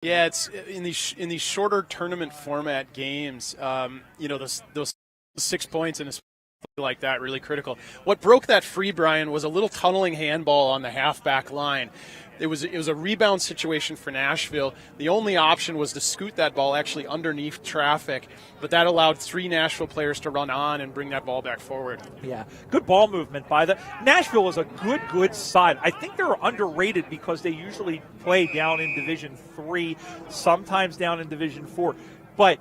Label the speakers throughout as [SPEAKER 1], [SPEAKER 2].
[SPEAKER 1] Yeah, it's in these shorter tournament format games. Those 6 points and a like that really critical. What broke that free, Brian, was a little tunneling handball on the halfback line. It was a rebound situation for Nashville. The only option was to scoot that ball actually underneath traffic, but that allowed 3 Nashville players to run on and bring that ball back forward.
[SPEAKER 2] Yeah, good ball movement by the Nashville is a good side. I think they're underrated because they usually play down in Division 3, sometimes down in Division 4, but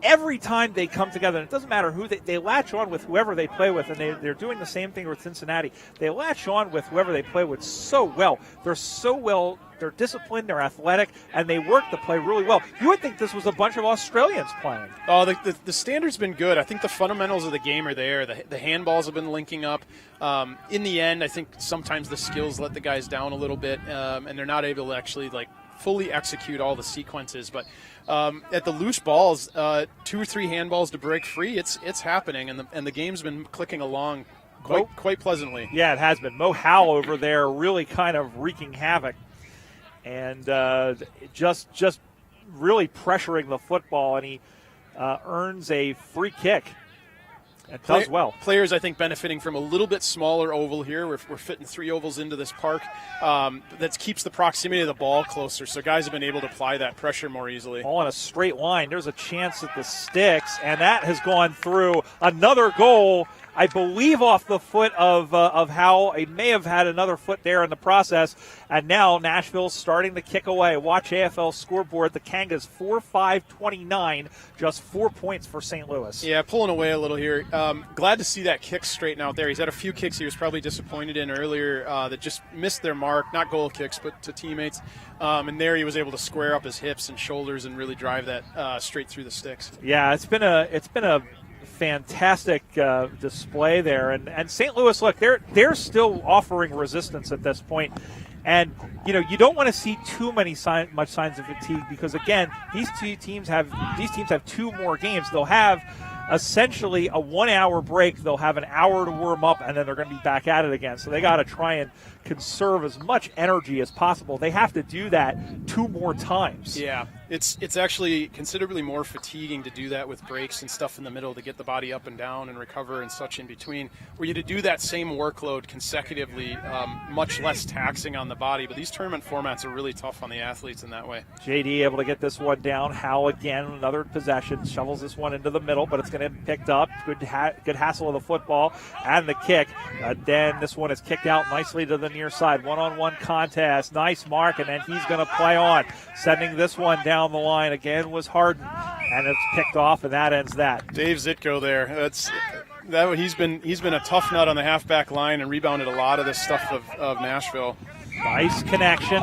[SPEAKER 2] every time they come together, and it doesn't matter who they latch on with whoever they play with, and they're doing the same thing with Cincinnati. They latch on with whoever they play with so well. They're disciplined, they're athletic, and they work the play really well. You would think this was a bunch of Australians playing.
[SPEAKER 1] Oh, the standard's been good. I think the fundamentals of the game are there. The handballs have been linking up. In the end, I think sometimes the skills let the guys down a little bit, and they're not able to actually fully execute all the sequences. But at the loose balls, 2 or 3 handballs to break free, it's happening, and the game's been clicking along quite pleasantly.
[SPEAKER 2] Yeah, it has been. Mo Howell over there really kind of wreaking havoc, and just really pressuring the football, and he earns a free kick. It does well.
[SPEAKER 1] Players, I think, benefiting from a little bit smaller oval here. We're fitting 3 ovals into this park. That keeps the proximity of the ball closer, so guys have been able to apply that pressure more easily.
[SPEAKER 2] All in a straight line. There's a chance at the sticks, and that has gone through. Another goal, I believe, off the foot of Howell. He may have had another foot there in the process, and now Nashville's starting to kick away. Watch AFL scoreboard. The Kangas 4-5-29, just 4 points for St. Louis.
[SPEAKER 1] Yeah, pulling away a little here. Glad to see that kick straighten out there. He's had a few kicks he was probably disappointed in earlier that just missed their mark, not goal kicks, but to teammates. And there he was able to square up his hips and shoulders and really drive that straight through the sticks.
[SPEAKER 2] Yeah, it's been a fantastic display there, and St. Louis, look, they're still offering resistance at this point, and you don't want to see too much signs of fatigue, because again, these teams have 2 more games. They'll have essentially a 1 hour break. They'll have an hour to warm up, and then they're going to be back at it again. So they got to try and conserve as much energy as possible. They have to do that 2 more times.
[SPEAKER 1] Yeah, it's actually considerably more fatiguing to do that with breaks and stuff in the middle to get the body up and down and recover and such in between. Were you to do that same workload consecutively, much less taxing on the body. But these tournament formats are really tough on the athletes in that way.
[SPEAKER 2] JD able to get this one down. Howell again, another possession, shovels this one into the middle, but it's going to be picked up. Good hassle of the football and the kick. Then this one is kicked out nicely to the near side. One-on-one contest. Nice mark, and then he's going to play on. Sending this one down the line again was Harden, and it's picked off, and that ends that.
[SPEAKER 1] Dave Zitko there. He's been a tough nut on the halfback line and rebounded a lot of this stuff of Nashville.
[SPEAKER 2] Nice connection.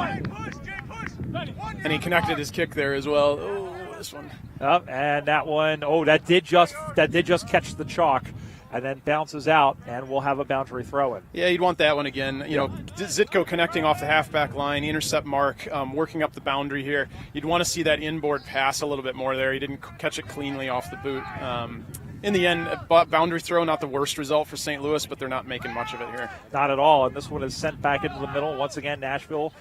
[SPEAKER 1] And he connected his kick there as well. Oh, this one.
[SPEAKER 2] And that one, that did just catch the chalk, and then bounces out, and we'll have a boundary throw-in.
[SPEAKER 1] Yeah, you'd want that one again. Zitko connecting off the halfback line, intercept mark, working up the boundary here. You'd want to see that inboard pass a little bit more there. He didn't catch it cleanly off the boot. In the end, boundary throw, not the worst result for St. Louis, but they're not making much of it here.
[SPEAKER 2] Not at all, and this one is sent back into the middle. Once again, Nashville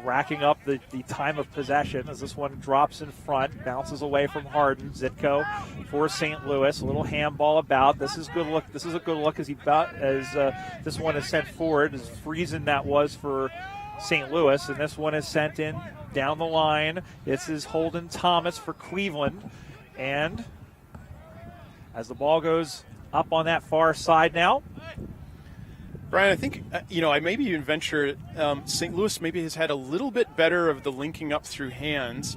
[SPEAKER 2] racking up the time of possession as this one drops in front, bounces away from Harden. Zitko for St. Louis, a little handball about. This is good look. This is a good look as this one is sent forward. As freezing that was for St. Louis, and this one is sent in down the line. This is Holden Thomas for Cleveland, and as the ball goes up on that far side now.
[SPEAKER 1] Brian, I think, I maybe even venture St. Louis maybe has had a little bit better of the linking up through hands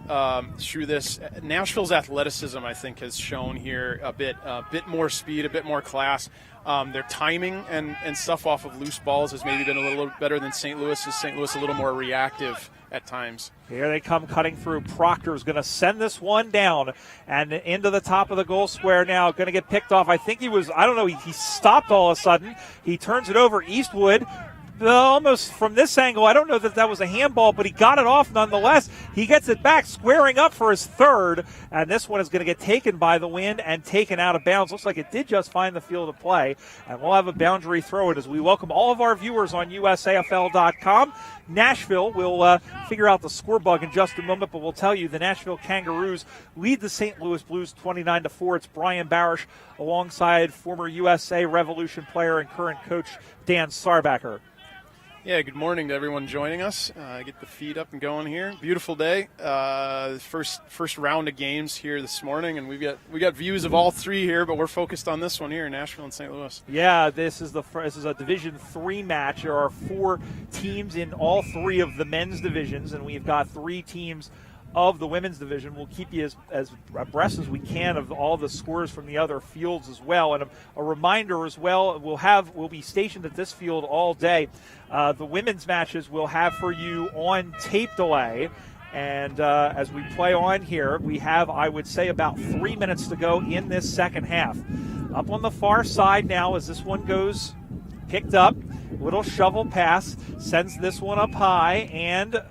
[SPEAKER 1] through this. Nashville's athleticism, I think, has shown here a bit more speed, a bit more class. Their timing and stuff off of loose balls has maybe been a little better than St. Louis. Is St. Louis a little more reactive at times?
[SPEAKER 2] Here they come cutting through. Proctor's going to send this one down and into the top of the goal square now. Going to get picked off. I think he stopped all of a sudden. He turns it over. Eastwood almost from this angle, I don't know that was a handball, but he got it off nonetheless. He gets it back, squaring up for his third, and this one is going to get taken by the wind and taken out of bounds. Looks like it did just find the field of play, and we'll have a boundary throw it as we welcome all of our viewers on USAFL.com. Nashville will figure out the score bug in just a moment, but we'll tell you the Nashville Kangaroos lead the St. Louis Blues 29-4. It's Brian Barish alongside former USA Revolution player and current coach Dan Sarbacker.
[SPEAKER 1] Yeah, good morning to everyone joining us. Get the feed up and going here. Beautiful day. First round of games here this morning, and we got views of all three here, but we're focused on this one here in Nashville and St. Louis.
[SPEAKER 2] Yeah, this is a Division III match. There are 4 teams in all 3 of the men's divisions, and we've got 3 teams of the women's division. We'll keep you as abreast as we can of all the scores from the other fields as well. And a reminder as well, we'll be stationed at this field all day. The women's matches we'll have for you on tape delay. And as we play on here, we have, I would say, about 3 minutes to go in this second half. Up on the far side now as this one goes picked up. Little shovel pass, sends this one up high, and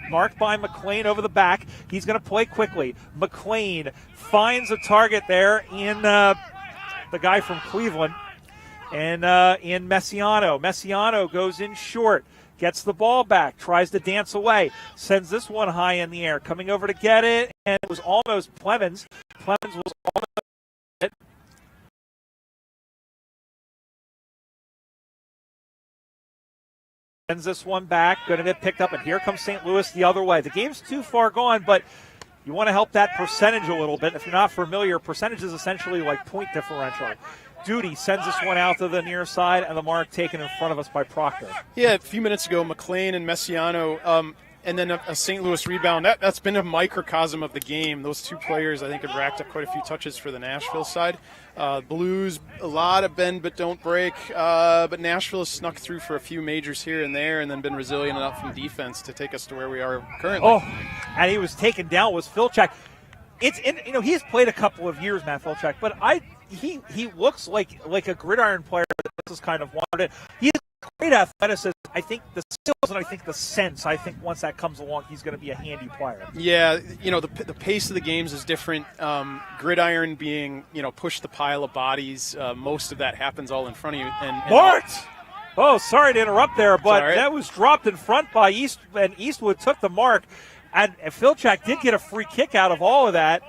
[SPEAKER 2] marked by McLean over the back. He's going to play quickly. McLean finds a target there in the guy from Cleveland and in Messiano. Messiano goes in short, gets the ball back, tries to dance away, sends this one high in the air. Coming over to get it, and it was almost Clemens. Clemens was almost it. Sends this one back, going to get picked up, and here comes St. Louis the other way. The game's too far gone, but you want to help that percentage a little bit. If you're not familiar, percentage is essentially like point differential. Duty sends this one out to the near side, and the mark taken in front of us by Proctor.
[SPEAKER 1] Yeah, a few minutes ago, McLean and Messiano, and then a St. Louis rebound. That's been a microcosm of the game. Those 2 players, I think, have racked up quite a few touches for the Nashville side. Blues, a lot of bend but don't break, but Nashville has snuck through for a few majors here and there and then been resilient enough from defense to take us to where we are currently.
[SPEAKER 2] Oh, and he was taken down was Filchak. He's played a couple of years, Matt Filchak, but he looks like a gridiron player that this is kind of wanted. He has great athleticism. I think the skills and I think the sense. I think once that comes along, he's going to be a handy player.
[SPEAKER 1] Yeah, the pace of the games is different. Gridiron being, push the pile of bodies. Most of that happens all in front of you.
[SPEAKER 2] Marked! Oh, sorry to interrupt there, but that was dropped in front by Eastwood took the mark. And Filchak did get a free kick out of all of that.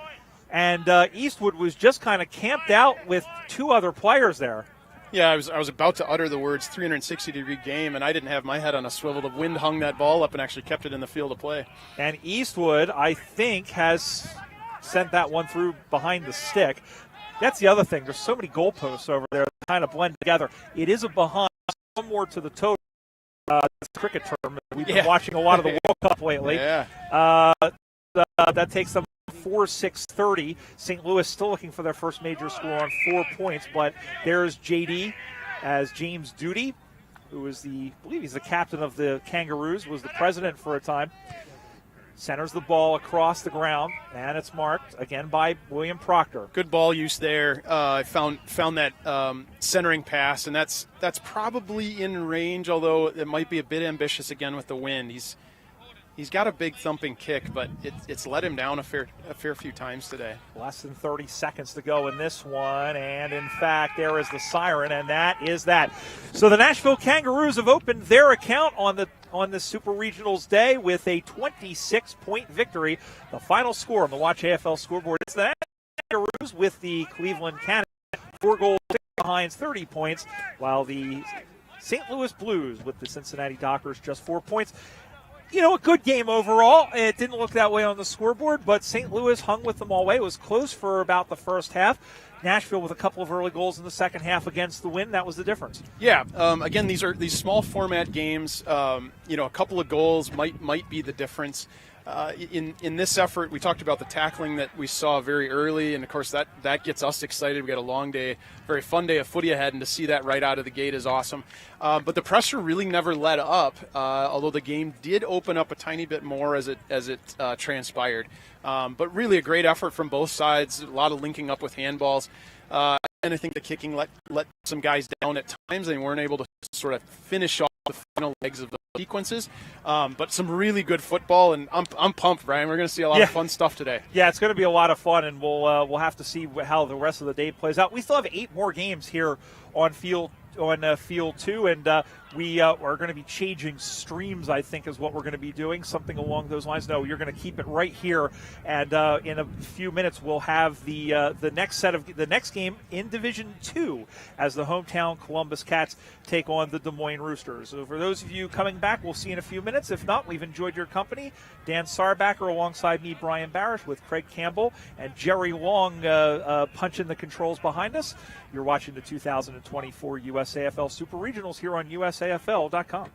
[SPEAKER 2] And Eastwood was just kind of camped out with 2 other players there.
[SPEAKER 1] Yeah, I was about to utter the words 360-degree game, and I didn't have my head on a swivel. The wind hung that ball up and actually kept it in the field of play. And
[SPEAKER 2] Eastwood, I think, has sent that one through behind the stick. That's the other thing. There's so many goalposts over there that kind of blend together. It is a behind, one more to the total. That's a cricket term. We've been watching a lot of the World Cup lately.
[SPEAKER 1] Yeah.
[SPEAKER 2] That takes them 4-6-30. St. Louis still looking for their first major score on 4 points, but there's JD as James Duty, who is I believe he's the captain of the Kangaroos, was the president for a time. Centers the ball across the ground, and it's marked again by William Proctor.
[SPEAKER 1] Good ball use there. I found that centering pass, and that's probably in range, although it might be a bit ambitious again with the wind. He's got a big thumping kick, but it's let him down a fair few times today.
[SPEAKER 2] Less than 30 seconds to go in this one, and in fact, there is the siren, and that is that. So the Nashville Kangaroos have opened their account on the Super Regionals day with a 26-point victory. The final score on the Watch AFL scoreboard is the Kangaroos with the Cleveland Cannon, 4 goals, 6 behinds, 30 points, while the St. Louis Blues with the Cincinnati Dockers just 4 points. A good game overall. It didn't look that way on the scoreboard, but St. Louis hung with them all way. It was close for about the first half. Nashville with a couple of early goals in the second half against the wind. That was the difference.
[SPEAKER 1] Yeah. Again, these small format games. A couple of goals might be the difference. In this effort, we talked about the tackling that we saw very early, and of course that gets us excited. We got a long day, very fun day of footy ahead, and to see that right out of the gate is awesome. But the pressure really never let up, although the game did open up a tiny bit more as it transpired. But really a great effort from both sides, a lot of linking up with handballs. And I think the kicking let some guys down at times. They weren't able to sort of finish off the final legs of the sequences. But some really good football, and I'm pumped, Brian. We're going to see a lot of fun stuff today.
[SPEAKER 2] Yeah, it's going to be a lot of fun, and we'll have to see how the rest of the day plays out. We still have 8 more games here on field 2, and we are going to be changing streams, I think, is what we're going to be doing, something along those lines. No, you're going to keep it right here, and in a few minutes we'll have the next game in Division 2 as the hometown Columbus Cats take on the Des Moines Roosters. So for those of you coming back, we'll see you in a few minutes. If not, we've enjoyed your company. Dan Sarbacker alongside me, Brian Barish, with Craig Campbell and Jerry Long punching the controls behind us. You're watching the 2024 USAFL Super Regionals here on USAFL.com.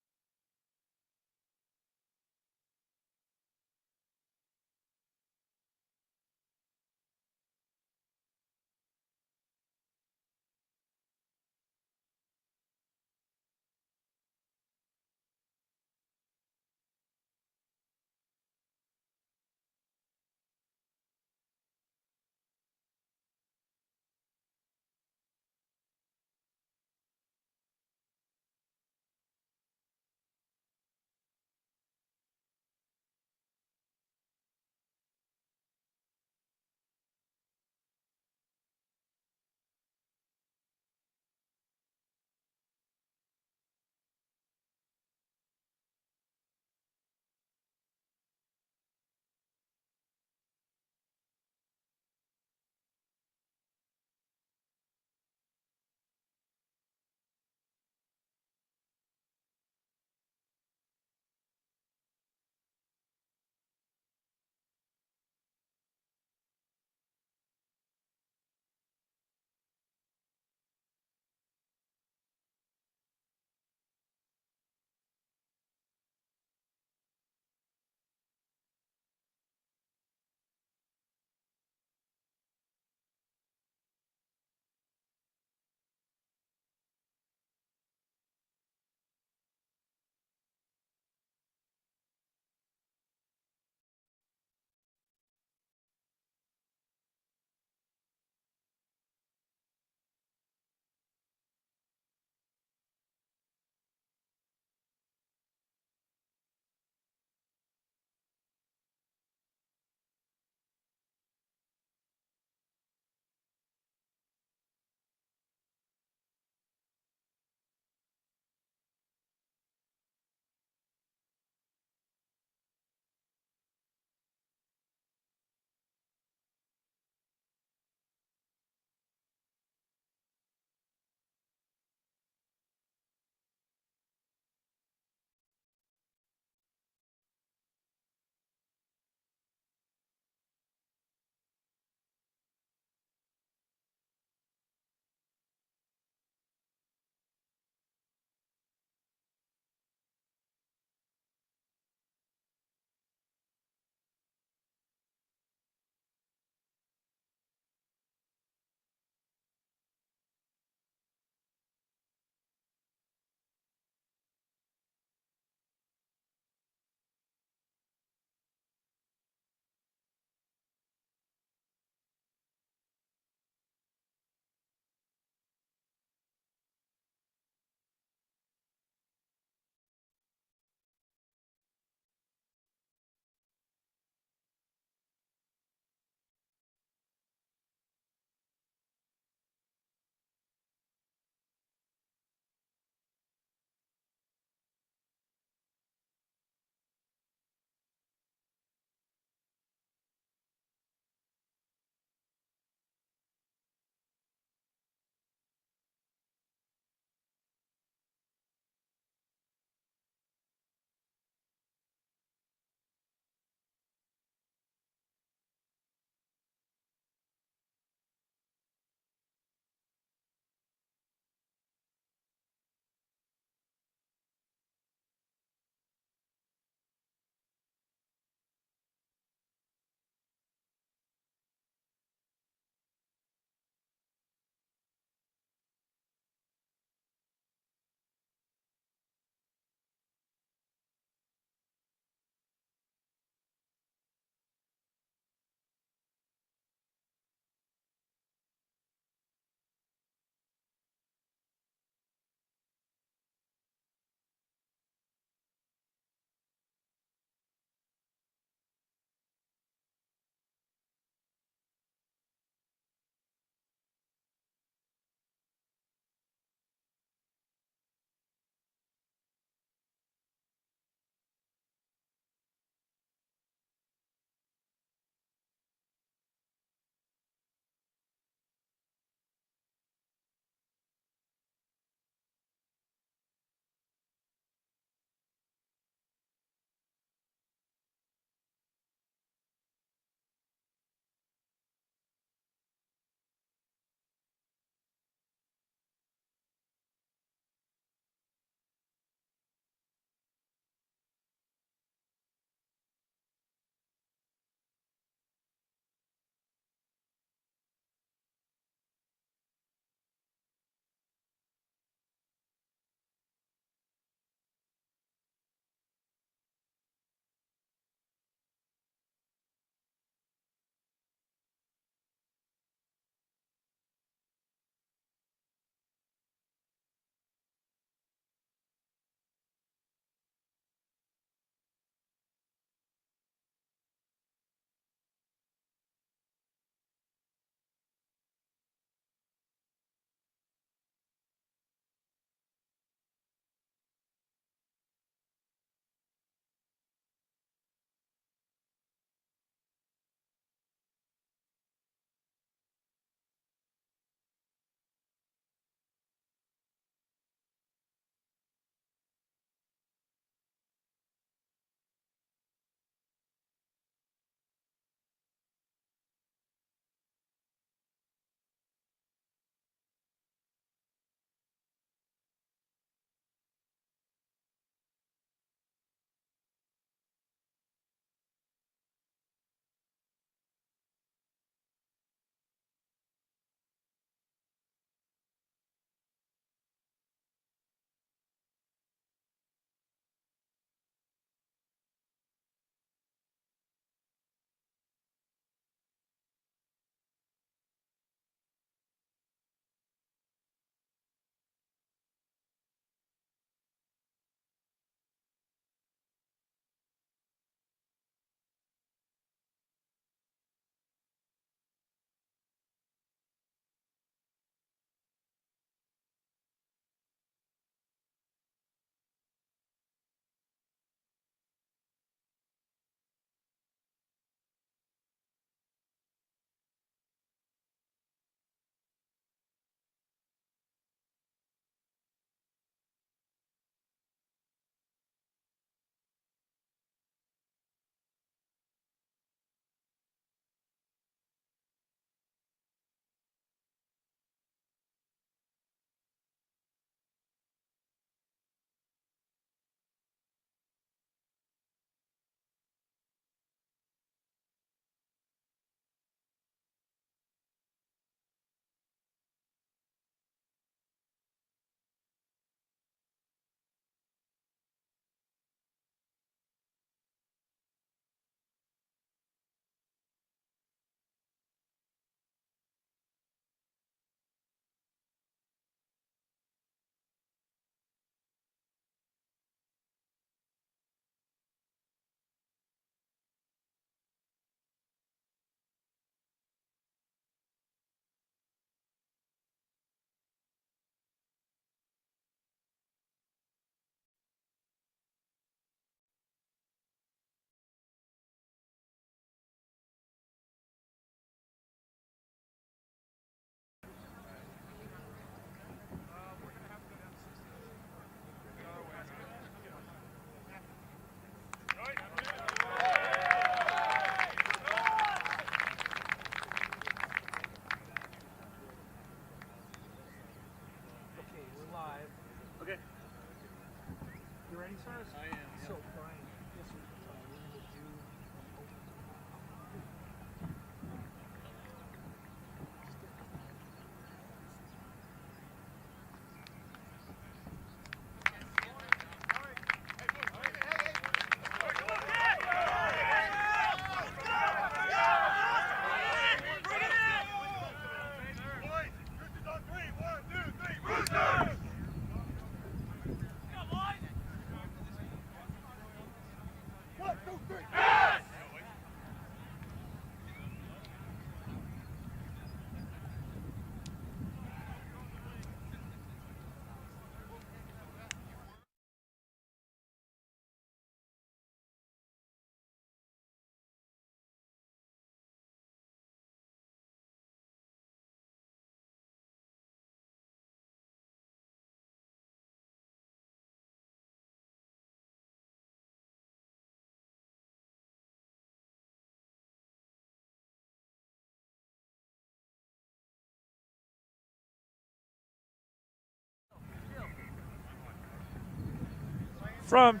[SPEAKER 2] From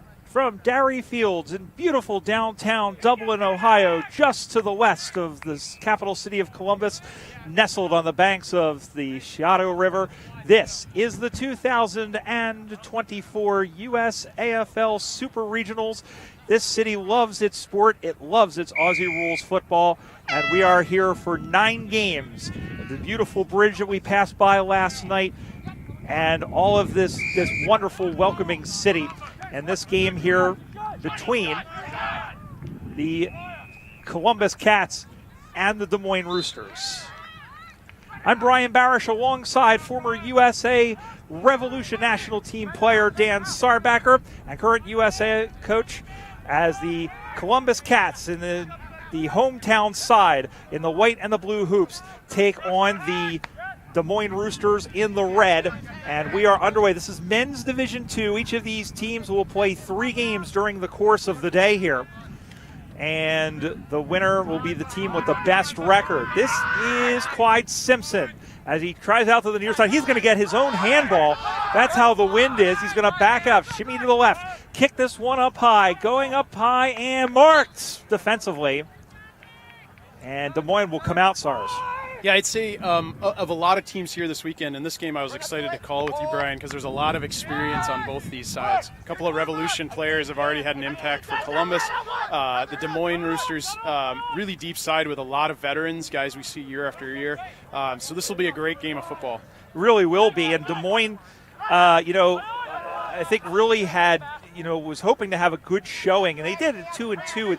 [SPEAKER 2] Darree Fields in beautiful downtown Dublin, Ohio, just to the west of the capital city of Columbus, nestled on the banks of the Scioto River. This is the 2024 USAFL Super Regionals. This city loves its sport. It loves its Aussie rules football. And we are here for 9 games. The beautiful bridge that we passed by last night and all of this wonderful welcoming city. And this game here between the Columbus Cats and the Des Moines Roosters. I'm Brian Barish alongside former USA Revolution national team player Dan Sarbacker and current USA coach as the Columbus Cats in the hometown side in the white and the blue hoops take on the Des Moines Roosters in the red, and we are underway. This is Men's Division II. Each of these teams will play 3 games during the course of the day here, and the winner will be the team with the best record. This is Clyde Simpson. As he tries out to the near side, he's going to get his own handball. That's how the wind is. He's going to back up, shimmy to the left, kick this one up high, going up high and marked defensively. And Des Moines will come out, SARS.
[SPEAKER 1] Yeah, I'd say of a lot of teams here this weekend, in this game I was excited to call with you, Brian, because there's a lot of experience on both these sides. A couple of Revolution players have already had an impact for Columbus. The Des Moines Roosters, really deep side with a lot of veterans, guys we see year after year. So this will be a great game of football.
[SPEAKER 2] Really will be. And Des Moines, I think really had, was hoping to have a good showing, and they did it 2-2 at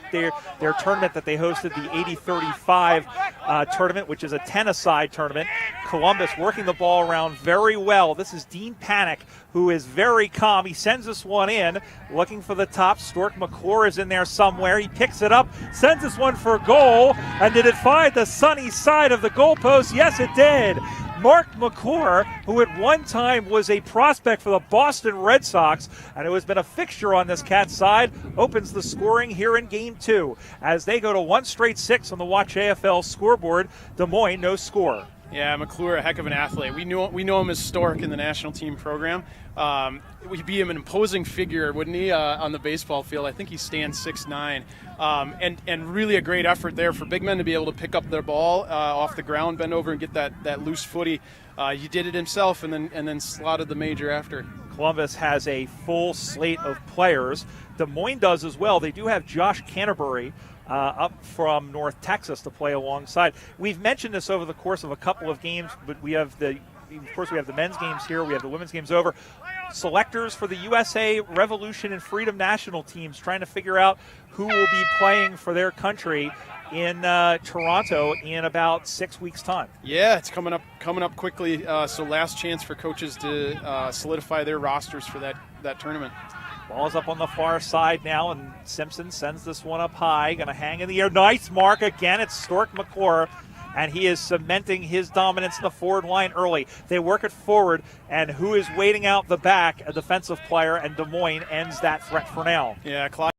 [SPEAKER 2] their tournament that they hosted, the 80-35 tournament, which is a 10-a-side tournament. Columbus working the ball around very well. This is Dean Panic, who is very calm. He sends this one in, looking for the top. Stork McClure is in there somewhere. He picks it up, sends this one for a goal, and did it find the sunny side of the goalpost? Yes, it did. Mark McClure, who at one time was a prospect for the Boston Red Sox and who has been a fixture on this Cat side, opens the scoring here in Game 2 as they go to 1 straight 6 on the Watch AFL scoreboard. Des Moines, no score.
[SPEAKER 1] Yeah, McClure, a heck of an athlete. We know him as Stork in the national team program. We'd be an imposing figure, wouldn't he, on the baseball field? I think he stands 6'9". And really a great effort there for big men to be able to pick up their ball off the ground, bend over and get that loose footy. He did it himself and then slotted the major after.
[SPEAKER 2] Columbus has a full slate of players. Des Moines does as well. They do have Josh Canterbury up from North Texas to play alongside. We've mentioned this over the course of a couple of games, but we have the men's games here. We have the women's games over. Selectors for the USA Revolution and Freedom national teams trying to figure out who will be playing for their country in Toronto in about 6 weeks' time.
[SPEAKER 1] Yeah, it's coming up quickly. So last chance for coaches to solidify their rosters for that tournament.
[SPEAKER 2] Ball's up on the far side now, and Simpson sends this one up high. Going to hang in the air. Nice mark again. It's Stork McClure, and he is cementing his dominance in the forward line early. They work it forward, and who is waiting out the back? A defensive player, and Des Moines ends that threat for now.
[SPEAKER 1] Yeah, Clyde.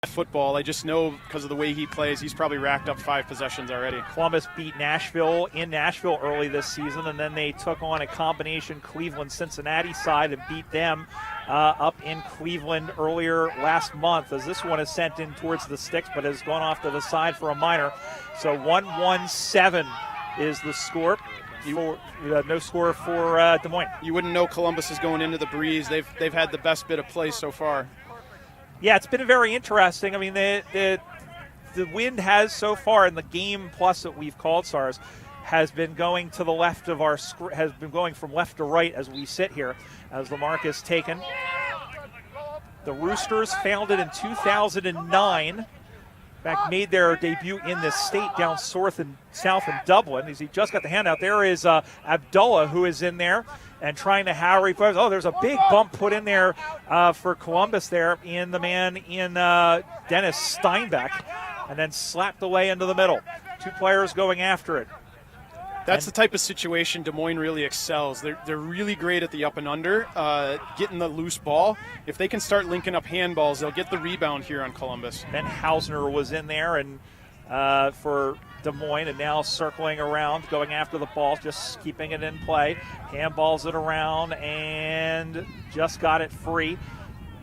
[SPEAKER 1] Football, I just know because of the way he plays, he's probably racked up 5 possessions already.
[SPEAKER 2] Columbus beat Nashville in Nashville early this season, and then they took on a combination Cleveland-Cincinnati side and beat them up in Cleveland earlier last month, as this one is sent in towards the sticks but has gone off to the side for a minor. So 1-1-7 is the score. No score for Des Moines.
[SPEAKER 1] You wouldn't know Columbus is going into the breeze. They've had the best bit of play so far.
[SPEAKER 2] Yeah, it's been very interesting. I mean, the wind has so far in the game plus that we've called SARS has been going to the left of has been going from left to right as we sit here as the mark is taken. The Roosters, founded in 2009, in fact, made their debut in this state down south in Dublin. As he just got the hand out, there is Abdullah, who is in there and trying to harry. Oh, there's a big bump put in there for Columbus there in the man in Dennis Steinbeck, and then slapped away into the middle. 2 players going after it.
[SPEAKER 1] That's the type of situation Des Moines really excels. They're really great at the up and under, getting the loose ball. If they can start linking up handballs, they'll get the rebound here on Columbus.
[SPEAKER 2] Ben Hausner was in there and for Des Moines, and now circling around, going after the ball, just keeping it in play. Handballs it around and just got it free.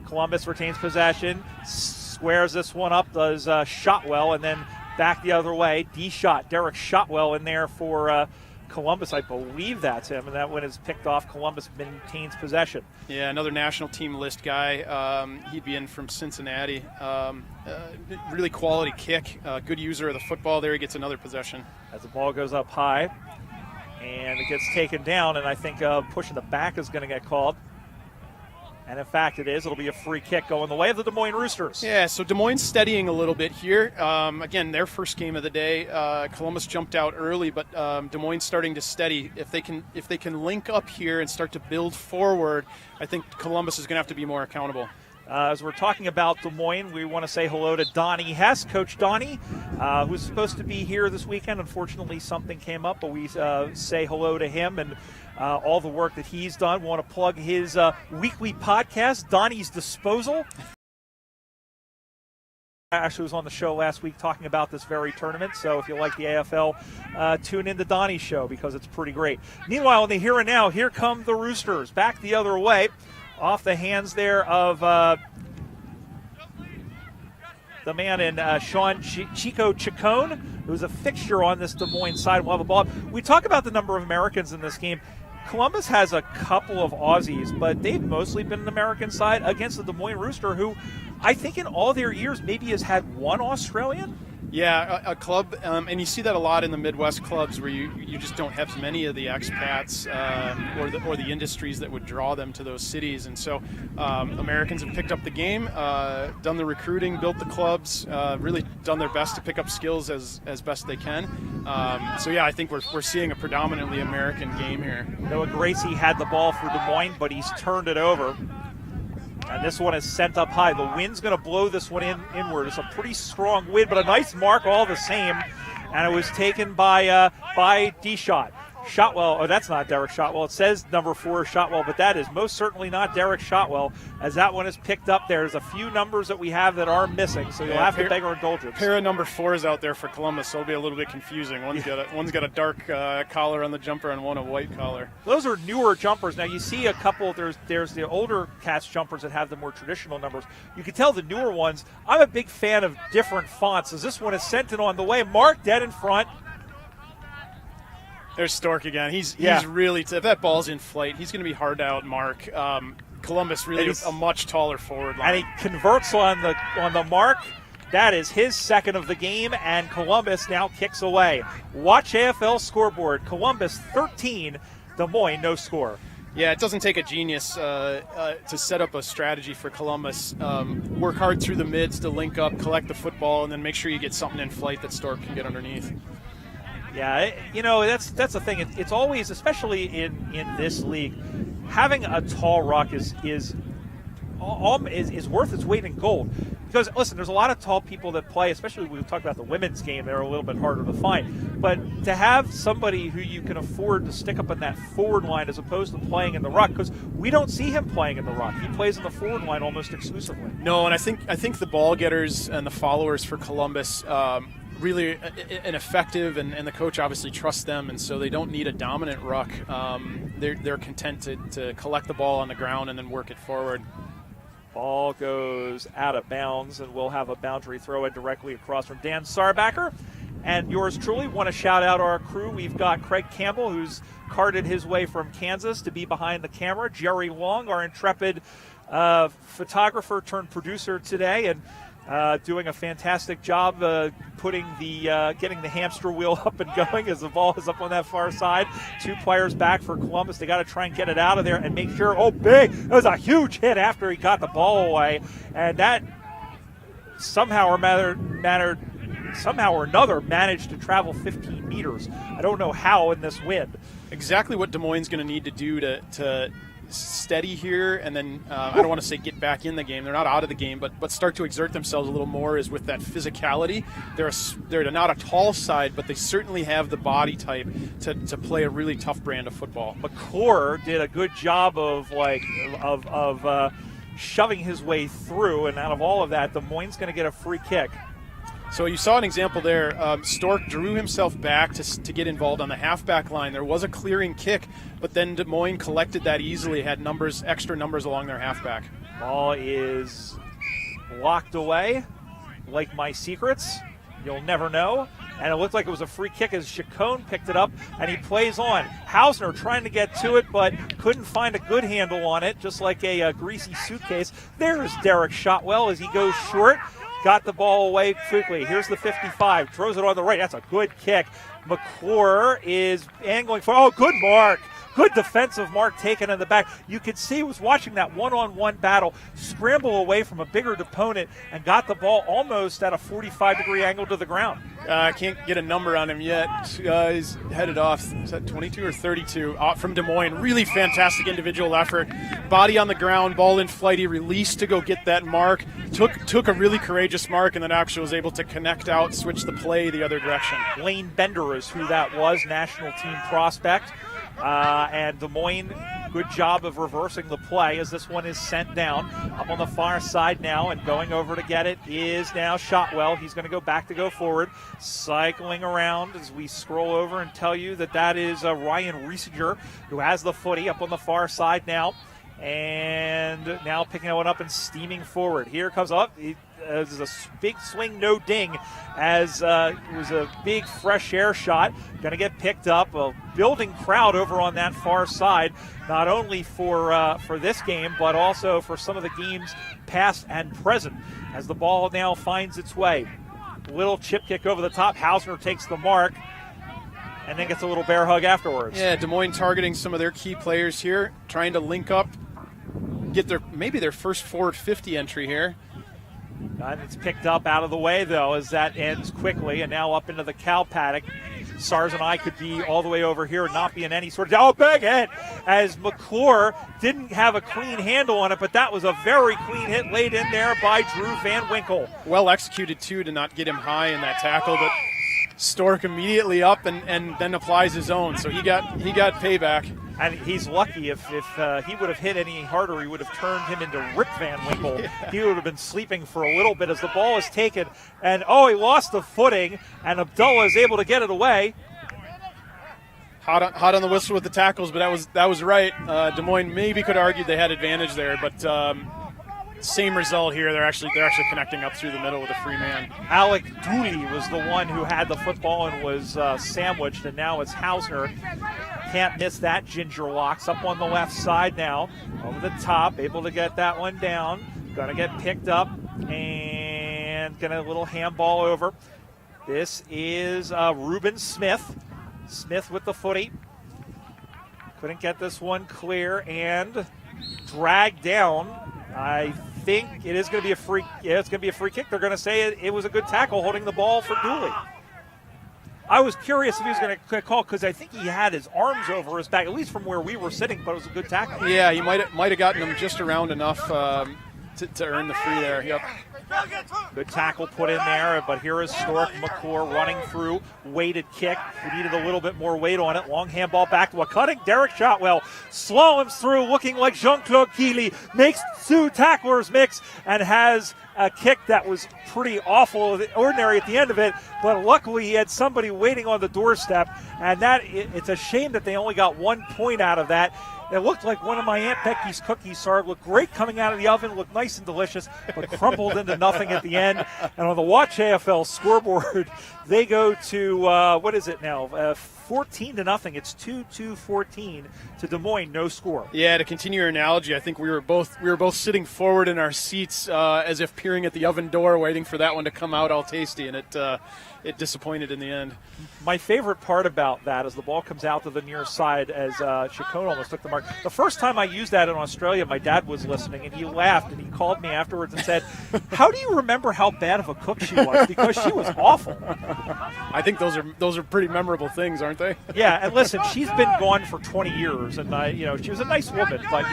[SPEAKER 2] Columbus retains possession, squares this one up, does Shotwell, and then back the other way. Derek Shotwell in there for Columbus. I believe that's him, and that one is picked off. Columbus maintains possession.
[SPEAKER 1] Yeah, another national team list guy. He'd be in from Cincinnati. Really quality kick. Good user of the football there. He gets another possession.
[SPEAKER 2] As the ball goes up high, and it gets taken down, and I think pushing the back is going to get called. And in fact, it is. It'll be a free kick going the way of the Des Moines Roosters.
[SPEAKER 1] Yeah, so Des Moines steadying a little bit here. Again, their first game of the day. Columbus jumped out early, but Des Moines starting to steady. If they can link up here and start to build forward, I think Columbus is going to have to be more accountable.
[SPEAKER 2] As we're talking about Des Moines, we want to say hello to Donnie Hess, Coach Donnie, who's supposed to be here this weekend. Unfortunately, something came up, but we say hello to him and all the work that he's done. We want to plug his weekly podcast, Donnie's Disposal. Actually was on the show last week talking about this very tournament, so if you like the AFL, tune in to Donnie's show because it's pretty great. Meanwhile, in the here and now, here come the Roosters, back the other way, off the hands there of the man in Sean Chico Chacon, who's a fixture on this Des Moines side. We'll have a ball. We talk about the number of Americans in this game. Columbus has a couple of Aussies, but they've mostly been an American side against the Des Moines Rooster, who I think in all their years maybe has had one Australian.
[SPEAKER 1] Yeah, a club, and you see that a lot in the Midwest clubs where you just don't have many of the expats or the industries that would draw them to those cities. And so Americans have picked up the game, done the recruiting, built the clubs, really done their best to pick up skills as best they can. So, yeah, I think we're seeing a predominantly American game here.
[SPEAKER 2] Noah Gracie had the ball for Des Moines, but he's turned it over. And this one is sent up high. The wind's going to blow this one inward. It's a pretty strong wind, but a nice mark all the same. And it was taken by D-Shot. Shotwell, oh, that's not Derek Shotwell. It says number 4 Shotwell, but that is most certainly not Derek Shotwell, as that one is picked up. There's a few numbers that we have that are missing, so you'll have to beg our indulgence.
[SPEAKER 1] Pair of number 4s out there for Columbus, so it'll be a little bit confusing. One's got a dark collar on the jumper and one a white collar.
[SPEAKER 2] Those are newer jumpers. Now you see a couple. There's the older Cats jumpers that have the more traditional numbers. You can tell the newer ones. I'm a big fan of different fonts, as this one is sent in on the way. Mark dead in front.
[SPEAKER 1] There's Stork again. He's really, if that ball's in flight, he's going to be hard to outmark. Columbus really is a much taller forward line.
[SPEAKER 2] And he converts on the mark. That is his second of the game, and Columbus now kicks away. Watch AFL scoreboard. Columbus 13, Des Moines no score.
[SPEAKER 1] Yeah, it doesn't take a genius to set up a strategy for Columbus. Work hard through the mids to link up, collect the football, and then make sure you get something in flight that Stork can get underneath.
[SPEAKER 2] Yeah, that's the thing. It's always, especially in this league, having a tall ruck is worth its weight in gold. Because, listen, there's a lot of tall people that play, especially when we talk about the women's game, they're a little bit harder to find. But to have somebody who you can afford to stick up in that forward line as opposed to playing in the ruck, because we don't see him playing in the ruck. He plays in the forward line almost exclusively.
[SPEAKER 1] No, and I think the ball getters and the followers for Columbus really an effective, and the coach obviously trusts them, and so they don't need a dominant ruck. They're content to collect the ball on the ground and then work it forward.
[SPEAKER 2] Ball goes out of bounds, and we'll have a boundary throw in directly across from Dan Sarbacker. And yours truly, want to shout out our crew. We've got Craig Campbell, who's carted his way from Kansas to be behind the camera. Jerry Long, our intrepid photographer turned producer today, and doing a fantastic job getting the hamster wheel up and going as the ball is up on that far side. 2 players back for Columbus. They got to try and get it out of there and make sure. Oh, big! It was a huge hit after he got the ball away, and that somehow or another managed to travel 15 meters. I don't know how in this wind.
[SPEAKER 1] Exactly what Des Moines is going to need to do to steady here, and then I don't want to say get back in the game. They're not out of the game, but start to exert themselves a little more is with that physicality. They're not a tall side, but they certainly have the body type to play a really tough brand of football.
[SPEAKER 2] McClure did a good job of shoving his way through, and out of all of that, Des Moines going to get a free kick.
[SPEAKER 1] So you saw an example there. Stork drew himself back to get involved on the halfback line. There was a clearing kick, but then Des Moines collected that easily, had extra numbers along their halfback.
[SPEAKER 2] Ball is locked away like my secrets. You'll never know. And it looked like it was a free kick as Chacon picked it up, and he plays on. Hausner trying to get to it, but couldn't find a good handle on it, just like a greasy suitcase. There's Derek Shotwell as he goes short. Got the ball away quickly. Here's the 55. Throws it on the right. That's a good kick. McClure is angling for, good mark. Good defensive mark taken in the back. You could see he was watching that one-on-one battle, scramble away from a bigger opponent, and got the ball almost at a 45-degree angle to the ground.
[SPEAKER 1] I can't get a number on him yet. He's headed off. Is that 22 or 32? From Des Moines. Really fantastic individual effort. Body on the ground, ball in flight. He released to go get that mark. Took a really courageous mark, and then actually was able to connect out, switch the play the other direction.
[SPEAKER 2] Lane Bender is who that was, national team prospect. And Des Moines, good job of reversing the play as this one is sent down. Up on the far side now and going over to get it is now Shotwell. He's going to go back to go forward. Cycling around as we scroll over and tell you that is Ryan Riesinger who has the footy up on the far side now. And now picking that one up and steaming forward. Here comes up. This is a big swing, no ding, as it was a big fresh air shot. Going to get picked up. A building crowd over on that far side, not only for this game, but also for some of the games past and present. As the ball now finds its way. Little chip kick over the top. Hausner takes the mark and then gets a little bear hug afterwards.
[SPEAKER 1] Yeah, Des Moines targeting some of their key players here, trying to link up, get their first forward 50 entry here.
[SPEAKER 2] And it's picked up out of the way, though, as that ends quickly. And now up into the cow paddock. SARS and I could be all the way over here and not be in any sort of... big hit! As McClure didn't have a clean handle on it, but that was a very clean hit laid in there by Drew Van Winkle.
[SPEAKER 1] Well executed, too, to not get him high in that tackle, but Stork immediately up and then applies his own. So he got payback.
[SPEAKER 2] And he's lucky. If he would have hit any harder, he would have turned him into Rip Van Winkle. Yeah. He would have been sleeping for a little bit as the ball is taken. And, he lost the footing, and Abdullah is able to get it away.
[SPEAKER 1] Hot on the whistle with the tackles, but that was right. Des Moines maybe could argue they had advantage there, but same result here. They're actually connecting up through the middle with a free man.
[SPEAKER 2] Alec Dooley was the one who had the football and was sandwiched, and now it's Hausner. Can't miss that. Ginger Locks up on the left side now. Over the top, able to get that one down. Going to get picked up and going to a little handball over. This is Reuben Smith. Smith with the footy. Couldn't get this one clear and dragged down. I think it is going to be a free. Yeah, it's going to be a free kick. They're going to say it was a good tackle holding the ball for Dooley. I was curious if he was going to call because I think he had his arms over his back, at least from where we were sitting, but it was a good tackle.
[SPEAKER 1] Yeah, he might have gotten him just around enough to earn the free there. Yep.
[SPEAKER 2] Good tackle put in there, but here is Stork McClure running through. Weighted kick. We needed a little bit more weight on it. Long handball back to a cutting Derek Shotwell. Slaloms through looking like Jean-Claude Keeley. Makes two tacklers mix and has a kick that was pretty awful, ordinary at the end of it, but luckily he had somebody waiting on the doorstep, and it's a shame that they only got 1 point out of that. It looked like one of my Aunt Becky's cookies, Sarb. Looked great coming out of the oven, looked nice and delicious, but crumpled into nothing at the end. And on the Watch AFL scoreboard, they go to, what is it now, 14-0. It's 2-2-14 to Des Moines, no score.
[SPEAKER 1] Yeah, to continue your analogy, I think we were both sitting forward in our seats as if peering at the oven door, waiting for that one to come out all tasty, and it disappointed in the end.
[SPEAKER 2] My favorite part about that is the ball comes out to the near side as Chacon almost took the mark. The first time I used that in Australia, my dad was listening, and he laughed, and he called me afterwards and said, how do you remember how bad of a cook she was? Because she was awful.
[SPEAKER 1] I think those are pretty memorable things, aren't they?
[SPEAKER 2] Yeah, and listen, she's been gone for 20 years, and she was a nice woman, but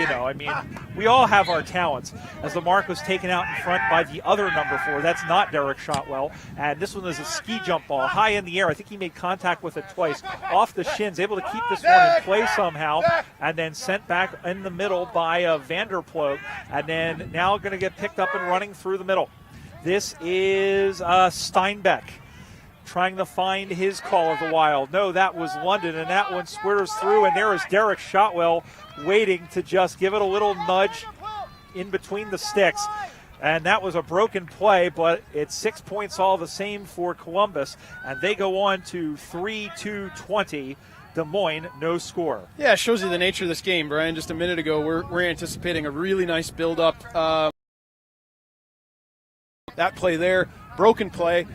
[SPEAKER 2] we all have our talents. As the mark was taken out in front by the other number 4, that's not Derek Shotwell, and this one is a ski jump ball high in the air. I think he made contact with it twice, off the shins, able to keep this one in play somehow, and then sent back in the middle by Vanderploeg, and then now going to get picked up and running through the middle. This is Steinbeck trying to find his call of the wild. No, that was London, and that one squares through, and there is Derek Shotwell waiting to just give it a little nudge in between the sticks. And that was a broken play, but it's 6 points all the same for Columbus, and they go on to 3-2-20. Des Moines, no score.
[SPEAKER 1] Yeah, it shows you the nature of this game, Brian. Just a minute ago, we're anticipating a really nice build-up. That play there, broken play.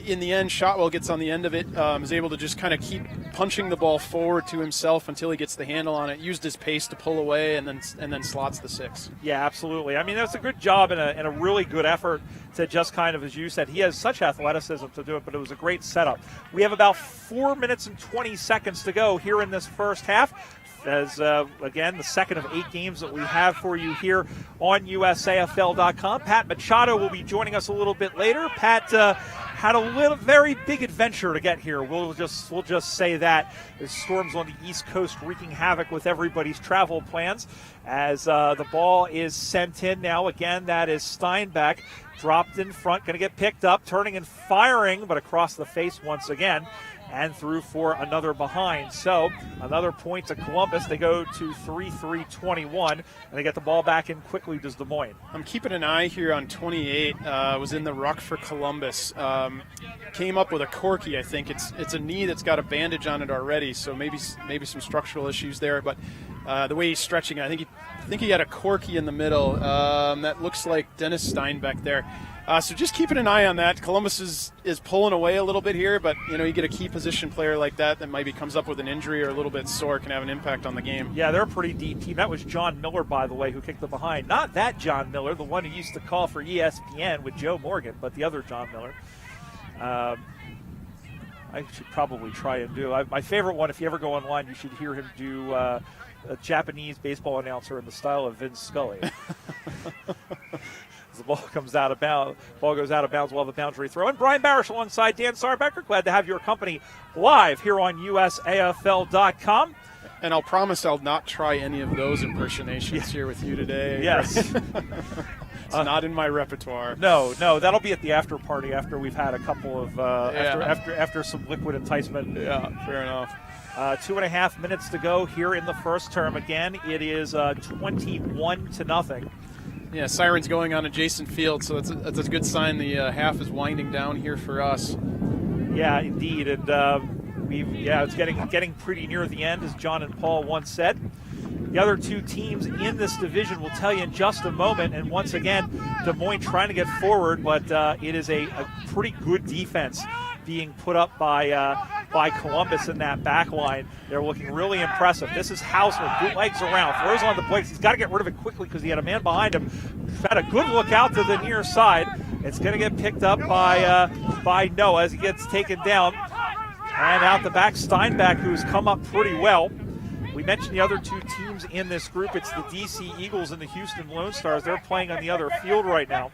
[SPEAKER 1] In the end, Shotwell gets on the end of it, is able to just kind of keep punching the ball forward to himself until he gets the handle on it, used his pace to pull away, and then slots the 6.
[SPEAKER 2] Yeah, absolutely. I mean, that's a good job and a really good effort to just kind of, as you said, he has such athleticism to do it, but it was a great setup. We have about 4 minutes and 20 seconds to go here in this first half. As, again, the second of 8 games that we have for you here on USAFL.com. Pat Machado will be joining us a little bit later. Pat had a very big adventure to get here. We'll just say that. There's storms on the East Coast wreaking havoc with everybody's travel plans. As the ball is sent in now, again, that is Steinbeck. Dropped in front, going to get picked up, turning and firing, but across the face once again. And through for another behind. So another point to Columbus. They go to 3-3-21, and they get the ball back in quickly to Des Moines.
[SPEAKER 1] I'm keeping an eye here on 28. Was in the ruck for Columbus. Came up with a corky, I think. It's a knee that's got a bandage on it already, so maybe some structural issues there. But the way he's stretching, I think he had a corky in the middle. That looks like Dennis Steinbeck there. So just keeping an eye on that. Columbus is pulling away a little bit here, but you get a key position player like that maybe comes up with an injury or a little bit sore, can have an impact on the game.
[SPEAKER 2] Yeah, they're a pretty deep team. That was John Miller, by the way, who kicked the behind. Not that John Miller, the one who used to call for ESPN with Joe Morgan, but the other John Miller. I should probably try and do. My favorite one, if you ever go online, you should hear him do a Japanese baseball announcer in the style of Vince Scully. The ball goes out of bounds. We'll have a boundary throw. And Brian Barish alongside Dan Sarbecker. Glad to have your company live here on USAFL.com.
[SPEAKER 1] And I'll promise I'll not try any of those impersonations here with you today.
[SPEAKER 2] Yes.
[SPEAKER 1] It's not in my repertoire.
[SPEAKER 2] No, that'll be at the after party after we've had a couple of after some liquid enticement.
[SPEAKER 1] Yeah, fair enough.
[SPEAKER 2] 2.5 minutes to go here in the first term. Again, it is 21-0.
[SPEAKER 1] Yeah, sirens going on adjacent field, so that's a good sign. The half is winding down here for us.
[SPEAKER 2] Yeah, indeed, and it's getting pretty near the end, as John and Paul once said. The other two teams in this division will tell you in just a moment. And once again, Des Moines trying to get forward, but it is a pretty good defense being put up by Columbus in that back line. They're looking really impressive. This is Hausman, bootlegs around, throws on the brakes. He's got to get rid of it quickly because he had a man behind him. Had a good look out to the near side. It's going to get picked up by Noah as he gets taken down. And out the back, Steinbeck, who's come up pretty well. We mentioned the other two teams in this group. It's the DC Eagles and the Houston Lone Stars. They're playing on the other field right now.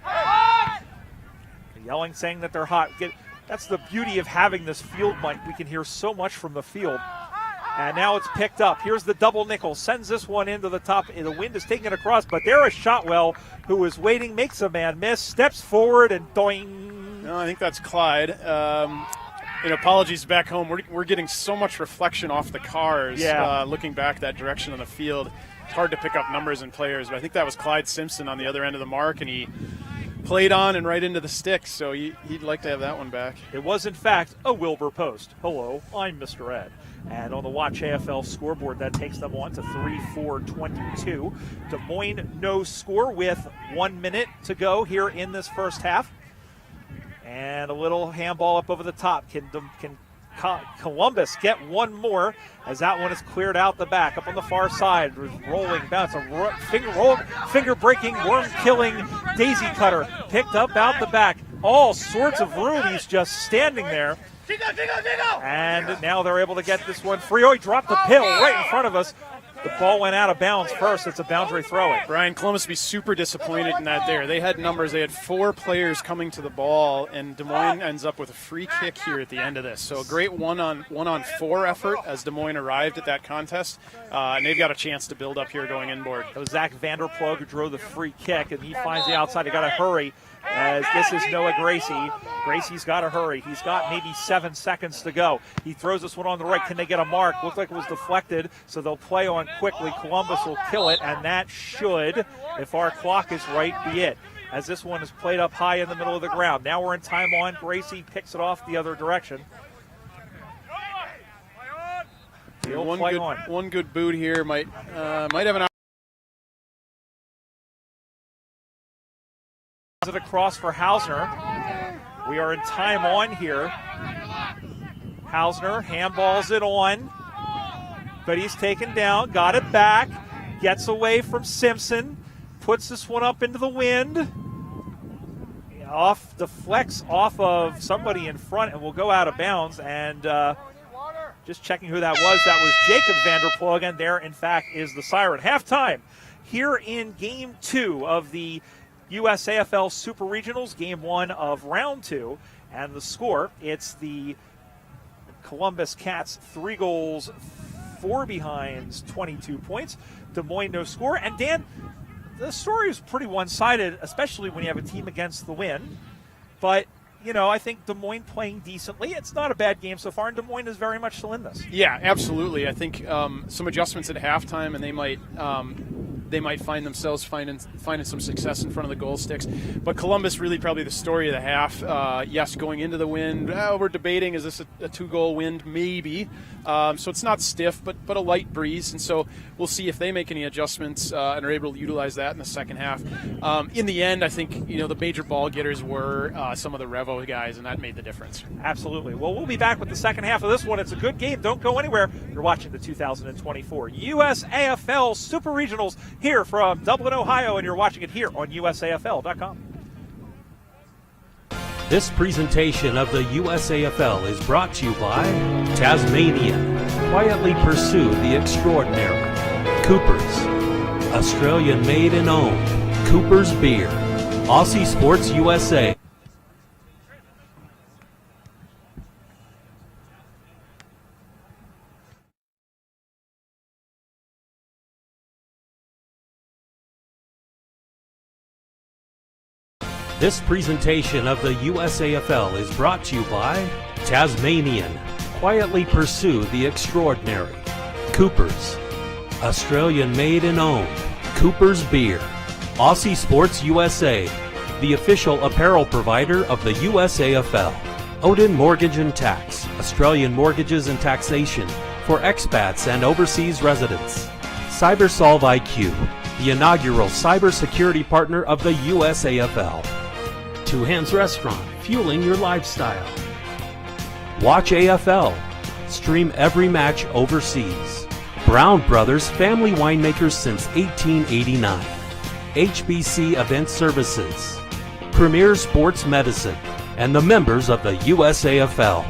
[SPEAKER 2] They're yelling, saying that they're hot. That's the beauty of having this field mic. We can hear so much from the field. And now it's picked up. Here's the double nickel. Sends this one into the top. The wind is taking it across, but there is Shotwell, who is waiting, makes a man miss, steps forward, and doing.
[SPEAKER 1] No, I think that's Clyde. Apologies back home. We're getting so much reflection off the cars.
[SPEAKER 2] Yeah.
[SPEAKER 1] Looking back that direction on the field. It's hard to pick up numbers and players, but I think that was Clyde Simpson on the other end of the mark, and he played on and right into the sticks, so he'd like to have that one back.
[SPEAKER 2] It was, in fact, a Wilbur post. Hello, I'm Mr. Ed. And on the Watch AFL scoreboard, that takes them on to 3-4-22. Des Moines no score with 1 minute to go here in this first half. And a little handball up over the top. Can Columbus get one more as that one is cleared out the back? Up on the far side, rolling bounce, a finger-breaking, worm-killing daisy cutter picked up out the back. All sorts of room. He's just standing there. And now they're able to get this one free. Oh, he dropped the pill right in front of us. The ball went out of bounds first. It's a boundary throw-in.
[SPEAKER 1] Brian, Columbus would be super disappointed in that there. They had numbers. They had 4 players coming to the ball, and Des Moines ends up with a free kick here at the end of this. So a great one-on-4 effort as Des Moines arrived at that contest, and they've got a chance to build up here going inboard.
[SPEAKER 2] It was Zach Vanderplug who drove the free kick, and he finds the outside. He got to hurry as this is Noah Gracie. Gracie's got to hurry. He's got maybe 7 seconds to go. He throws this one on the right. Can they get a mark? Looked like it was deflected, so they'll play on quickly. Columbus will kill it, and that should, if our clock is right, be it, as this one is played up high in the middle of the ground. Now we're in time on. Gracie picks it off the other direction.
[SPEAKER 1] One good boot here might have an
[SPEAKER 2] it across for Hausner. We are in time on here. Hausner handballs it on, but he's taken down, got it back, gets away from Simpson, puts this one up into the wind, deflects off of somebody in front and will go out of bounds. And just checking who that was Jacob Vanderplug, and there in fact is the siren. Halftime here in game 2 of the USAFL Super Regionals, game 1 of round 2, and the score, it's the Columbus Cats 3 goals, 4 behinds, 22 points. Des Moines no score. And Dan, the story is pretty one-sided, especially when you have a team against the wind. But, you know, I think Des Moines playing decently. It's not a bad game so far, and Des Moines is very much still in this.
[SPEAKER 1] Yeah, absolutely. I think some adjustments at halftime, and they might find themselves finding some success in front of the goal sticks. But Columbus really probably the story of the half. Yes, going into the wind, we're debating, is this a 2-goal wind? Maybe. So it's not stiff, but a light breeze. And so we'll see if they make any adjustments and are able to utilize that in the second half. In the end, I think, you know, the major ball getters were some of the Revo guys, and that made the difference.
[SPEAKER 2] Absolutely. Well, we'll be back with the second half of this one. It's a good game. Don't go anywhere. You're watching the 2024 USAFL Super Regionals here from Dublin, Ohio, and you're watching it here on USAFL.com.
[SPEAKER 3] This presentation of the USAFL is brought to you by Tasmanian. Quietly pursue the extraordinary. Coopers. Australian made and owned. Coopers Beer. Aussie Sports USA. This presentation of the USAFL is brought to you by Tasmanian. Quietly pursue the extraordinary. Coopers. Australian made and owned. Coopers Beer. Aussie Sports USA. The official apparel provider of the USAFL. Odin Mortgage and Tax. Australian mortgages and taxation for expats and overseas residents. CyberSolve IQ. The inaugural cybersecurity partner of the USAFL. Two Hands Restaurant, fueling your lifestyle. Watch AFL. Stream every match overseas. Brown Brothers, family winemakers since 1889. HBC Event Services. Premier Sports Medicine. And the members of the USAFL.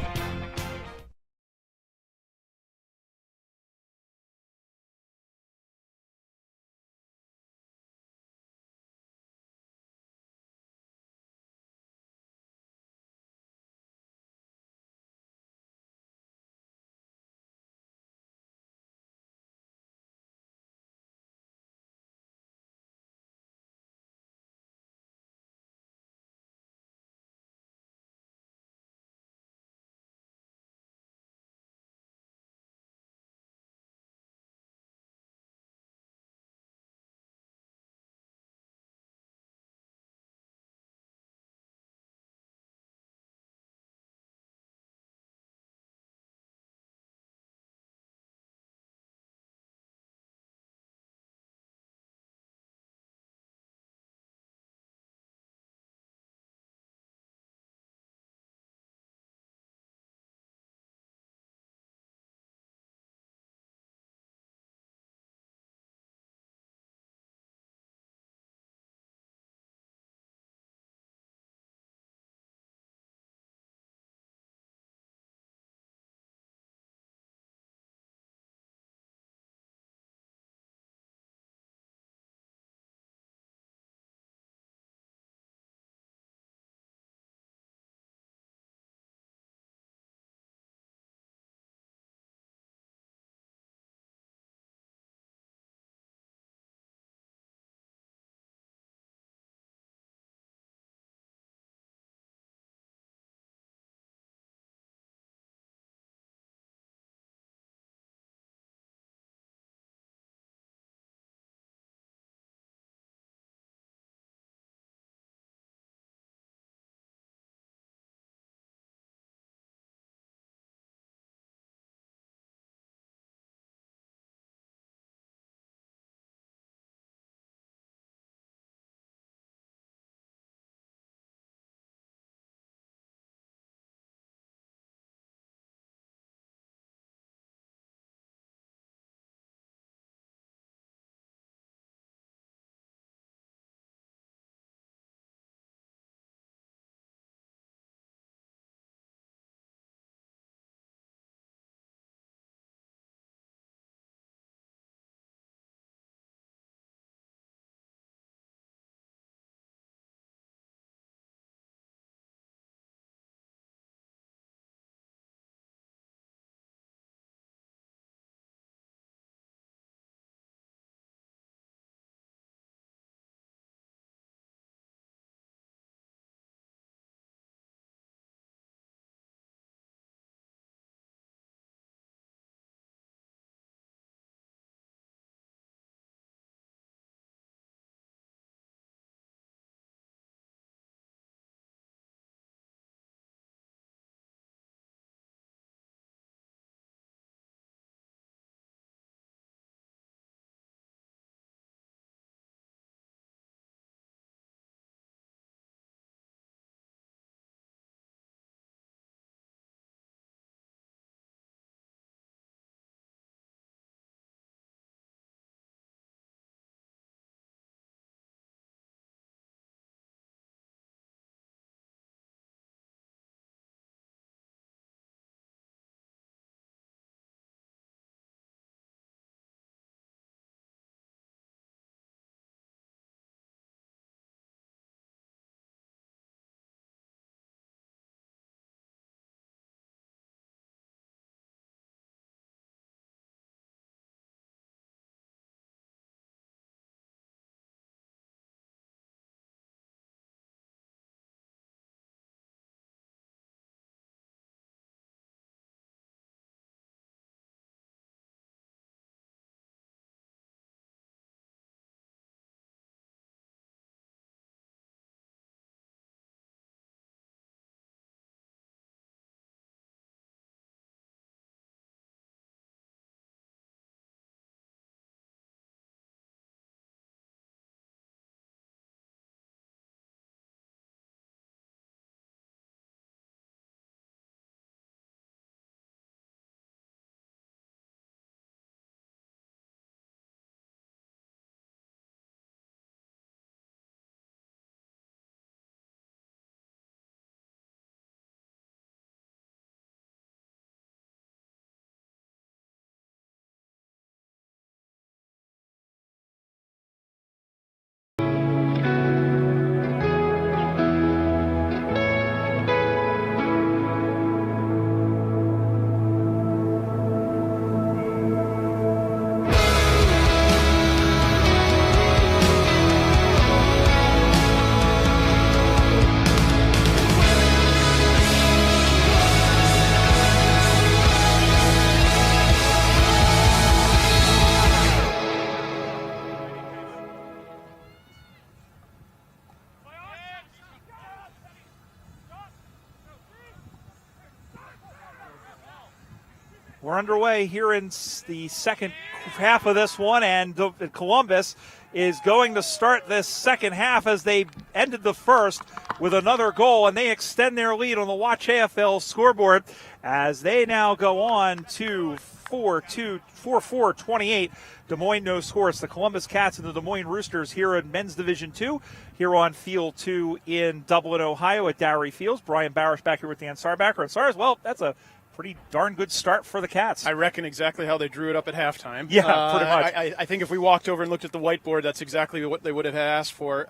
[SPEAKER 2] We're underway here in the second half of this one, and Columbus is going to start this second half as they ended the first with another goal, and they extend their lead on the Watch AFL scoreboard as they now go on to 4-4-28. Des Moines no score. It's the Columbus Cats and the Des Moines Roosters here in Men's Division 2, here on Field 2 in Dublin, Ohio at Darree Fields. Brian Barish back here with Dan Sarbacker. And Sars, well, that's a pretty darn good start for the Cats.
[SPEAKER 1] I reckon exactly how they drew it up at halftime.
[SPEAKER 2] Yeah, pretty much.
[SPEAKER 1] I think if we walked over and looked at the whiteboard, that's exactly what they would have asked for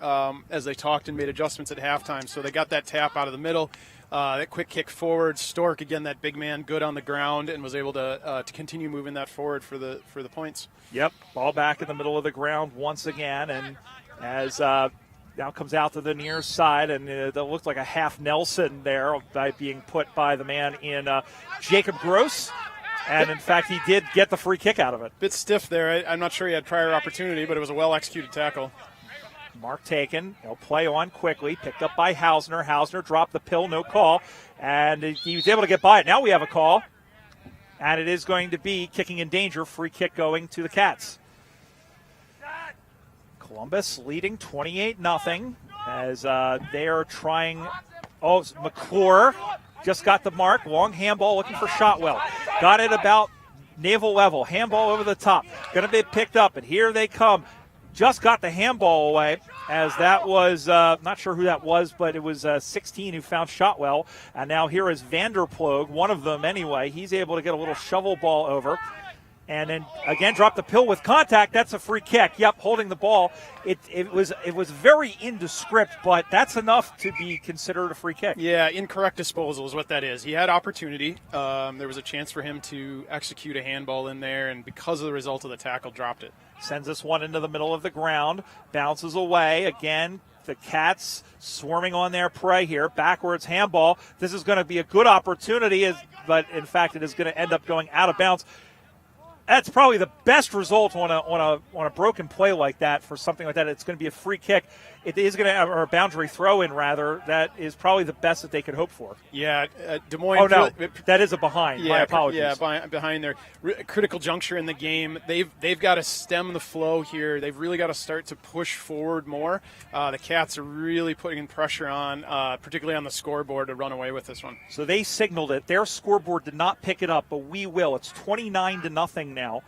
[SPEAKER 1] as they talked and made adjustments at halftime. So they got that tap out of the middle, that quick kick forward. Stork, again, that big man, good on the ground, and was able to continue moving that forward for the points.
[SPEAKER 2] Yep, ball back in the middle of the ground once again, and as now comes out to the near side, and that looked like a half Nelson there by being put by the man in Jacob Gross. And, in fact, he did get the free kick out of it.
[SPEAKER 1] Bit stiff there. I'm not sure he had prior opportunity, but it was a well-executed tackle.
[SPEAKER 2] Mark taken. He'll play on quickly. Picked up by Hausner. Hausner dropped the pill, no call. And he was able to get by it. Now we have a call. And it is going to be kicking in danger. Free kick going to the Cats. Columbus leading 28-0 as they are trying. Oh, McClure just got the mark. Long handball looking for Shotwell. Got it about navel level. Handball over the top. Going to be picked up, and here they come. Just got the handball away as that was, not sure who that was, but it was 16 who found Shotwell. And now here is Vanderploeg, one of them anyway. He's able to get a little shovel ball over. And then again, drop the pill with contact. That's a free kick. Yep, holding the ball. It was very indescript, but that's enough to be considered a free kick.
[SPEAKER 1] Yeah, incorrect disposal is what that is. He had opportunity. There was a chance for him to execute a handball in there, and because of the result of the tackle, dropped it.
[SPEAKER 2] Sends this one into the middle of the ground. Bounces away again. The Cats swarming on their prey here. Backwards handball. This is going to be a good opportunity, but in fact, it is going to end up going out of bounds. That's probably the best result on a broken play like that for something like that. It's going to be a free kick. It is going to have a boundary throw in rather. That is probably the best that they could hope for.
[SPEAKER 1] Yeah, Des Moines.
[SPEAKER 2] Oh no, that is a behind.
[SPEAKER 1] Yeah,
[SPEAKER 2] my apologies.
[SPEAKER 1] Yeah, behind there. Critical juncture in the game. They've got to stem the flow here. They've really got to start to push forward more. The Cats are really putting pressure on, particularly on the scoreboard, to run away with this one.
[SPEAKER 2] So they signaled it. Their scoreboard did not pick it up, but we will. It's 29-0 now.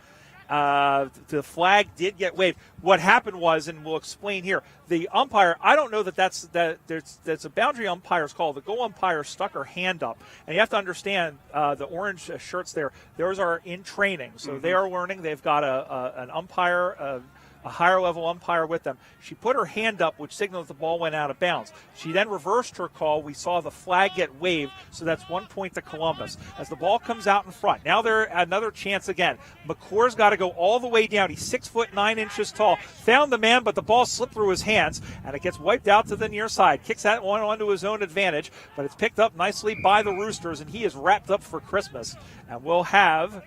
[SPEAKER 2] The flag did get waved. What happened was, and we'll explain here, the umpire, I don't know that's a boundary umpire's call. The goal umpire stuck her hand up. And you have to understand the orange shirts there, those are in training. So they are learning. They've got an umpire, a higher level umpire with them. She put her hand up, which signaled that the ball went out of bounds. She then reversed her call. We saw the flag get waved, so that's 1 point to Columbus. As the ball comes out in front, now they're another chance again. McClure's got to go all the way down. He's 6'9" tall. Found the man, but the ball slipped through his hands, and it gets wiped out to the near side. Kicks that one onto his own advantage, but it's picked up nicely by the Roosters, and he is wrapped up for Christmas. And we'll have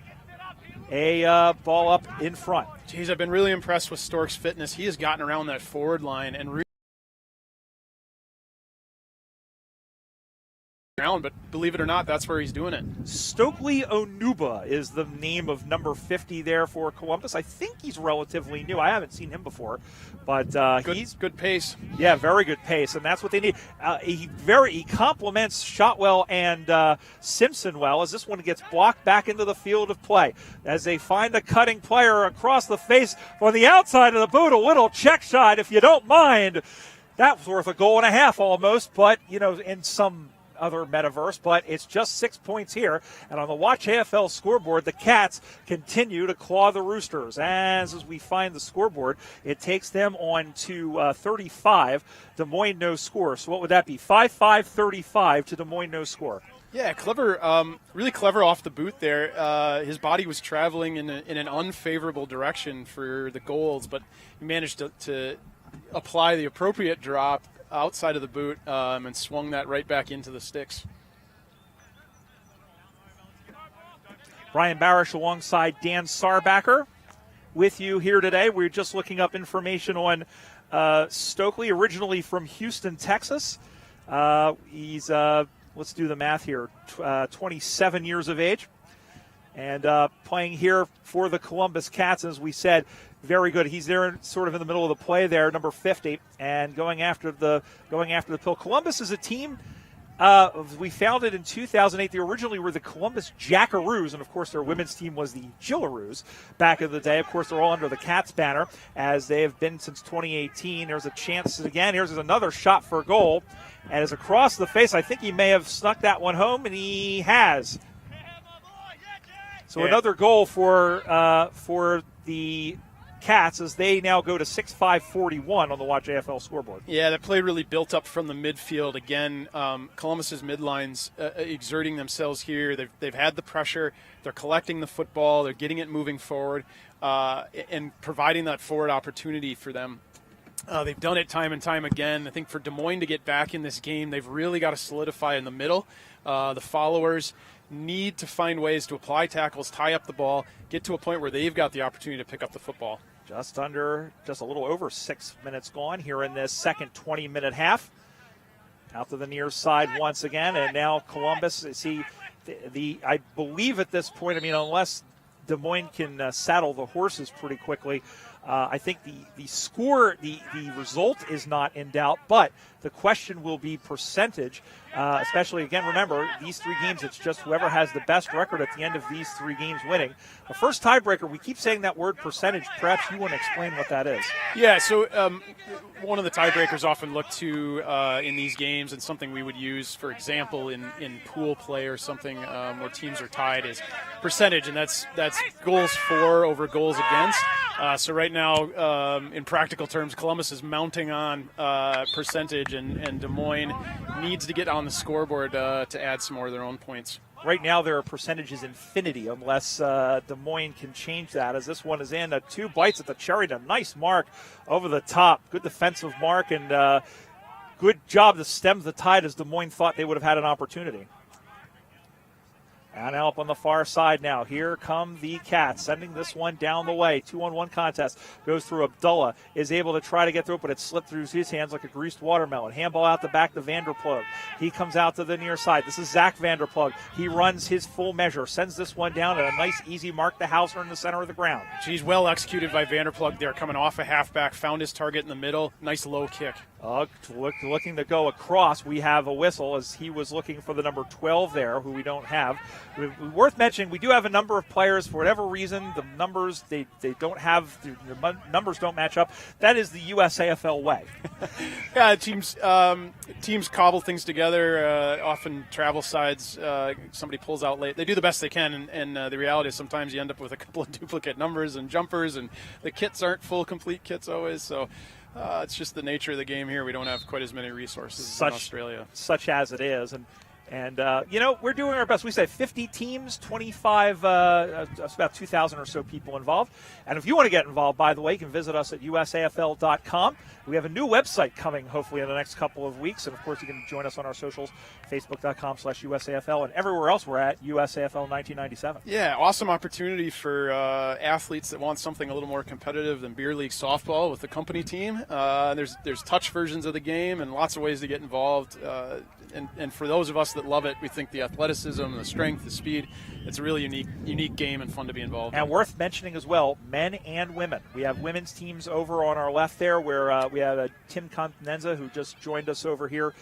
[SPEAKER 2] a ball up in front.
[SPEAKER 1] Geez, I've been really impressed with Stork's fitness. He has gotten around that forward line and but believe it or not, that's where he's doing it.
[SPEAKER 2] Stokely Onuba is the name of number 50 there for Columbus. I think he's relatively new. I haven't seen him before, but he's
[SPEAKER 1] good pace.
[SPEAKER 2] Yeah, very good pace, and that's what they need. He complements Shotwell and Simpson well as this one gets blocked back into the field of play as they find a cutting player across the face on the outside of the boot. A little check shot, if you don't mind. That was worth a goal and a half almost, but in some other metaverse, but it's just 6 points here. And on the Watch AFL scoreboard, the Cats continue to claw the Roosters. As we find the scoreboard, it takes them on to 35. Des Moines no score. So what would that be? 5-5-35 to Des Moines no score.
[SPEAKER 1] Yeah, clever, really clever off the boot there. His body was traveling in an unfavorable direction for the goals, but he managed to apply the appropriate drop outside of the boot and swung that right back into the sticks.
[SPEAKER 2] Brian Barish alongside Dan Sarbacker with you here today. We're just looking up information on Stokely, originally from Houston, Texas. He's, let's do the math here, 27 years of age. And playing here for the Columbus Cats, as we said, very good. He's there sort of in the middle of the play there, number 50, and going after the pill. Columbus is a team we founded in 2008. They originally were the Columbus Jackaroos, and of course their women's team was the Gillaroos back in the day. Of course, they're all under the Cats banner, as they have been since 2018. There's a chance again. Here's another shot for a goal, and it's across the face. I think he may have snuck that one home, and he has. So another goal for the Cats as they now go to 6-5-41 on the Watch AFL scoreboard.
[SPEAKER 1] Yeah, that play really built up from the midfield. Again, Columbus's midlines exerting themselves here. They've had the pressure. They're collecting the football. They're getting it moving forward and providing that forward opportunity for them. They've done it time and time again. I think for Des Moines to get back in this game, they've really got to solidify in the middle. The followers need to find ways to apply tackles, tie up the ball, get to a point where they've got the opportunity to pick up the football.
[SPEAKER 2] Just a little over 6 minutes gone here in this second 20-minute half. Out to the near side once again, and now Columbus, I believe at this point, unless Des Moines can saddle the horses pretty quickly, I think the score, the result is not in doubt, but the question will be percentage, especially, again, remember, these 3 games, it's just whoever has the best record at the end of these 3 games winning. The first tiebreaker, we keep saying that word percentage. Perhaps you want to explain what that is.
[SPEAKER 1] Yeah, so one of the tiebreakers often looked to in these games, and something we would use, for example, in pool play or something where teams are tied, is percentage, and that's goals for over goals against. So right now, in practical terms, Columbus is mounting on percentage, and Des Moines needs to get on the scoreboard to add some more of their own points.
[SPEAKER 2] Right now, their percentage is infinity unless Des Moines can change that, as this one is in. 2 bites at the cherry. A nice mark over the top. Good defensive mark, and good job to stem the tide, as Des Moines thought they would have had an opportunity. And up on the far side now. Here come the Cats, sending this one down the way. 2-on-1 contest. Goes through Abdullah. Is able to try to get through it, but it slipped through his hands like a greased watermelon. Handball out the back to Vanderplug. He comes out to the near side. This is Zach Vanderplug. He runs his full measure. Sends this one down at a nice, easy mark to Hauser in the center of the ground.
[SPEAKER 1] She's well executed by Vanderplug there, coming off a halfback. Found his target in the middle. Nice low kick.
[SPEAKER 2] Looking to go across. We have a whistle, as he was looking for the number 12 there, who we don't have. Worth mentioning, we do have a number of players. For whatever reason, the numbers they don't have, the numbers don't match up. That is the USAFL way.
[SPEAKER 1] Yeah, teams cobble things together. Often travel sides, somebody pulls out late. They do the best they can, and the reality is sometimes you end up with a couple of duplicate numbers and jumpers, and the kits aren't full, complete kits always. So it's just the nature of the game here. We don't have quite as many resources in Australia.
[SPEAKER 2] Such as it is. And we're doing our best. We say 50 teams, 25, that's about 2,000 or so people involved. And if you want to get involved, by the way, you can visit us at usafl.com. We have a new website coming, hopefully, in the next couple of weeks. And, of course, you can join us on our socials, facebook.com/USAFL, and everywhere else we're at USAFL 1997.
[SPEAKER 1] Yeah, awesome opportunity for athletes that want something a little more competitive than beer league softball with the company team. There's touch versions of the game and lots of ways to get involved. And for those of us that love it, we think the athleticism, the strength, the speed, it's a really unique game and fun to be involved in.
[SPEAKER 2] And worth mentioning as well, men and women. We have women's teams over on our left there, where we have Tim Continenza, who just joined us over here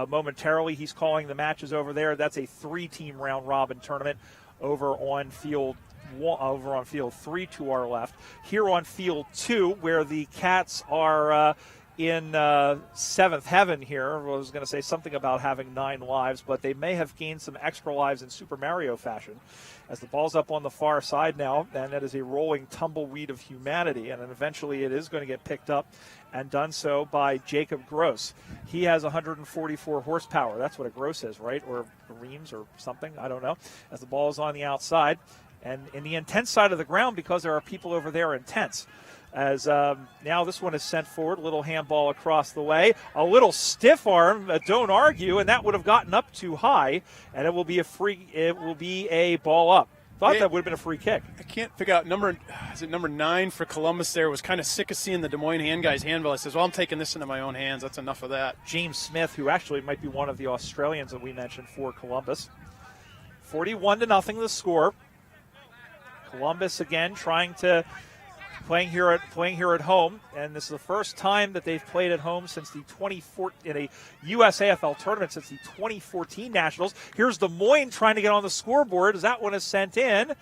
[SPEAKER 2] momentarily. He's calling the matches over there. That's a 3-team round-robin tournament over on field 3 to our left. Here on field 2, where the Cats are in 7th heaven here. I was going to say something about having 9 lives, but they may have gained some extra lives in Super Mario fashion, as the ball's up on the far side now, and it is a rolling tumbleweed of humanity, and then eventually it is going to get picked up and done so by Jacob Gross. He has 144 horsepower. That's what a Gross is, right? Or Reams or something. I don't know. As the ball is on the outside, and in the intense side of the ground, because there are people over there intense. As now this one is sent forward, little handball across the way, a little stiff arm, don't argue, and that would have gotten up too high, and it will be a ball up. Thought that would have been a free kick.
[SPEAKER 1] I can't figure out number 9 for Columbus there. Was kind of sick of seeing the Des Moines hand guy's handball. He says, well, I'm taking this into my own hands. That's enough of that.
[SPEAKER 2] James Smith, who actually might be one of the Australians that we mentioned for Columbus. 41-0 the score. Columbus again playing here at home, and this is the first time that they've played at home since the 2014 in a USAFL tournament since the 2014 Nationals. Here's Des Moines trying to get on the scoreboard as that one is sent in,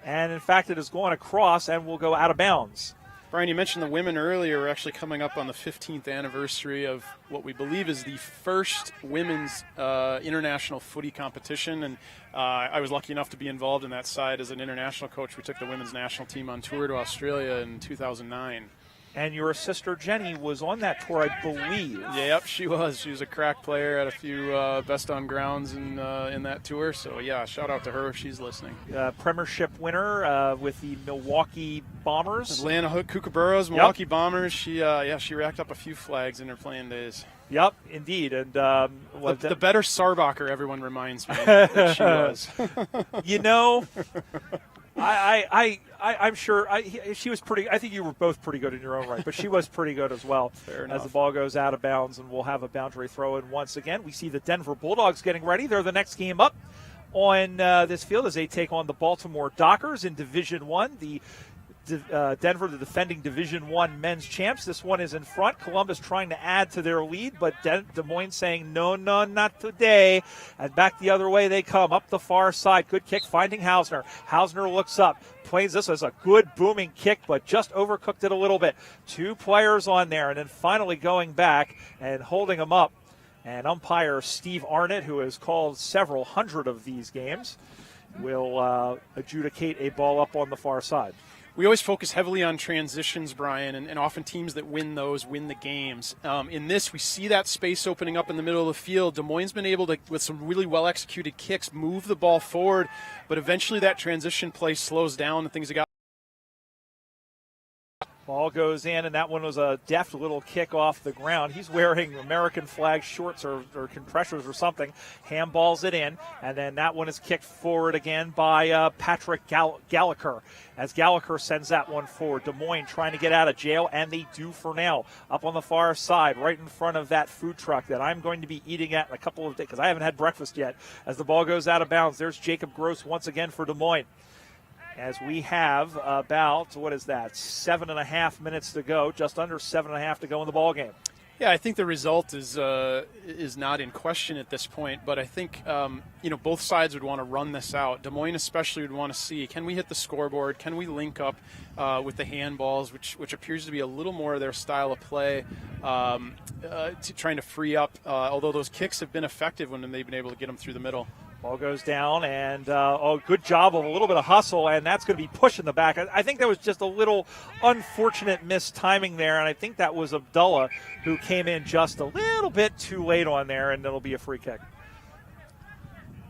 [SPEAKER 2] and in fact it is going across and will go out of bounds.
[SPEAKER 1] Brian, you mentioned the women earlier. We're actually coming up on the 15th anniversary of what we believe is the first women's international footy competition, and I was lucky enough to be involved in that side as an international coach. We took the women's national team on tour to Australia in 2009.
[SPEAKER 2] And your sister Jenny was on that tour, I believe.
[SPEAKER 1] Yep, she was. She was a crack player, had a few best on grounds in that tour. So, yeah, shout out to her if she's listening.
[SPEAKER 2] Premiership winner with the Milwaukee Bombers.
[SPEAKER 1] Atlanta Kookaburras, Milwaukee Bombers. She racked up a few flags in her playing days.
[SPEAKER 2] Yep, indeed. And
[SPEAKER 1] the better Sarbacher, everyone reminds me that she was.
[SPEAKER 2] You know, I'm sure she was pretty. I think you were both pretty good in your own right, but she was pretty good as well.
[SPEAKER 1] Fair enough.
[SPEAKER 2] As the ball goes out of bounds, and we'll have a boundary throw in once again. We see the Denver Bulldogs getting ready. They're the next game up on this field as they take on the Baltimore Dockers in Division One. Denver, the defending Division I men's champs. This one is in front. Columbus trying to add to their lead, but Des Moines saying, no, not today. And back the other way they come, up the far side. Good kick, finding Hausner. Hausner looks up, plays this as a good booming kick, but just overcooked it a little bit. Two players on there, and then finally going back and holding them up. And umpire Steve Arnott, who has called several hundred of these games, will adjudicate a ball up on the far side.
[SPEAKER 1] We always focus heavily on transitions, Brian, and often teams that win those win the games. In this, we see that space opening up in the middle of the field. Des Moines been able to, with some really well-executed kicks, move the ball forward, but eventually that transition play slows down and things got.
[SPEAKER 2] Ball goes in, and that one was a deft little kick off the ground. He's wearing American flag shorts or compressors or something. Handballs it in, and then that one is kicked forward again by Patrick Gallagher. As Gallagher sends that one forward. Des Moines trying to get out of jail, and they do for now. Up on the far side, right in front of that food truck that I'm going to be eating at in a couple of days, because I haven't had breakfast yet. As the ball goes out of bounds, there's Jacob Gross once again for Des Moines. As we have about, 7.5 minutes to go, just under 7.5 to go in the ball game.
[SPEAKER 1] Yeah, I think the result is not in question at this point, but I think both sides would want to run this out. Des Moines especially would want to see, can we hit the scoreboard? Can we link up with the handballs, which appears to be a little more of their style of play, trying to free up, although those kicks have been effective when they've been able to get them through the middle.
[SPEAKER 2] Ball goes down, and good job of a little bit of hustle, and that's going to be pushing the back. I think that was just a little unfortunate mistiming there, and I think that was Abdullah who came in just a little bit too late on there, and it'll be a free kick.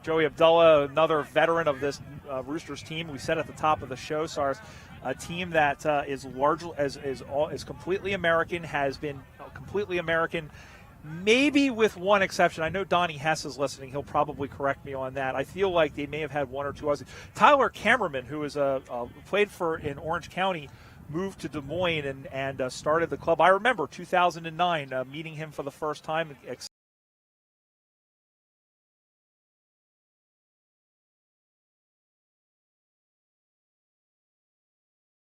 [SPEAKER 2] Joey Abdullah, another veteran of this Roosters team. We said at the top of the show, SARS, a team that is largely is completely American, has been completely American. Maybe with one exception. I know Donnie Hess is listening. He'll probably correct me on that. I feel like they may have had one or two Aussies. Tyler Cameraman, who is played in Orange County, moved to Des Moines and started the club. I remember 2009 meeting him for the first time.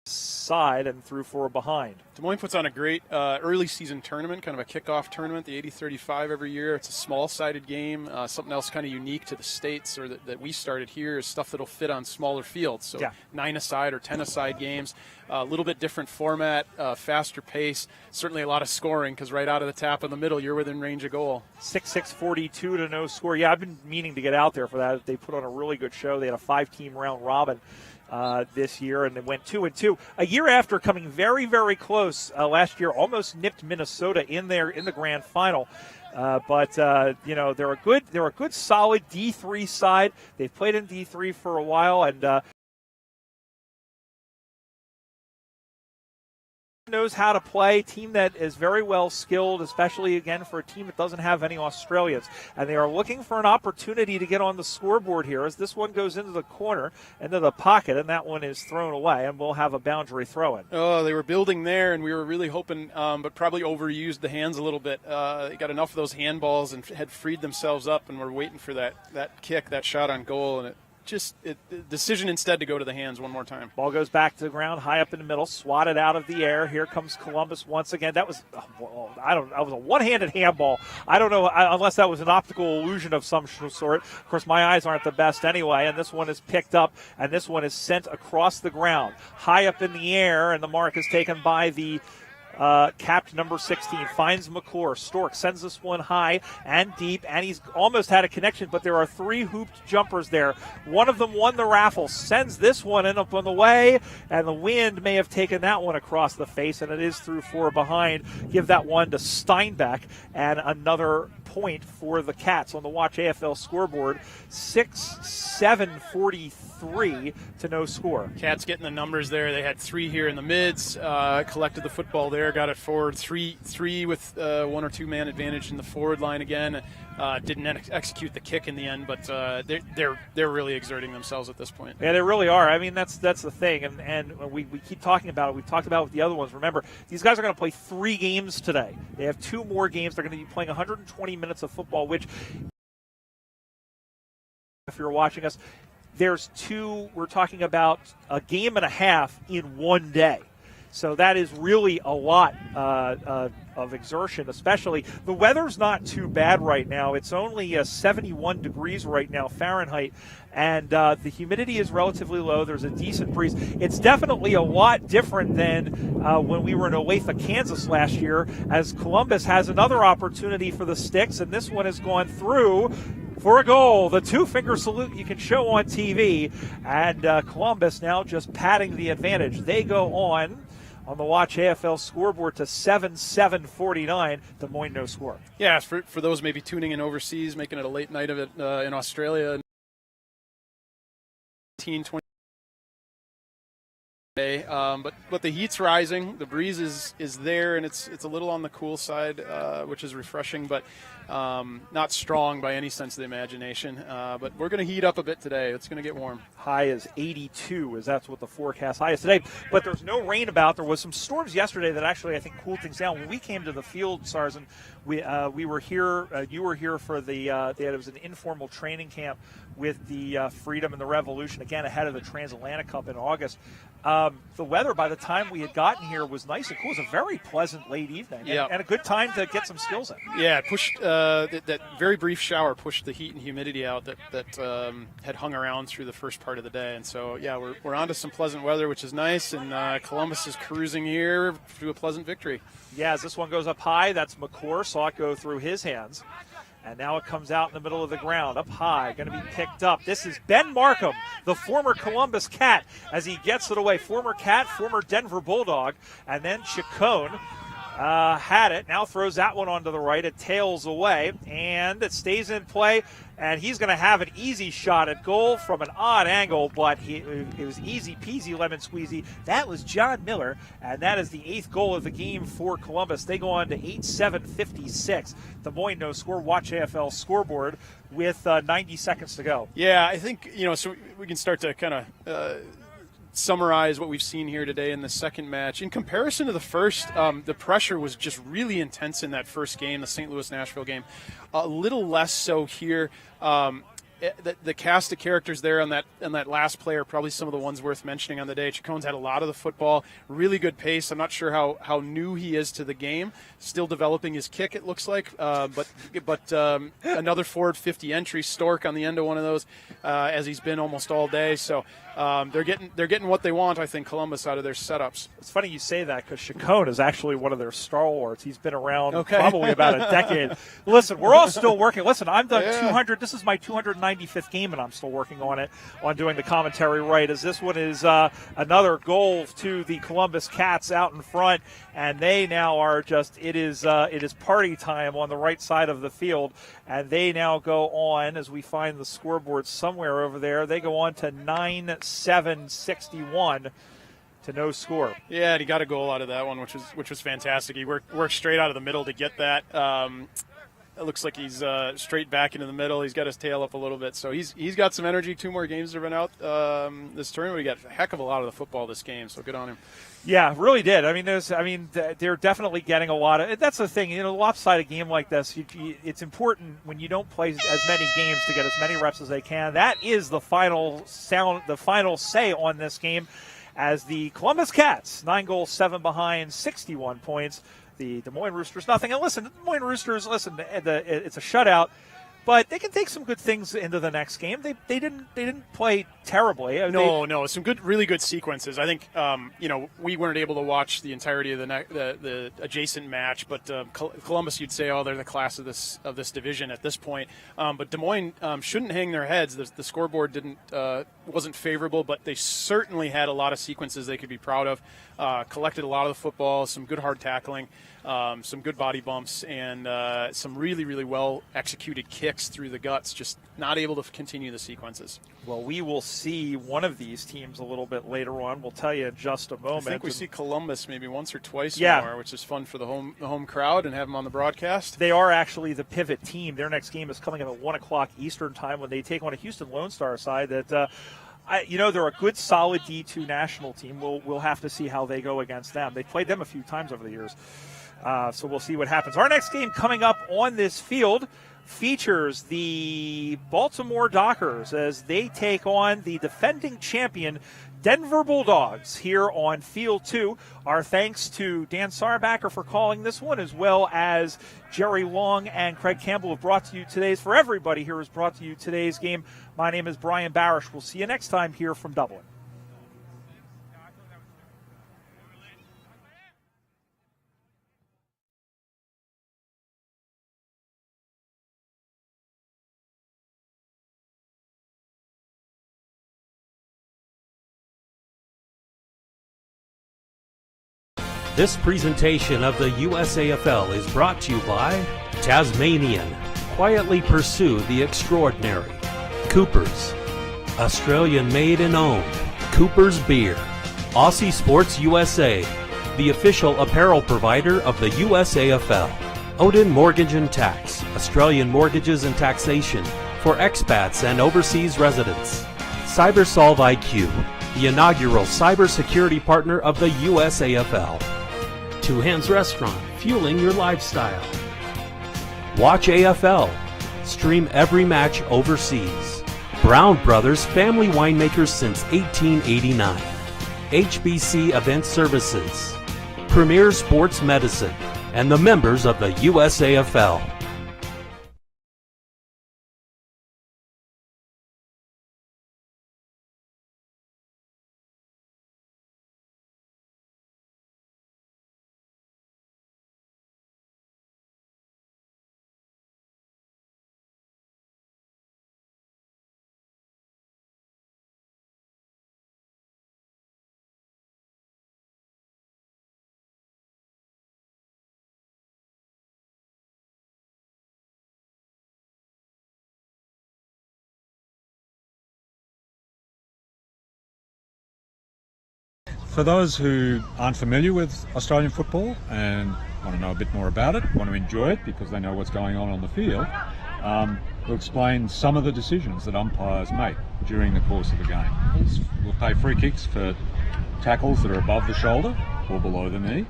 [SPEAKER 2] Side and threw for a behind.
[SPEAKER 1] Des Moines puts on a great early season tournament, kind of a kickoff tournament, the 80-35 every year. It's a small-sided game. Something else kind of unique to the States or that we started here is stuff that'll fit on smaller fields. So 9-a-side or 10-a-side games, a little bit different format, faster pace, certainly a lot of scoring because right out of the tap in the middle, you're within range of goal.
[SPEAKER 2] 6-6-42 to no score. Yeah, I've been meaning to get out there for that. They put on a really good show. They had a 5-team round robin this year, and they went 2-2. A year after coming very, very close last year, almost nipped Minnesota in the grand final. But they're a good, solid D3 side. They've played in D3 for a while, and knows how to play, team that is very well skilled, especially again for a team that doesn't have any Australians, and they are looking for an opportunity to get on the scoreboard here as this one goes into the corner, into the pocket, and that one is thrown away, and we'll have a boundary throw in.
[SPEAKER 1] Oh, they were building there, and we were really hoping, but probably overused the hands a little bit. They got enough of those handballs and had freed themselves up, and we're waiting for that kick, that shot on goal, and it the decision instead to go to the hands one more time.
[SPEAKER 2] Ball goes back to the ground, high up in the middle, swatted out of the air. Here comes Columbus once again. That was, that was a one-handed handball. I don't know, unless that was an optical illusion of some sort. Of course, my eyes aren't the best anyway, and this one is picked up, and this one is sent across the ground, high up in the air, and the mark is taken by the capped number 16, finds McClure. Stork sends this one high and deep, and he's almost had a connection, but there are 3 hooped jumpers there. One of them won the raffle, sends this one in up on the way, and the wind may have taken that one across the face, and it is through 4 behind. Give that one to Steinbeck, and another point for the Cats on the Watch AFL scoreboard. 6-7-43 to no score.
[SPEAKER 1] Cats getting the numbers there. They had 3 here in the mids, collected the football there, got it forward. 3 with 1 or 2 man advantage in the forward line again. Didn't execute the kick in the end, but they're really exerting themselves at this point.
[SPEAKER 2] Yeah, they really are. I mean, that's the thing, and we keep talking about it. We've talked about it with the other ones. Remember, these guys are going to play 3 games today. They have 2 more games. They're going to be playing 120 minutes of football, which, if you're watching us, there's 2. We're talking about a game and a half in one day. So that is really a lot of exertion, especially. The weather's not too bad right now. It's only 71 degrees right now, Fahrenheit, and the humidity is relatively low. There's a decent breeze. It's definitely a lot different than when we were in Olathe, Kansas last year, as Columbus has another opportunity for the Sticks, and this one has gone through for a goal. The 2-finger salute you can show on TV, and Columbus now just padding the advantage. They go on the Watch AFL scoreboard to 7-7-49. Des Moines no score.
[SPEAKER 1] Yeah, for those maybe tuning in overseas, making it a late night of it in Australia. 19-20. But the heat's rising, the breeze is there, and it's a little on the cool side, which is refreshing, but not strong by any sense of the imagination. But we're going to heat up a bit today. It's going to get warm.
[SPEAKER 2] High is 82, as that's what the forecast high is today. But there's no rain about. There was some storms yesterday that actually I think cooled things down. When we came to the field, Sarzen, we were here. You were here for it was an informal training camp with the Freedom and the Revolution, again ahead of the Transatlantic Cup in August. The weather by the time we had gotten here was nice and cool. It was a very pleasant late evening, and a good time to get some skills in.
[SPEAKER 1] Yeah, it pushed that very brief shower pushed the heat and humidity out that had hung around through the first part of the day. And so, yeah, we're on to some pleasant weather, which is nice, and Columbus is cruising here to a pleasant victory.
[SPEAKER 2] Yeah, as this one goes up high, that's McClure. Saw it go through his hands. And now it comes out in the middle of the ground, up high, going to be picked up. This is Ben Markham, the former Columbus Cat, as he gets it away. Former Cat, former Denver Bulldog, and then Chacon had it. Now throws that one onto the right. It tails away, and it stays in play. And he's going to have an easy shot at goal from an odd angle, but it was easy peasy lemon squeezy. That was John Miller, and that is the 8th goal of the game for Columbus. They go on to 8-7-56. Des Moines no score. Watch AFL scoreboard with 90 seconds to go.
[SPEAKER 1] Yeah, I think, so we can start to kind of summarize what we've seen here today in the second match. In comparison to the first, the pressure was just really intense in that first game, the St. Louis-Nashville game. A little less so here. The cast of characters there on that last play are probably some of the ones worth mentioning on the day. Chacon's had a lot of the football, really good pace. I'm not sure how new he is to the game. Still developing his kick, it looks like. But another forward 50 entry, Stork on the end of one of those, as he's been almost all day. So they're getting what they want, I think, Columbus, out of their setups.
[SPEAKER 2] It's funny you say that because Chacon is actually one of their stalwarts. He's been around probably about a decade. Listen, we're all still working. Listen, I've done 200. This is my 295th game, and I'm still working on it, on doing the commentary right, as this one is another goal to the Columbus Cats out in front, and they now are just, it is party time on the right side of the field, and they now go on, as we find the scoreboard somewhere over there, they go on to 9-7-61 to no score.
[SPEAKER 1] Yeah, and he got a goal out of that one, which was fantastic. He worked straight out of the middle to get that. it looks like he's straight back into the middle. He's got his tail up a little bit, so he's got some energy. 2 more games to run out this tournament. We got a heck of a lot of the football this game, so good on him.
[SPEAKER 2] Yeah, really did. I mean, they're definitely getting a lot of. That's the thing, a lopsided game like this. It's important when you don't play as many games to get as many reps as they can. That is the final sound, the final say on this game, as the Columbus Cats 9 goals, 7 behind, 61 points. The Des Moines Roosters nothing. And listen, the Des Moines Roosters, it's a shutout, but they can take some good things into the next game. They didn't play terribly.
[SPEAKER 1] No, some really good sequences. I think we weren't able to watch the entirety of the adjacent match, but Columbus, you'd say, they're the class of this division at this point. But Des Moines shouldn't hang their heads. The scoreboard wasn't favorable, but they certainly had a lot of sequences they could be proud of. Collected a lot of the football, some good hard tackling, some good body bumps, and some really, really well executed kicks through the guts, just not able to continue the sequences.
[SPEAKER 2] Well, we will see one of these teams a little bit later on. We'll tell you in just a moment.
[SPEAKER 1] I think we see Columbus maybe once or twice more, which is fun for the home crowd and have them on the broadcast.
[SPEAKER 2] They are actually the pivot team. Their next game is coming up at 1 o'clock Eastern time when they take on a Houston Lone Star side that they're a good, solid D2 national team. We'll have to see how they go against them. They played them a few times over the years. So we'll see what happens. Our next game coming up on this field features the Baltimore Dockers as they take on the defending champion Denver Bulldogs here on Field 2. Our thanks to Dan Sarbacker for calling this one, as well as Jerry Long and Craig Campbell have brought to you for everybody here has brought to you today's game. My name is Brian Barish. We'll see you next time here from Dublin.
[SPEAKER 3] This presentation of the USAFL is brought to you by Tasmanian. Quietly pursue the extraordinary. Coopers. Australian made and owned. Coopers Beer. Aussie Sports USA. The official apparel provider of the USAFL. Odin Mortgage and Tax. Australian mortgages and taxation for expats and overseas residents. CyberSolve IQ. The inaugural cybersecurity partner of the USAFL. Two Hands Restaurant, fueling your lifestyle. Watch AFL. Stream every match overseas. Brown Brothers, family winemakers since 1889. HBC Event Services. Premier Sports Medicine. And the members of the USAFL.
[SPEAKER 4] For those who aren't familiar with Australian football and want to know a bit more about it, want to enjoy it because they know what's going on the field, we'll explain some of the decisions that umpires make during the course of the game. We'll pay free kicks for tackles that are above the shoulder or below the knee.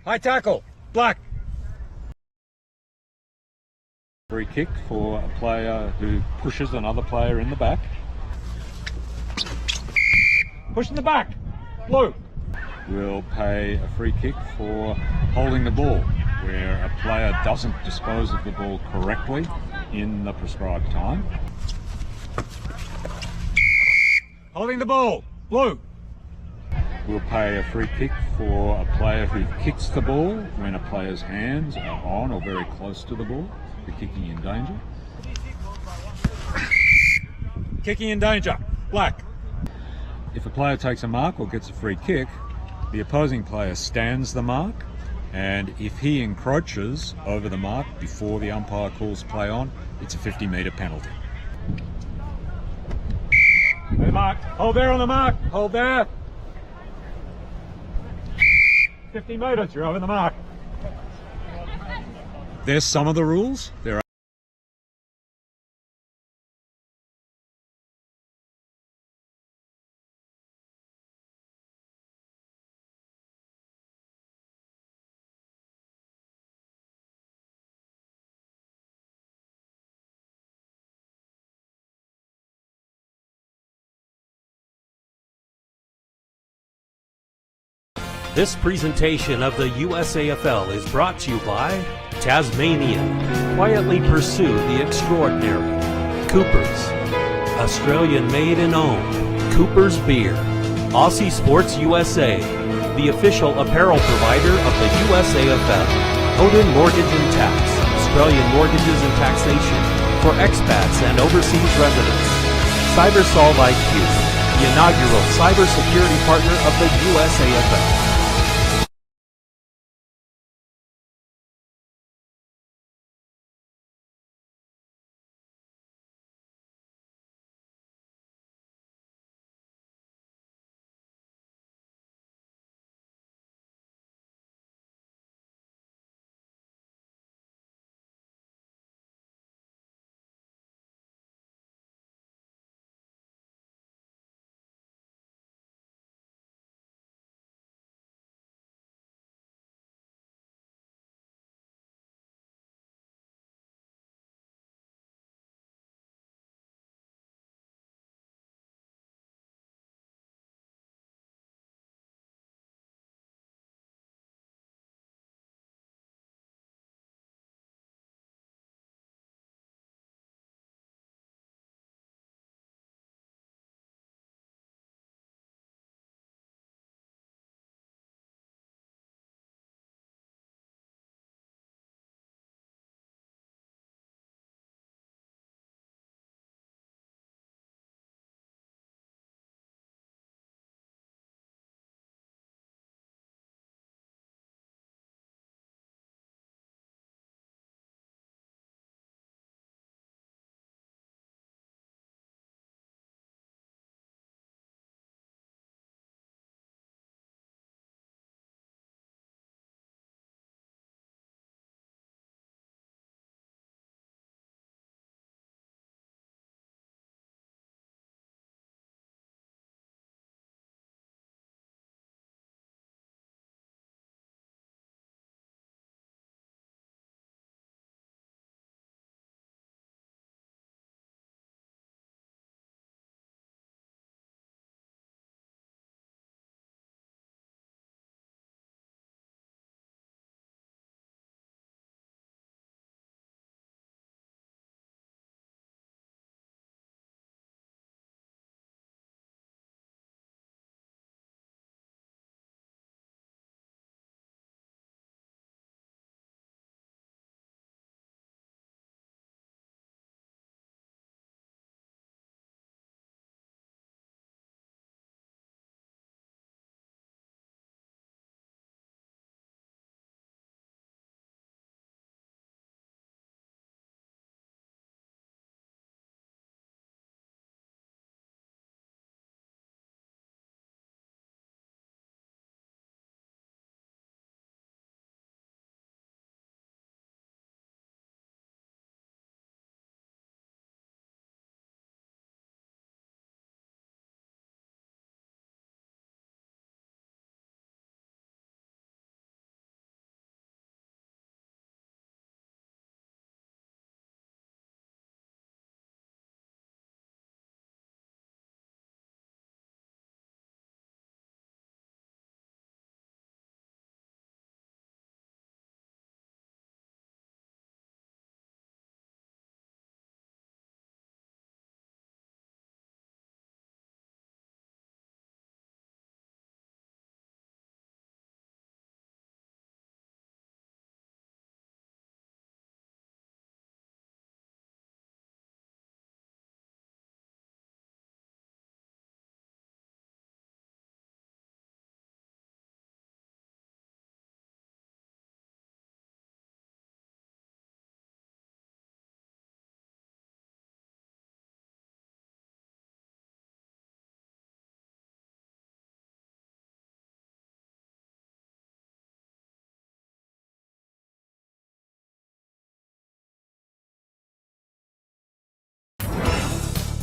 [SPEAKER 4] High tackle, black. Free kick for a player who pushes another player in the back. Push in the back, blue. We'll pay a free kick for holding the ball, where a player doesn't dispose of the ball correctly in the prescribed time. Holding the ball, blue. We'll pay a free kick for a player who kicks the ball when a player's hands are on or very close to the ball. The kicking in danger. Kicking in danger, black. If a player takes a mark or gets a free kick, the opposing player stands the mark, and if he encroaches over the mark before the umpire calls play on, it's a 50-metre penalty. The mark. Hold there on the mark. Hold there. 50 metres, you're over the mark. there's some of the rules. There are
[SPEAKER 3] This presentation of the USAFL is brought to you by Tasmanian. Quietly pursue the extraordinary. Coopers. Australian made and owned. Coopers Beer. Aussie Sports USA. The official apparel provider of the USAFL. Odin Mortgage and Tax. Australian mortgages and taxation for expats and overseas residents. CyberSolve IQ. The inaugural cybersecurity partner of the USAFL.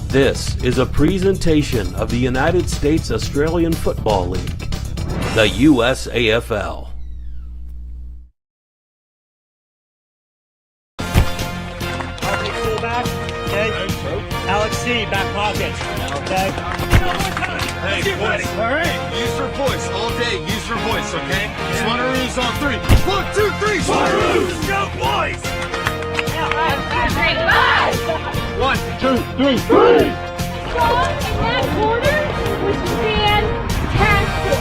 [SPEAKER 3] This is a presentation of the United States Australian Football League, the USAFL.
[SPEAKER 5] Fullback, okay. Alex C, back pocket, okay.
[SPEAKER 6] Hey, boys. All right. Use your voice all day. Use your voice, okay? Swannaroos on 3. 1, 2, 3. Swannaroos. Go, boys. 1, 2, 3, 3.
[SPEAKER 7] Song in that quarter was fantastic.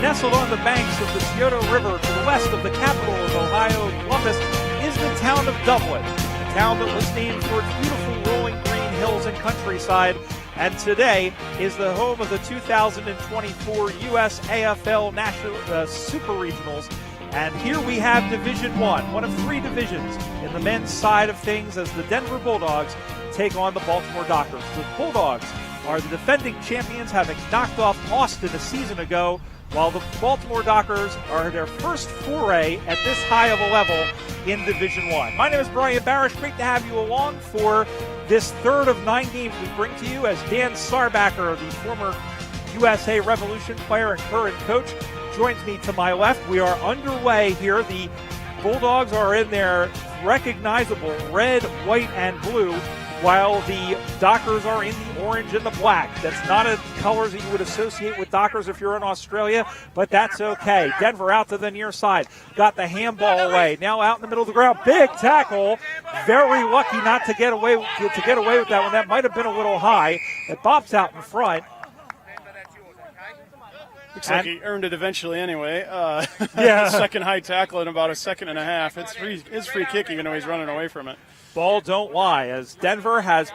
[SPEAKER 2] Nestled on the banks of the Scioto River to the west of the capital of Ohio, Columbus, is the town of Dublin, a town that was named for its beautiful rolling green hills and countryside, and today is the home of the 2024 USAFL National Super Regionals. And here we have Division one of 3 divisions in the men's side of things, as the Denver Bulldogs take on the Baltimore Dockers. The Bulldogs are the defending champions, having knocked off Austin a season ago, while the Baltimore Dockers are their first foray at this high of a level in Division 1. My name is Brian Barish. Great to have you along for this third of 9 games we bring to you, as Dan Sarbacker, the former USA Revolution player and current coach, joins me to my left. We are underway here. The Bulldogs are in their recognizable red, white, and blue, while the Dockers are in the orange and the black. That's not a colors that you would associate with Dockers if you're in Australia, but that's okay. Denver out to the near side. Got the handball away. Now out in the middle of the ground. Big tackle. Very lucky not to get away with that one. That might have been a little high. It bops out in front.
[SPEAKER 1] Looks like he earned it eventually anyway.
[SPEAKER 2] Yeah.
[SPEAKER 1] Second high tackle in about a second and a half. It's free kick even though he's running away from it.
[SPEAKER 2] Ball don't lie, as Denver has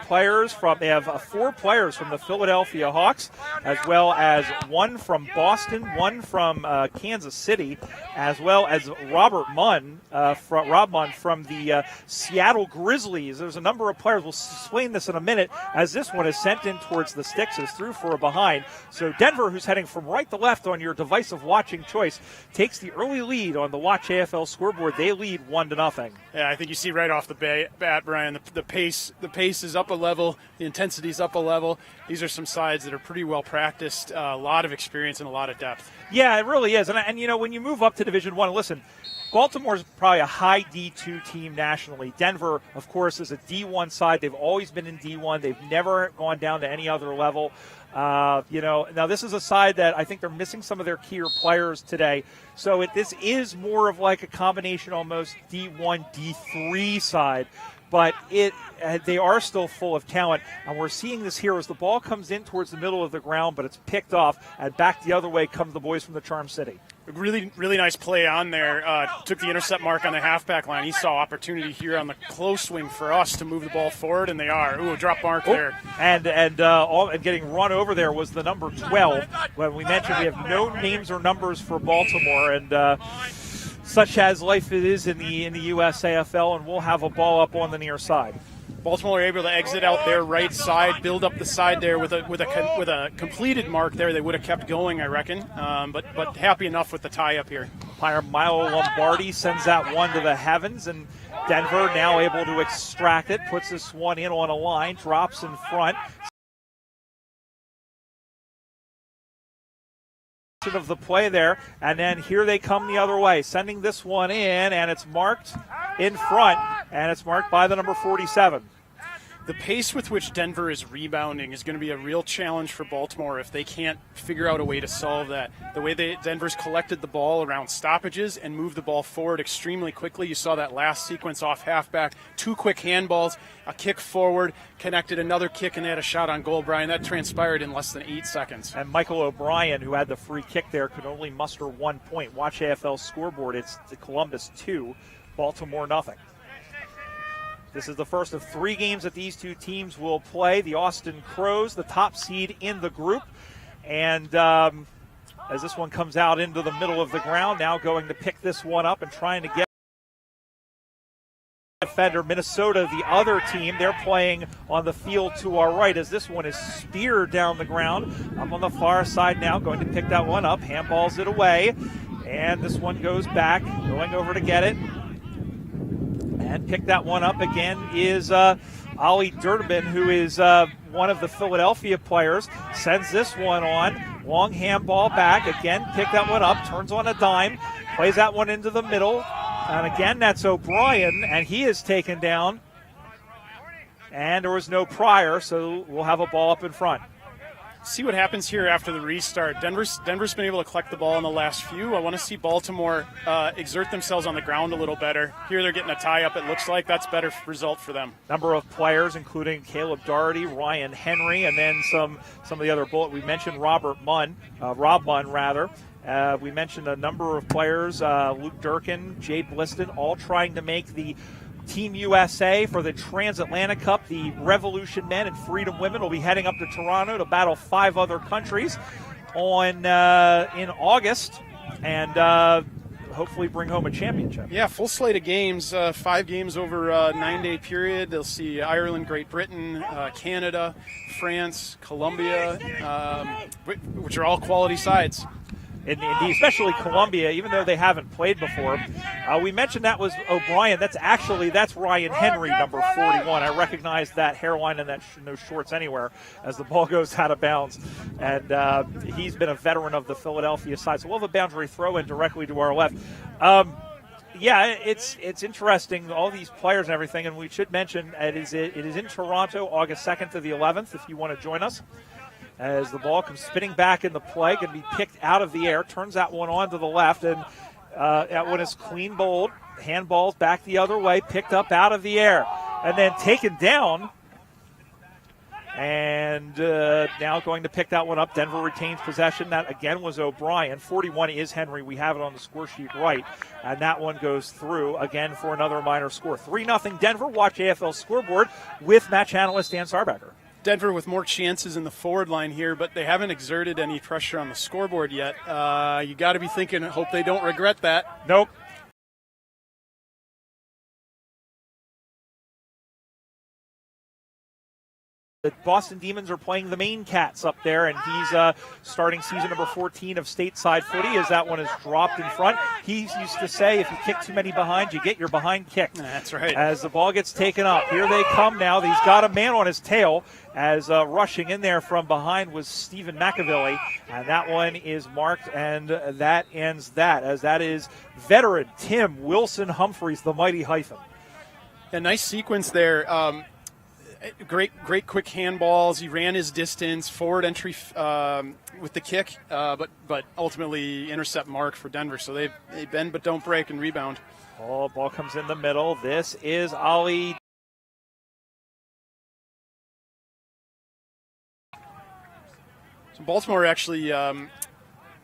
[SPEAKER 2] they have 4 players from the Philadelphia Hawks, as well as 1 from Boston, 1 from Kansas City, as well as Rob Munn from the Seattle Grizzlies. There's a number of players. We'll explain this in a minute, as this one is sent in towards the sticks, is through for a behind. So Denver, who's heading from right to left on your device of watching choice, takes the early lead on the Watch AFL scoreboard. They lead 1-0.
[SPEAKER 1] Yeah, I think you see right off the bat, Brian, the pace is up a level, the intensity is up a level. These are some sides that are pretty well practiced, a lot of experience and a lot of depth.
[SPEAKER 2] Yeah, it really is. And you know, when you move up to Division 1, listen, Baltimore's probably a high D2 team nationally. Denver, of course, is a D1 side. They've always been in D1. They've never gone down to any other level. Now this is a side that I think they're missing some of their key players today. So this is more of like a combination, almost D1, D3 side. But they are still full of talent, and we're seeing this here as the ball comes in towards the middle of the ground, but it's picked off, and back the other way come the boys from the Charm City.
[SPEAKER 1] Really, really nice play on there. Took the intercept mark on the halfback line. He saw opportunity here on the close wing for us to move the ball forward, and they are. Ooh, drop mark there.
[SPEAKER 2] And getting run over there was the number 12. When we mentioned we have no names or numbers for Baltimore, and such as life it is in the USAFL, and we'll have a ball up on the near side.
[SPEAKER 1] Baltimore able to exit out their right side, build up the side there with a completed mark there. They would have kept going, I reckon, but happy enough with the tie up here.
[SPEAKER 2] Umpire Milo Lombardi sends that one to the heavens, and Denver now able to extract it, puts this one in on a line, drops in front. Of the play there, and then here they come the other way, sending this one in, and it's marked in front, and it's marked by the number 47.
[SPEAKER 1] The pace with which Denver is rebounding is going to be a real challenge for Baltimore if they can't figure out a way to solve that. The way Denver's collected the ball around stoppages and moved the ball forward extremely quickly. You saw that last sequence off halfback, 2 quick handballs, a kick forward, connected another kick, and they had a shot on goal, Brian. That transpired in less than 8 seconds.
[SPEAKER 2] And Michael O'Brien, who had the free kick there, could only muster 1 point. Watch AFL scoreboard. It's the Columbus 2, Baltimore nothing. This is the first of 3 games that these 2 teams will play. The Austin Crows, the top seed in the group. And as this one comes out into the middle of the ground, now going to pick this one up and trying to get defender. Minnesota, the other team, they're playing on the field to our right as this one is speared down the ground. I'm on the far side now, going to pick that one up, handballs it away, and this one goes back, going over to get it. And pick that one up again is Ollie Durbin, who is one of the Philadelphia players, sends this one on. Long handball back. Again, pick that one up, turns on a dime, plays that one into the middle. And again, that's O'Brien, and he is taken down. And there was no prior, so we'll have a ball up in front.
[SPEAKER 1] See what happens here after the restart. Denver's been able to collect the ball in the last few. I want to see Baltimore exert themselves on the ground a little better. Here they're getting a tie-up, it looks like. That's a better result for them.
[SPEAKER 2] Number of players, including Caleb Darree, Ryan Henry, and then some of the other bullet. We mentioned Rob Munn. We mentioned a number of players, Luke Durkin, Jay Bliston, all trying to make the Team USA for the Transatlantic Cup. The Revolution men and Freedom women will be heading up to Toronto to battle 5 other countries in August and hopefully bring home a championship.
[SPEAKER 1] Yeah, full slate of games, 5 games over a 9-day period. They'll see Ireland, Great Britain, Canada, France, Colombia, which are all quality sides.
[SPEAKER 2] Indeed, especially Colombia, even though they haven't played before. We mentioned that was O'Brien. That's Ryan Henry, number 41. I recognize that hairline and those shorts anywhere as the ball goes out of bounds. And he's been a veteran of the Philadelphia side. So we'll have a boundary throw in directly to our left. It's interesting, all these players and everything. And we should mention it is in Toronto, August 2nd to the 11th, if you want to join us. As the ball comes spinning back in the play, can be picked out of the air, turns that one on to the left, and that one is clean bowled, handballs back the other way, picked up out of the air, and then taken down. And now going to pick that one up. Denver retains possession. That again was O'Brien. 41 is Henry. We have it on the score sheet right. And that one goes through again for another minor score. 3-0 Denver. Watch AFL scoreboard with match analyst Dan Sarbacker.
[SPEAKER 1] Denver with more chances in the forward line here, but they haven't exerted any pressure on the scoreboard yet. You got to be thinking, hope they don't regret that.
[SPEAKER 2] Nope. The Boston Demons are playing the Maine Cats up there, and he's starting season number 14 of stateside footy as that one is dropped in front. He used to say, if you kick too many behind, you get your behind kicked.
[SPEAKER 1] That's right.
[SPEAKER 2] As the ball gets taken up. Here they come now. He's got a man on his tail as rushing in there from behind was Stephen McAvilly, and that one is marked, and that ends that, as that is veteran Tim Wilson Humphreys, the mighty hyphen.
[SPEAKER 1] A nice sequence there. Great quick handballs. He ran his distance, forward entry with the kick, but ultimately intercept mark for Denver. So they bend but don't break and rebound.
[SPEAKER 2] Oh, ball comes in the middle. This is Ollie.
[SPEAKER 1] So Baltimore actually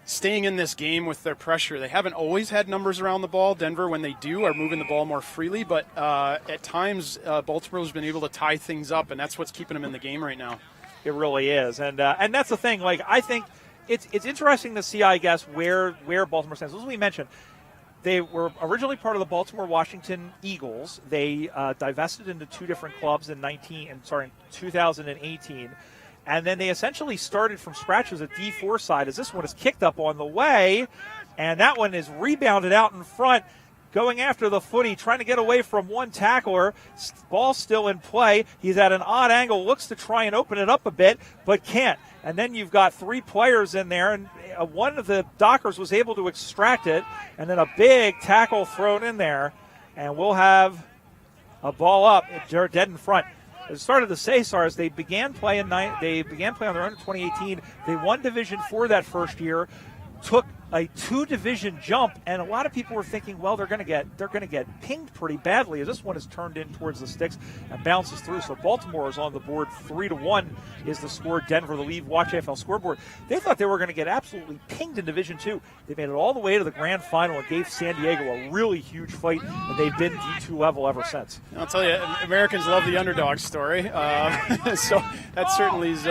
[SPEAKER 1] staying in this game with their pressure. They haven't always had numbers around the ball. Denver, when they do, are moving the ball more freely, but at times Baltimore's been able to tie things up, and that's what's keeping them in the game right now.
[SPEAKER 2] It really is, and that's the thing. Like, I think it's interesting to see, I guess, where Baltimore stands. As we mentioned, they were originally part of the Baltimore-Washington Eagles. They divested into 2 different clubs in 2018. And then they essentially started from scratch as a D4 side, as this one is kicked up on the way, and that one is rebounded out in front, going after the footy, trying to get away from one tackler. Ball still in play. He's at an odd angle, looks to try and open it up a bit, but can't. And then you've got 3 players in there, and one of the Dockers was able to extract it, and then a big tackle thrown in there, and we'll have a ball up, dead in front. It started the Cesars. They began playing on their own in 2018. They won Division 4 that first year, took a 2-division jump, and a lot of people were thinking, well, they're going to get pinged pretty badly as this one is turned in towards the sticks and bounces through. So Baltimore is on the board. 3-1 is the score. Denver, the lead. Watch AFL scoreboard. They thought they were going to get absolutely pinged in Division 2. They made it all the way to the grand final and gave San Diego a really huge fight, and they've been D2 level ever since.
[SPEAKER 1] I'll tell you, Americans love the underdog story. So that certainly is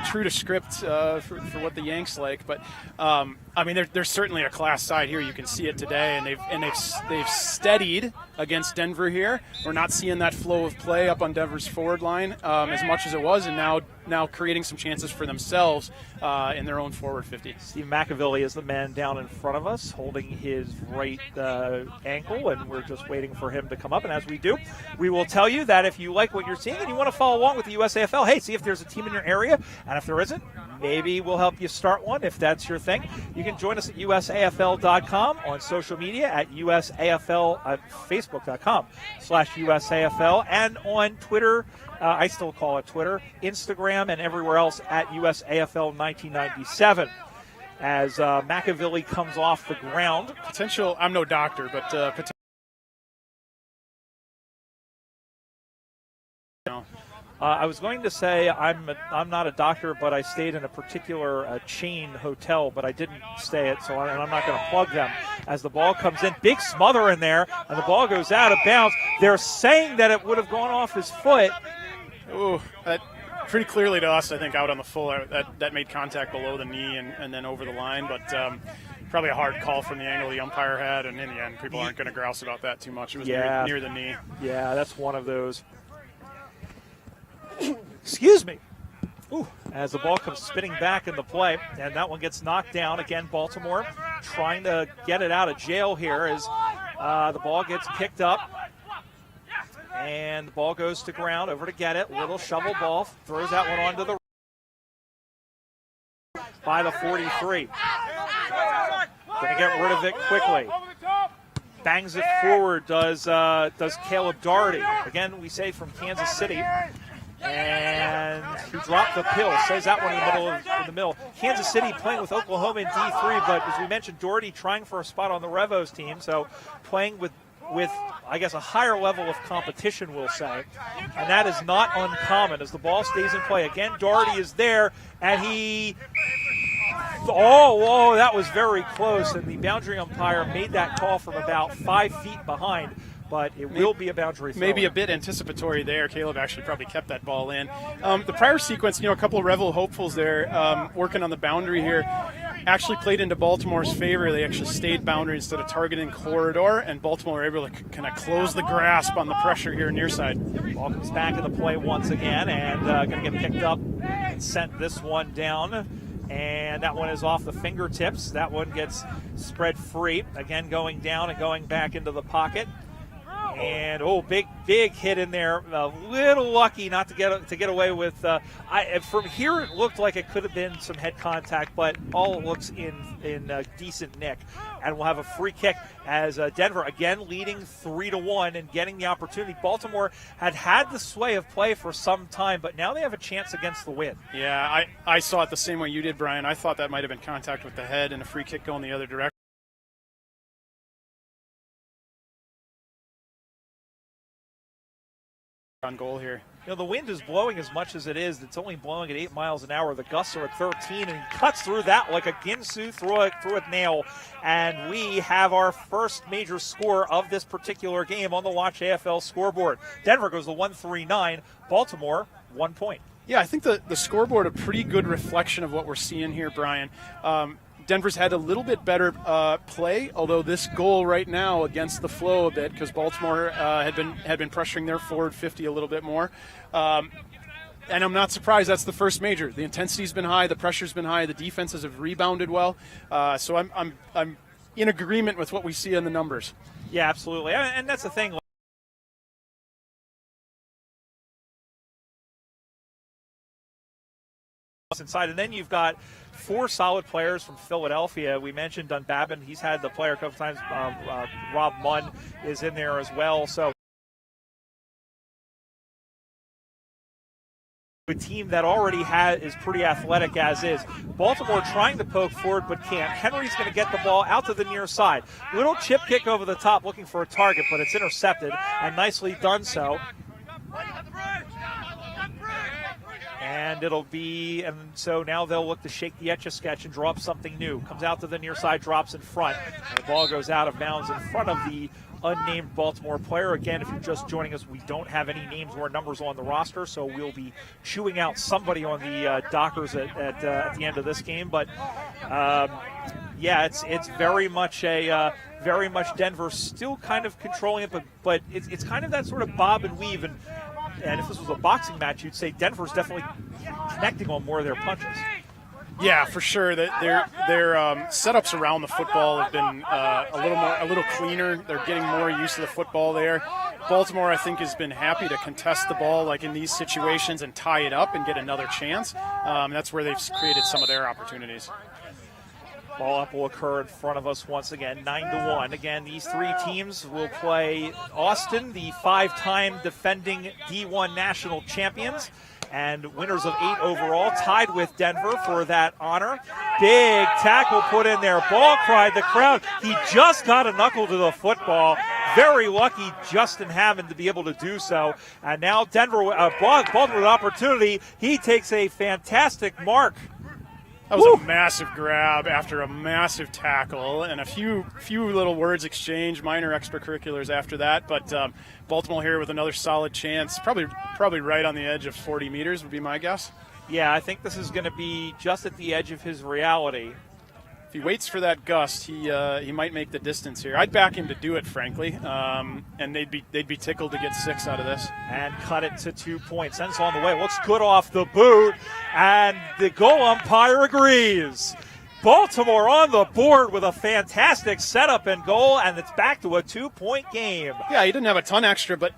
[SPEAKER 1] true to script for what the Yanks like. But, I mean, they're certainly a class side here. You can see it today, and they've steadied against Denver here. We're not seeing that flow of play up on Denver's forward line as much as it was, and now creating some chances for themselves in their own forward 50.
[SPEAKER 2] Steve McAvilly is the man down in front of us, holding his right ankle, and we're just waiting for him to come up. And as we do, we will tell you that if you like what you're seeing and you want to follow along with the USAFL, hey, see if there's a team in your area, and if there isn't, maybe we'll help you start one if that's your thing. You can join us at USAFL.com, on social media at USAFL, Facebook.com/USAFL, and on Twitter. I still call it Twitter, Instagram, and everywhere else at USAFL 1997. As McAvilly comes off the ground.
[SPEAKER 1] Potential, I'm no doctor, but potential.
[SPEAKER 2] I was going to say I'm not a doctor, but I stayed in a particular chain hotel, but I didn't stay it, so I'm not going to plug them. As the ball comes in, big smother in there, and the ball goes out of bounds. They're saying that it would have gone off his foot.
[SPEAKER 1] Ooh, that pretty clearly to us, I think, out on the full. That made contact below the knee and then over the line, but probably a hard call from the angle the umpire had, and in the end, people aren't going to grouse about that too much. It was near the knee.
[SPEAKER 2] Yeah, that's one of those. Excuse me. Ooh, as the ball comes spinning back into play, and that one gets knocked down. Again, Baltimore trying to get it out of jail here as the ball gets picked up. And the ball goes to ground, over to get it. Little shovel ball, throws that one onto the by the 43. Going to get rid of it quickly. Bangs it forward, does Caleb Darree. Again, we say from Kansas City. And he dropped the pill. Says that one in the middle. Kansas City playing with Oklahoma in D3, but as we mentioned, Doherty trying for a spot on the Revos team, so playing with I guess a higher level of competition, we'll say, and that is not uncommon as the ball stays in play. Again, Doherty is there, and that was very close, and the boundary umpire made that call from about 5 feet behind. But it will be a boundary throw.
[SPEAKER 1] Maybe a bit anticipatory there. Caleb actually probably kept that ball in. The prior sequence, a couple of Revel hopefuls there working on the boundary here, actually played into Baltimore's favor. They actually stayed boundary instead of targeting corridor, and Baltimore were able to kind of close the grasp on the pressure here near side.
[SPEAKER 2] Ball comes back in the play once again, and going to get picked up and sent this one down. And that one is off the fingertips. That one gets spread free. Again, going down and going back into the pocket. And big hit in there. A little lucky not to get away with. From here, it looked like it could have been some head contact, but all looks in decent nick. And we'll have a free kick as Denver again leading 3-1 and getting the opportunity. Baltimore had the sway of play for some time, but now they have a chance against the win.
[SPEAKER 1] Yeah, I saw it the same way you did, Brian. I thought that might have been contact with the head and a free kick going the other direction. On goal here.
[SPEAKER 2] The wind is blowing as much as it is. It's only blowing at 8 miles an hour. The gusts are at 13, and he cuts through that like a Ginsu through a nail. And we have our first major score of this particular game on the Watch AFL scoreboard. Denver goes to 139. Baltimore, 1 point.
[SPEAKER 1] Yeah, I think the scoreboard a pretty good reflection of what we're seeing here, Brian. Denver's had a little bit better play, although this goal right now against the flow a bit because Baltimore had been pressuring their forward 50 a little bit more. And I'm not surprised that's the first major. The intensity's been high, the pressure's been high, the defenses have rebounded well. So I'm in agreement with what we see in the numbers.
[SPEAKER 2] Yeah, absolutely. And that's the thing. Inside, and then you've got 4 solid players from Philadelphia. We mentioned Dunbabin. He's had the player a couple times. Rob Munn is in there as well. So a team that already is pretty athletic as is. Baltimore trying to poke forward but can't. Henry's going to get the ball out to the near side. Little chip kick over the top looking for a target, but it's intercepted and nicely done so. And so now they'll look to shake the Etch-a-Sketch and draw up something new. Comes out to the near side, drops in front. And the ball goes out of bounds in front of the unnamed Baltimore player. Again, if you're just joining us, we don't have any names or numbers on the roster, so we'll be chewing out somebody on the Dockers at the end of this game. But it's very much Denver still kind of controlling it, but it's kind of that sort of bob and weave. And if this was a boxing match, you'd say Denver's definitely connecting on more of their punches.
[SPEAKER 1] Yeah, for sure. Their setups around the football have been a little cleaner. They're getting more used to the football there. Baltimore, I think, has been happy to contest the ball like in these situations and tie it up and get another chance. That's where they've created some of their opportunities.
[SPEAKER 2] Ball up will occur in front of us once again, 9-1. Again, these three teams will play Austin, the 5-time defending D1 national champions, and winners of 8 overall, tied with Denver for that honor. Big tackle put in there. Ball cried the crowd. He just got a knuckle to the football. Very lucky Justin Hammond to be able to do so. And now Denver, Baltimore with opportunity. He takes a fantastic mark.
[SPEAKER 1] That was a massive grab after a massive tackle, and a few little words exchanged, minor extracurriculars after that. But Baltimore here with another solid chance, probably right on the edge of 40 meters would be my guess.
[SPEAKER 2] Yeah, I think this is going to be just at the edge of his reality.
[SPEAKER 1] If he waits for that gust, he might make the distance here. I'd back him to do it, frankly, and they'd be tickled to get 6 out of this.
[SPEAKER 2] And cut it to 2 points. Sends on the way. Looks good off the boot, and the goal umpire agrees. Baltimore on the board with a fantastic setup and goal, and it's back to a 2-point game.
[SPEAKER 1] Yeah, he didn't have a ton extra, but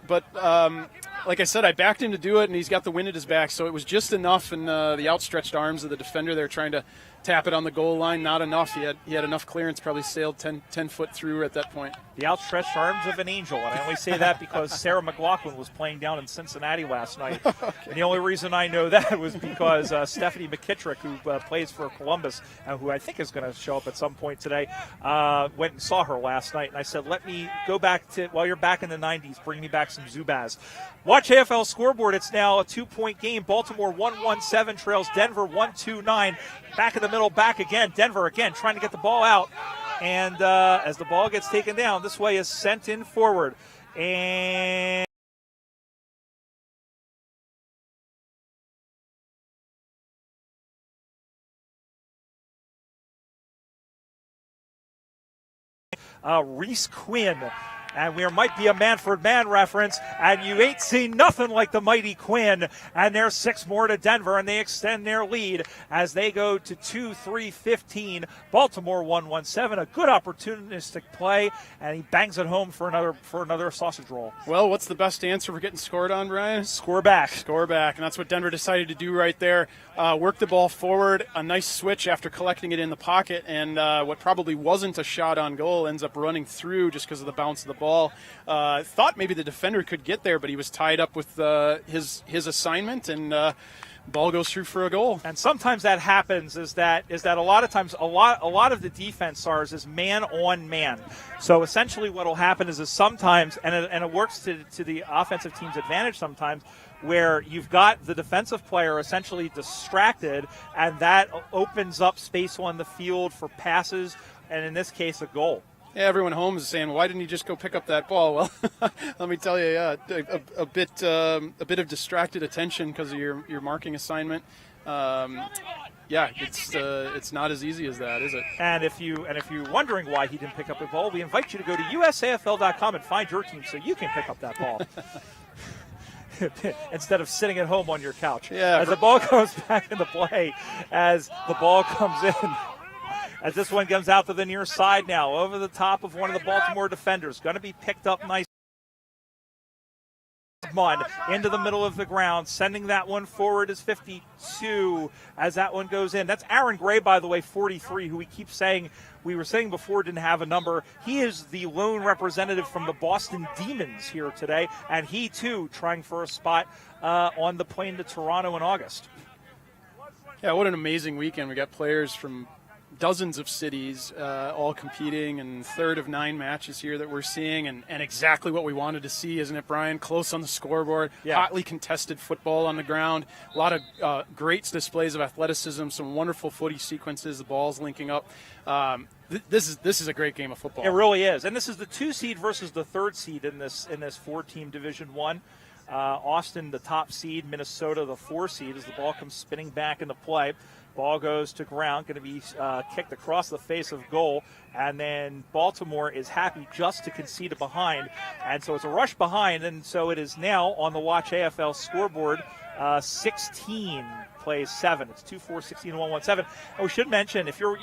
[SPEAKER 1] like I said, I backed him to do it, and he's got the wind at his back, so it was just enough in the outstretched arms of the defender there trying to tap it on the goal line. Not enough. He had enough clearance, probably sailed 10 foot through at that point.
[SPEAKER 2] The outstretched arms of an angel, and I only say that because Sarah McLaughlin was playing down in Cincinnati last night. Okay. And the only reason I know that was because Stephanie McKittrick, who plays for Columbus, and who I think is going to show up at some point today, went and saw her last night, and I said, let me go back to, while you're back in the 90s, bring me back some Zubaz. Watch AFL scoreboard. It's now a 2-point game. Baltimore 1-1-7 trails Denver 1-2-9. Back in the middle, back again. Denver again trying to get the ball out. And as the ball gets taken down, this way is sent in forward. And Reese Quinn. And there might be a man-for-man reference, and you ain't seen nothing like the mighty Quinn. And there's 6 more to Denver, and they extend their lead as they go to 2-3-15. Baltimore 1-1-7, a good opportunistic play, and he bangs it home for another sausage roll.
[SPEAKER 1] Well, what's the best answer for getting scored on, Brian?
[SPEAKER 2] Score back.
[SPEAKER 1] Score back, and that's what Denver decided to do right there. Work the ball forward, a nice switch after collecting it in the pocket, and what probably wasn't a shot on goal ends up running through just because of the bounce of the ball. Thought maybe the defender could get there, but he was tied up with his assignment, and ball goes through for a goal.
[SPEAKER 2] And sometimes that happens is that a lot of times a lot of the defense SARS is man on man. So essentially what will happen is sometimes, and it works to the offensive team's advantage sometimes, where you've got the defensive player essentially distracted, and that opens up space on the field for passes, and in this case, a goal.
[SPEAKER 1] Yeah, everyone home is saying, why didn't he just go pick up that ball? Well, let me tell you, a bit of distracted attention because of your marking assignment. It's not as easy as that, is it?
[SPEAKER 2] And if you're wondering why he didn't pick up the ball, we invite you to go to USAFL.com and find your team so you can pick up that ball. Instead of sitting at home on your couch.
[SPEAKER 1] Yeah.
[SPEAKER 2] As the ball comes back into play, as the ball comes in, as this one comes out to the near side now, over the top of one of the Baltimore defenders. Going to be picked up nice. One into the middle of the ground, sending that one forward is 52 as that one goes in. That's Aaron Gray, by the way, 43, who we were saying before didn't have a number. He is the lone representative from the Boston Demons here today, and he too trying for a spot on the plane to Toronto in August.
[SPEAKER 1] Yeah, what an amazing weekend. We got players from dozens of cities all competing, and third of 9 matches here that we're seeing, and exactly what we wanted to see, isn't it, Brian? Close on the scoreboard, hotly contested football on the ground, a lot of great displays of athleticism, some wonderful footy sequences, the balls linking up. This is a great game of football.
[SPEAKER 2] It really is, and this is the 2 seed versus the 3rd seed in this 4-team Division 1. Austin, the top seed, Minnesota, the 4 seed, as the ball comes spinning back into play. Ball goes to ground, going to be kicked across the face of goal, and then Baltimore is happy just to concede it behind, and so it's a rush behind, and so it is now on the Watch AFL scoreboard. 16 plays 7. It's 2-4, 16, 1-1, 7. And we should mention, if you're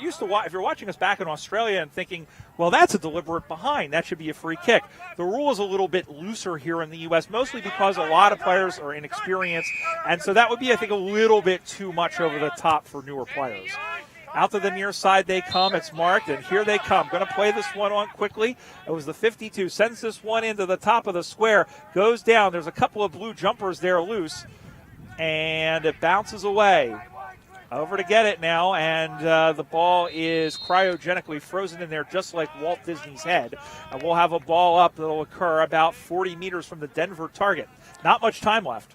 [SPEAKER 2] watching us back in Australia and thinking, well, that's a deliberate behind, that should be a free kick. The rule is a little bit looser here in the U.S., mostly because a lot of players are inexperienced, and so that would be, I think, a little bit too much over the top for newer players. Out to the near side they come. It's marked, and here they come. Going to play this one on quickly. It was the 52. Sends this one into the top of the square. Goes down. There's a couple of blue jumpers there loose, and it bounces away. Over to get it now, and the ball is cryogenically frozen in there just like Walt Disney's head. And we'll have a ball up that will occur about 40 meters from the Denver target. Not much time left.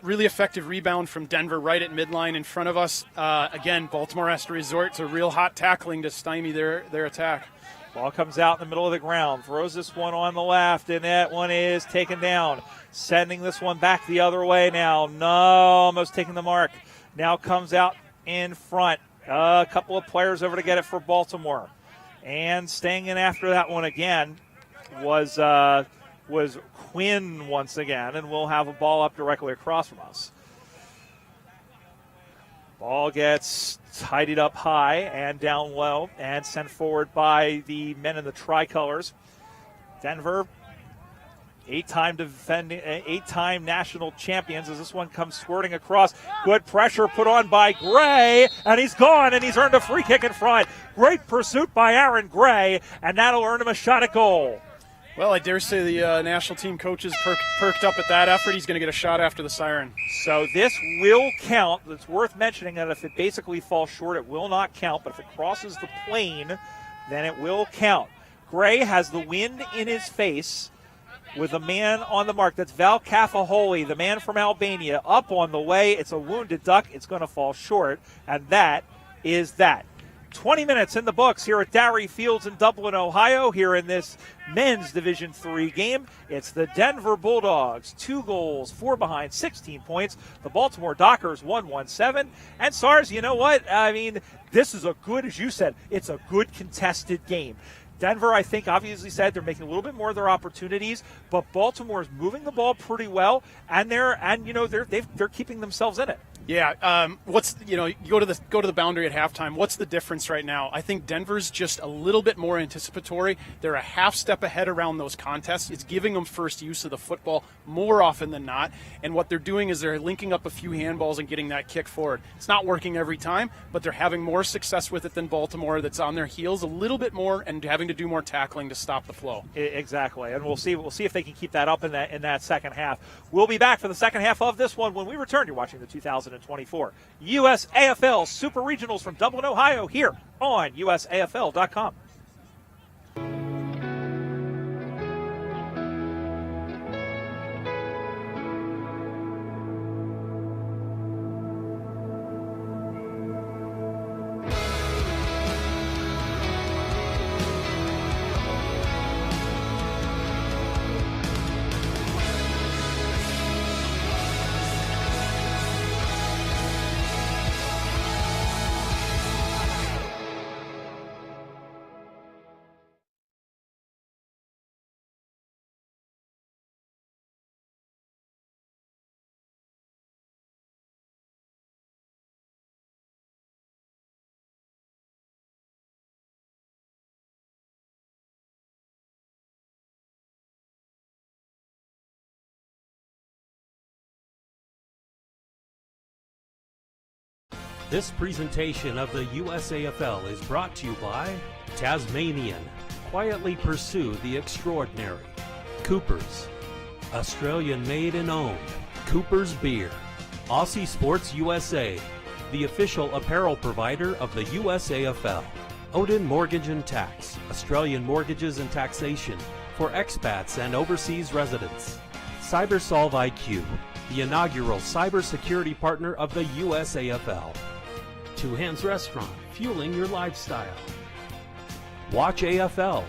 [SPEAKER 1] Really effective rebound from Denver right at midline in front of us. Again, Baltimore has to resort to real hot tackling to stymie their attack.
[SPEAKER 2] Ball comes out in the middle of the ground, throws this one on the left, and that one is taken down. Sending this one back the other way now. No, almost taking the mark. Now comes out in front. A couple of players over to get it for Baltimore. And staying in after that one again was Quinn once again, and we'll have a ball up directly across from us. Ball gets tidied up high and down low and sent forward by the men in the tricolors. Denver, 8-time national champions, as this one comes squirting across. Good pressure put on by Gray, and he's gone, and he's earned a free kick in front. Great pursuit by Aaron Gray, and that'll earn him a shot at goal.
[SPEAKER 1] Well, I dare say the national team coaches perked up at that effort. He's going to get a shot after the siren.
[SPEAKER 2] So this will count. It's worth mentioning that if it basically falls short, it will not count. But if it crosses the plane, then it will count. Gray has the wind in his face with a man on the mark. That's Val Cafaholi, the man from Albania, up on the way. It's a wounded duck. It's going to fall short, and that is that. 20 minutes in the books here at Darree Fields in Dublin, Ohio, here in this men's Division III game. It's the Denver Bulldogs, 2 goals, 4 behind, 16 points. The Baltimore Dockers, 1-1-7. And SARS, you know what? I mean, this is a good, as you said, it's a good contested game. Denver, I think, obviously said they're making a little bit more of their opportunities, but Baltimore is moving the ball pretty well, and they're keeping themselves in it.
[SPEAKER 1] Yeah, you go to the boundary at halftime. What's the difference right now? I think Denver's just a little bit more anticipatory. They're a half step ahead around those contests. It's giving them first use of the football more often than not. And what they're doing is they're linking up a few handballs and getting that kick forward. It's not working every time, but they're having more success with it than Baltimore, that's on their heels a little bit more and having to do more tackling to stop the flow.
[SPEAKER 2] Exactly, and we'll see if they can keep that up in that second half. We'll be back for the second half of this one when we return. You're watching the 2024 USAFL Super Regionals from Dublin, Ohio, here on USAFL.com.
[SPEAKER 3] This presentation of the USAFL is brought to you by Tasmanian. Quietly pursue the extraordinary. Coopers. Australian made and owned. Coopers Beer. Aussie Sports USA. the official apparel provider of the USAFL. Odin Mortgage and Tax, Australian mortgages and taxation for expats and overseas residents. CyberSolve IQ, the inaugural cybersecurity partner of the USAFL. Two Hands Restaurant, fueling your lifestyle. Watch AFL.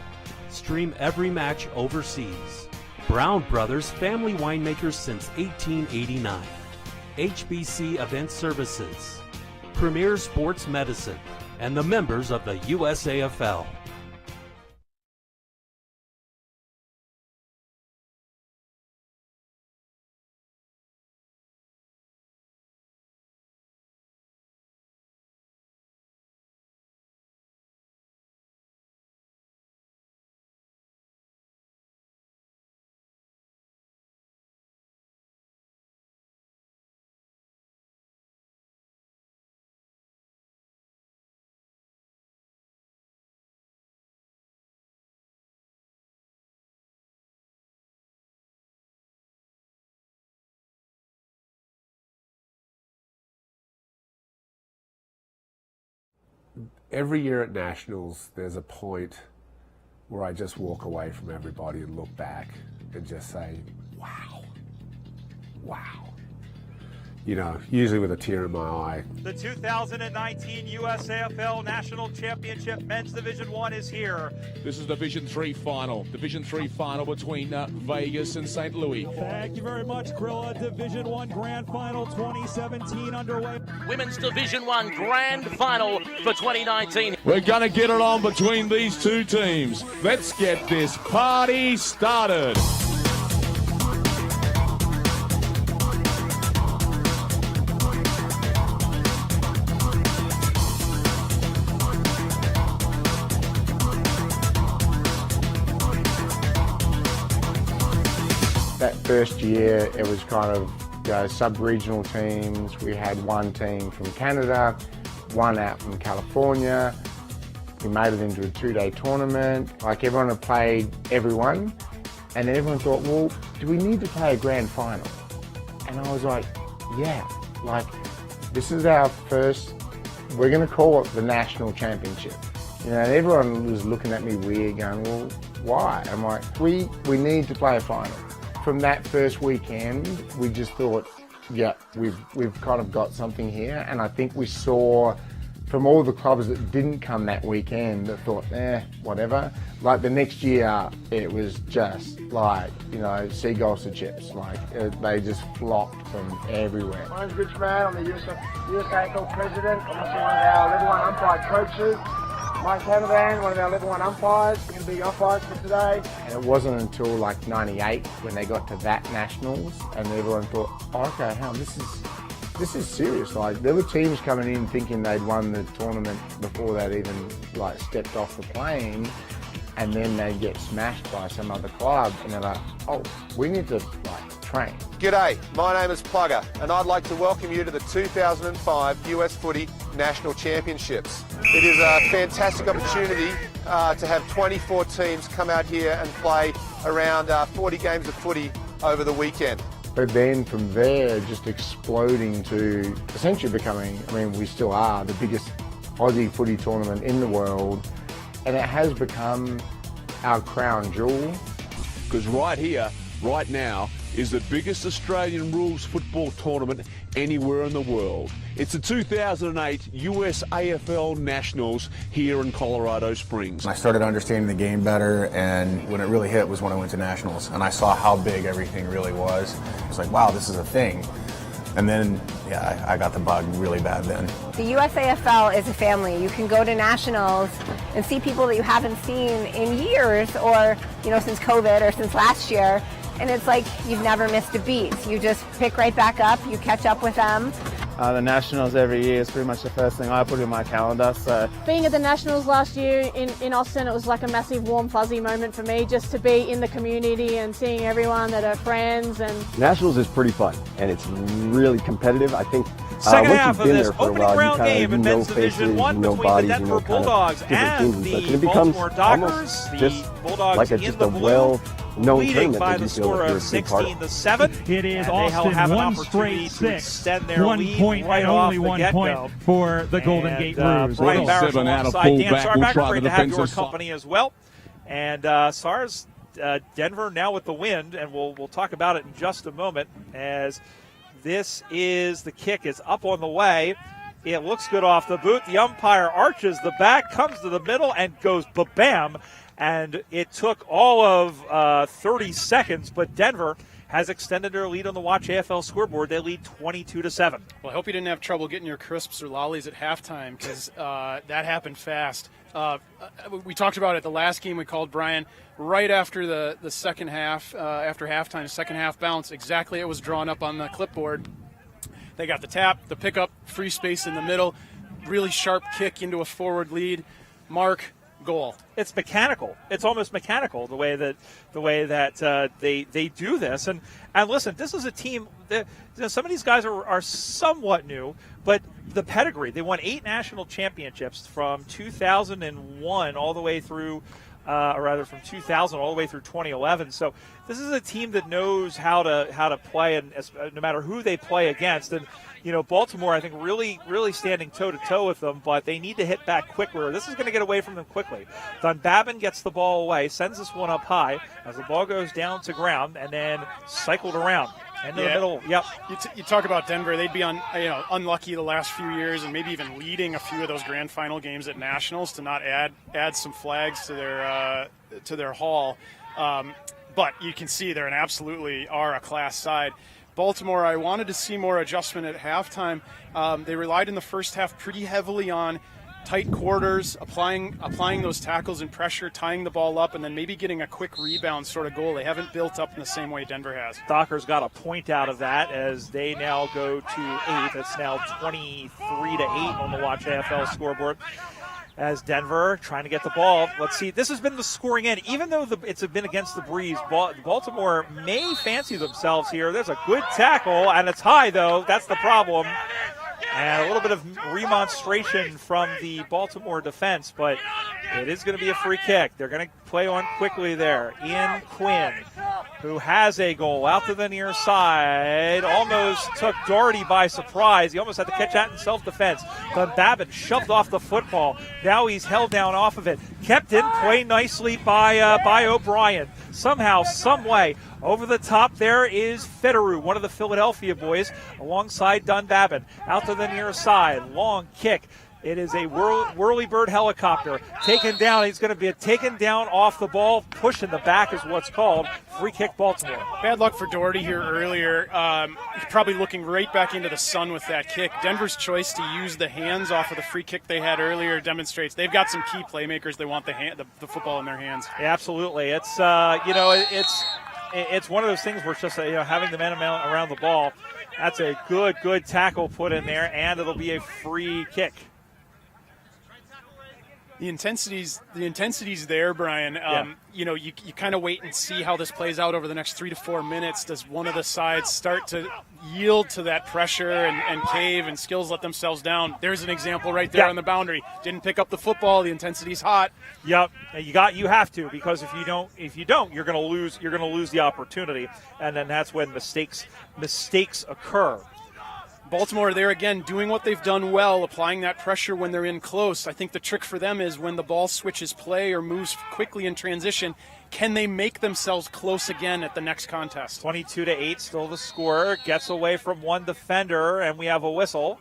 [SPEAKER 3] Stream every match overseas. Brown Brothers, family winemakers since 1889. HBC Event Services. Premier Sports Medicine. And the members of the USAFL.
[SPEAKER 8] Every year at Nationals, there's a point where I just walk away from everybody and look back and just say, wow, wow. You know, usually with a tear in my eye.
[SPEAKER 2] The 2019 USAFL National Championship Men's Division 1 is here.
[SPEAKER 9] This is Division 3 final. Division 3 final between Vegas and St. Louis.
[SPEAKER 10] Thank you very much, Grilla. Division 1 Grand Final 2017 underway.
[SPEAKER 5] Women's Division 1 Grand Final for 2019.
[SPEAKER 9] We're going to get it on between these two teams. Let's get this party started.
[SPEAKER 11] That first year, it was kind of sub-regional teams. We had one team from Canada, one out from California. We made it into a 2-day tournament. Like, everyone had played everyone, and then everyone thought, well, do we need to play a grand final? And I was like, yeah, like, this is our first, we're gonna call it the National Championship. You know, and everyone was looking at me weird, going, well, why? I'm like, we need to play a final. From that first weekend, we just thought, yeah, we've kind of got something here. And I think we saw from all the clubs that didn't come that weekend that thought, whatever. Like, the next year, it was just like, you know, seagulls to chips. Like, they just flocked from everywhere.
[SPEAKER 12] My name's Rich Mann. I'm the USAFL president. I'm also one of our level 1 umpire coaches. Mike Canavan, one of our level 1 umpires, going to be umpires for today.
[SPEAKER 11] And it wasn't until like 98 when they got to that Nationals and everyone thought, oh, okay, this is serious. Like, there were teams coming in thinking they'd won the tournament before they'd even like stepped off the plane, and then they get smashed by some other club and they're like, oh, we need to like train.
[SPEAKER 13] G'day, my name is Plugger and I'd like to welcome you to the 2005 US Footy National Championships. It is a fantastic opportunity to have 24 teams come out here and play around 40 games of footy over the weekend.
[SPEAKER 11] But then from there, just exploding to essentially becoming, I mean, we still are the biggest Aussie footy tournament in the world, and it has become our crown jewel.
[SPEAKER 14] Because right here, right now, is the biggest Australian rules football tournament anywhere in the world. It's the 2008 USAFL Nationals here in Colorado Springs.
[SPEAKER 15] I started understanding the game better, and when it really hit was when I went to Nationals, and I saw how big everything really was. It was like, wow, this is a thing. And then, yeah, I got the bug really bad then.
[SPEAKER 16] The USAFL is a family. You can go to Nationals and see people that you haven't seen in years, or, you know, since COVID or since last year. And it's like you've never missed a beat. You just pick right back up, you catch up with them.
[SPEAKER 17] The Nationals every year is pretty much the first thing I put in my calendar. So
[SPEAKER 18] being at the Nationals last year in Austin, it was like a massive warm fuzzy moment for me, just to be in the community and seeing everyone that are friends. And
[SPEAKER 19] Nationals is pretty fun, and it's really competitive. I think
[SPEAKER 2] Second half of this opening round game in men's Division I between the Denver Bulldogs and the Baltimore Dockers. The Bulldogs in the blue, leading by the score of 16-7.
[SPEAKER 10] It is
[SPEAKER 2] and
[SPEAKER 10] Austin,
[SPEAKER 2] have an
[SPEAKER 10] one
[SPEAKER 2] opportunity
[SPEAKER 10] straight
[SPEAKER 2] to
[SPEAKER 10] six.
[SPEAKER 2] extend their
[SPEAKER 10] 1
[SPEAKER 2] lead
[SPEAKER 10] point
[SPEAKER 2] right
[SPEAKER 10] and
[SPEAKER 2] off
[SPEAKER 10] only
[SPEAKER 2] the
[SPEAKER 10] 1
[SPEAKER 2] get-go.
[SPEAKER 10] point for the Golden Gate Blues.
[SPEAKER 2] Brian Barris
[SPEAKER 9] 7 out of
[SPEAKER 2] alongside Dan
[SPEAKER 9] fullback will
[SPEAKER 2] Sarback.
[SPEAKER 9] try
[SPEAKER 2] Great
[SPEAKER 9] the
[SPEAKER 2] to have your
[SPEAKER 9] defensive
[SPEAKER 2] company as well. And SARS, Denver now with the wind, and we'll talk about it in just a moment, as this is the kick is up on the way. It looks good off the boot. The umpire arches the back, comes to the middle, and goes ba-bam. And it took all of 30 seconds, but Denver has extended their lead on the Watch AFL scoreboard. They lead 22-7.
[SPEAKER 1] Well, I hope you didn't have trouble getting your crisps or lollies at halftime, because that happened fast. We talked about it the last game we called, Brian, right after the second half, after halftime, second half bounce. Exactly, it was drawn up on the clipboard. They got the tap, the pickup, free space in the middle, really sharp kick into a forward lead, mark, goal.
[SPEAKER 2] It's mechanical. It's almost mechanical the way that they do this. And listen, this is a team that some of these guys are somewhat new, but the pedigree. They won 8 national championships from 2001 all the way through. Or rather, from 2000 all the way through 2011. So this is a team that knows how to play, and no matter who they play against. And Baltimore, I think, really standing toe to toe with them, but they need to hit back quicker. This is going to get away from them quickly. Dunbabin gets the ball away, sends this one up high as the ball goes down to ground, and then cycled around. Into the middle. Yep.
[SPEAKER 1] You talk about Denver. They'd be unlucky the last few years, and maybe even leading a few of those grand final games at nationals to not add some flags to their haul. But you can see they're absolutely are a class side. Baltimore, I wanted to see more adjustment at halftime. They relied in the first half pretty heavily on tight quarters, applying those tackles and pressure, tying the ball up, and then maybe getting a quick rebound sort of goal. They haven't built up in the same way Denver has.
[SPEAKER 2] Dockers got a point out of that as they now go to 8. It's now 23-8 on the Watch AFL scoreboard. As Denver trying to get the ball. Let's see. This has been the scoring end. Even though it's been against the breeze, Baltimore may fancy themselves here. There's a good tackle, and it's high, though. That's the problem. And a little bit of remonstration from the Baltimore defense, but it is going to be a free kick. They're going to play on quickly there. Ian Quinn, who has a goal out to the near side, almost took Darree by surprise. He almost had to catch that in self-defense. Dunbabin shoved off the football. Now he's held down off of it. Kept in play nicely by O'Brien. Somehow, some way, over the top there is Federer, one of the Philadelphia boys, alongside Dunbabin. Out to the near side, long kick. It is a whirly-bird helicopter. Taken down. He's going to be taken down off the ball. Push in the back is what's called. Free kick, Baltimore.
[SPEAKER 1] Bad luck for Doherty here earlier. He's probably looking right back into the sun with that kick. Denver's choice to use the hands off of the free kick they had earlier demonstrates they've got some key playmakers. They want the football in their hands.
[SPEAKER 2] Yeah, absolutely. It's it's one of those things where it's just having the men around the ball. That's a good tackle put in there, and it'll be a free kick.
[SPEAKER 1] The intensity's there, Brian. You kind of wait and see how this plays out over the next 3 to 4 minutes. Does one of the sides start to yield to that pressure and cave, and skills let themselves down? There's an example right there on the boundary. Didn't pick up the football. The intensity's hot.
[SPEAKER 2] Yep, you have to, because if you don't, you're going to lose the opportunity, and then that's when mistakes occur.
[SPEAKER 1] Baltimore, there again, doing what they've done well, applying that pressure when they're in close. I think the trick for them is when the ball switches play or moves quickly in transition, can they make themselves close again at the next contest?
[SPEAKER 2] 22-8, still the score. Gets away from one defender, and we have a whistle.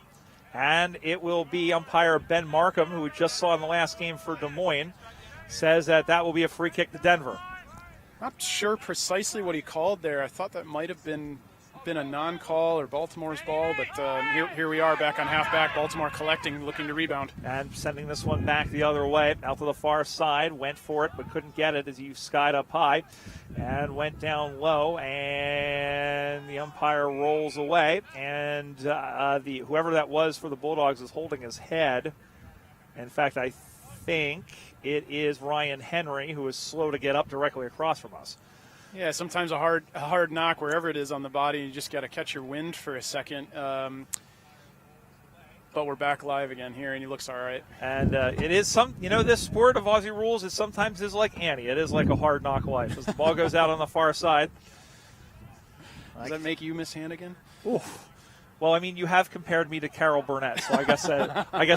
[SPEAKER 2] And it will be umpire Ben Markham, who we just saw in the last game for Des Moines, says that will be a free kick to Denver.
[SPEAKER 1] Not sure precisely what he called there. I thought that might have been a non-call or Baltimore's ball, but here we are back on halfback. Baltimore collecting, looking to rebound.
[SPEAKER 2] And sending this one back the other way, out to the far side. Went for it, but couldn't get it as he skied up high and went down low, and the umpire rolls away, and whoever that was for the Bulldogs is holding his head. In fact, I think it is Ryan Henry, who is slow to get up directly across from us.
[SPEAKER 1] Yeah, sometimes a hard knock wherever it is on the body, you just got to catch your wind for a second. but we're back live again here, and he looks all right.
[SPEAKER 2] And it is this sport of Aussie rules is sometimes like Annie. It is like a hard knock life as the ball goes out on the far side.
[SPEAKER 1] Does that make you miss Hannigan?
[SPEAKER 2] Oof. Well, I mean, you have compared me to Carol Burnett, so I guess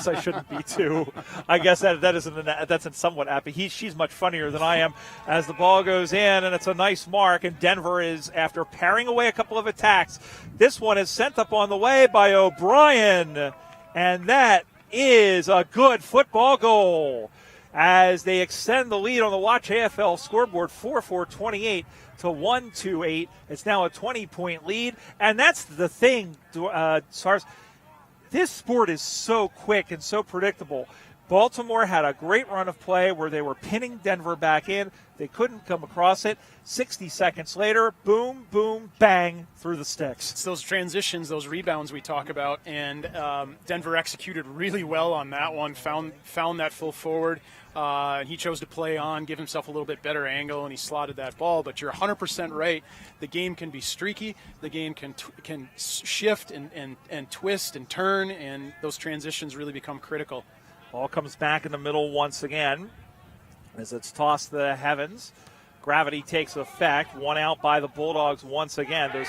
[SPEAKER 2] I shouldn't be too. I guess that's somewhat happy. She's much funnier than I am. As the ball goes in, and it's a nice mark, and Denver is, after paring away a couple of attacks, this one is sent up on the way by O'Brien, and that is a good football goal. As they extend the lead on the Watch AFL scoreboard, 4-4-28 to 1-2-8. It's now a 20-point lead, and that's the thing, Sars. This sport is so quick and so predictable. Baltimore had a great run of play where they were pinning Denver back in. They couldn't come across it. 60 seconds later, boom, boom, bang, through the sticks.
[SPEAKER 1] It's those transitions, those rebounds we talk about, and Denver executed really well on that one, found that full forward. He chose to play on, give himself a little bit better angle, and he slotted that ball. But you're 100% right. The game can be streaky. The game can shift and twist and turn, and those transitions really become critical.
[SPEAKER 2] Ball comes back in the middle once again as it's tossed to the heavens. Gravity takes effect. One out by the Bulldogs once again. Those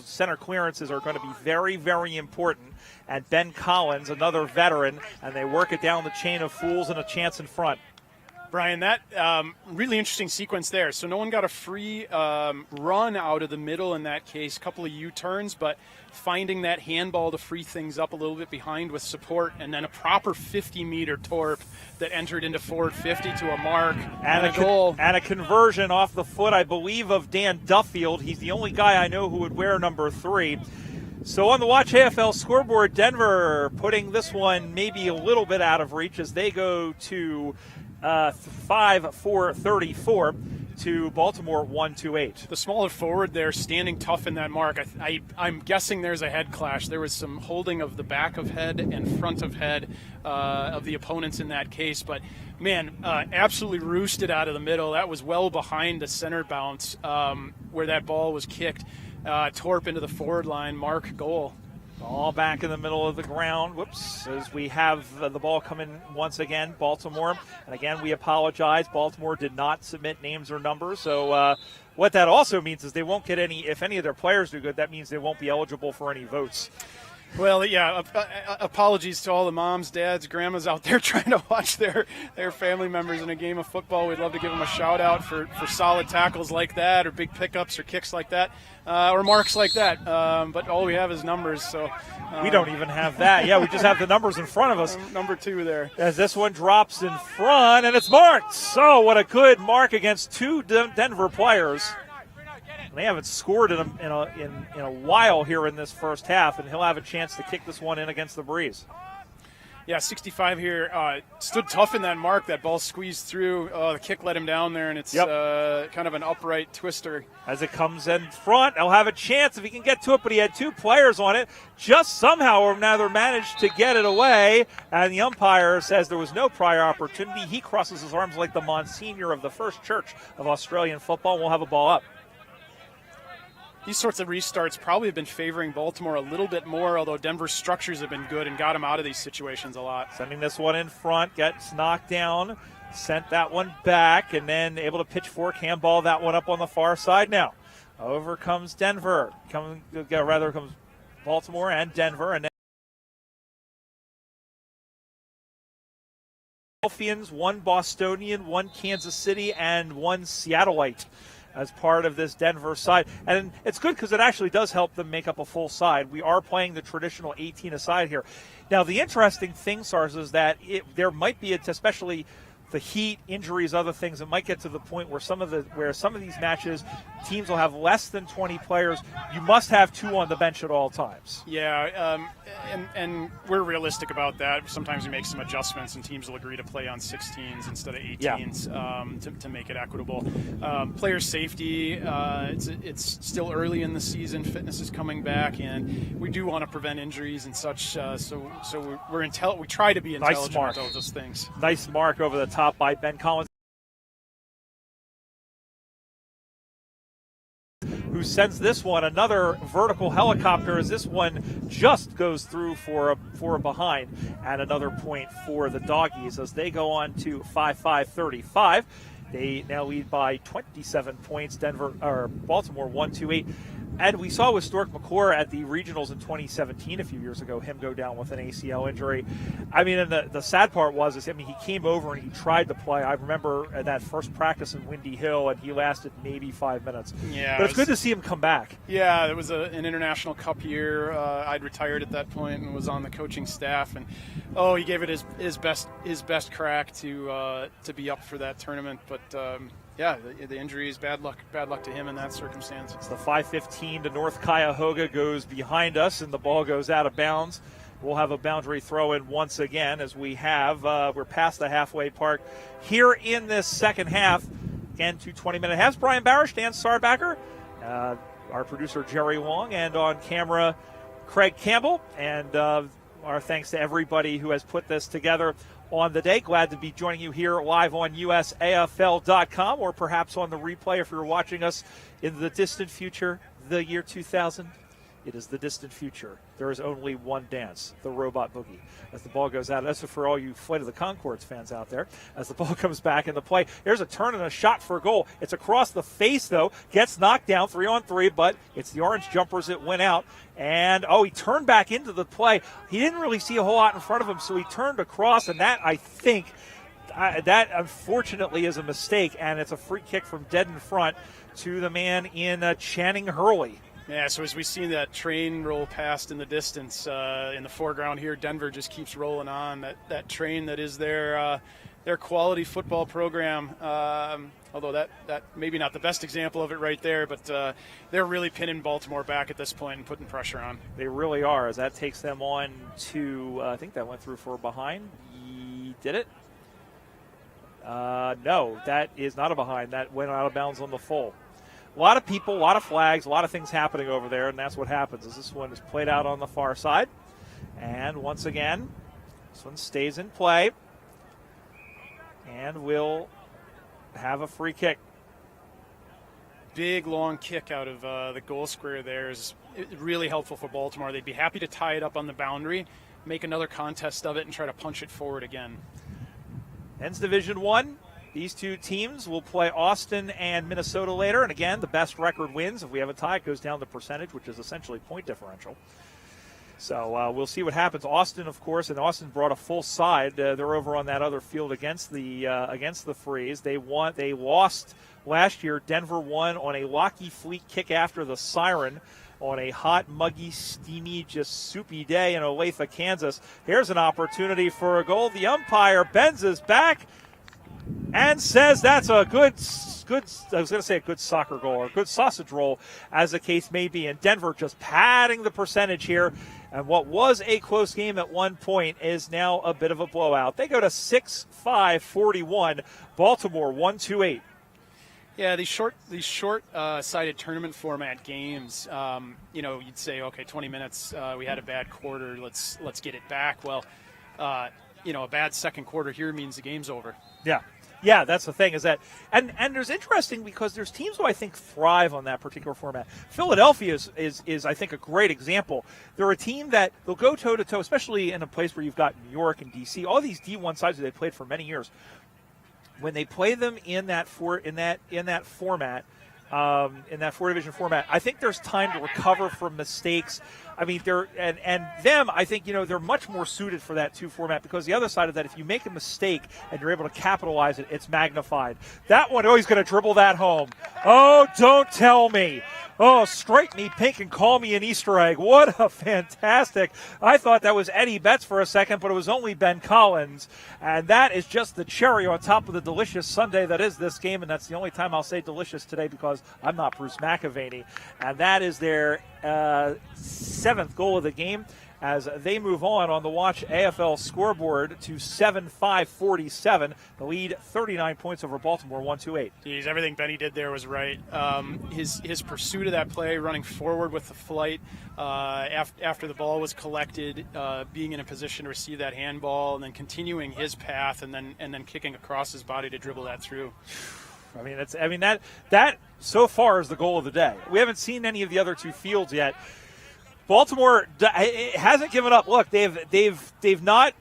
[SPEAKER 2] center clearances are going to be very, very important. And Ben Collins, another veteran, and they work it down the chain of fools and a chance in front.
[SPEAKER 1] Brian, that really interesting sequence there. So no one got a free run out of the middle in that case, couple of U-turns, but finding that handball to free things up a little bit behind with support, and then a proper 50-meter torp that entered into forward 50 to a mark and a goal.
[SPEAKER 2] And a conversion off the foot, I believe, of Dan Duffield. He's the only guy I know who would wear number 3. So on the Watch AFL scoreboard, Denver putting this one maybe a little bit out of reach as they go to 5-4-34 to Baltimore 1-2-8.
[SPEAKER 1] The smaller forward there standing tough in that mark. I'm guessing there's a head clash. There was some holding of the back of head and front of head of the opponents in that case. But, man, absolutely roosted out of the middle. That was well behind the center bounce where that ball was kicked. Torp into the forward line, mark, goal.
[SPEAKER 2] All back in the middle of the ground. Whoops. As we have the ball coming once again, Baltimore. And again, we apologize. Baltimore did not submit names or numbers. So what that also means is they won't get any, if any of their players do good, that means they won't be eligible for any votes.
[SPEAKER 1] Well, yeah, apologies to all the moms, dads, grandmas out there trying to watch their family members in a game of football. We'd love to give them a shout-out for solid tackles like that, or big pickups or kicks like that, or marks like that. But all we have is numbers. So
[SPEAKER 2] we don't even have that. Yeah, we just have the numbers in front of us.
[SPEAKER 1] Number 2 there.
[SPEAKER 2] As this one drops in front, and it's marked. So what a good mark against 2 Denver players. They haven't scored in a while here in this first half, and he'll have a chance to kick this one in against the Breeze.
[SPEAKER 1] Yeah, 65 here. Stood tough in that mark. That ball squeezed through. The kick let him down there, and it's kind of an upright twister.
[SPEAKER 2] As it comes in front, he'll have a chance if he can get to it, but he had 2 players on it. Just somehow or another managed to get it away, and the umpire says there was no prior opportunity. He crosses his arms like the Monsignor of the First Church of Australian football. We'll have a ball up.
[SPEAKER 1] These sorts of restarts probably have been favoring Baltimore a little bit more, although Denver's structures have been good and got him out of these situations a lot.
[SPEAKER 2] Sending this one in front, gets knocked down, sent that one back, and then able to pitchfork handball that one up on the far side now. Over comes Denver. Comes Baltimore and Denver, and then Philadelphians, 1 Bostonian, 1 Kansas City, and 1 Seattleite as part of this Denver side. And it's good because it actually does help them make up a full side. We are playing the traditional 18-a-side here. Now, the interesting thing, Sars, is that there might be, especially the heat, injuries, other things, it might get to the point where some of these matches, teams will have less than 20 players. You must have 2 on the bench at all times.
[SPEAKER 1] Yeah, and we're realistic about that. Sometimes we make some adjustments, and teams will agree to play on 16s instead of 18s to make it equitable. Player safety, it's still early in the season. Fitness is coming back, and we do want to prevent injuries and such. So we try to be intelligent with all those things.
[SPEAKER 2] Nice mark over the top by Ben Collins, who sends this one another vertical helicopter as this one just goes through for a behind, and another point for the Doggies as they go on to 5-5-35. They now lead by 27 points. Baltimore 1-2-8. And we saw with Stork McClure at the regionals in 2017, a few years ago, him go down with an ACL injury. I mean, and the sad part was, he came over and he tried to play. I remember at that first practice in Windy Hill, and he lasted maybe 5 minutes.
[SPEAKER 1] Yeah,
[SPEAKER 2] but it's good to see him come back.
[SPEAKER 1] Yeah, it was an International Cup year. I'd retired at that point and was on the coaching staff, and he gave it his best crack to be up for that tournament. But the injury is bad luck to him in that circumstance.
[SPEAKER 2] It's the 5:15 to North Cuyahoga goes behind us, and the ball goes out of bounds. We'll have a boundary throw in once again as we're past the halfway mark here in this second half. Again, 2 20-minute halves. Brian Barish, Dan Sarbacker, our producer Jerry Wong, and on camera Craig Campbell. And our thanks to everybody who has put this together on the day. Glad to be joining you here live on USAFL.com, or perhaps on the replay if you're watching us in the distant future, the year 2000. It is the distant future. There is only one dance, the robot boogie. As the ball goes out, that's for all you Flight of the Conchords fans out there. As the ball comes back into play, there's a turn and a shot for a goal. It's across the face, though. Gets knocked down 3-on-3, but it's the orange jumpers that went out. And, he turned back into the play. He didn't really see a whole lot in front of him, so he turned across, and that, I think, that unfortunately is a mistake, and it's a free kick from dead in front to the man in Channing Hurley.
[SPEAKER 1] Yeah, so as we see that train roll past in the distance, in the foreground here, Denver just keeps rolling on. That train that is their quality football program, although that maybe not the best example of it right there, but they're really pinning Baltimore back at this point and putting pressure on.
[SPEAKER 2] They really are, as that takes them on to, I think that went through for a behind. Did it? No, that is not a behind. That went out of bounds on the full. A lot of people, a lot of flags, a lot of things happening over there, and that's what happens as this one is played out on the far side. And once again, this one stays in play and will have a free kick.
[SPEAKER 1] Big, long kick out of the goal square there is really helpful for Baltimore. They'd be happy to tie it up on the boundary, make another contest of it, and try to punch it forward again.
[SPEAKER 2] Men's Division I. These two teams will play Austin and Minnesota later. And again, the best record wins. If we have a tie, it goes down to percentage, which is essentially point differential. So we'll see what happens. Austin, of course, and Austin brought a full side. They're over on that other field against the Freeze. They lost last year. Denver won on a Lockheed Fleet kick after the siren on a hot, muggy, steamy, just soupy day in Olathe, Kansas. Here's an opportunity for a goal. The umpire bends his back and says that's a good, I was going to say a good soccer goal or a good sausage roll, as the case may be. And Denver just padding the percentage here. And what was a close game at one point is now a bit of a blowout. They go to 6-5-41. Baltimore 1-2-8.
[SPEAKER 1] Yeah, these short-sided tournament format games. You'd say, okay, 20 minutes. We had a bad quarter. Let's get it back. Well, a bad second quarter here means the game's over.
[SPEAKER 2] Yeah, that's the thing is that, and there's interesting because there's teams who I think thrive on that particular format. Philadelphia is I think a great example. They're a team that they'll go toe to toe, especially in a place where you've got New York and DC, all these D1 sides that they played for many years. When they play them in that format, in that 4-division format, I think there's time to recover from mistakes. I mean, I think, they're much more suited for that 2 format because the other side of that, if you make a mistake and you're able to capitalize it, it's magnified. That one, he's going to dribble that home. Oh, don't tell me. Oh, stripe me pink and call me an Easter egg. What a fantastic. I thought that was Eddie Betts for a second, but it was only Ben Collins. And that is just the cherry on top of the delicious sundae that is this game. And that's the only time I'll say delicious today because I'm not Bruce McAvaney. And that is their 7th goal of the game as they move on the Watch AFL scoreboard to 7-5-47. The lead 39 points over Baltimore 1-2-8.
[SPEAKER 1] Geez, everything Benny did there was right. His pursuit of that play, running forward with the flight after the ball was collected, being in a position to receive that handball, and then continuing his path, and then kicking across his body to dribble that through.
[SPEAKER 2] I mean, that so far is the goal of the day. We haven't seen any of the other two fields yet. Baltimore hasn't given up. Look, they've not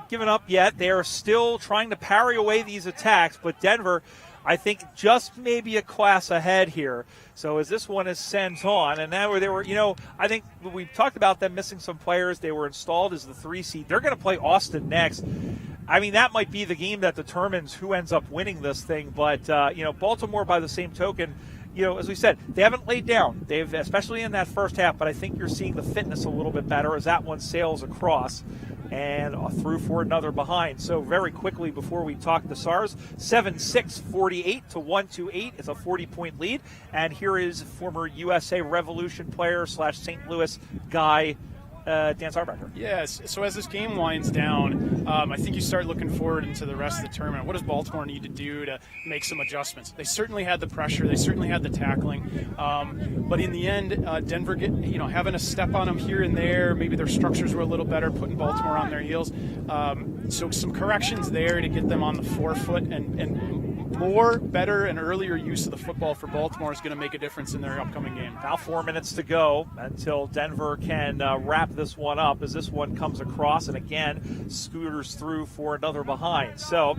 [SPEAKER 2] given up yet. They are still trying to parry away these attacks, but Denver, I think, just maybe a class ahead here. So as this one is sent on, and now they were, I think we've talked about them missing some players. They were installed as the 3 seed. They're going to play Austin next. I mean, that might be the game that determines who ends up winning this thing. But, Baltimore, by the same token, as we said, they haven't laid down. They've, especially in that first half, but I think you're seeing the fitness a little bit better as that one sails across and through for another behind. So very quickly before we talk the SARS, 7-6, 48 to 128 is a 40-point lead. And here is former USA Revolution player / St. Louis guy, Dan Sarbacher.
[SPEAKER 1] Yes. So as this game winds down, I think you start looking forward into the rest of the tournament. What does Baltimore need to do to make some adjustments? They certainly had the pressure. They certainly had the tackling. But in the end, Denver having a step on them here and there. Maybe their structures were a little better, putting Baltimore on their heels. So some corrections there to get them on the forefoot, and more, better, and earlier use of the football for Baltimore is going to make a difference in their upcoming game.
[SPEAKER 2] Now 4 minutes to go until Denver can wrap this one up as this one comes across and again scooters through for another behind. So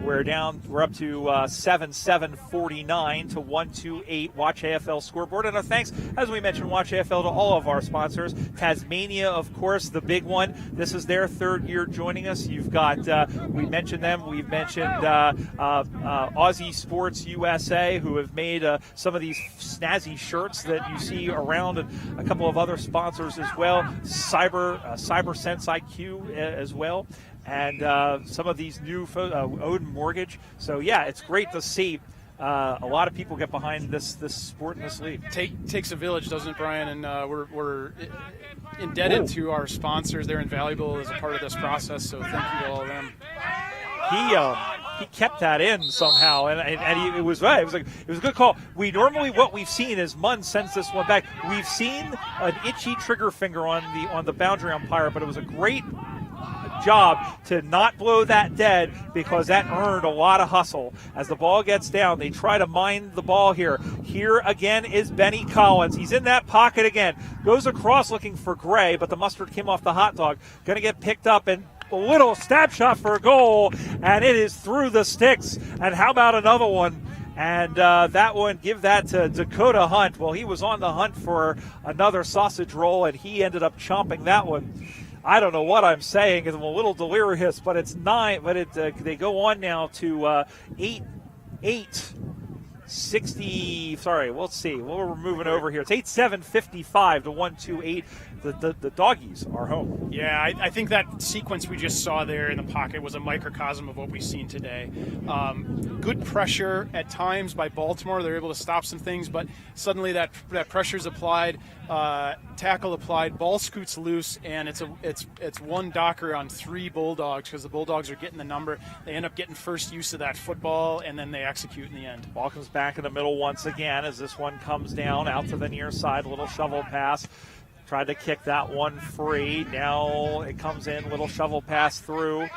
[SPEAKER 2] we're up to 7-7, 49 to 128 Watch AFL scoreboard. And our thanks, as we mentioned, Watch AFL to all of our sponsors. Tasmania, of course, the big one. This is their third year joining us. You've got, we mentioned them. We've mentioned Aussie Sports USA, who have made some of these snazzy shirts that you see around, and a couple of other sponsors as well. Cyber Sense IQ as well, and some of these new Odin Mortgage. So yeah, it's great to see a lot of people get behind this sport in this league.
[SPEAKER 1] Takes a village, doesn't it, Brian? And we're indebted to our sponsors. They're invaluable as a part of this process. So thank you to all of them.
[SPEAKER 2] He kept that in somehow, and it was right. It was a good call. What we've seen is Munn sends this one back. We've seen an itchy trigger finger on the boundary umpire, but it was a great job to not blow that dead, because that earned a lot of hustle. As the ball gets down, they try to mine the ball here. Here again is Benny Collins. He's in that pocket again. Goes across looking for Gray, but the mustard came off the hot dog. Going to get picked up, and a little stab shot for a goal, and it is through the sticks. And how about another one? And that one, give that to Dakota Hunt. Well, he was on the hunt for another sausage roll, and he ended up chomping that one. I don't know what I'm saying. I'm a little delirious, but it's 9. But they go on now to 60. Sorry, let's see. We're moving over here. It's 8-7, 55 to 128. The doggies are home.
[SPEAKER 1] Yeah, I think that sequence we just saw there in the pocket was a microcosm of what we've seen today. Good pressure at times by Baltimore. They're able to stop some things, but suddenly that pressure's applied, tackle applied, ball scoots loose, and it's one Docker on 3 Bulldogs, because the Bulldogs are getting the number. They end up getting first use of that football, and then they execute in the end.
[SPEAKER 2] Ball comes back in the middle once again as this one comes down out to the near side. A little shovel pass. Tried to kick that one free. Now it comes in, little shovel pass through,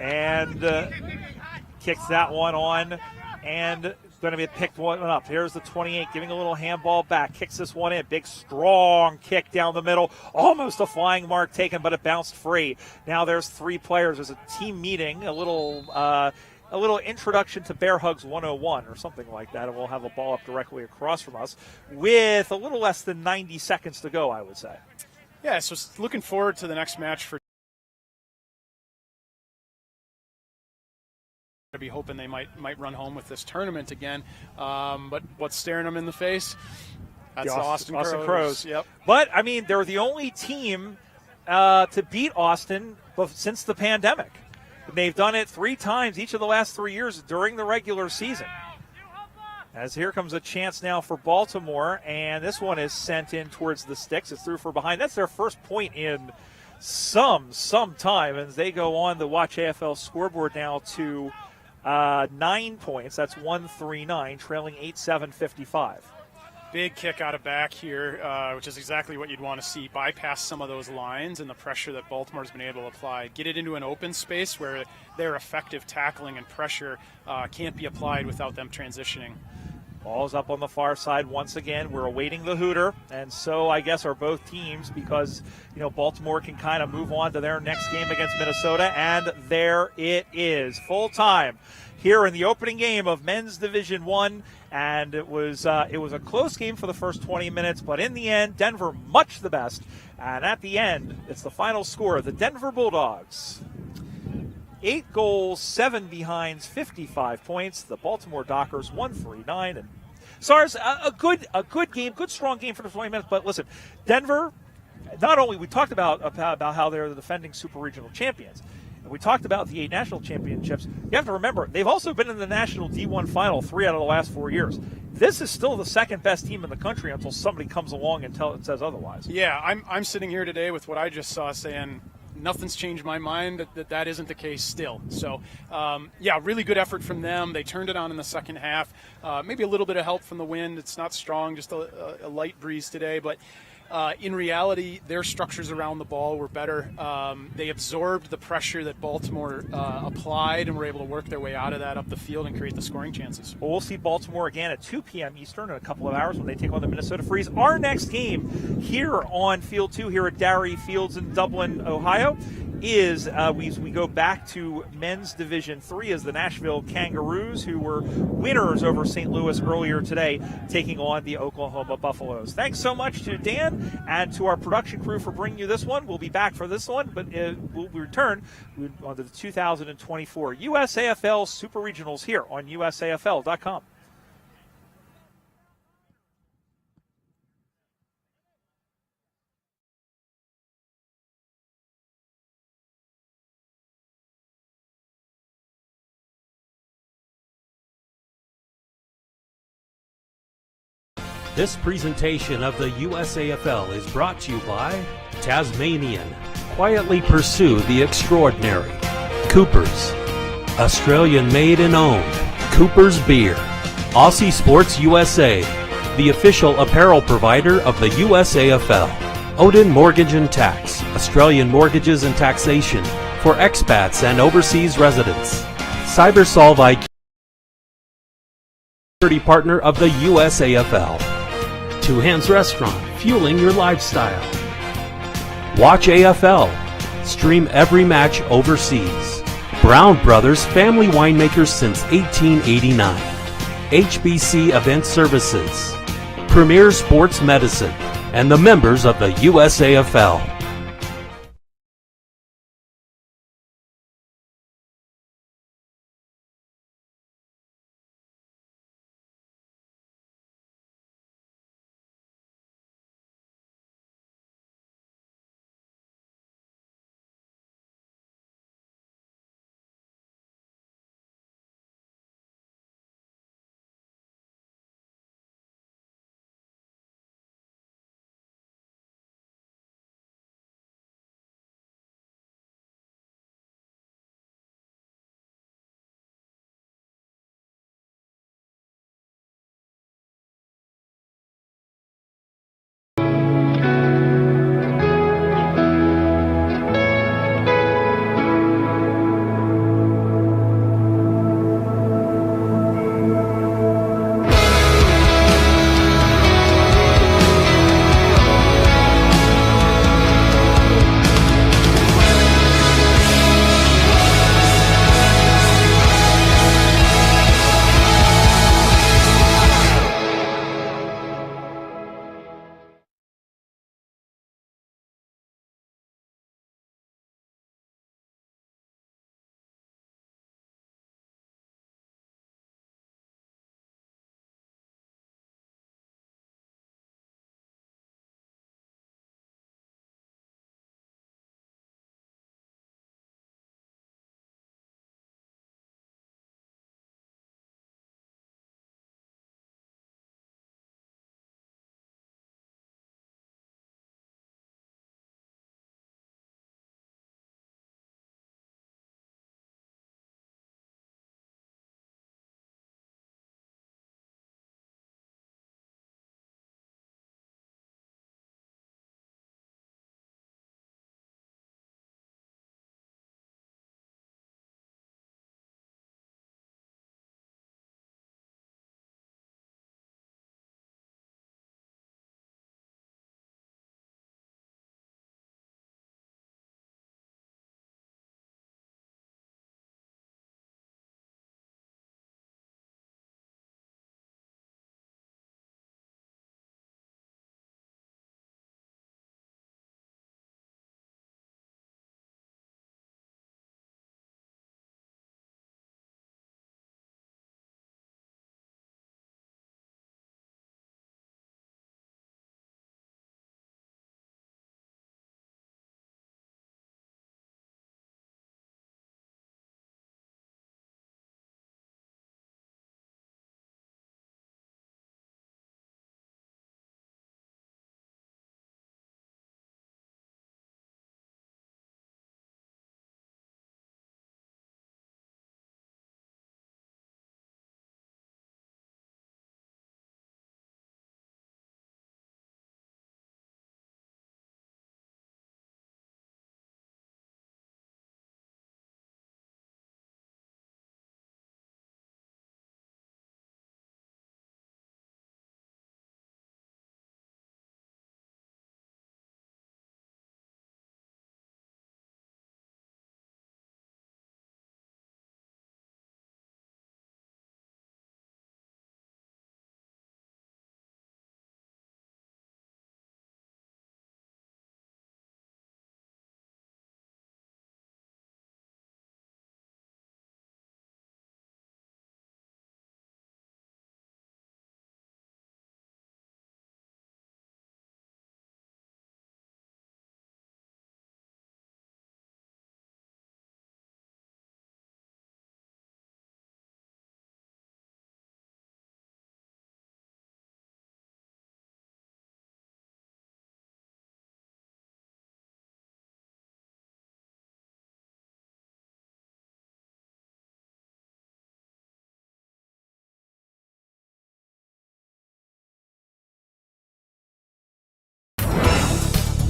[SPEAKER 2] and kicks that one on, and going to be picked one up. Here's the 28, giving a little handball back. Kicks this one in. Big, strong kick down the middle. Almost a flying mark taken, but it bounced free. Now there's 3 players. There's a team meeting, a little introduction to Bear Hugs 101 or something like that, and we'll have a ball up directly across from us with a little less than 90 seconds to go, I would say.
[SPEAKER 1] Yeah, so looking forward to the next match for to be hoping they might run home with this tournament again. But what's staring them in the face? That's the Austin Crows. Yep.
[SPEAKER 2] But, I mean, they're the only team to beat Austin since the pandemic. They've done it 3 times each of the last 3 years during the regular season. As here comes a chance now for Baltimore, and this one is sent in towards the sticks. It's through for behind. That's their first point in some time, and they go on the Watch AFL scoreboard now to 9 points. That's 139, trailing 8-7, 55.
[SPEAKER 1] Big kick out of back here, which is exactly what you'd want to see. Bypass some of those lines and the pressure that Baltimore's been able to apply. Get it into an open space where their effective tackling and pressure can't be applied without them transitioning.
[SPEAKER 2] Ball's up on the far side once again. We're awaiting the hooter, and so I guess are both teams, because Baltimore can kind of move on to their next game against Minnesota, and there it is, full time here in the opening game of Men's Division I, and it was a close game for the first 20 minutes, but in the end, Denver much the best, and at the end, it's the final score: the Denver Bulldogs 8 goals, 7 behinds, 55 points. The Baltimore Dockers 149. And SARS, a good game, good strong game for the 20 minutes. But listen, Denver, not only we talked about how they're the defending super regional champions, and we talked about the 8 national championships. You have to remember, they've also been in the national D1 final 3 out of the last 4 years. This is still the second best team in the country until somebody comes along and says otherwise.
[SPEAKER 1] Yeah, I'm sitting here today with what I just saw saying, nothing's changed my mind that isn't the case still. So, really good effort from them. They turned it on in the second half. Maybe a little bit of help from the wind. It's not strong, just a light breeze today. But in reality, their structures around the ball were better. They absorbed the pressure that Baltimore applied and were able to work their way out of that up the field and create the scoring chances.
[SPEAKER 2] Well, we'll see Baltimore again at 2 p.m. Eastern in a couple of hours when they take on the Minnesota Freeze. Our next game here on Field 2 here at Darree Fields in Dublin, Ohio, is we go back to Men's Division III as the Nashville Kangaroos, who were winners over St. Louis earlier today, taking on the Oklahoma Buffaloes. Thanks so much to Dan and to our production crew for bringing you this one. We'll be back for this one, but we'll return on the 2024 USAFL Super Regionals here on USAFL.com.
[SPEAKER 3] This presentation of the USAFL is brought to you by Tasmanian. Quietly pursue the extraordinary. Coopers. Australian made and owned. Coopers Beer. Aussie Sports USA. The official apparel provider of the USAFL. Odin Mortgage and Tax. Australian mortgages and taxation for expats and overseas residents. CyberSolve IQ. Security partner of the USAFL. Two Hands Restaurant, fueling your lifestyle. Watch AFL. Stream every match overseas. Brown Brothers, family winemakers since 1889. HBC Event Services. Premier Sports Medicine. And the members of the USAFL.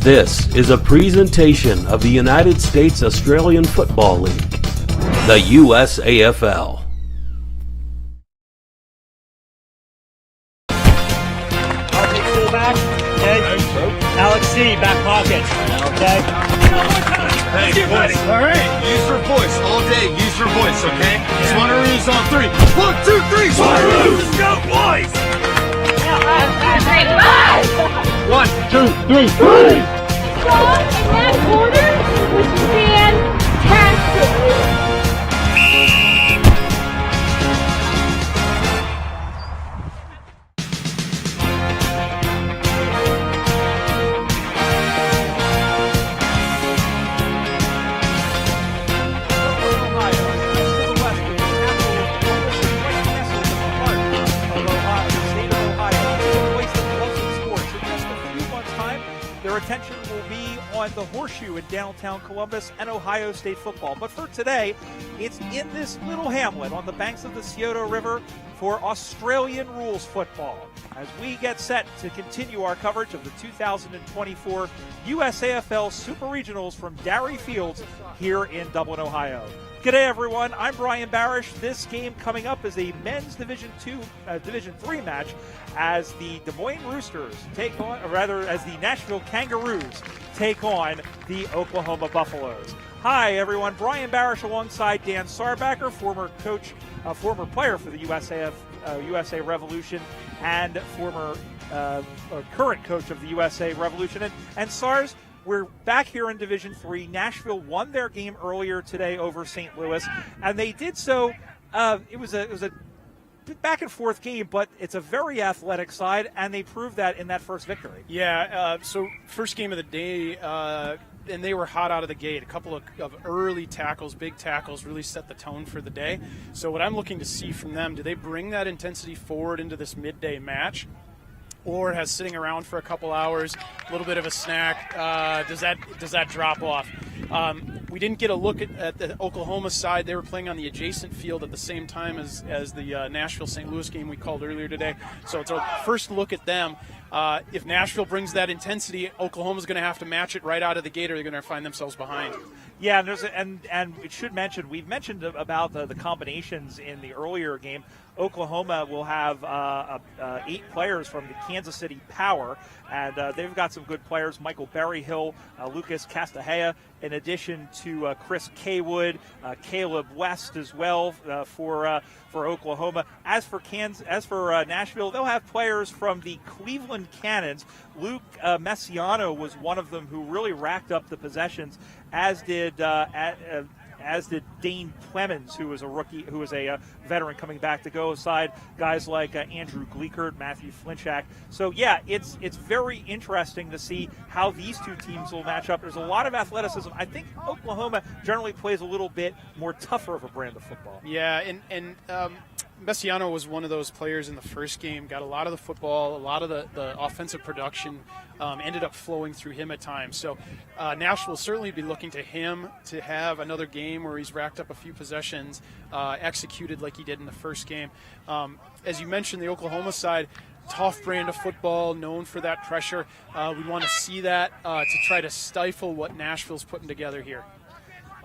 [SPEAKER 3] This is a presentation of the United States Australian Football League, the USAFL.
[SPEAKER 5] Fullback, okay? Alex C, back pocket, okay?
[SPEAKER 6] Hey, boys. All right. Use your voice all day. Use your voice, okay? Swannaroos on 3. 1, 2, 3. Swannaroos! Let's go, boys! 1, 2, 3, 3.
[SPEAKER 7] Strong in that corner was fantastic.
[SPEAKER 2] Their attention will be on the Horseshoe in downtown Columbus and Ohio State football. But for today, it's in this little hamlet on the banks of the Scioto River for Australian rules football, as we get set to continue our coverage of the 2024 USAFL Super Regionals from Darree Fields here in Dublin, Ohio. G'day everyone, I'm Brian Barish. This game coming up is a men's Division 3 match as the Des Moines Roosters take on, or rather as the Nashville Kangaroos take on the Oklahoma Buffaloes. Hi everyone, Brian Barish alongside Dan Sarbacker, former player for the USA Revolution and current coach of the USA Revolution. And Sars, we're back here in Division 3. Nashville won their game earlier today over St. Louis, and they did so. It was a back and forth game, but it's a very athletic side, and they proved that in that first victory.
[SPEAKER 1] Yeah, so first game of the day, and they were hot out of the gate. A couple of early tackles, big tackles, really set the tone for the day. So what I'm looking to see from them, do they bring that intensity forward into this midday match? Or has sitting around for a couple hours, a little bit of a snack, does that drop off? We didn't get a look at the Oklahoma side. They were playing on the adjacent field at the same time as the Nashville-St. Louis game we called earlier today. So it's our first look at them. If Nashville brings that intensity, Oklahoma's going to have to match it right out of the gate, or they're going to find themselves behind.
[SPEAKER 2] Yeah, and it should mention, we've mentioned about the combinations in the earlier game. Oklahoma will have 8 players from the Kansas City Power, and they've got some good players. Michael Berryhill, Lucas Castahea, in addition to Chris Kaywood, Caleb West as well for Oklahoma. As for Nashville, they'll have players from the Cleveland Cannons. Luke Messiano was one of them who really racked up the possessions, as did Dane Clemens, who was a rookie, who was a veteran coming back to go aside guys like Andrew Gleekert, Matthew Flinchak. So yeah, it's very interesting to see how these two teams will match up. There's a lot of athleticism. I think Oklahoma generally plays a little bit more tougher of a brand of football.
[SPEAKER 1] Yeah, and Messiano was one of those players in the first game, got a lot of the football, a lot of the offensive production ended up flowing through him at times. So Nashville will certainly be looking to him to have another game where he's racked up a few possessions, executed like he did in the first game. As you mentioned, the Oklahoma side, tough brand of football, known for that pressure. We want to see that to try to stifle what Nashville's putting together here.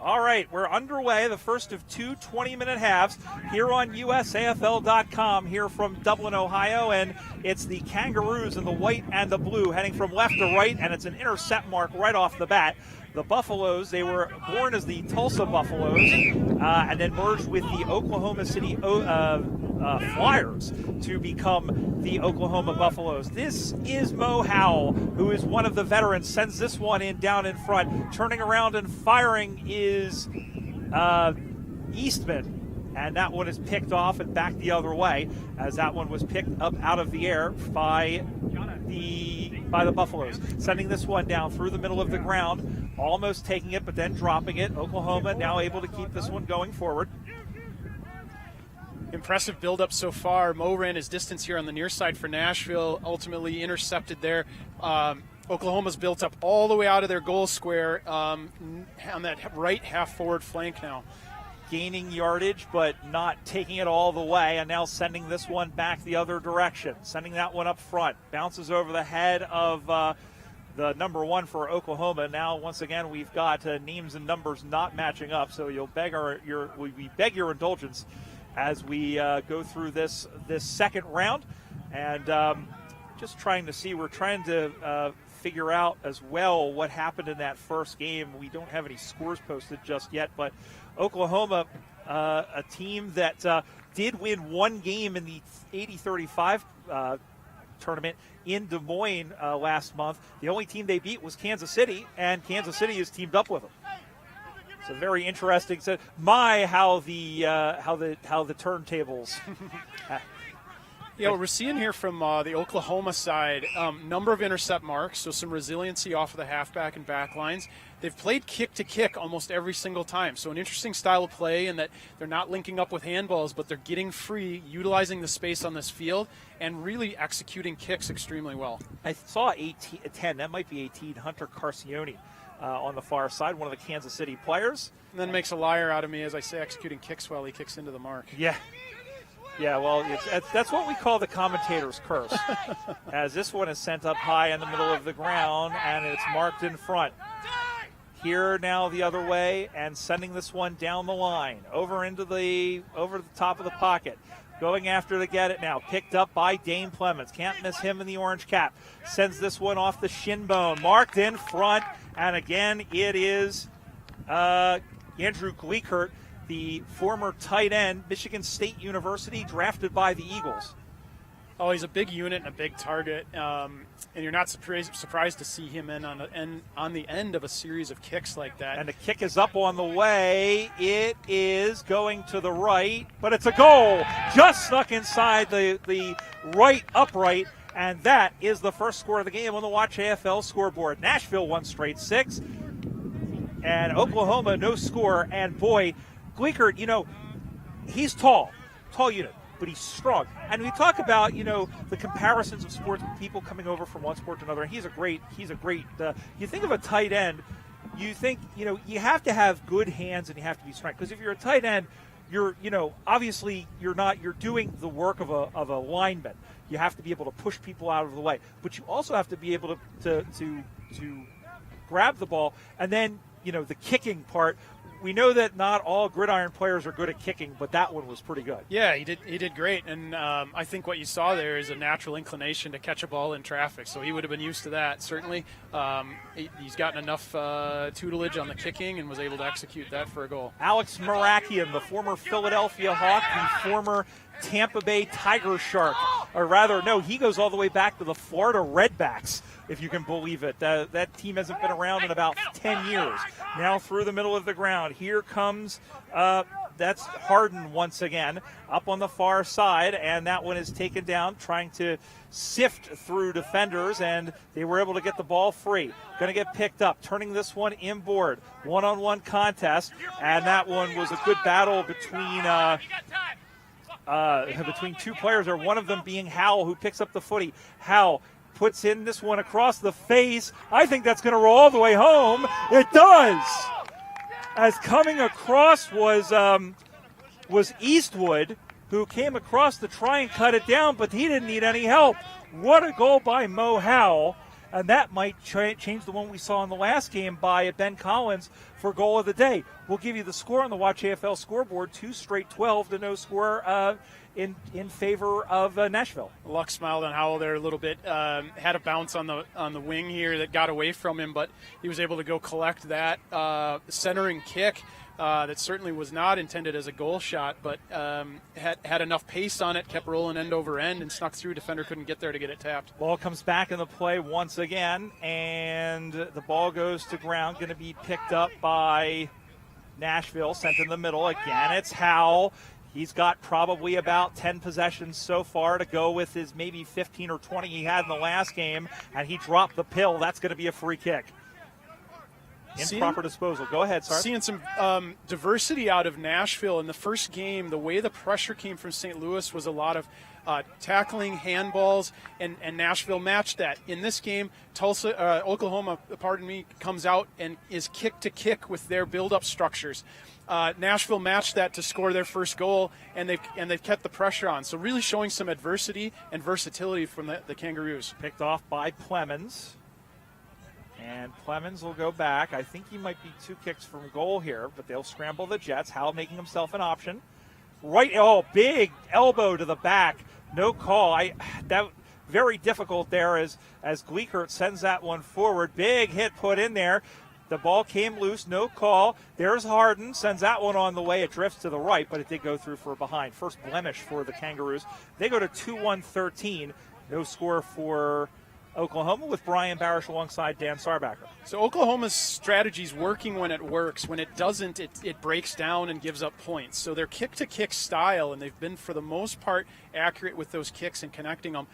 [SPEAKER 2] All right, we're underway, the first of 2 20-minute halves here on USAFL.com here from Dublin, Ohio, and it's the Kangaroos in the white and the blue heading from left to right, and it's an intercept mark right off the bat. The Buffaloes, they were born as the Tulsa Buffaloes and then merged with the Oklahoma City Flyers to become the Oklahoma Buffaloes. This is Mo Howell, who is one of the veterans, sends this one in down in front. Turning around and firing is Eastman, and that one is picked off and back the other way, as that one was picked up out of the air by the Buffaloes. Sending this one down through the middle of the ground, almost taking it but then dropping it. Oklahoma now able to keep this one going forward.
[SPEAKER 1] Impressive build-up so far. Mo ran his distance here on the near side for Nashville, ultimately intercepted there. Oklahoma's built up all the way out of their goal square on that right half-forward flank now.
[SPEAKER 2] Gaining yardage, but not taking it all the way, and now sending this one back the other direction. Sending that one up front. Bounces over the head of the number 1 for Oklahoma. Now, once again, we've got names and numbers not matching up, so we beg your indulgence as we go through this second round. And just trying to see, we're trying to figure out as well what happened in that first game. We don't have any scores posted just yet, but Oklahoma, a team that did win one game in the 80-35 tournament in Des Moines last month. The only team they beat was Kansas City, and Kansas City is teamed up with them. So very interesting. So how the turntables.
[SPEAKER 1] Yeah, what we're seeing here from the Oklahoma side, number of intercept marks, so some resiliency off of the halfback and back lines. They've played kick to kick almost every single time. So an interesting style of play in that they're not linking up with handballs, but they're getting free, utilizing the space on this field, and really executing kicks extremely well.
[SPEAKER 2] I saw 10, that might be 18, Hunter Carcione on the far side, one of the Kansas City players.
[SPEAKER 1] And then makes a liar out of me as I say executing kicks while he kicks into the mark.
[SPEAKER 2] Yeah. Yeah, well, that's what we call the commentator's curse, as this one is sent up high in the middle of the ground, and it's marked in front. Here now the other way, and sending this one down the line, over the top of the pocket. Going after to get it now, picked up by Dane Clemens. Can't miss him in the orange cap. Sends this one off the shin bone, marked in front, and again it is Andrew Gleekert, the former tight end, Michigan State University, drafted by the Eagles.
[SPEAKER 1] Oh, he's a big unit and a big target, and you're not surprised to see him on the end of a series of kicks like that.
[SPEAKER 2] And the kick is up on the way. It is going to the right, but it's a goal. Just snuck inside the right upright, and that is the first score of the game on the Watch AFL scoreboard. Nashville 1 straight 6, and Oklahoma no score, and boy, Gleekert, he's tall unit, but he's strong. And we talk about, the comparisons of sports, people coming over from one sport to another. And he's a great, you think of a tight end, you think, you have to have good hands and you have to be strong. Because if you're a tight end, you're, obviously you're doing the work of a lineman. You have to be able to push people out of the way. But you also have to be able to grab the ball. And then, the kicking part. We know that not all gridiron players are good at kicking, but that one was pretty good.
[SPEAKER 1] Yeah, he did great, and I think what you saw there is a natural inclination to catch a ball in traffic, so he would have been used to that, certainly. He's gotten enough tutelage on the kicking and was able to execute that for a goal.
[SPEAKER 2] Alex Marakian, the former Philadelphia Hawk, the former Tampa Bay Tiger Shark, or rather, no, he goes all the way back to the Florida Redbacks, if you can believe it. That team hasn't been around in about 10 years. Now through the middle of the ground. Here comes, that's Harden once again, up on the far side, and that one is taken down, trying to sift through defenders, and they were able to get the ball free. Going to get picked up, turning this one inboard. One-on-one contest, and that one was a good battle between two players, or one of them being Howell, who picks up the footy. Howell puts in this one across the face. I think that's going to roll all the way home. It does. As coming across was Eastwood, who came across to try and cut it down, but he didn't need any help. What a goal by Mo Howell. And that might change the one we saw in the last game by Ben Collins for goal of the day. We'll give you the score on the Watch AFL scoreboard, 2 straight 12 to no score in favor of Nashville.
[SPEAKER 1] Luck smiled on Howell there a little bit. Had a bounce on the wing here that got away from him, but he was able to go collect that centering kick. That certainly was not intended as a goal shot, but had enough pace on it, kept rolling end over end, and snuck through. Defender couldn't get there to get it tapped.
[SPEAKER 2] Ball comes back in the play once again, and the ball goes to ground, going to be picked up by Nashville, sent in the middle. Again, it's Howell. He's got probably about 10 possessions so far to go with his maybe 15 or 20 he had in the last game, and he dropped the pill. That's going to be a free kick. Improper disposal. Go ahead, Sarge.
[SPEAKER 1] Seeing some diversity out of Nashville in the first game. The way the pressure came from St. Louis was a lot of tackling, handballs, and Nashville matched that. In this game, Oklahoma, comes out and is kick to kick with their build-up structures. Nashville matched that to score their first goal, and they've kept the pressure on. So really showing some adversity and versatility from the Kangaroos.
[SPEAKER 2] Picked off by Clemens. And Clemens will go back. I think he might be 2 kicks from goal here, but they'll scramble the Jets. Howell making himself an option. Right, big elbow to the back. No call. That very difficult there as Gleekert sends that one forward. Big hit put in there. The ball came loose, no call. There's Harden, sends that one on the way. It drifts to the right, but it did go through for a behind. First blemish for the Kangaroos. They go to 2-1-13. No score for Oklahoma with Brian Barish alongside Dan Sarbacker.
[SPEAKER 1] So Oklahoma's strategy is working when it works. When it doesn't, it breaks down and gives up points. So their kick-to-kick style, and they've been, for the most part, accurate with those kicks and connecting them.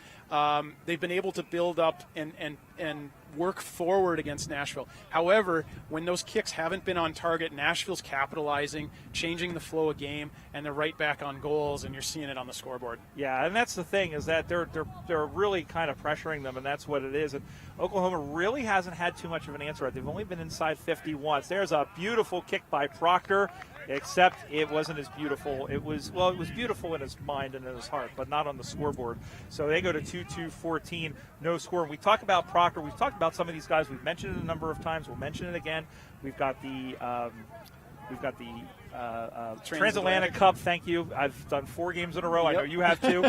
[SPEAKER 1] They've been able to build up and work forward against Nashville. However, when those kicks haven't been on target, Nashville's capitalizing, changing the flow of game, and they're right back on goals, and you're seeing it on the scoreboard.
[SPEAKER 2] Yeah, and that's the thing, is that they're really kind of pressuring them, and that's what it is. And Oklahoma really hasn't had too much of an answer. They've only been inside 50 once. There's a beautiful kick by Proctor, except it wasn't as beautiful. It was beautiful in his mind and in his heart, but not on the scoreboard. So they go to 2-2-14, no score. And we talk about Proctor. We've talked about some of these guys. We've mentioned it a number of times. We'll mention it again. We've got the Transatlantic Cup. Thank you. I've done 4 games in a row. Yep. I know you have too.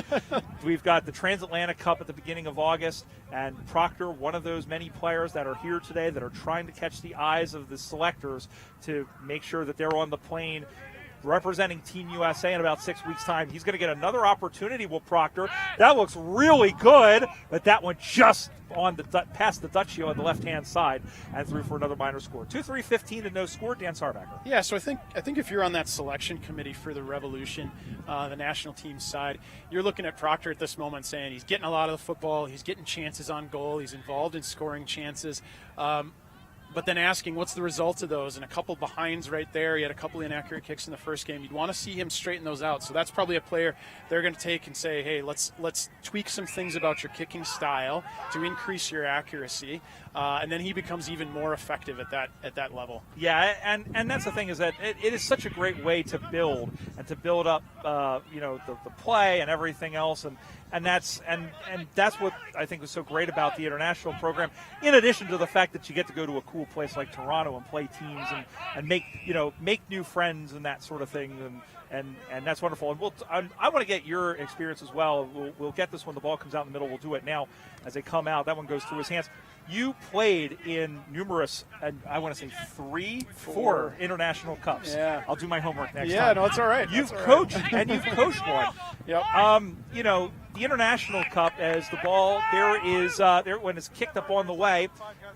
[SPEAKER 2] We've got the Transatlantic Cup at the beginning of August, and Proctor, one of those many players that are here today that are trying to catch the eyes of the selectors to make sure that they're on the plane representing Team USA in about 6 weeks' time. He's going to get another opportunity with Proctor. That looks really good, but that one just past the Dutchie on the left-hand side and through for another minor score. 2-3-15 to no score. Dan Sarbacker.
[SPEAKER 1] Yeah, so I think if you're on that selection committee for the Revolution, the national team side, you're looking at Proctor at this moment saying he's getting a lot of the football, he's getting chances on goal, he's involved in scoring chances. But then asking what's the result of those, and a couple behinds right there. He had a couple inaccurate kicks in the first game. You'd want to see him straighten those out. So that's probably a player they're going to take and say, hey, let's tweak some things about your kicking style to increase your accuracy, and then he becomes even more effective at that level.
[SPEAKER 2] Yeah, and that's the thing, is that it is such a great way to build up the play and everything else, and that's what I think was so great about the international program. In addition to the fact that you get to go to a cool place like Toronto and play teams and make new friends and that sort of thing, and that's wonderful. And I want to get your experience as well. We'll get this when the ball comes out in the middle. We'll do it now as they come out. That one goes through his hands. You played in numerous, and I want to say 4 international cups.
[SPEAKER 1] Yeah.
[SPEAKER 2] I'll do my homework next time.
[SPEAKER 1] Yeah, no, it's all right.
[SPEAKER 2] You've coached and you've coached one.
[SPEAKER 1] Yep.
[SPEAKER 2] The International Cup, as the ball when it's kicked up on the way,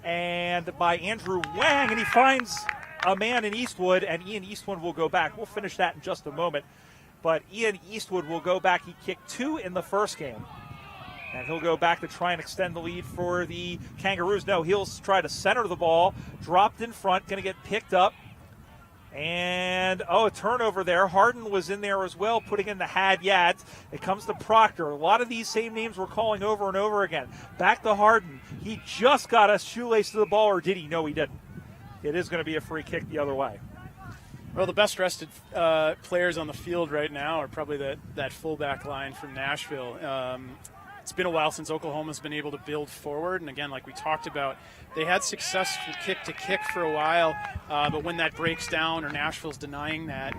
[SPEAKER 2] and by Andrew Wang, and he finds a man in Eastwood, and Ian Eastwood will go back. We'll finish that in just a moment. But Ian Eastwood will go back. He kicked 2 in the first game. And he'll go back to try and extend the lead for the Kangaroos. No, he'll try to center the ball. Dropped in front, going to get picked up. And, a turnover there. Harden was in there as well, putting in the Hadyat. It comes to Proctor. A lot of these same names we're calling over and over again. Back to Harden. He just got a shoelace to the ball, or did he? No, he didn't. It is going to be a free kick the other way.
[SPEAKER 1] Well, the best rested players on the field right now are probably that fullback line from Nashville. It's been a while since Oklahoma's been able to build forward, and again, like we talked about, they had success from kick to kick for a while, but when that breaks down or Nashville's denying that,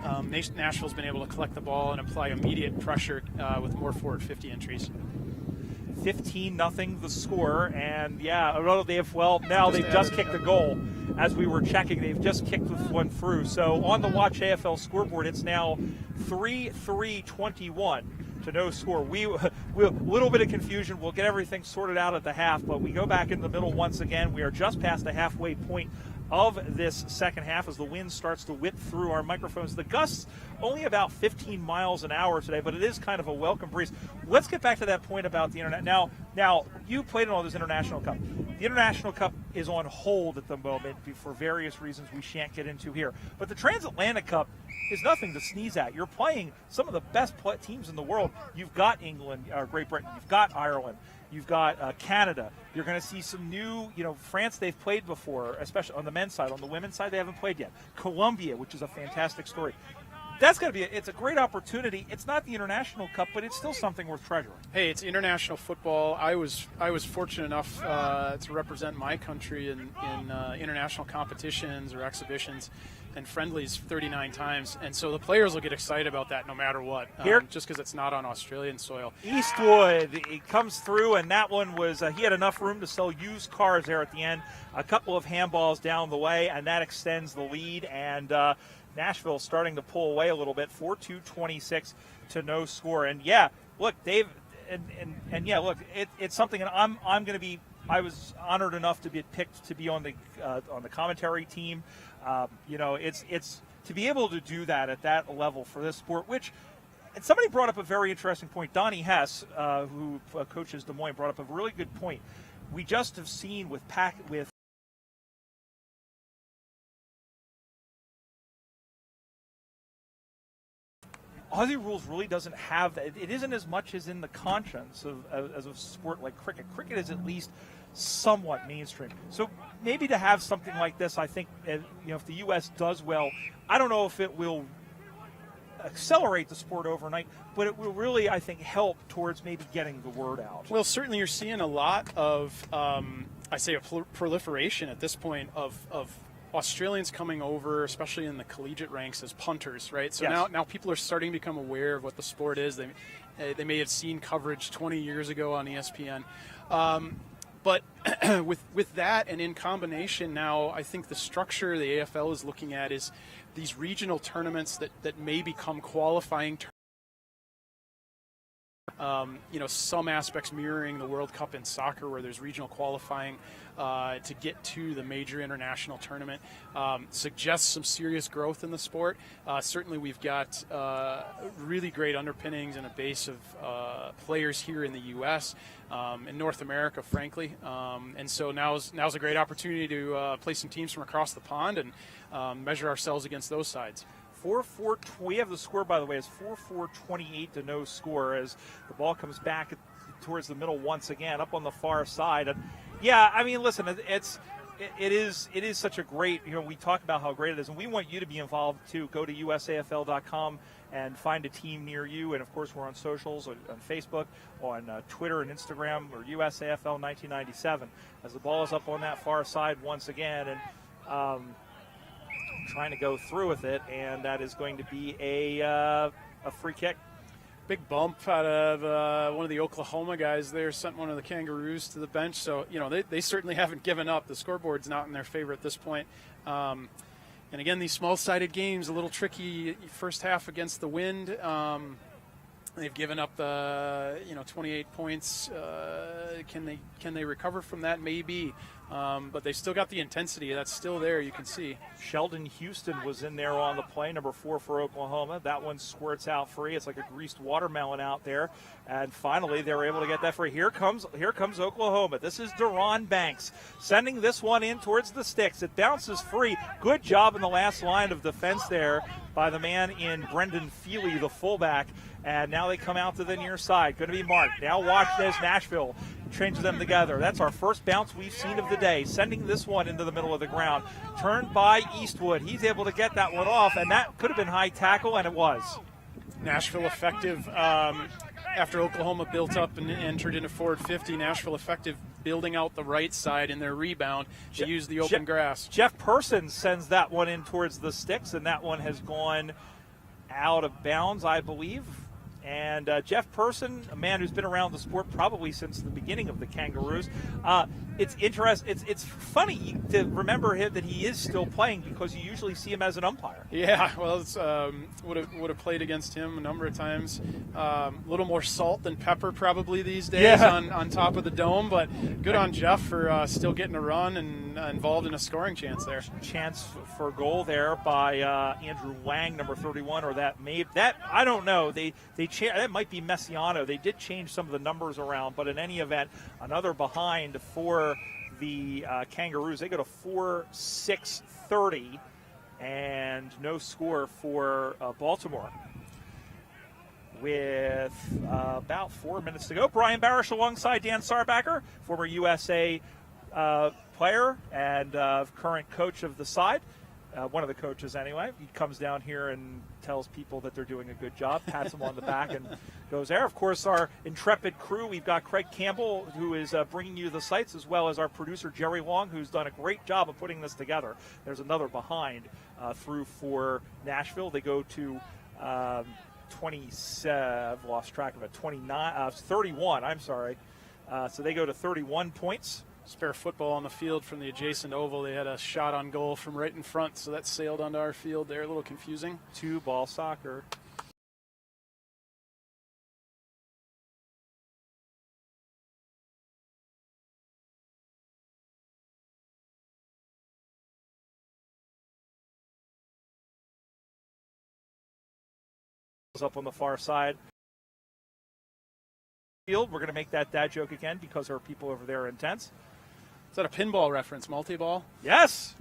[SPEAKER 1] Nashville's been able to collect the ball and apply immediate pressure with more forward 50 entries.
[SPEAKER 2] 15-0 the score, and they've just kicked a goal. As we were checking, they've just kicked one through. So on the Watch AFL scoreboard, it's now 3-3-21 to no score. We'll little bit of confusion. We'll get everything sorted out at the half, but we go back in the middle once again. We are just past the halfway point of this second half as the wind starts to whip through our microphones. The gusts only about 15 miles an hour today, but it is kind of a welcome breeze. Let's get back to that point about the internet. Now you played in all this International Cup. The International Cup is on hold at the moment for various reasons we shan't get into here. But the Transatlantic Cup is nothing to sneeze at. You're playing some of the best teams in the world. You've got England, Great Britain. You've got Ireland. You've got Canada. You're going to see some new, France they've played before, especially on the men's side. On the women's side, they haven't played yet. Colombia, which is a fantastic story. that's got to be. It's a great opportunity. It's not the International Cup, but it's still something worth treasuring.
[SPEAKER 1] Hey, it's international football. I was fortunate enough to represent my country in international competitions or exhibitions and friendlies 39 times, and so the players will get excited about that no matter what, just because it's not on Australian soil.
[SPEAKER 2] Eastwood, he comes through, and that one was he had enough room to sell used cars there at the end. A couple of handballs down the way, and that extends the lead, and Nashville starting to pull away a little bit, 4-2-26 to no score. And yeah, look, Dave, and yeah, look, it's something, and I'm going to be. I was honored enough to be picked to be on the commentary team. It's to be able to do that at that level for this sport, which. And somebody brought up a very interesting point. Donnie Hess, who coaches Des Moines, brought up a really good point. We just have seen with Aussie rules really doesn't have that. It isn't as much as in the conscience as a sport like cricket. Cricket is at least somewhat mainstream. So maybe to have something like this, I think, if the U.S. does well, I don't know if it will accelerate the sport overnight, but it will really, I think, help towards maybe getting the word out.
[SPEAKER 1] Well, certainly you're seeing a lot of, I say, a proliferation at this point of Australians coming over, especially in the collegiate ranks, as punters, right? So
[SPEAKER 2] yes.
[SPEAKER 1] now people are starting to become aware of what the sport is. They may have seen coverage 20 years ago on ESPN. But with that, and in combination now, I think the structure the AFL is looking at is these regional tournaments that may become qualifying some aspects mirroring the World Cup in soccer, where there's regional qualifying to get to the major international tournament, suggests some serious growth in the sport. Certainly we've got really great underpinnings and a base of players here in the U.S., in North America, frankly. And so now's a great opportunity to play some teams from across the pond and measure ourselves against those sides.
[SPEAKER 2] 4-4. We have the score, by the way, is 4-4-28 to no score as the ball comes back towards the middle once again, up on the far side. And yeah, I mean, listen, it is such a great. We talk about how great it is, and we want you to be involved too. Go to USAFL.com and find a team near you. And of course, we're on socials, on Facebook, on Twitter and Instagram. We're USAFL 1997. As the ball is up on that far side once again, and trying to go through with it, and that is going to be a free kick.
[SPEAKER 1] Big bump out of one of the Oklahoma guys there, sent one of the Kangaroos to the bench. So, they certainly haven't given up. The scoreboard's not in their favor at this point. And again, these small-sided games, a little tricky first half against the wind. They've given up 28 points. Can they recover from that? Maybe. But they've still got the intensity. That's still there, you can see.
[SPEAKER 2] Sheldon Houston was in there on the play, number 4 for Oklahoma. That one squirts out free. It's like a greased watermelon out there. And finally, they were able to get that free. Here comes Oklahoma. This is Deron Banks sending this one in towards the sticks. It bounces free. Good job in the last line of defense there by the man in Brendan Feely, the fullback. And now they come out to the near side. Going to be marked. Now watch this. Nashville changes them together. That's our first bounce we've seen of the day. Sending this one into the middle of the ground. Turned by Eastwood. He's able to get that one off, and that could have been high tackle, and it was.
[SPEAKER 1] Nashville effective after Oklahoma built up and entered into forward 50. Nashville effective building out the right side in their rebound to use the open grass.
[SPEAKER 2] Jeff Person sends that one in towards the sticks, and that one has gone out of bounds, I believe. And Jeff Person, a man who's been around the sport probably since the beginning of the Kangaroos. It's interesting. It's funny to remember him that he is still playing, because you usually see him as an umpire.
[SPEAKER 1] Yeah, well, it's, would have played against him a number of times. A little more salt than pepper probably these days on top of the dome, but good on Jeff for still getting a run and involved in a scoring chance there.
[SPEAKER 2] Chance for a goal there by Andrew Wang, number 31, or that I don't know. That might be Messiano. They did change some of the numbers around, but in any event, another behind for the Kangaroos. They go to 4-6-30, and no score for Baltimore. With about 4 minutes to go, Brian Barish alongside Dan Sarbacker, former USA player and current coach of the side. one of the coaches anyway. He comes down here and tells people that they're doing a good job, pats them on the back, and goes there. Of course, our intrepid crew, we've got Craig Campbell, who is bringing you the sights, as well as our producer, Jerry Long, who's done a great job of putting this together. There's another behind through for Nashville. They go to 27, I've lost track of it, 31, I'm sorry. So they go to 31 points.
[SPEAKER 1] Spare football on the field from the adjacent oval. They had a shot on goal from right in front, so that sailed onto our field there. A little confusing.
[SPEAKER 2] 2-ball soccer. Up on the far side. We're going to make that dad joke again because our people over there are intense.
[SPEAKER 1] Is that a pinball reference? Multi-ball?
[SPEAKER 2] Yes.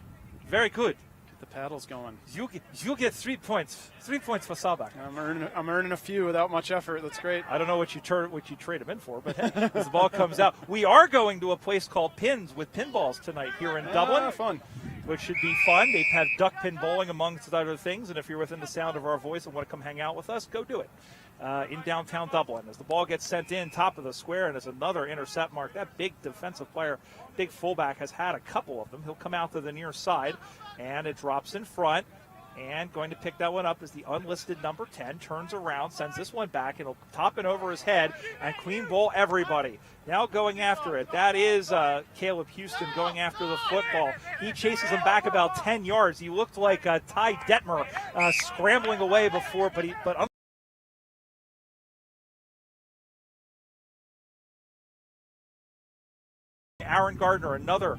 [SPEAKER 2] Very good.
[SPEAKER 1] Get the paddles going.
[SPEAKER 2] You get 3 points. 3 points for Sabak.
[SPEAKER 1] I'm earning a few without much effort. That's great.
[SPEAKER 2] I don't know what you trade them in for, but hey, as the ball comes out, we are going to a place called Pins with pinballs tonight here in Dublin.
[SPEAKER 1] Fun.
[SPEAKER 2] Which should be fun. They have duck pin bowling amongst other things, and if you're within the sound of our voice and want to come hang out with us, go do it. In downtown Dublin. As the ball gets sent in, top of the square, and there's another intercept mark. That big defensive player, big fullback, has had a couple of them. He'll come out to the near side, and it drops in front. And going to pick that one up is the unlisted number 10. Turns around, sends this one back, and he'll top it over his head and clean bowl everybody. Now going after it. That is Caleb Houston going after the football. He chases him back about 10 yards. He looked like Ty Detmer scrambling away before, but Aaron Gardner, another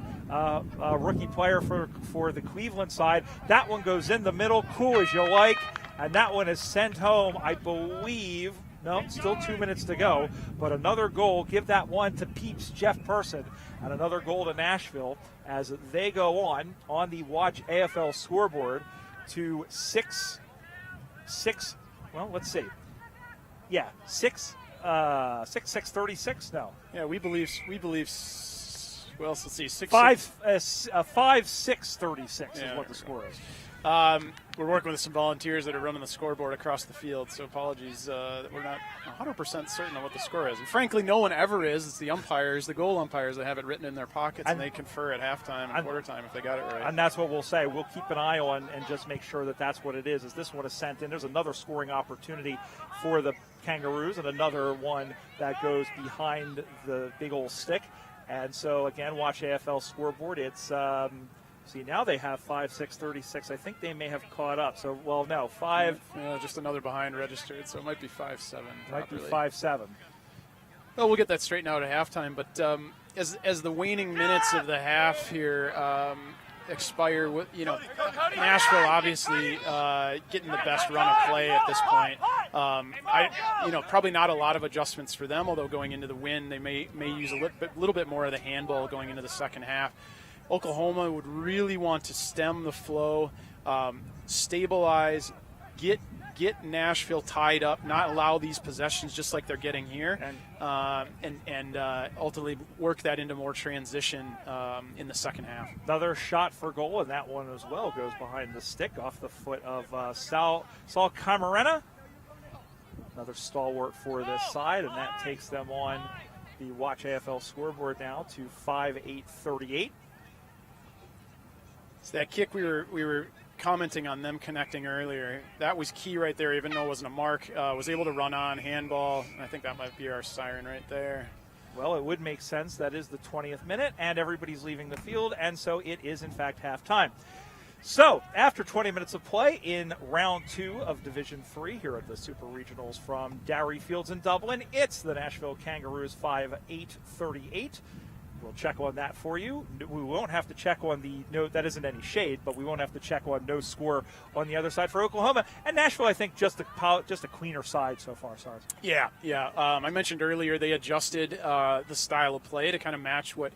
[SPEAKER 2] rookie player for the Cleveland side. That one goes in the middle, cool as you like, and that one is sent home, I believe. No, still 2 minutes to go, but another goal. Give that one to Peeps Jeff Person, and another goal to Nashville as they go on the Watch AFL scoreboard to 6. Well, let's see. Yeah, 6:36. No.
[SPEAKER 1] Yeah, we believe. Well, let's see.
[SPEAKER 2] 5-6-36 is what the score is.
[SPEAKER 1] We're working with some volunteers that are running the scoreboard across the field, so apologies that we're not 100% certain on what the score is. And frankly, no one ever is. It's the umpires, the goal umpires, that have it written in their pockets, and they confer at halftime and quarter time if they got it right.
[SPEAKER 2] And that's what we'll say. We'll keep an eye on and just make sure that that's what it is. As this one is sent in, there's another scoring opportunity for the Kangaroos, and another one that goes behind the big old stick. And so, again, Watch AFL scoreboard. It's, see, now they have 5-6-36. I think they may have caught up. So, well, no, 5.
[SPEAKER 1] Yeah, just another behind registered, so it might be 5-7.
[SPEAKER 2] Might be 5-7.
[SPEAKER 1] Well, we'll get that straightened out at halftime. But as the waning minutes of the half here expire, Nashville obviously getting the best run of play at this point. Probably not a lot of adjustments for them, although going into the win, they may use a little bit more of the handball going into the second half. Oklahoma would really want to stem the flow, stabilize, get Nashville tied up, not allow these possessions just like they're getting here, and ultimately work that into more transition in the second half.
[SPEAKER 2] Another shot for goal, and that one as well goes behind the stick off the foot of Saul Camarena. Another stalwart for this side, and that takes them on the Watch AFL scoreboard now to 5-8-38.
[SPEAKER 1] So that kick we were commenting on them connecting earlier, that was key right there, even though it wasn't a mark. Was able to run on, handball, and I think that might be our siren right there.
[SPEAKER 2] Well, it would make sense. That is the 20th minute, and everybody's leaving the field, and so it is, in fact, halftime. So, after 20 minutes of play in round 2 of Division 3 here at the Super Regionals from Darree Fields in Dublin, it's the Nashville Kangaroos 5-8-38. We'll check on that for you. We won't have to check on that isn't any shade, but we won't have to check on no score on the other side for Oklahoma. And Nashville, I think, just a cleaner side so far, Sars.
[SPEAKER 1] Yeah. I mentioned earlier they adjusted the style of play to kind of match what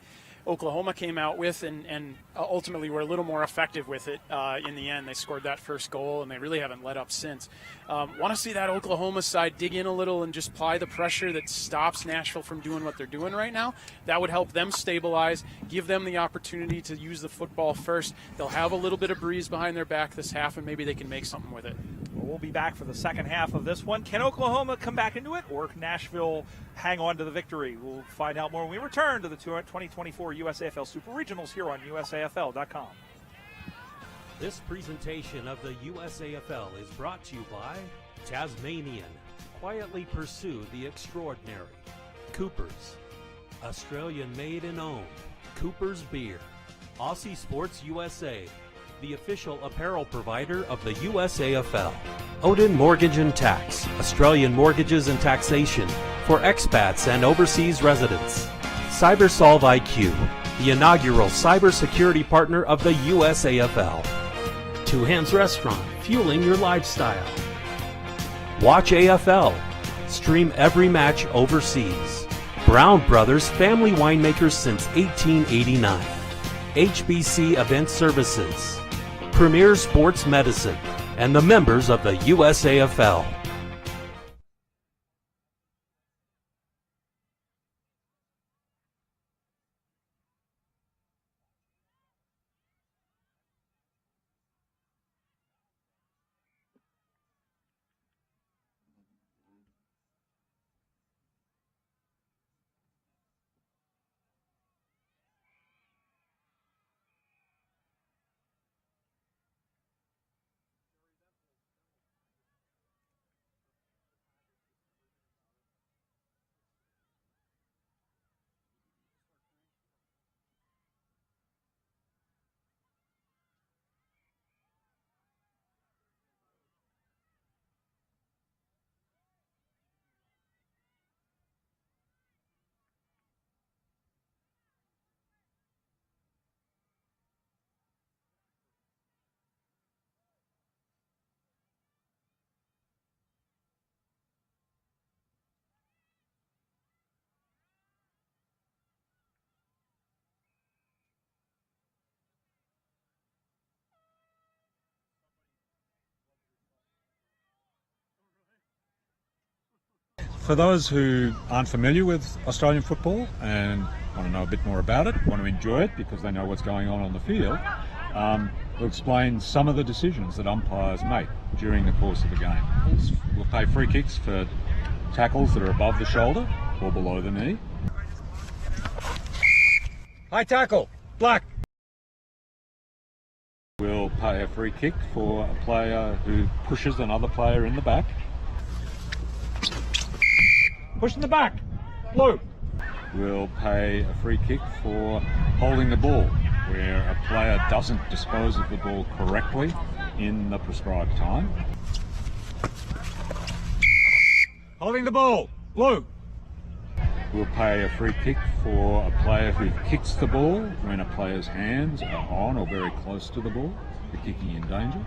[SPEAKER 1] Oklahoma came out with, and ultimately were a little more effective with it in the end. They scored that first goal, and they really haven't let up since. Want to see that Oklahoma side dig in a little and just apply the pressure that stops Nashville from doing what they're doing right now. That would help them stabilize, give them the opportunity to use the football first. They'll have a little bit of breeze behind their back this half, and maybe they can make something with it.
[SPEAKER 2] We'll be back for the second half of this one. Can Oklahoma come back into it, or Nashville hang on to the victory? We'll find out more when we return to the 2024 USAFL Super Regionals here on USAFL.com.
[SPEAKER 3] This presentation of the USAFL is brought to you by Tasmanian. Quietly pursue the extraordinary. Coopers. Australian made and owned. Coopers Beer. Aussie Sports USA, the official apparel provider of the USAFL. Odin Mortgage and Tax, Australian mortgages and taxation for expats and overseas residents. CyberSolve IQ, the inaugural cybersecurity partner of the USAFL. Two Hands Restaurant, fueling your lifestyle. Watch AFL, stream every match overseas. Brown Brothers, family winemakers since 1889. HBC Event Services, Premier Sports Medicine, and the members of the USAFL.
[SPEAKER 4] For those who aren't familiar with Australian football and want to know a bit more about it, want to enjoy it because they know what's going on the field, we'll explain some of the decisions that umpires make during the course of the game. We'll pay free kicks for tackles that are above the shoulder or below the knee. High tackle, black. We'll pay a free kick for a player who pushes another player in the back. Push in the back, blue. We'll pay a free kick for holding the ball, where a player doesn't dispose of the ball correctly in the prescribed time. Holding the ball, blue. We'll pay a free kick for a player who kicks the ball when a player's hands are on or very close to the ball, for kicking in danger.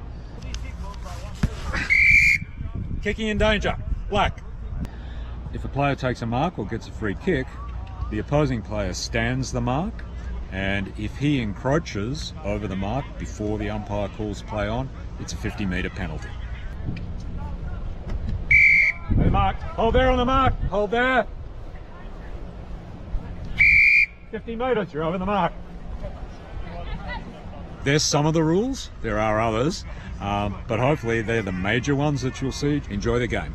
[SPEAKER 4] Kicking in danger, black. If a player takes a mark or gets a free kick, the opposing player stands the mark, and if he encroaches over the mark before the umpire calls play on, it's a 50-metre penalty. Mark. Hold there on the mark. Hold there. 50 metres, you're over the mark. There's some of the rules. There are others, but hopefully they're the major ones that you'll see. Enjoy the game.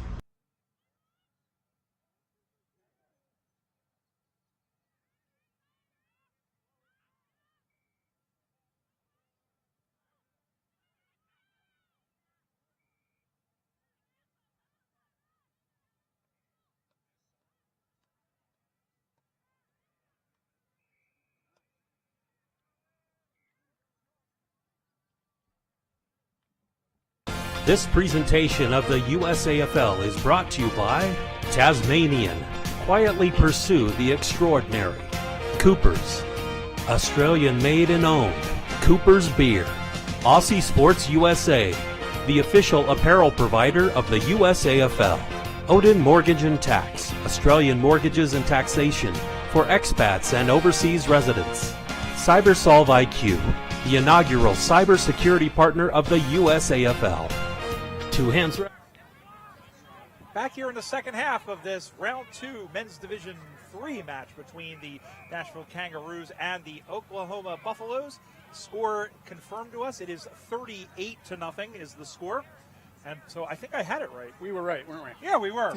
[SPEAKER 3] This presentation of the USAFL is brought to you by Tasmanian. Quietly pursue the extraordinary. Coopers. Australian made and owned. Coopers Beer. Aussie Sports USA, the official apparel provider of the USAFL. Odin Mortgage and Tax, Australian mortgages and taxation for expats and overseas residents. CyberSolve IQ, the inaugural cybersecurity partner of the USAFL. Two hands.
[SPEAKER 2] Back here in the second half of this round 2 men's division 3 match between the Nashville Kangaroos and the Oklahoma Buffaloes. Score confirmed to us. It is 38-0 is the score. And so I think I had it right.
[SPEAKER 1] We were right, weren't we?
[SPEAKER 2] Yeah, we were.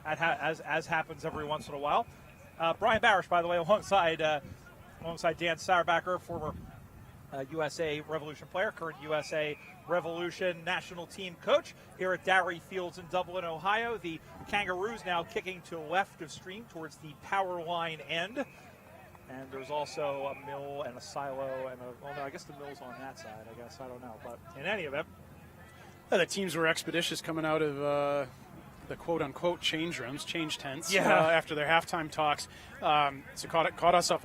[SPEAKER 2] as happens every once in a while. Brian Barish, by the way, alongside Dan Sauerbacher, former USA Revolution player, current USA Revolution national team coach here at Darree Fields in Dublin, Ohio. The Kangaroos now kicking to left of stream towards the power line end. And there's also a mill and a silo and no, I guess the mill's on that side, I guess. I don't know. But in any event.
[SPEAKER 1] The teams were expeditious coming out of the quote-unquote change rooms, change tents,
[SPEAKER 2] yeah.
[SPEAKER 1] After their halftime talks. So caught us off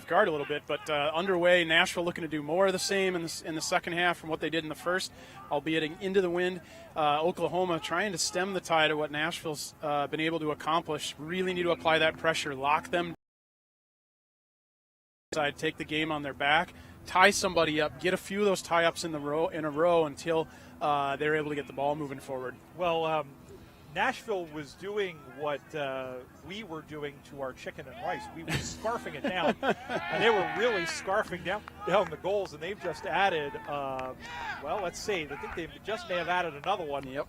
[SPEAKER 1] guard a little bit. But underway, Nashville looking to do more of the same in the second half from what they did in the first, albeit into the wind. Oklahoma trying to stem the tide of what Nashville's been able to accomplish. Really need to apply that pressure, lock them side, take the game on their back, tie somebody up, get a few of those tie-ups in a row until they're able to get the ball moving forward.
[SPEAKER 2] Well, Nashville was doing what we were doing to our chicken and rice. We were scarfing it down, and they were really scarfing down the goals, and they've just added, let's see. I think they just may have added another one.
[SPEAKER 1] Yep.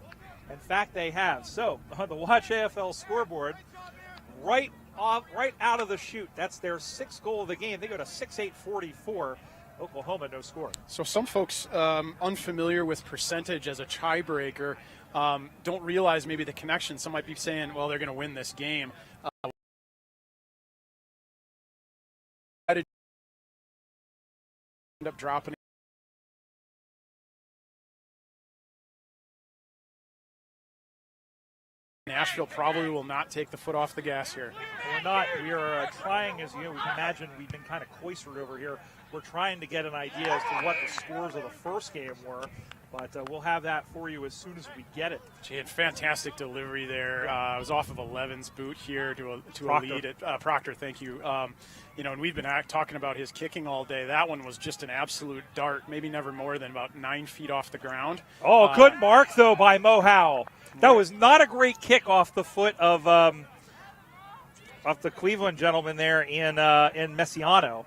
[SPEAKER 2] In fact, they have. So, on the Watch AFL scoreboard, right out of the chute, that's their 6th goal of the game. They go to 6-8-44. Oklahoma, no score.
[SPEAKER 1] So some folks unfamiliar with percentage as a tiebreaker don't realize maybe the connection. Some might be saying, well, they're going to win this game. End up dropping. Nashville probably will not take the foot off the gas here.
[SPEAKER 2] We're not. We are trying, as we can imagine, we've been kind of cloistered over here. We're trying to get an idea as to what the scores of the first game were, but we'll have that for you as soon as we get it.
[SPEAKER 1] She had fantastic delivery there. It was off of 11's boot here to a lead at Proctor. Thank you. And we've been talking about his kicking all day. That one was just an absolute dart, maybe never more than about 9 feet off the ground.
[SPEAKER 2] Oh, good mark though by Mo Howell. That was not a great kick off the foot of the Cleveland gentleman there in Messiano,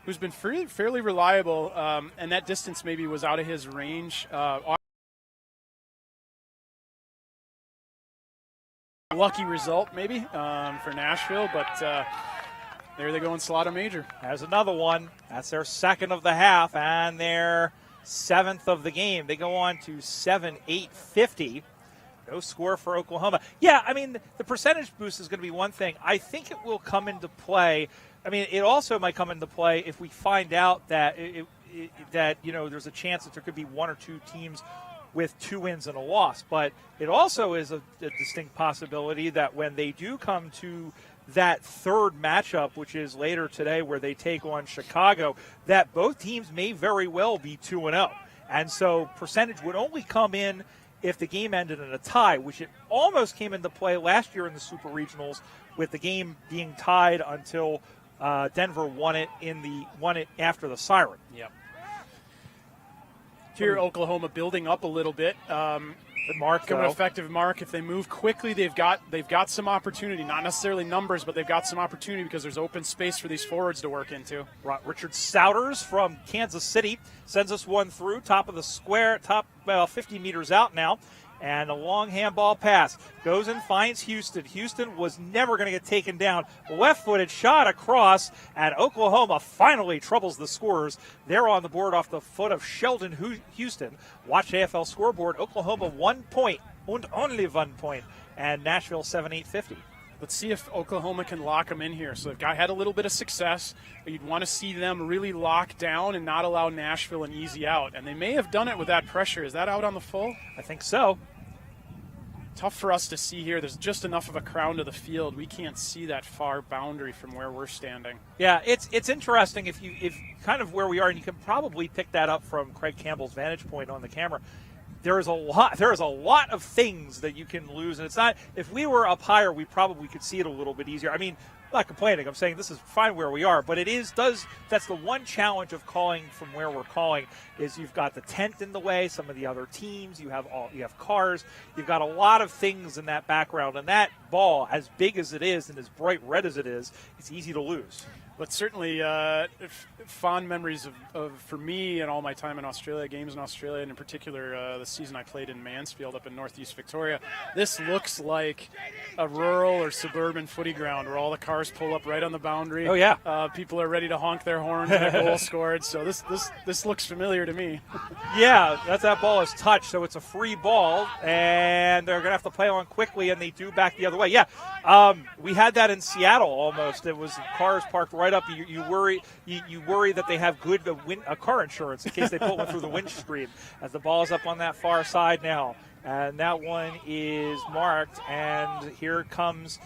[SPEAKER 1] who's been fairly reliable, and that distance maybe was out of his range. Lucky result maybe for Nashville, but there they go in Slaughter Major.
[SPEAKER 2] There's another one. That's their 2nd of the half and their 7th of the game. They go on to 7-8-50. No score for Oklahoma. Yeah, I mean, the percentage boost is going to be one thing. I think it will come into play. I mean, it also might come into play if we find out that there's a chance that there could be 1 or 2 teams with 2 wins and a loss. But it also is a distinct possibility that when they do come to that 3rd matchup, which is later today where they take on Chicago, that both teams may very well be 2-0. And so percentage would only come in if the game ended in a tie, which it almost came into play last year in the Super Regionals with the game being tied until Denver won it after the siren.
[SPEAKER 1] Yep. Here, Oklahoma building up a little bit.
[SPEAKER 2] The mark,
[SPEAKER 1] an effective mark. If they move quickly, they've got some opportunity. Not necessarily numbers, but they've got some opportunity because there's open space for these forwards to work into.
[SPEAKER 2] Richard Souders from Kansas City sends us one through, top of the square, 50 meters out now. And a long handball pass goes and finds Houston. Houston was never going to get taken down. Left-footed shot across, and Oklahoma finally troubles the scorers. They're on the board off the foot of Sheldon Houston. Watch AFL scoreboard. Oklahoma 1 point, and only 1 point, and Nashville 7-8-50.
[SPEAKER 1] Let's see if Oklahoma can lock them in here. So they've had a little bit of success, but you'd want to see them really lock down and not allow Nashville an easy out. And they may have done it with that pressure. Is that out on the full?
[SPEAKER 2] I think so.
[SPEAKER 1] Tough for us to see here. There's just enough of a crown to the field. We can't see that far boundary from where we're standing.
[SPEAKER 2] Yeah, it's interesting if kind of where we are, and you can probably pick that up from Craig Campbell's vantage point on the camera. there is a lot of things that you can lose, and it's not. If we were up higher, we probably could see it a little bit easier. I mean, I'm not complaining. I'm saying this is fine where we are, but that's the one challenge of calling from where we're calling is you've got the tent in the way, some of the other teams, you have cars, you've got a lot of things in that background, and that ball, as big as it is and as bright red as it is, it's easy to lose.
[SPEAKER 1] But certainly fond memories of, for me and all my time in Australia, games in Australia, and in particular the season I played in Mansfield up in northeast Victoria. This looks like a rural or suburban footy ground where all the cars pull up right on the boundary.
[SPEAKER 2] Oh, yeah.
[SPEAKER 1] People are ready to honk their horns and a goal scored. So this looks familiar to me.
[SPEAKER 2] Yeah, that ball is touched, so it's a free ball, and they're going to have to play on quickly, and they do back the other way. Yeah, we had that in Seattle almost. It was cars parked right up. You worry that they have good car insurance in case they put one through the windscreen as the ball is up on that far side now. And that one is marked, and here comes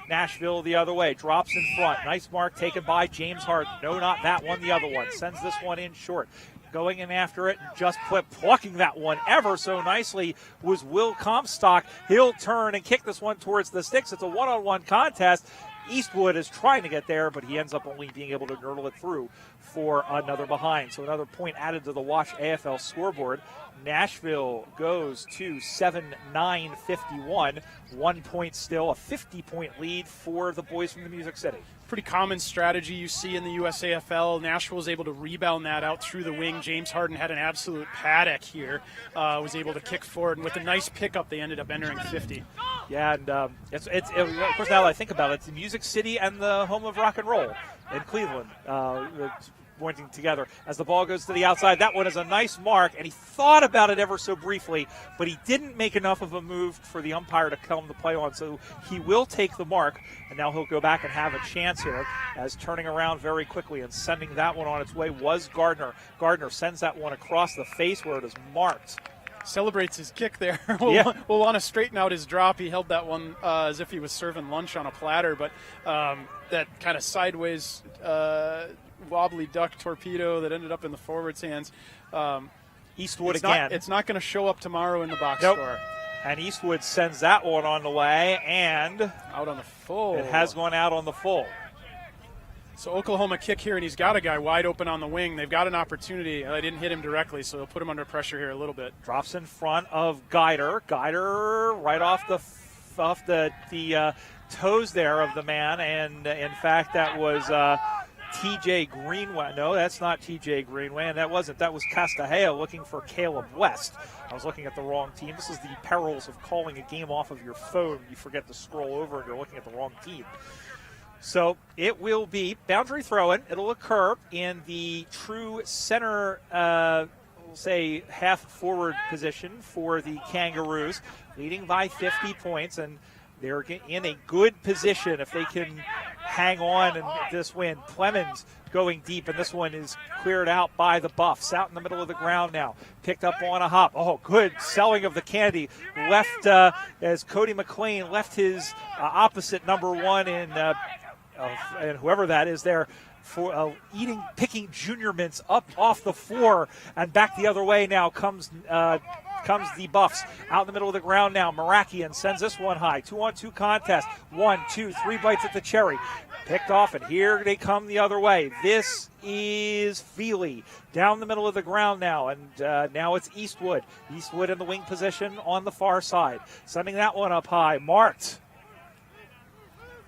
[SPEAKER 2] Nashville the other way. Drops in front. Nice mark taken by James Harden. No, not that one, the other one. Sends this one in short. Going in after it, just plucking that one ever so nicely was Will Comstock. He'll turn and kick this one towards the sticks. It's a one-on-one contest. Eastwood is trying to get there, but he ends up only being able to nurdle it through for another behind. So another point added to the Watch AFL scoreboard. Nashville goes to 7-9-51. 1 point still, a 50-point lead for the boys from the Music City.
[SPEAKER 1] Pretty common strategy you see in the USAFL. Nashville was able to rebound that out through the wing. James Harden had an absolute paddock here. Was able to kick forward, and with a nice pickup, they ended up entering 50.
[SPEAKER 2] Yeah, and of course, now that I think about it, it's the Music City and the home of rock and roll in Cleveland. Pointing together as the ball goes to the outside. That one is a nice mark, and he thought about it ever so briefly, but he didn't make enough of a move for the umpire to come to play on, so he will take the mark, and now he'll go back and have a chance here as turning around very quickly and sending that one on its way was Gardner. Gardner sends that one across the face where it is marked.
[SPEAKER 1] Celebrates his kick there.
[SPEAKER 2] Yeah.
[SPEAKER 1] We'll want to straighten out his drop. He held that one as if he was serving lunch on a platter, but that kind of sideways wobbly duck torpedo that ended up in the forward's hands.
[SPEAKER 2] Eastwood again.
[SPEAKER 1] It's not going to show up tomorrow in the box
[SPEAKER 2] Nope.
[SPEAKER 1] score.
[SPEAKER 2] And Eastwood sends that one on the way, and
[SPEAKER 1] out on the full.
[SPEAKER 2] It has gone out on the full.
[SPEAKER 1] So Oklahoma kick here, and he's got a guy wide open on the wing. They've got an opportunity. They didn't hit him directly, so they'll put him under pressure here a little bit.
[SPEAKER 2] Drops in front of Guider. Guider right off the toes there of the man, and in fact that was T.J. Greenway. No, that's not T.J. Greenway, and that wasn't. That was Castahea looking for Caleb West. I was looking at the wrong team. This is the perils of calling a game off of your phone. You forget to scroll over and you're looking at the wrong team. So it will be boundary throw-in. It'll occur in the true center, we'll say half-forward position for the Kangaroos, leading by 50 points, and they're in a good position if they can hang on and this win. Clemens going deep, and this one is cleared out by the Buffs. Out in the middle of the ground now. Picked up on a hop. Oh, good selling of the candy. Left as Cody McLean left his opposite number one in and whoever that is there for picking junior mints up off the floor and back the other way. Now comes the Buffs out in the middle of the ground now. Marakian sends this one high. 2-on-2 contest. 1, 2, 3 bites at the cherry. Picked off, and here they come the other way. This is Feely down the middle of the ground now, and now it's Eastwood. Eastwood in the wing position on the far side. Sending that one up high. Marked.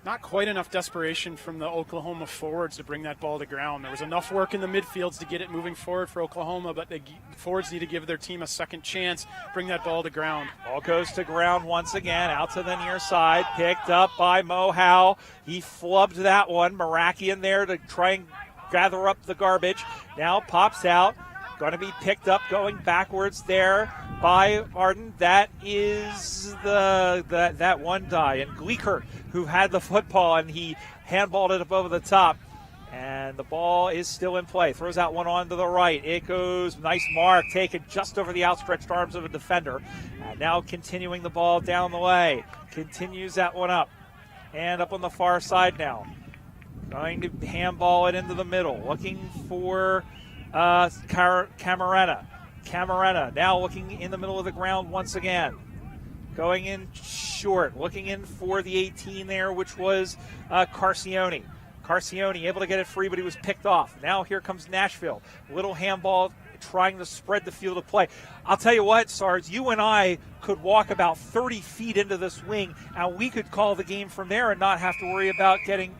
[SPEAKER 1] Not quite enough desperation from the Oklahoma forwards to bring that ball to ground. There was enough work in the midfields to get it moving forward for Oklahoma, but the forwards need to give their team a second chance, bring that ball to ground.
[SPEAKER 2] Ball goes to ground once again, out to the near side, picked up by Mo Howe. He flubbed that one. Marakian there to try and gather up the garbage. Now pops out. Going to be picked up going backwards there by Arden. That is that one die. And Gleekert, who had the football, and he handballed it up over the top. And the ball is still in play. Throws out one on to the right. It goes, nice mark, taken just over the outstretched arms of a defender. And now continuing the ball down the way. Continues that one up. And up on the far side now. Going to handball it into the middle. Looking for Camarena. Camarena now looking in the middle of the ground once again. Going in short, looking in for the 18 there, which was Carcione. Carcione able to get it free, but he was picked off. Now here comes Nashville. Little handball trying to spread the field of play. I'll tell you what, Sarge, you and I could walk about 30 feet into this wing, and we could call the game from there and not have to worry about getting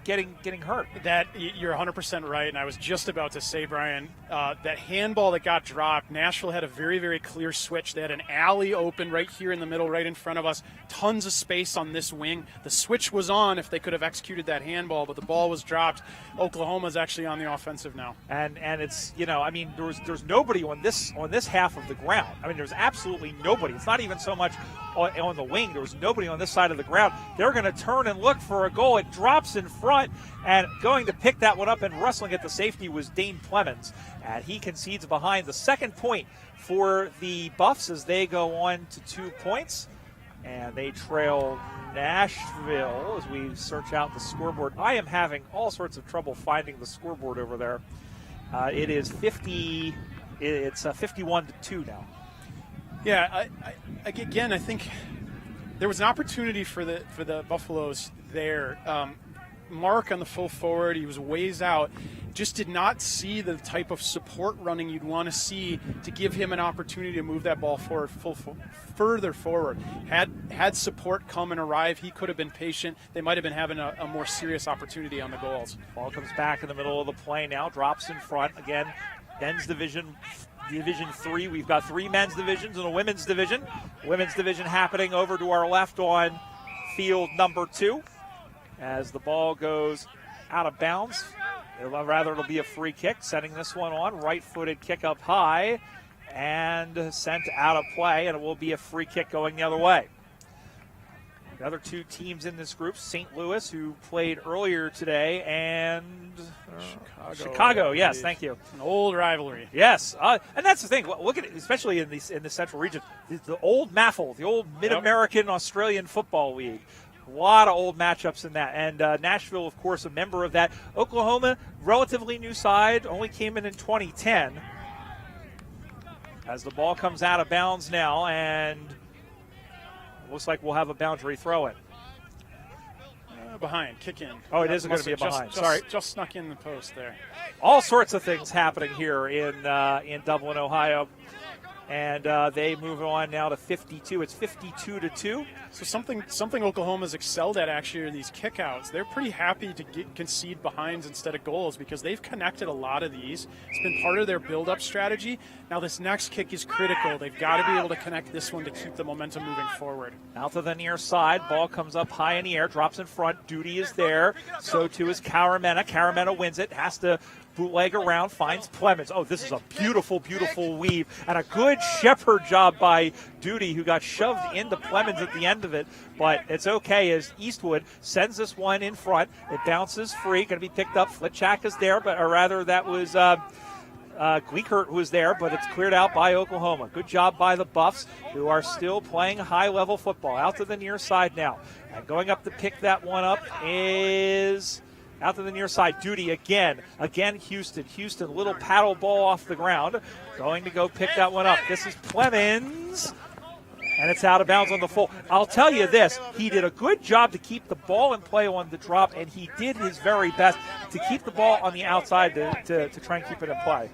[SPEAKER 2] hurt.
[SPEAKER 1] That you're 100% right, and I was just about to say, Brian, that handball that got dropped, Nashville had a very, very clear switch. They had an alley open right here in the middle, right in front of us. Tons of space on this wing. The switch was on if they could have executed that handball, but the ball was dropped. Oklahoma's actually on the offensive now.
[SPEAKER 2] And it's, there's nobody on this half of the ground. I mean, there's absolutely nobody. It's not even so much on the wing. There was nobody on this side of the ground. They're going to turn and look for a goal. It drops in front, and going to pick that one up and wrestling at the safety was Dane Clemens. And he concedes behind. The second point for the Buffs as they go on to 2 points. And they trail Nashville as we search out the scoreboard. I am having all sorts of trouble finding the scoreboard over there. It is 50. It's 51-2 now.
[SPEAKER 1] Yeah, I think there was an opportunity for the Buffaloes there. Mark on the full forward, he was ways out. Just did not see the type of support running you'd want to see to give him an opportunity to move that ball forward, further forward. Had support come and arrive, he could have been patient. They might have been having a more serious opportunity on the goals.
[SPEAKER 2] Ball comes back in the middle of the play now, drops in front again. Men's Division 3. We've got 3 men's divisions and a women's division. Women's division happening over to our left on field number 2 as the ball goes out of bounds. It'll be a free kick, setting this one on. Right-footed kick up high and sent out of play, and it will be a free kick going the other way. The other 2 teams in this group, St. Louis, who played earlier today, and Chicago. Yes, thank you.
[SPEAKER 1] An old rivalry.
[SPEAKER 2] Yes, and that's the thing. Look at it, especially in the Central region, the old MAFL, the old Mid-American Australian Football League. A lot of old matchups in that. And Nashville, of course, a member of that. Oklahoma, relatively new side, only came in 2010. As the ball comes out of bounds now, and looks like we'll have a boundary throw-in.
[SPEAKER 1] Behind, kick in.
[SPEAKER 2] Oh, it is going to be a behind. Sorry.
[SPEAKER 1] Just snuck in the post there.
[SPEAKER 2] All sorts of things happening here in Dublin, Ohio. And they move on now to 52. It's 52-2.
[SPEAKER 1] So something Oklahoma's excelled at actually are these kickouts. They're pretty happy to concede behinds instead of goals because they've connected a lot of these. It's been part of their build-up strategy. Now this next kick is critical. They've got to be able to connect this one to keep the momentum moving forward.
[SPEAKER 2] Out to the near side. Ball comes up high in the air, drops in front. Duty is there. So too is Caramena. Caramena wins it. Has to bootleg around, finds Clemens. Oh, this is a beautiful, beautiful weave. And a good shepherd job by Duty, who got shoved into Clemens at the end of it. But it's okay as Eastwood sends this one in front. It bounces free, going to be picked up. Flitchak is there, or rather that was Gleekert who was there, but it's cleared out by Oklahoma. Good job by the Buffs, who are still playing high-level football. Out to the near side now. And going up to pick that one up is... out to the near side, Duty again. Again, Houston. Houston, little paddle ball off the ground. Going to go pick that one up. This is Clemens. And it's out of bounds on the full. I'll tell you this. He did a good job to keep the ball in play on the drop, and he did his very best to keep the ball on the outside to try and keep it in play.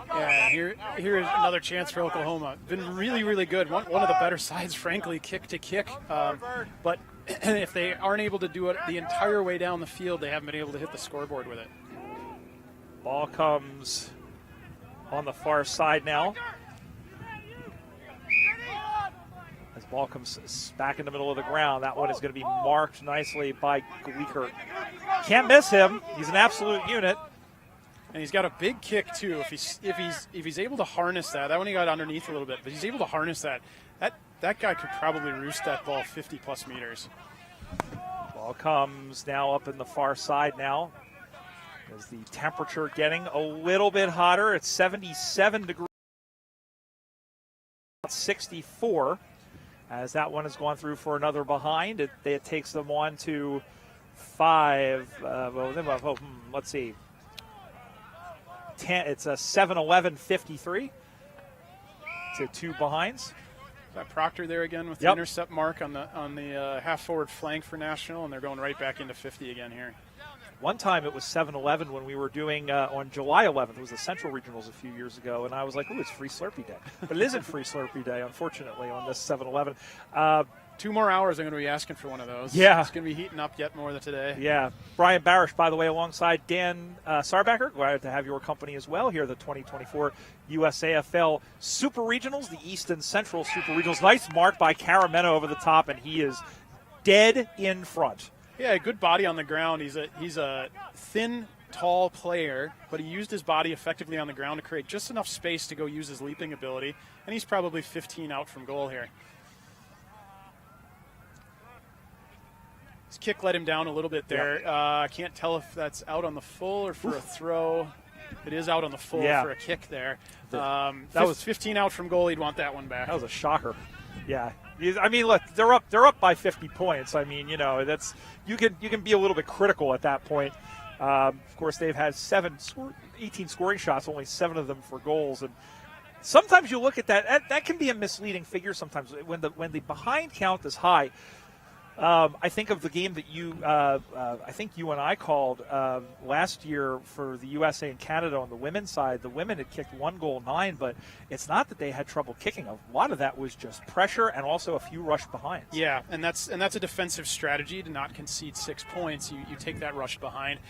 [SPEAKER 1] Yeah, here is another chance for Oklahoma. Been really, really good. One of the better sides, frankly, kick to kick. But if they aren't able to do it the entire way down the field, they haven't been able to hit the scoreboard with it.
[SPEAKER 2] Ball comes on the far side now. As ball comes back in the middle of the ground, that one is going to be marked nicely by Gleekert. Can't miss him. He's an absolute unit.
[SPEAKER 1] And he's got a big kick too. If he's able to harness that one he got underneath a little bit, but he's able to harness that guy could probably roost that ball 50+ meters.
[SPEAKER 2] Ball comes now up in the far side now. Is the temperature getting a little bit hotter? It's 77 degrees, 64. As that one has gone through for another behind, it takes them on to 5. Let's see. 10. It's a 7-11-53. to 2 behinds.
[SPEAKER 1] Got Proctor there again with the intercept mark on the half-forward flank for National, and they're going right back into 50 again here.
[SPEAKER 2] One time it was 7-11 when we were doing on July 11th. It was the Central Regionals a few years ago, and I was like, "Ooh, it's free Slurpee Day," but it isn't free Slurpee Day, unfortunately, on this 7-11.
[SPEAKER 1] 2 more hours, I'm going to be asking for one of those.
[SPEAKER 2] Yeah,
[SPEAKER 1] it's going to be heating up yet more than today.
[SPEAKER 2] Yeah, Brian Barish, by the way, alongside Dan Sarbacker. Glad to have your company as well here. The 2024 USAFL Super Regionals, the East and Central Super Regionals. Nice mark by Carameno over the top, and he is dead in front.
[SPEAKER 1] Yeah, good body on the ground. He's a thin, tall player, but he used his body effectively on the ground to create just enough space to go use his leaping ability, and he's probably 15 out from goal here. His kick let him down a little bit there. I can't tell if that's out on the full or for a throw. It is out on the full for a kick there. That was 15 out from goal. He'd want that one back.
[SPEAKER 2] That was a shocker. Yeah. I mean, look, they're up by 50 points. I mean, that's you can be a little bit critical at that point. Of course, they've had 18 scoring shots, only 7 of them for goals, and sometimes you look at that can be a misleading figure. Sometimes when the behind count is high. I think of the game that I think you and I called last year for the USA and Canada on the women's side. The women had kicked 1 goal 9, but it's not that they had trouble kicking. A lot of that was just pressure and also a few rush behinds.
[SPEAKER 1] Yeah, and that's a defensive strategy to not concede 6 points. You take that rush behind.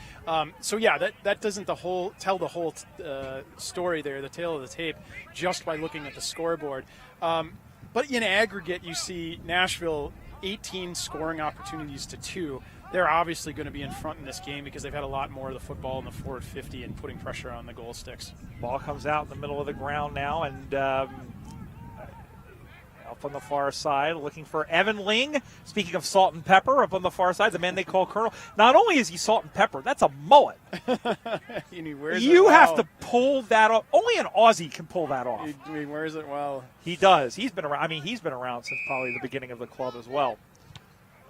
[SPEAKER 1] So yeah, that doesn't tell the whole story there, the tale of the tape, just by looking at the scoreboard. But in aggregate, you see Nashville 18 scoring opportunities to 2. They're obviously going to be in front in this game because they've had a lot more of the football in the forward 50 and putting pressure on the goal sticks.
[SPEAKER 2] Ball comes out in the middle of the ground now, and up on the far side, looking for Evan Ling. Speaking of salt and pepper, up on the far side, the man they call Colonel. Not only is he salt and pepper, that's a mullet. You have to pull that off. Only an Aussie can pull that off.
[SPEAKER 1] He wears it well.
[SPEAKER 2] He does. He's been around. I mean, he's been around since probably the beginning of the club as well.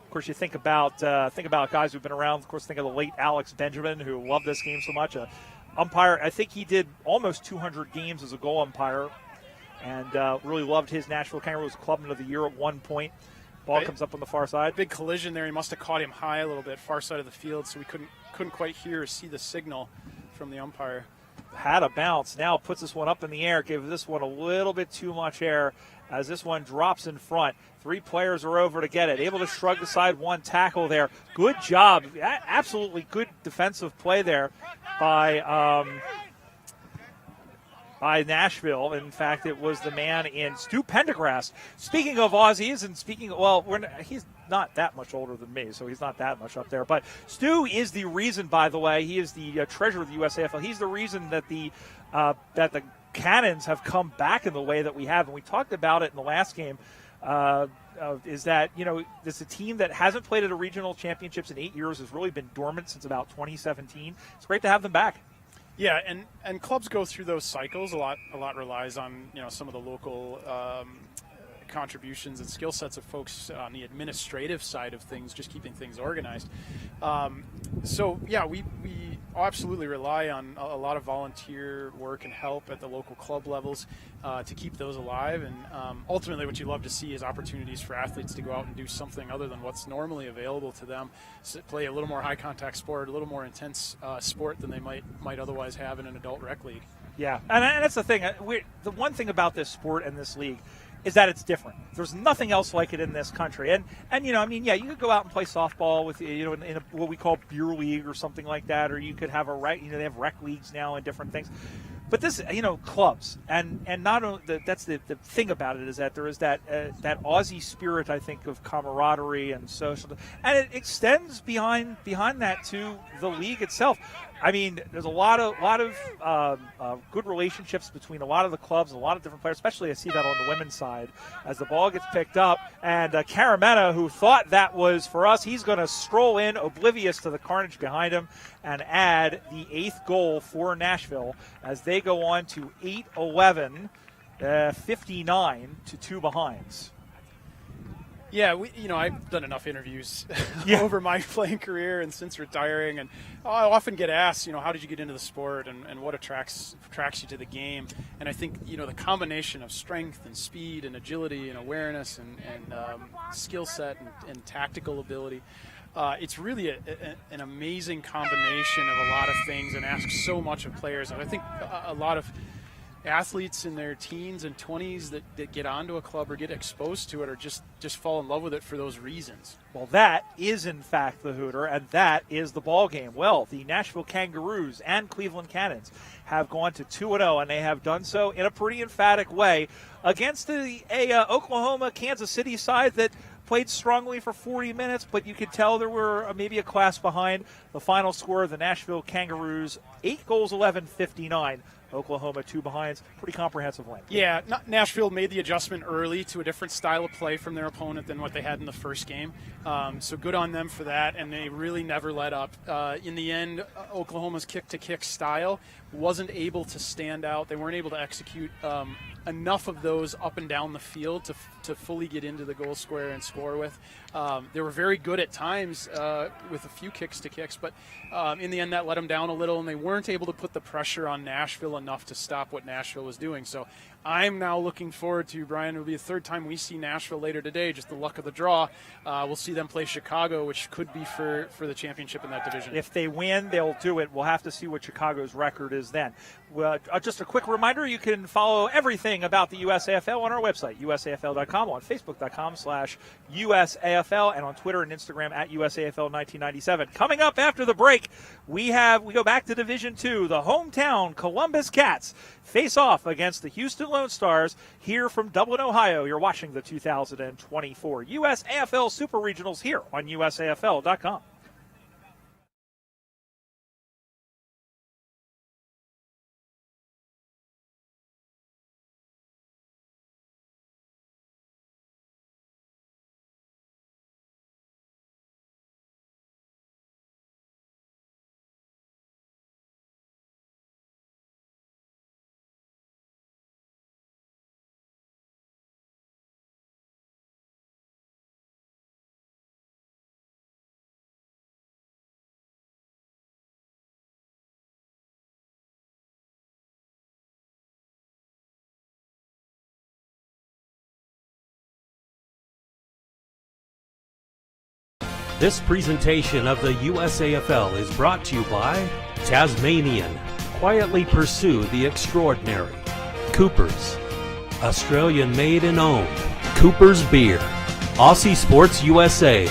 [SPEAKER 2] Of course, you think about guys who've been around. Of course, think of the late Alex Benjamin, who loved this game so much. Umpire, I think he did almost 200 games as a goal umpire. And really loved his Nashville Kangaroos Clubman of the Year at one point. Ball comes up on the far side.
[SPEAKER 1] Big collision there. He must have caught him high a little bit, far side of the field, so we couldn't quite hear or see the signal from the umpire.
[SPEAKER 2] Had a bounce. Now puts this one up in the air. Gave this one a little bit too much air as this one drops in front. 3 players are over to get it. Able to shrug aside one tackle there. Good job. Absolutely good defensive play there by Nashville. In fact, it was the man in Stu Pendergrass. Speaking of Aussies, and he's not that much older than me, so he's not that much up there. But Stu is the reason, by the way, he is the treasurer of the USAFL. He's the reason that the Cannons have come back in the way that we have. And we talked about it in the last game. Is that, there's a team that hasn't played at a regional championships in 8 years, has really been dormant since about 2017. It's great to have them back.
[SPEAKER 1] Yeah, and clubs go through those cycles. A lot relies on some of the local contributions and skill sets of folks on the administrative side of things, just keeping things organized. So yeah, we absolutely rely on a lot of volunteer work and help at the local club levels to keep those alive. And ultimately, what you love to see is opportunities for athletes to go out and do something other than what's normally available to them. So play a little more high contact sport, a little more intense sport than they might otherwise have in an adult rec league.
[SPEAKER 2] Yeah, and that's the thing. The one thing about this sport and this league is that it's different. There's nothing else like it in this country. And you could go out and play softball with, in what we call beer league or something like that, or you could have they have rec leagues now and different things. But this, clubs, and not only that's the thing about it is that there is that Aussie spirit, I think, of camaraderie and social, and it extends behind that to the league itself. I mean, there's a lot of good relationships between a lot of the clubs and a lot of different players, especially I see that on the women's side as the ball gets picked up. And Caramena, who thought that was for us, he's going to stroll in oblivious to the carnage behind him and add the 8th goal for Nashville as they go on to 8-11, 59 to 2 behinds.
[SPEAKER 1] Yeah, I've done enough interviews over my playing career and since retiring, and I often get asked, how did you get into the sport and what attracts you to the game? And I think, the combination of strength and speed and agility and awareness and skill set and tactical ability, it's really an amazing combination of a lot of things and asks so much of players. And I think a lot of athletes in their teens and 20s that get onto a club or get exposed to it or just fall in love with it for those reasons.
[SPEAKER 2] Well, that is in fact the Hooter, and that is the ball game. Well, the Nashville Kangaroos and Cleveland Cannons have gone to 2-0, and they have done so in a pretty emphatic way against a Oklahoma Kansas City side that played strongly for 40 minutes, but you could tell there were maybe a class behind. The final score of the Nashville Kangaroos, 8 goals, 11-59. Oklahoma 2 behinds. Pretty comprehensive win.
[SPEAKER 1] Yeah, Nashville made the adjustment early to a different style of play from their opponent than what they had in the first game. So good on them for that, and they really never let up. In the end, Oklahoma's kick-to-kick style wasn't able to stand out. They weren't able to execute enough of those up and down the field to fully get into the goal square and score with. They were very good at times with a few kicks-to-kicks, but in the end that let them down a little, and they weren't able to put the pressure on Nashville enough to stop what Nashville was doing. So I'm now looking forward to, Brian, it'll be the third time we see Nashville later today, just the luck of the draw. We'll see them play Chicago, which could be for the championship in that division.
[SPEAKER 2] If they win, they'll do it. We'll have to see what Chicago's record is then. Well, just a quick reminder, you can follow everything about the USAFL on our website, usafl.com, on facebook.com/USAFL, and on Twitter and Instagram at USAFL1997. Coming up after the break, we go back to Division II. The hometown Columbus Cats face off against the Houston Lone Stars here from Dublin, Ohio. You're watching the 2024 USAFL Super Regionals here on USAFL.com.
[SPEAKER 3] This presentation of the USAFL is brought to you by Tasmanian. Quietly pursue the extraordinary. Coopers. Australian made and owned. Coopers Beer. Aussie Sports USA.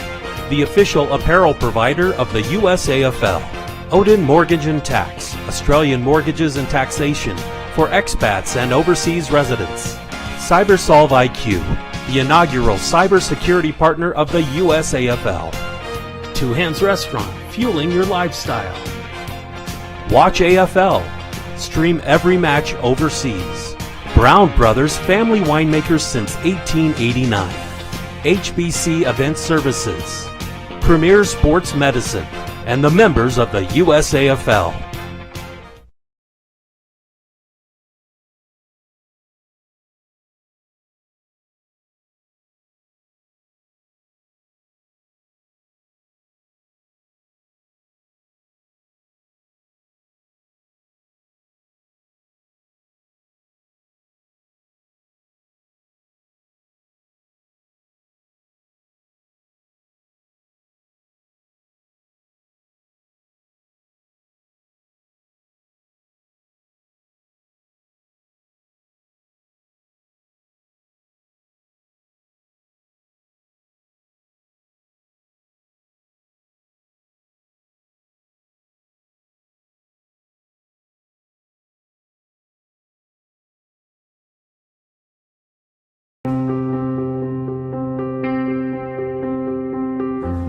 [SPEAKER 3] The official apparel provider of the USAFL. Odin Mortgage and Tax. Australian mortgages and taxation for expats and overseas residents. CyberSolve IQ. The inaugural cybersecurity partner of the USAFL. Two Hands Restaurant, fueling your lifestyle. Watch AFL. Stream every match overseas. Brown Brothers, family winemakers since 1889. HBC Event Services. Premier Sports Medicine. And the members of the USAFL.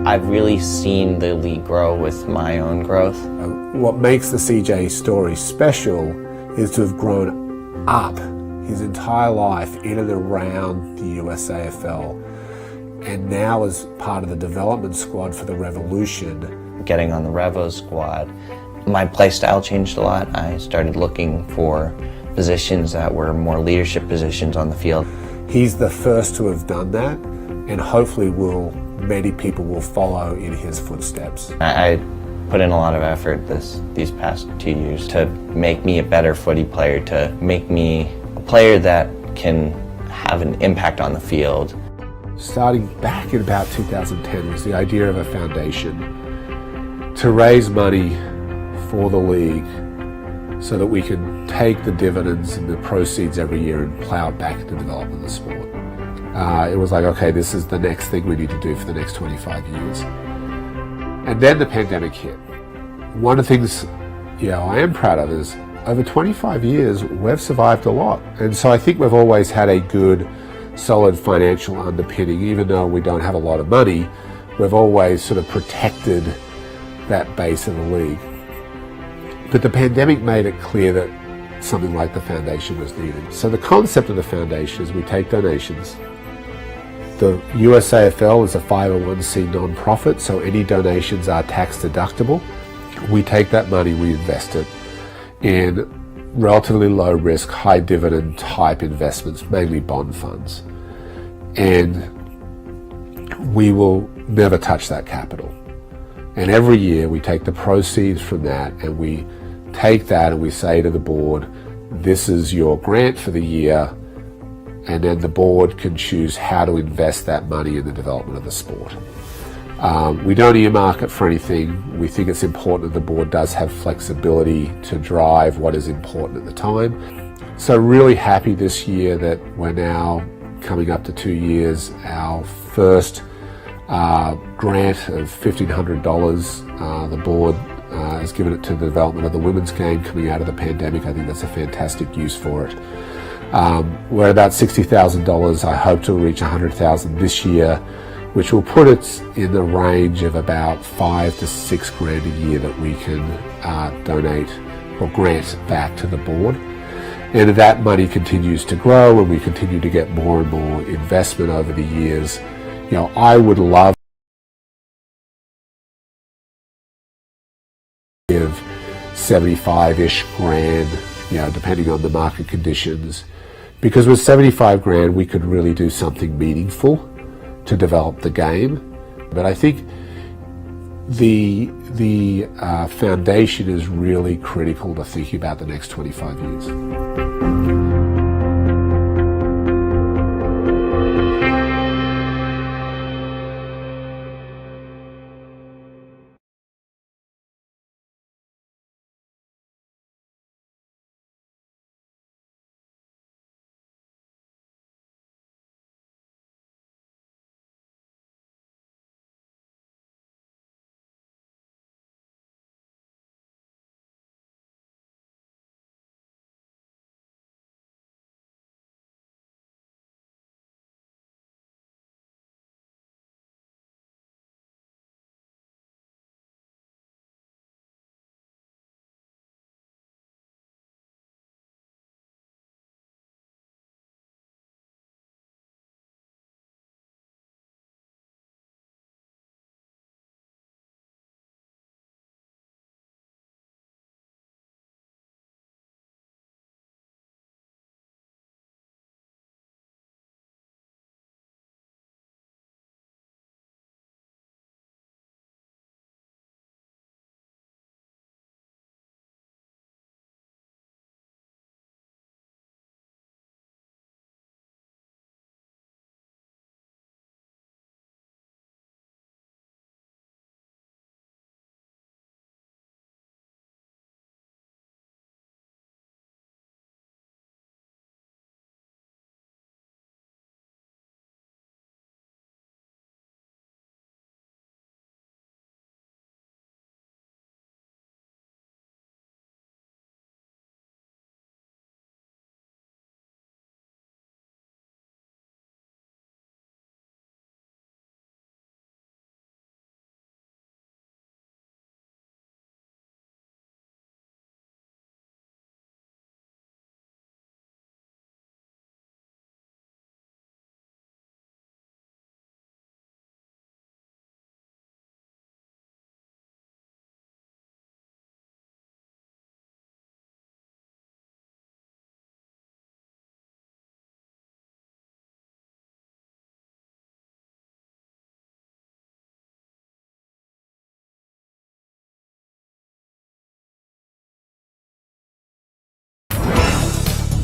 [SPEAKER 19] I've really seen the league grow with my own growth.
[SPEAKER 8] What makes the CJ story special is to have grown up his entire life in and around the USAFL, and now as part of the development squad for the Revolution.
[SPEAKER 19] Getting on the Revo squad, my play style changed a lot. I started looking for positions that were more leadership positions on the field.
[SPEAKER 8] He's the first to have done that, and hopefully many people will follow in his footsteps.
[SPEAKER 19] I put in a lot of effort these past 2 years to make me a better footy player, to make me a player that can have an impact on the field.
[SPEAKER 8] Starting back in about 2010 was the idea of a foundation to raise money for the league so that we can take the dividends and the proceeds every year and plow it back into development of the sport. It was like, okay, this is the next thing we need to do for the next 25 years. And then the pandemic hit. One of the things, I am proud of is over 25 years, we've survived a lot. And so I think we've always had a good, solid financial underpinning. Even though we don't have a lot of money, we've always sort of protected that base of the league. But the pandemic made it clear that something like the foundation was needed. So the concept of the foundation is we take donations. The USAFL is a 501c non-profit, so any donations are tax deductible. We take that money, we invest it in relatively low risk, high dividend type investments, mainly bond funds. And we will never touch that capital. And every year we take the proceeds from that and we take that and we say to the board, this is your grant for the year, and then the board can choose how to invest that money in the development of the sport. We don't earmark it for anything. We think it's important that the board does have flexibility to drive what is important at the time. So really happy this year that we're now coming up to 2 years. Our first grant of $1,500, the board has given it to the development of the women's game coming out of the pandemic. I think that's a fantastic use for it. We're at about $60,000. I hope to reach $100,000 this year, which will put it in the range of about $5 to $6 grand a year that we can donate or grant back to the board. And that money continues to grow and we continue to get more and more investment over the years. I would love to give 75-ish grand, depending on the market conditions. Because with 75 grand, we could really do something meaningful to develop the game. But I think the foundation is really critical to thinking about the next 25 years.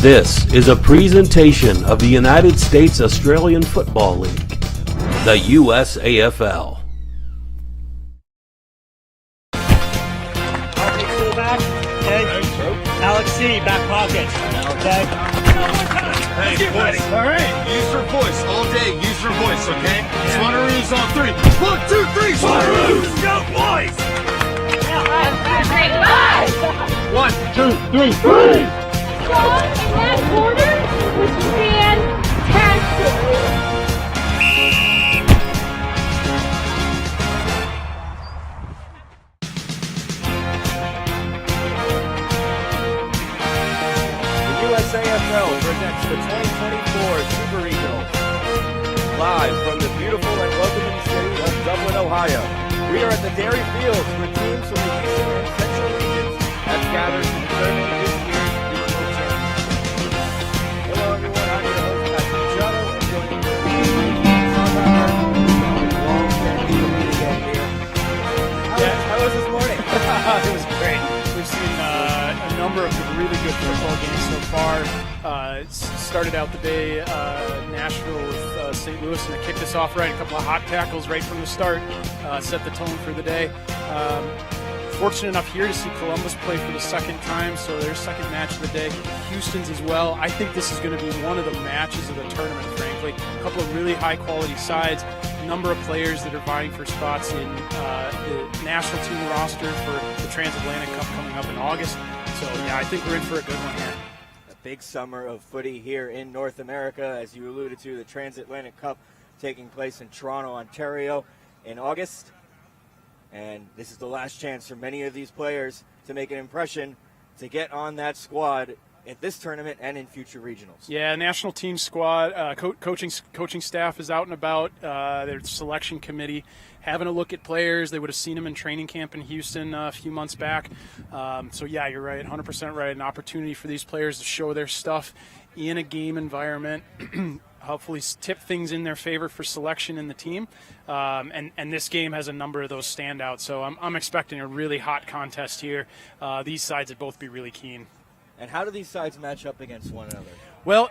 [SPEAKER 3] This is a presentation of the United States Australian Football League, the USAFL.
[SPEAKER 5] Fullback. Okay. Alex C. Back pocket. Okay.
[SPEAKER 6] Hey, boys. All right. Use your voice all day. Use your voice, okay? Swannaroos on 3. 1, 2, 3. Swannaroos. Go, boys. 1, 2, 3, 3.
[SPEAKER 7] Strong in that corner was fantastic.
[SPEAKER 20] USAFL presents the 2024 Super Regionals. Live from the beautiful and welcoming city of Dublin, Ohio. We are at the Darree Fields where teams from the Eastern and Central regions have gathered to determine this year's regional champions. Hello everyone, I'm your host, Patrick Machado, and joining me How was this morning?
[SPEAKER 1] It was great. We've seen a number of really good football games so far. Started out the day Nashville with St. Louis, and it kicked us off right. A couple of hot tackles right from the start set the tone for the day. Fortunate enough here to see Columbus play for the second time, so their second match of the day. Houston's as well. I think this is going to be one of the matches of the tournament, frankly. A couple of really high-quality sides. Number of players that are vying for spots in the national team roster for the Transatlantic Cup coming up in August. So, yeah, I think we're in for a good one here.
[SPEAKER 20] A big summer of footy here in North America. As you alluded to, the Transatlantic Cup taking place in Toronto, Ontario in August. And this is the last chance for many of these players to make an impression, to get on that squad at this tournament and in future regionals.
[SPEAKER 1] Yeah, national team squad, coaching staff is out and about. Their selection committee having a look at players. They would have seen them in training camp in Houston a few months back. So yeah, you're right, 100% right. An opportunity for these players to show their stuff in a game environment. Hopefully tip things in their favor for selection in the team. And this game has a number of those standouts. So I'm expecting a really hot contest here. These sides would both be really keen.
[SPEAKER 20] And how do these sides match up against one another?
[SPEAKER 1] Well,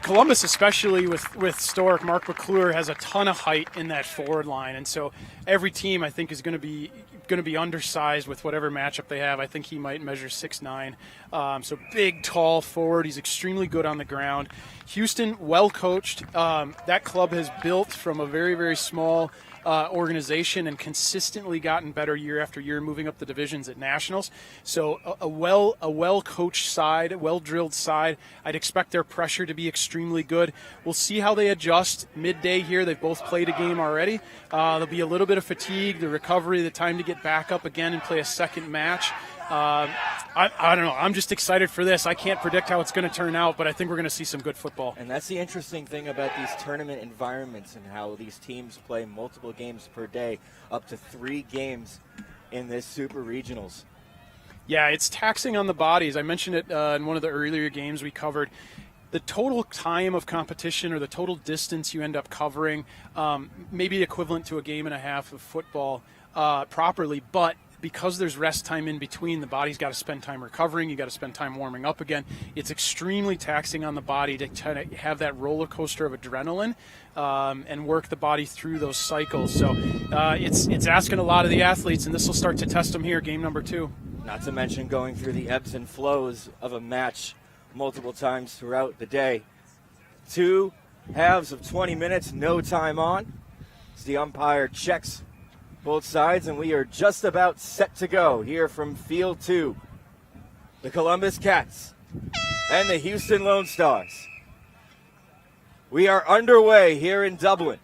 [SPEAKER 1] Columbus, especially with Stork, Mark McClure has a ton of height in that forward line, and so every team I think is going to be undersized with whatever matchup they have. I think he might measure 6'9", so big, tall forward. He's extremely good on the ground. Houston, well coached. That club has built from a very, very small organization and consistently gotten better year after year, moving up the divisions at nationals. So a well coached side, a well drilled side. I'd expect their pressure to be extremely good. We'll see how they adjust midday here. They've both played a game already. There'll be a little bit of fatigue, the recovery, the time to get back up again and play a second match. I don't know. I'm just excited for this. I can't predict how it's going to turn out, but I think we're going to see some good football.
[SPEAKER 20] And that's the interesting thing about these tournament environments and how these teams play multiple games per day, up to 3 games in this Super Regionals.
[SPEAKER 1] Yeah, it's taxing on the bodies. I mentioned it in one of the earlier games we covered. The total time of competition or the total distance you end up covering may be equivalent to a game and a half of football properly, but because there's rest time in between, the body's got to spend time recovering. You got to spend time warming up again. It's extremely taxing on the body to try to have that roller coaster of adrenaline and work the body through those cycles. So it's asking a lot of the athletes, and this will start to test them here, game number 2.
[SPEAKER 20] Not to mention going through the ebbs and flows of a match multiple times throughout the day. 2 halves of 20 minutes, no time on. As the umpire checks both sides, and we are just about set to go here from Field 2. The Columbus Cats and the Houston Lone Stars. We are underway here in Dublin.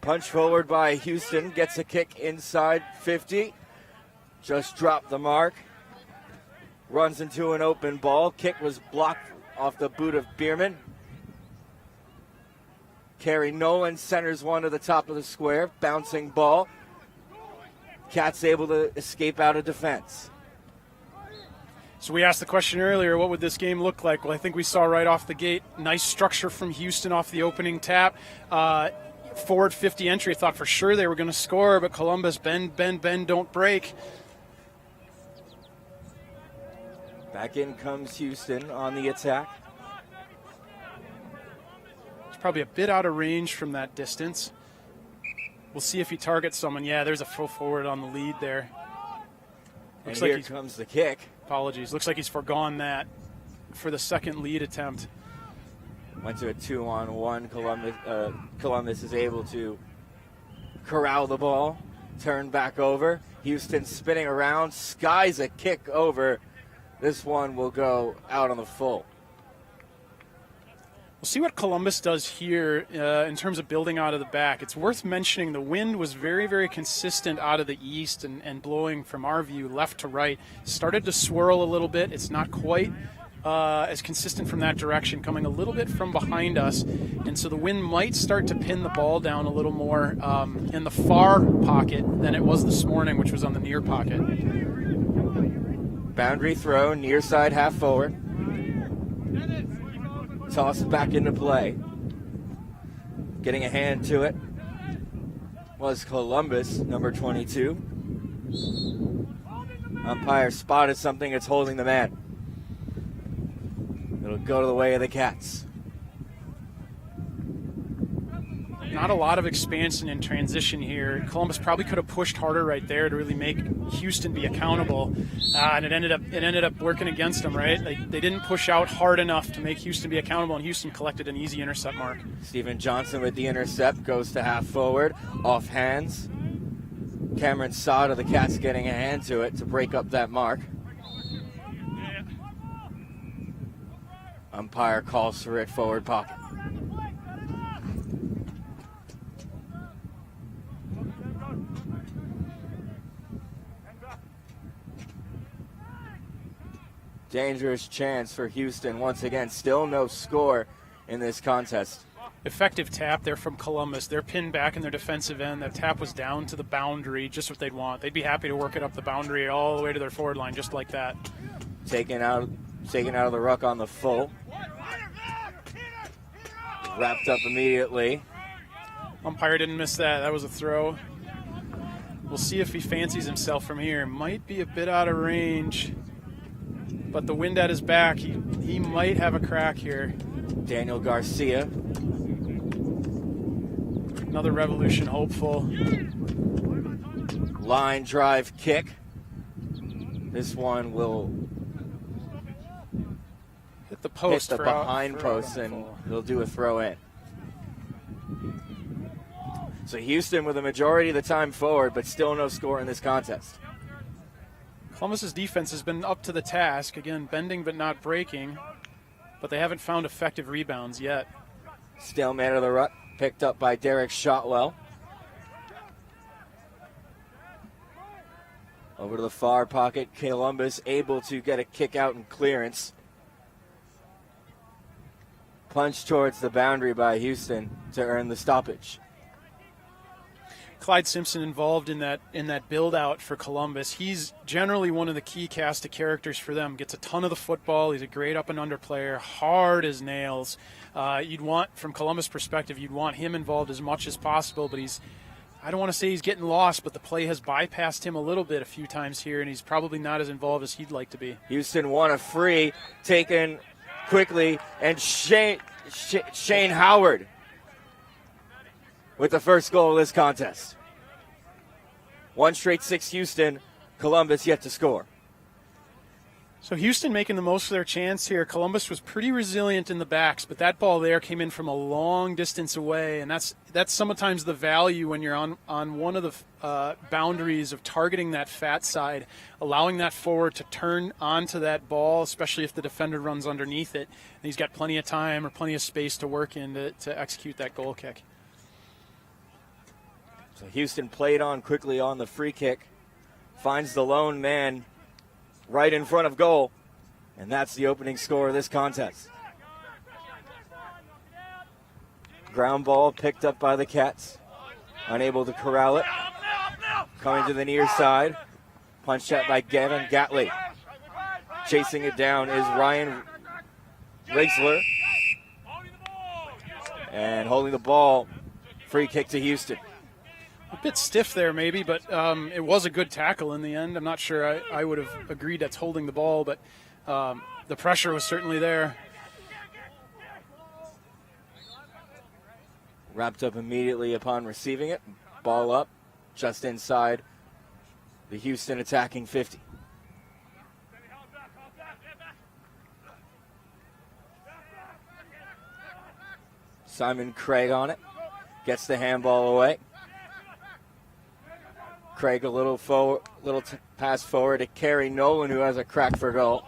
[SPEAKER 20] Punch forward by Houston, gets a kick inside 50. Just dropped the mark. Runs into an open ball. Kick was blocked off the boot of Bierman. Kerry Nolan centers one to the top of the square. Bouncing ball. Cats able to escape out of defense.
[SPEAKER 1] So we asked the question earlier, what would this game look like? Well, I think we saw right off the gate, nice structure from Houston off the opening tap. Forward 50 entry. I thought for sure they were going to score, but Columbus, bend, don't break.
[SPEAKER 20] Back in comes Houston on the attack.
[SPEAKER 1] It's probably a bit out of range from that distance. We'll see if he targets someone. Yeah, there's a full forward on the lead there.
[SPEAKER 20] And here comes the kick.
[SPEAKER 1] Apologies. Looks like he's forgone that for the second lead attempt.
[SPEAKER 20] Went to a 2-on-1. Columbus is able to corral the ball, turn back over. Houston spinning around, skies a kick over. This one will go out on the full.
[SPEAKER 1] We'll see what Columbus does here in terms of building out of the back. It's worth mentioning the wind was very, very consistent out of the east and blowing from our view left to right. Started to swirl a little bit. It's not quite as consistent from that direction, coming a little bit from behind us. And so the wind might start to pin the ball down a little more in the far pocket than it was this morning, which was on the near pocket.
[SPEAKER 20] Boundary throw, near side half forward. Tossed back into play. Getting a hand to it was Columbus, number 22. Umpire spotted something, it's holding the man. It'll go to the way of the Cats.
[SPEAKER 1] Not a lot of expansion in transition here. Columbus probably could have pushed harder right there to really make Houston be accountable, and it ended up working against them. Right, they didn't push out hard enough to make Houston be accountable, and Houston collected an easy intercept mark.
[SPEAKER 20] Stephen Johnson with the intercept goes to half forward, off hands. Cameron Sod of the Cats getting a hand to it to break up that mark. Umpire calls for it forward pocket. Dangerous chance for Houston once again. Still no score in this contest.
[SPEAKER 1] Effective tap there from Columbus. They're pinned back in their defensive end. That tap was down to the boundary, just what they'd want. They'd be happy to work it up the boundary all the way to their forward line, just like that.
[SPEAKER 20] Taken out of the ruck on the full. Wrapped up immediately.
[SPEAKER 1] Umpire didn't miss that. That was a throw. We'll see if he fancies himself from here. Might be a bit out of range, but the wind at his back, he might have a crack here.
[SPEAKER 20] Daniel Garcia.
[SPEAKER 1] Another Revolution hopeful.
[SPEAKER 20] Line drive kick. This one will
[SPEAKER 1] hit the post,
[SPEAKER 20] hit the behind post, and he'll do a throw in. So Houston with a majority of the time forward, but still no score in this contest.
[SPEAKER 1] Columbus's defense has been up to the task. Again, bending but not breaking, but they haven't found effective rebounds yet.
[SPEAKER 20] Stalemate of the ruck, picked up by Derek Shotwell. Over to the far pocket, Columbus able to get a kick out and clearance. Punch towards the boundary by Houston to earn the stoppage.
[SPEAKER 1] Clyde Simpson involved in that build out for Columbus. He's generally one of the key cast of characters for them. Gets a ton of the football. He's a great up and under player, hard as nails. You'd want, from Columbus' perspective, you'd want him involved as much as possible, but I don't want to say he's getting lost, but the play has bypassed him a little bit a few times here, and he's probably not as involved as he'd like to be.
[SPEAKER 20] Houston won a free, taken quickly, and Shane Howard with the first goal of this contest. 1-6 Houston, Columbus yet to score.
[SPEAKER 1] So Houston making the most of their chance here. Columbus was pretty resilient in the backs, but that ball there came in from a long distance away, and that's sometimes the value when you're on one of the boundaries of targeting that fat side, allowing that forward to turn onto that ball, especially if the defender runs underneath it. And he's got plenty of time or plenty of space to work in to execute that goal kick.
[SPEAKER 20] So Houston played on quickly on the free kick, finds the lone man right in front of goal, and that's the opening score of this contest. Ground ball picked up by the Cats, unable to corral it. Coming to the near side, punched out by Gavin Gatley. Chasing it down is Ryan Rigsler, and holding the ball, free kick to Houston.
[SPEAKER 1] A bit stiff there maybe, but it was a good tackle in the end. I'm not sure I would have agreed that's holding the ball, but The pressure was certainly there.
[SPEAKER 20] Wrapped up immediately upon receiving it. Ball up just inside the Houston attacking 50. Simon Craig on it. Gets the handball away. Craig a little pass forward to Kerry Nolan, who has a crack for goal.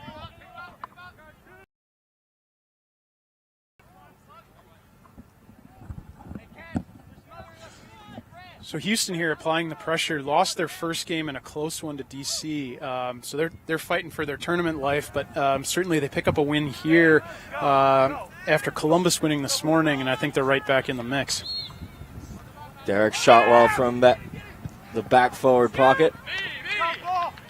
[SPEAKER 1] So Houston here applying the pressure, lost their first game in a close one to DC. So they're fighting for their tournament life, but certainly they pick up a win here after Columbus winning this morning, and I think they're right back in the mix.
[SPEAKER 20] Derek Shotwell from the back forward pocket.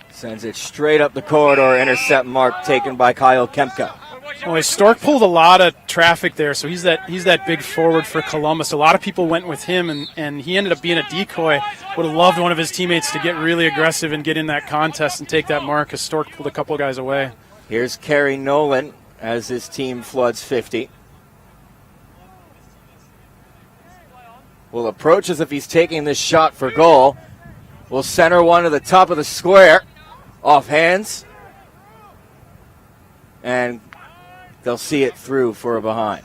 [SPEAKER 20] Sends it straight up the corridor, intercept mark taken by Kyle Kempka.
[SPEAKER 1] Boy, Stork pulled a lot of traffic there, so he's that big forward for Columbus. A lot of people went with him, and he ended up being a decoy. Would have loved one of his teammates to get really aggressive and get in that contest and take that mark, as Stork pulled a couple guys away.
[SPEAKER 20] Here's Kerry Nolan as his team floods 50. Will approach as if he's taking this shot for goal. Will center one to the top of the square. Off hands. And they'll see it through for a behind.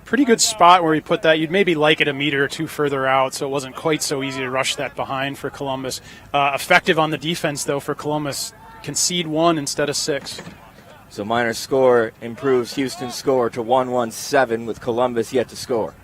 [SPEAKER 1] Pretty good spot where he put that. You'd maybe like it a meter or two further out, so it wasn't quite so easy to rush that behind for Columbus. Effective on the defense, though, for Columbus. Concede 1 instead of 6.
[SPEAKER 20] So minor score improves Houston's score to 1-1-7 with Columbus yet to score.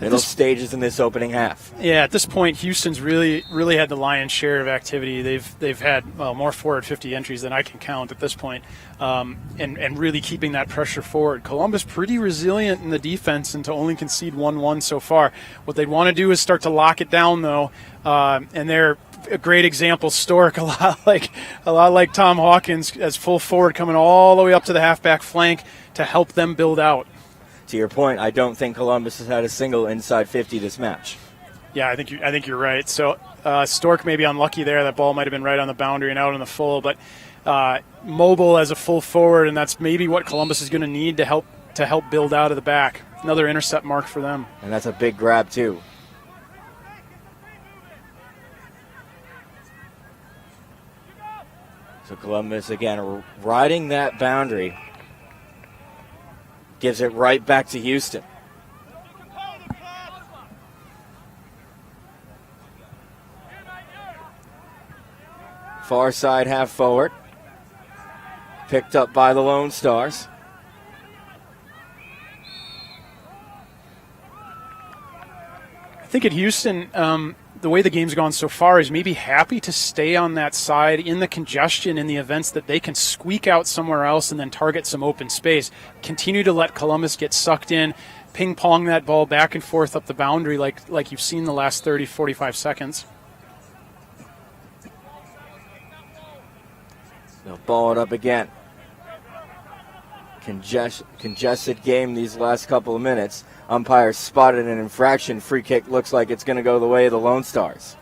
[SPEAKER 20] Middle stages in this opening half.
[SPEAKER 1] Yeah, at this point, Houston's really had the lion's share of activity. They've had more forward 50 entries than I can count at this point, and really keeping that pressure forward. Columbus pretty resilient in the defense and to only concede 1-1 so far. What they want to do is start to lock it down, though, and they're a great example. Stork, a lot like Tom Hawkins, as full forward coming all the way up to the halfback flank to help them build out.
[SPEAKER 20] To your point, I don't think Columbus has had a single inside 50 this match.
[SPEAKER 1] Yeah, I think you're right. So Stork may be unlucky there. That ball might have been right on the boundary and out in the full, but mobile as a full forward, and that's maybe what Columbus is going to need to help build out of the back. Another intercept mark for them.
[SPEAKER 20] And that's a big grab too. So Columbus again riding that boundary. Gives it right back to Houston. Far side half forward. Picked up by the Lone Stars.
[SPEAKER 1] I think at Houston, the way the game's gone so far is maybe happy to stay on that side in the congestion in the events that they can squeak out somewhere else and then target some open space. Continue to let Columbus get sucked in, ping-pong that ball back and forth up the boundary like you've seen the last 30, 45 seconds.
[SPEAKER 20] They'll ball it up again. Congested game these last couple of minutes. Umpire spotted an infraction. Free kick looks like it's going to go the way of the Lone Stars.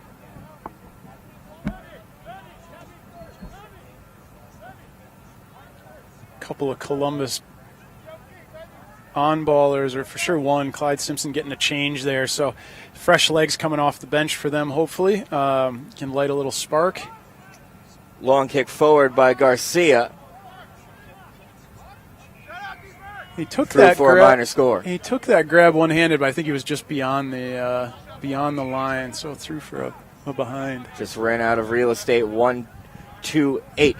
[SPEAKER 1] Couple of Columbus on-ballers, or for sure one. Clyde Simpson getting a change there. So fresh legs coming off the bench for them, hopefully. Can light a little spark.
[SPEAKER 20] Long kick forward by Garcia.
[SPEAKER 1] He took
[SPEAKER 20] through
[SPEAKER 1] that
[SPEAKER 20] for a minor score.
[SPEAKER 1] He took that grab one-handed, but I think he was just beyond the line, so through for a behind.
[SPEAKER 20] Just ran out of real estate. 1-2-8.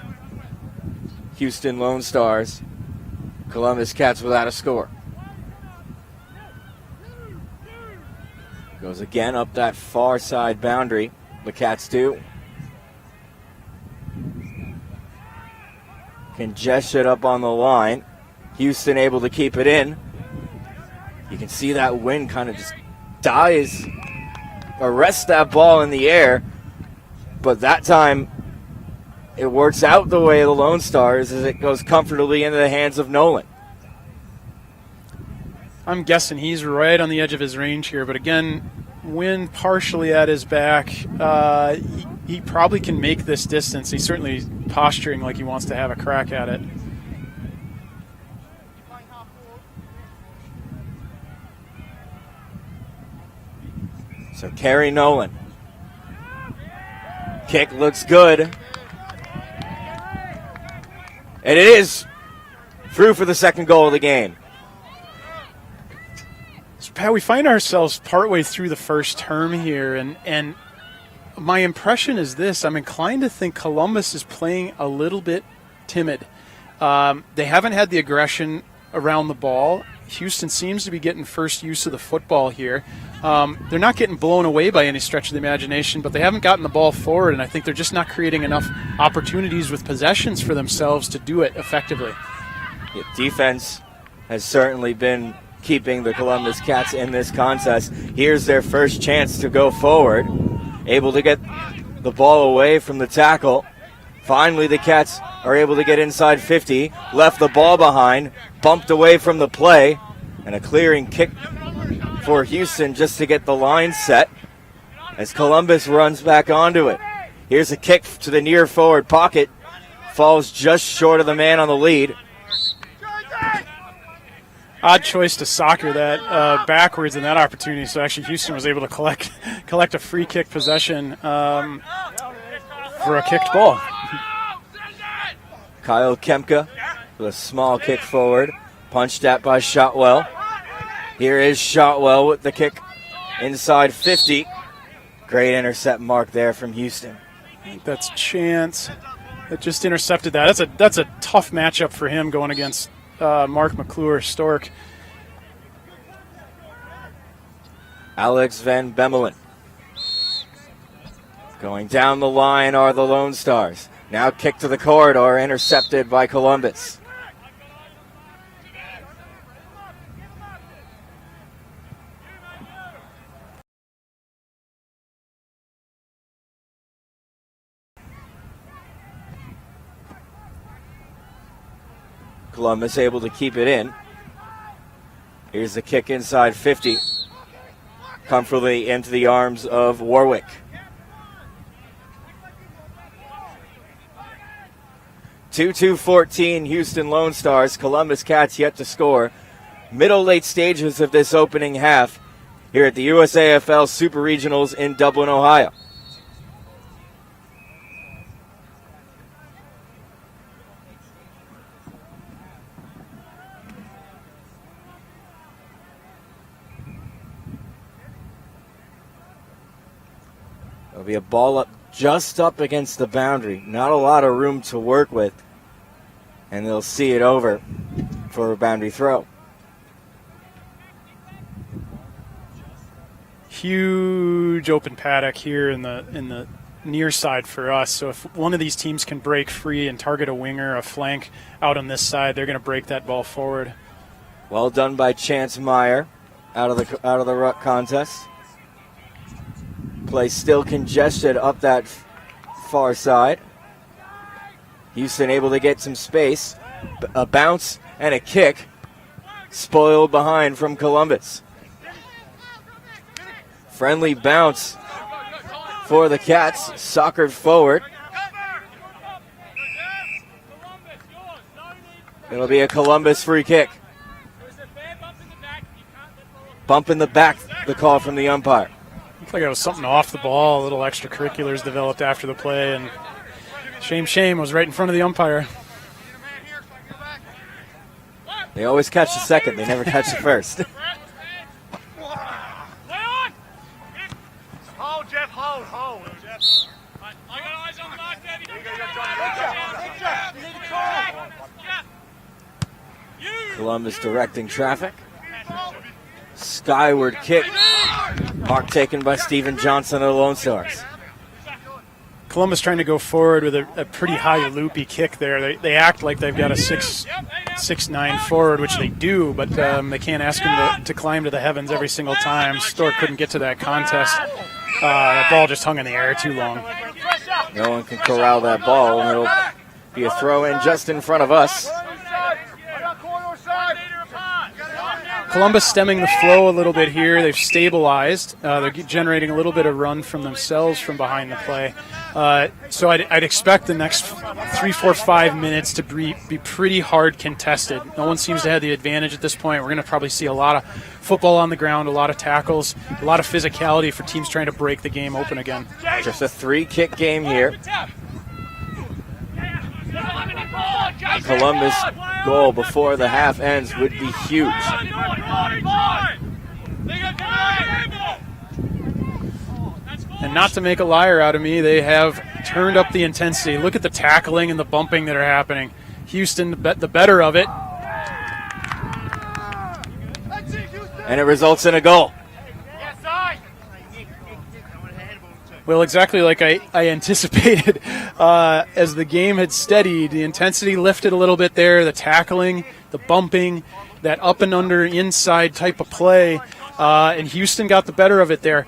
[SPEAKER 20] Houston Lone Stars. Columbus Cats without a score. Goes again up that far side boundary. The Cats do. Congested up on the line. Houston able to keep it in. You can see that wind kind of just arrests that ball in the air. But that time, it works out the way of the Lone Stars as it goes comfortably into the hands of Nolan.
[SPEAKER 1] I'm guessing he's right on the edge of his range here, but again, wind partially at his back. he probably can make this distance. He's certainly posturing like he wants to have a crack at it.
[SPEAKER 20] So Kerry Nolan. Kick looks good. And it is through for the second goal of the game.
[SPEAKER 1] So Pat, we find ourselves partway through the first term here, and my impression is this. I'm inclined to think Columbus is playing a little bit timid. They haven't had the aggression around the ball. Houston seems to be getting first use of the football here. They're not getting blown away by any stretch of the imagination, but they haven't gotten the ball forward, and I think they're just not creating enough opportunities with possessions for themselves to do it effectively.
[SPEAKER 20] Yeah, defense has certainly been keeping the Columbus Cats in this contest. Here's their first chance to go forward. Able to get the ball away from the tackle. Finally, the Cats are able to get inside 50. Left the ball behind. Bumped away from the play. And a clearing kick for Houston just to get the line set as Columbus runs back onto it. Here's a kick to the near forward pocket. Falls just short of the man on the lead.
[SPEAKER 1] Odd choice to soccer that backwards in that opportunity. So actually Houston was able to collect a free kick possession for a kicked ball.
[SPEAKER 20] Kyle Kemka with a small kick forward. Punched at by Shotwell. Here is Shotwell with the kick inside 50. Great intercept mark there from Houston.
[SPEAKER 1] I think that's Chance that just intercepted that. That's a tough matchup for him going against Mark McClure, Stork.
[SPEAKER 20] Alex Van Bemmelen. Going down the line are the Lone Stars. Now kick to the corridor, intercepted by Columbus. Columbus able to keep it in. Here's the kick inside 50. Comfortably into the arms of Warwick. (2-2-14) Houston Lone Stars. Columbus Cats yet to score. Middle-late stages of this opening half here at the USAFL Super Regionals in Dublin, Ohio. There'll be a ball up just up against the boundary. Not a lot of room to work with. And they'll see it over for a boundary throw.
[SPEAKER 1] Huge open paddock here in the near side for us. So if one of these teams can break free and target a winger, a flank out on this side, they're going to break that ball forward.
[SPEAKER 20] Well done by Chance Meyer out of the ruck contest. Play still congested up that far side. Houston able to get some space. A bounce and a kick. Spoiled behind from Columbus. Friendly bounce for the Cats. Soccered forward. It'll be a Columbus free kick. Bump in the back, the call from the umpire.
[SPEAKER 1] Looked like it was something off the ball. A little extracurriculars developed after the play, and shame was right in front of the umpire.
[SPEAKER 20] They always catch the second. They never catch the first.
[SPEAKER 6] Hold, Jeff, hold. I got eyes on the mark, Debbie.
[SPEAKER 20] Columbus directing traffic. Skyward kick. Mark taken by Stephen Johnson of the Lone Stars.
[SPEAKER 1] Columbus trying to go forward with a pretty high loopy kick there. They act like they've got a 6'9" forward, which they do, but they can't ask him to climb to the heavens every single time. Stork couldn't get to that contest. That ball just hung in the air too long.
[SPEAKER 20] No one can corral that ball, and it'll be a throw in just in front of us.
[SPEAKER 1] Columbus stemming the flow a little bit here. They've stabilized. They're generating a little bit of run from themselves from behind the play. So I'd expect the next 3, 4, 5 minutes to be pretty hard contested. No one seems to have the advantage at this point. We're going to probably see a lot of football on the ground, a lot of tackles, a lot of physicality for teams trying to break the game open again.
[SPEAKER 20] Just a 3-kick game here. Columbus goal before the half ends would be huge.
[SPEAKER 1] And not to make a liar out of me, they have turned up the intensity. Look at the tackling and the bumping that are happening. Houston, the better of it.
[SPEAKER 20] And it results in a goal.
[SPEAKER 1] Well, exactly like I anticipated. As the game had steadied, the intensity lifted a little bit there, the tackling, the bumping, that up and under inside type of play, and Houston got the better of it there.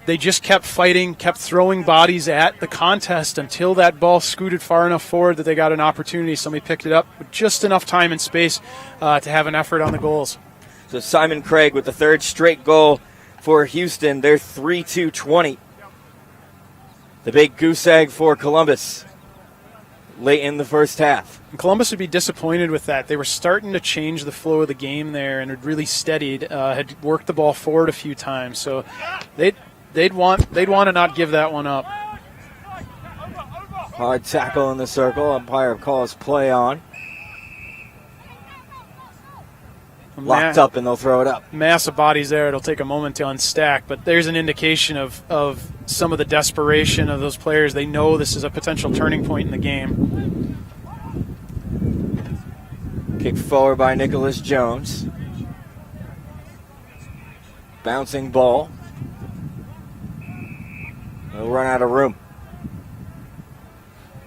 [SPEAKER 1] They just kept fighting, kept throwing bodies at the contest until that ball scooted far enough forward that they got an opportunity. Somebody picked it up with just enough time and space to have an effort on the goals.
[SPEAKER 20] So Simon Craig with the third straight goal for Houston. They're 3-2-20. The big goose egg for Columbus late in the first half.
[SPEAKER 1] And Columbus would be disappointed with that. They were starting to change the flow of the game there and had really steadied, had worked the ball forward a few times. So they'd want to not give that one up.
[SPEAKER 20] Hard tackle in the circle. Umpire calls play on. Locked up and they'll throw it up.
[SPEAKER 1] Mass of bodies there. It'll take a moment to unstack, but there's an indication of some of the desperation of those players. They know this is a potential turning point in the game.
[SPEAKER 20] Kicked forward by Nicholas Jones. Bouncing ball. They'll run out of room.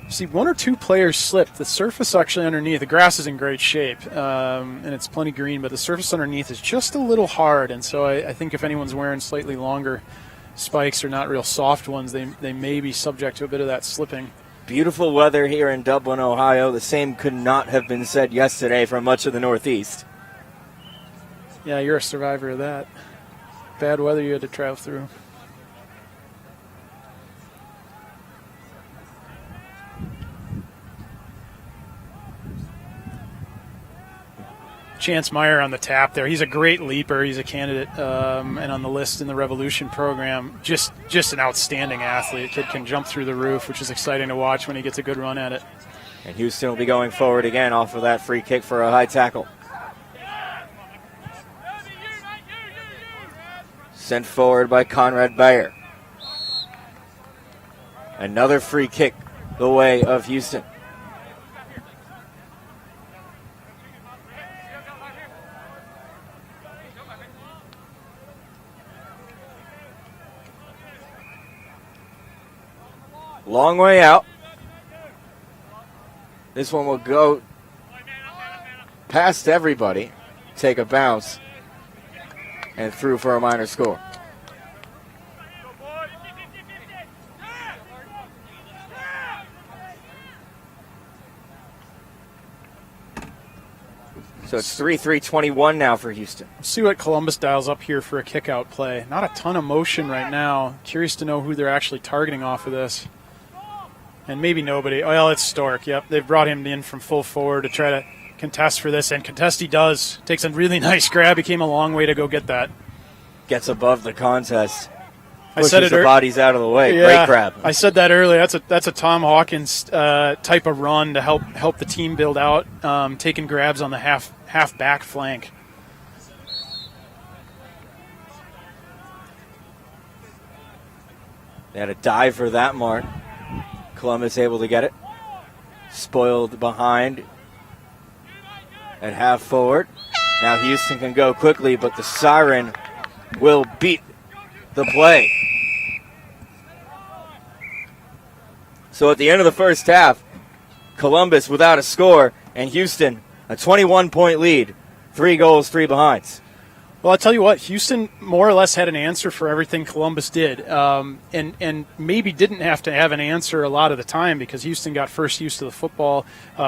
[SPEAKER 1] See, one or two players slipped. The surface actually underneath, the grass is in great shape, and it's plenty green, but the surface underneath is just a little hard, and so I think if anyone's wearing slightly longer spikes or not real soft ones, they may be subject to a bit of that slipping.
[SPEAKER 20] Beautiful weather here in Dublin, Ohio. The same could not have been said yesterday for much of the Northeast.
[SPEAKER 1] Yeah, you're a survivor of that. Bad weather you had to travel through. Chance Meyer on the tap there. He's a great leaper. He's a candidate and on the list in the Revolution program. Just an outstanding athlete. Kid can jump through the roof, which is exciting to watch when he gets a good run at it.
[SPEAKER 20] And Houston will be going forward again off of that free kick for a high tackle. Sent forward by Conrad Bayer. Another free kick the way of Houston. Long way out. This one will go past everybody, take a bounce, and through for a minor score. So it's 3-3-21 now for Houston.
[SPEAKER 1] We'll see what Columbus dials up here for a kick-out play. Not a ton of motion right now. Curious to know who they're actually targeting off of this. And maybe nobody. Oh, well, it's Stork. Yep, they've brought him in from full forward to try to contest for this, and contest he does. Takes a really nice grab. He came a long way to go get that.
[SPEAKER 20] Gets above the contest.
[SPEAKER 1] I said it.
[SPEAKER 20] The bodies out of the way.
[SPEAKER 1] Yeah,
[SPEAKER 20] great grab.
[SPEAKER 1] I said that earlier. That's a Tom Hawkins type of run to help the team build out, taking grabs on the half back flank.
[SPEAKER 20] They had a dive for that mark. Columbus able to get it. Spoiled behind at half forward. Now Houston can go quickly, but the siren will beat the play. So at the end of the first half, Columbus without a score, and Houston a 21-point lead. 3 goals, 3 behinds.
[SPEAKER 1] Well, I'll tell you what, Houston more or less had an answer for everything Columbus did, and maybe didn't have to have an answer a lot of the time because Houston got first use to the football.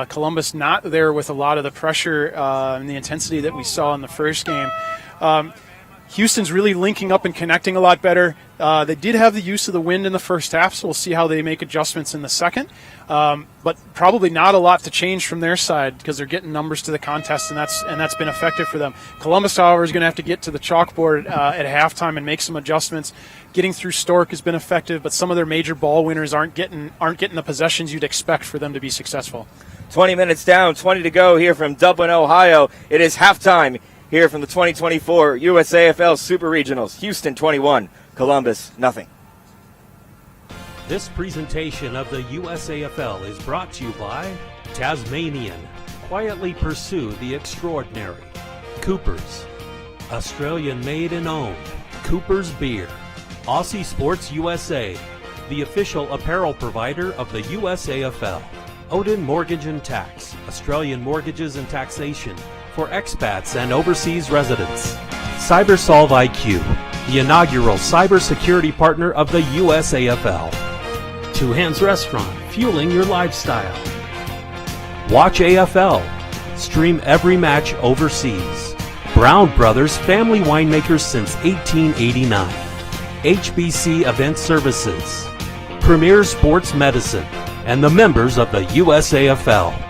[SPEAKER 1] Columbus not there with a lot of the pressure and the intensity that we saw in the first game. Houston's really linking up and connecting a lot better. They did have the use of the wind in the first half, so we'll see how they make adjustments in the second. But probably not a lot to change from their side because they're getting numbers to the contest, and that's been effective for them. Columbus, however, is going to have to get to the chalkboard at halftime and make some adjustments. Getting through Stork has been effective, but some of their major ball winners aren't getting the possessions you'd expect for them to be successful.
[SPEAKER 20] 20 minutes down, 20 to go here from Dublin, Ohio. It is halftime here from the 2024 USAFL Super Regionals. Houston 21, Columbus nothing.
[SPEAKER 3] This presentation of the USAFL is brought to you by Tasmanian. Quietly pursue the extraordinary. Coopers. Australian made and owned. Coopers Beer. Aussie Sports USA. The official apparel provider of the USAFL. Odin Mortgage and Tax. Australian mortgages and taxation for expats and overseas residents. CyberSolve IQ, the inaugural cybersecurity partner of the USAFL. Two Hands Restaurant, fueling your lifestyle. Watch AFL, stream every match overseas. Brown Brothers, family winemakers since 1889. HBC Event Services, Premier Sports Medicine, and the members of the USAFL.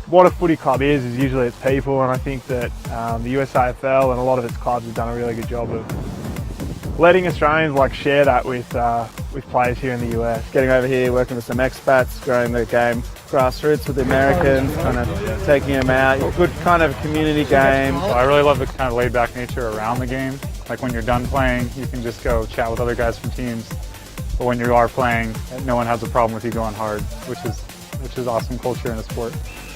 [SPEAKER 17] What a footy club is usually its people, and I think that the USAFL and a lot of its clubs have done a really good job of letting Australians share that with players here in the US. Getting over here, working with some expats, growing the game grassroots with the Americans, kind of taking them out. Good kind of community game.
[SPEAKER 21] I really love the kind of laid-back nature around the game. Like when you're done playing, you can just go chat with other guys from teams. But when you are playing, no one has a problem with you going hard, which is awesome culture in a sport.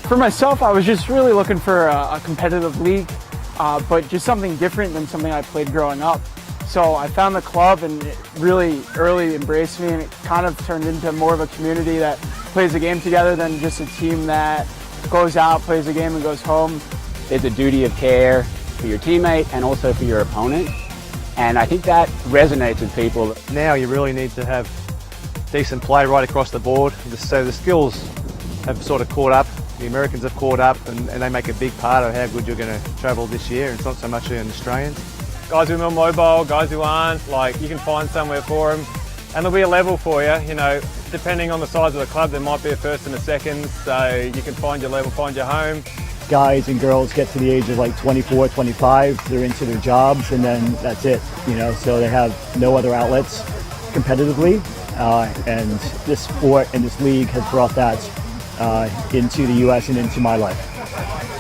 [SPEAKER 22] For myself, I was just really looking for a competitive league, but just something different than something I played growing up. So I found the club and it really early embraced me, and it kind of turned into more of a community that plays a game together than just a team that goes out, plays a game and goes home.
[SPEAKER 23] There's a duty of care for your teammate and also for your opponent, and I think that resonates with people.
[SPEAKER 24] Now you really need to have decent play right across the board, so the skills have sort of caught up. The Americans have caught up, and they make a big part of how good you're going to travel this year. It's not so much the Australians.
[SPEAKER 25] Guys who are more mobile, guys who aren't, you can find somewhere for them. And there'll be a level for you, depending on the size of the club, there might be a first and a second, so you can find your level, find your home.
[SPEAKER 26] Guys and girls get to the age of 24, 25, they're into their jobs, and then that's it, so they have no other outlets competitively, and this sport and this league has brought that into the U.S. and into my life.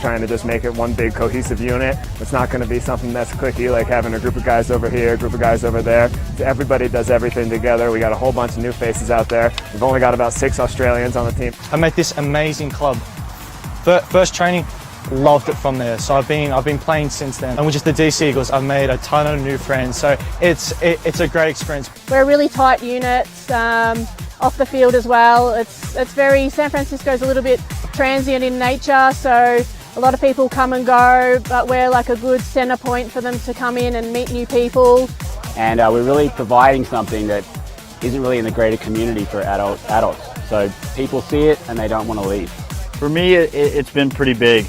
[SPEAKER 27] Trying to just make it one big cohesive unit. It's not going to be something that's cliquey, like having a group of guys over here, a group of guys over there. Everybody does everything together. We got a whole bunch of new faces out there. We've only got about 6 Australians on the team.
[SPEAKER 28] I met this amazing club. First training, loved it from there. So I've been playing since then. And with just the DC Eagles, I've made a ton of new friends. So it's a great experience.
[SPEAKER 18] We're a really tight unit. Off the field as well. It's very, San Francisco's a little bit transient in nature, so a lot of people come and go, but we're like a good centre point for them to come in and meet new people.
[SPEAKER 23] And we're really providing something that isn't really in the greater community for adults. So people see it and they don't want to leave.
[SPEAKER 29] For me, it's been pretty big.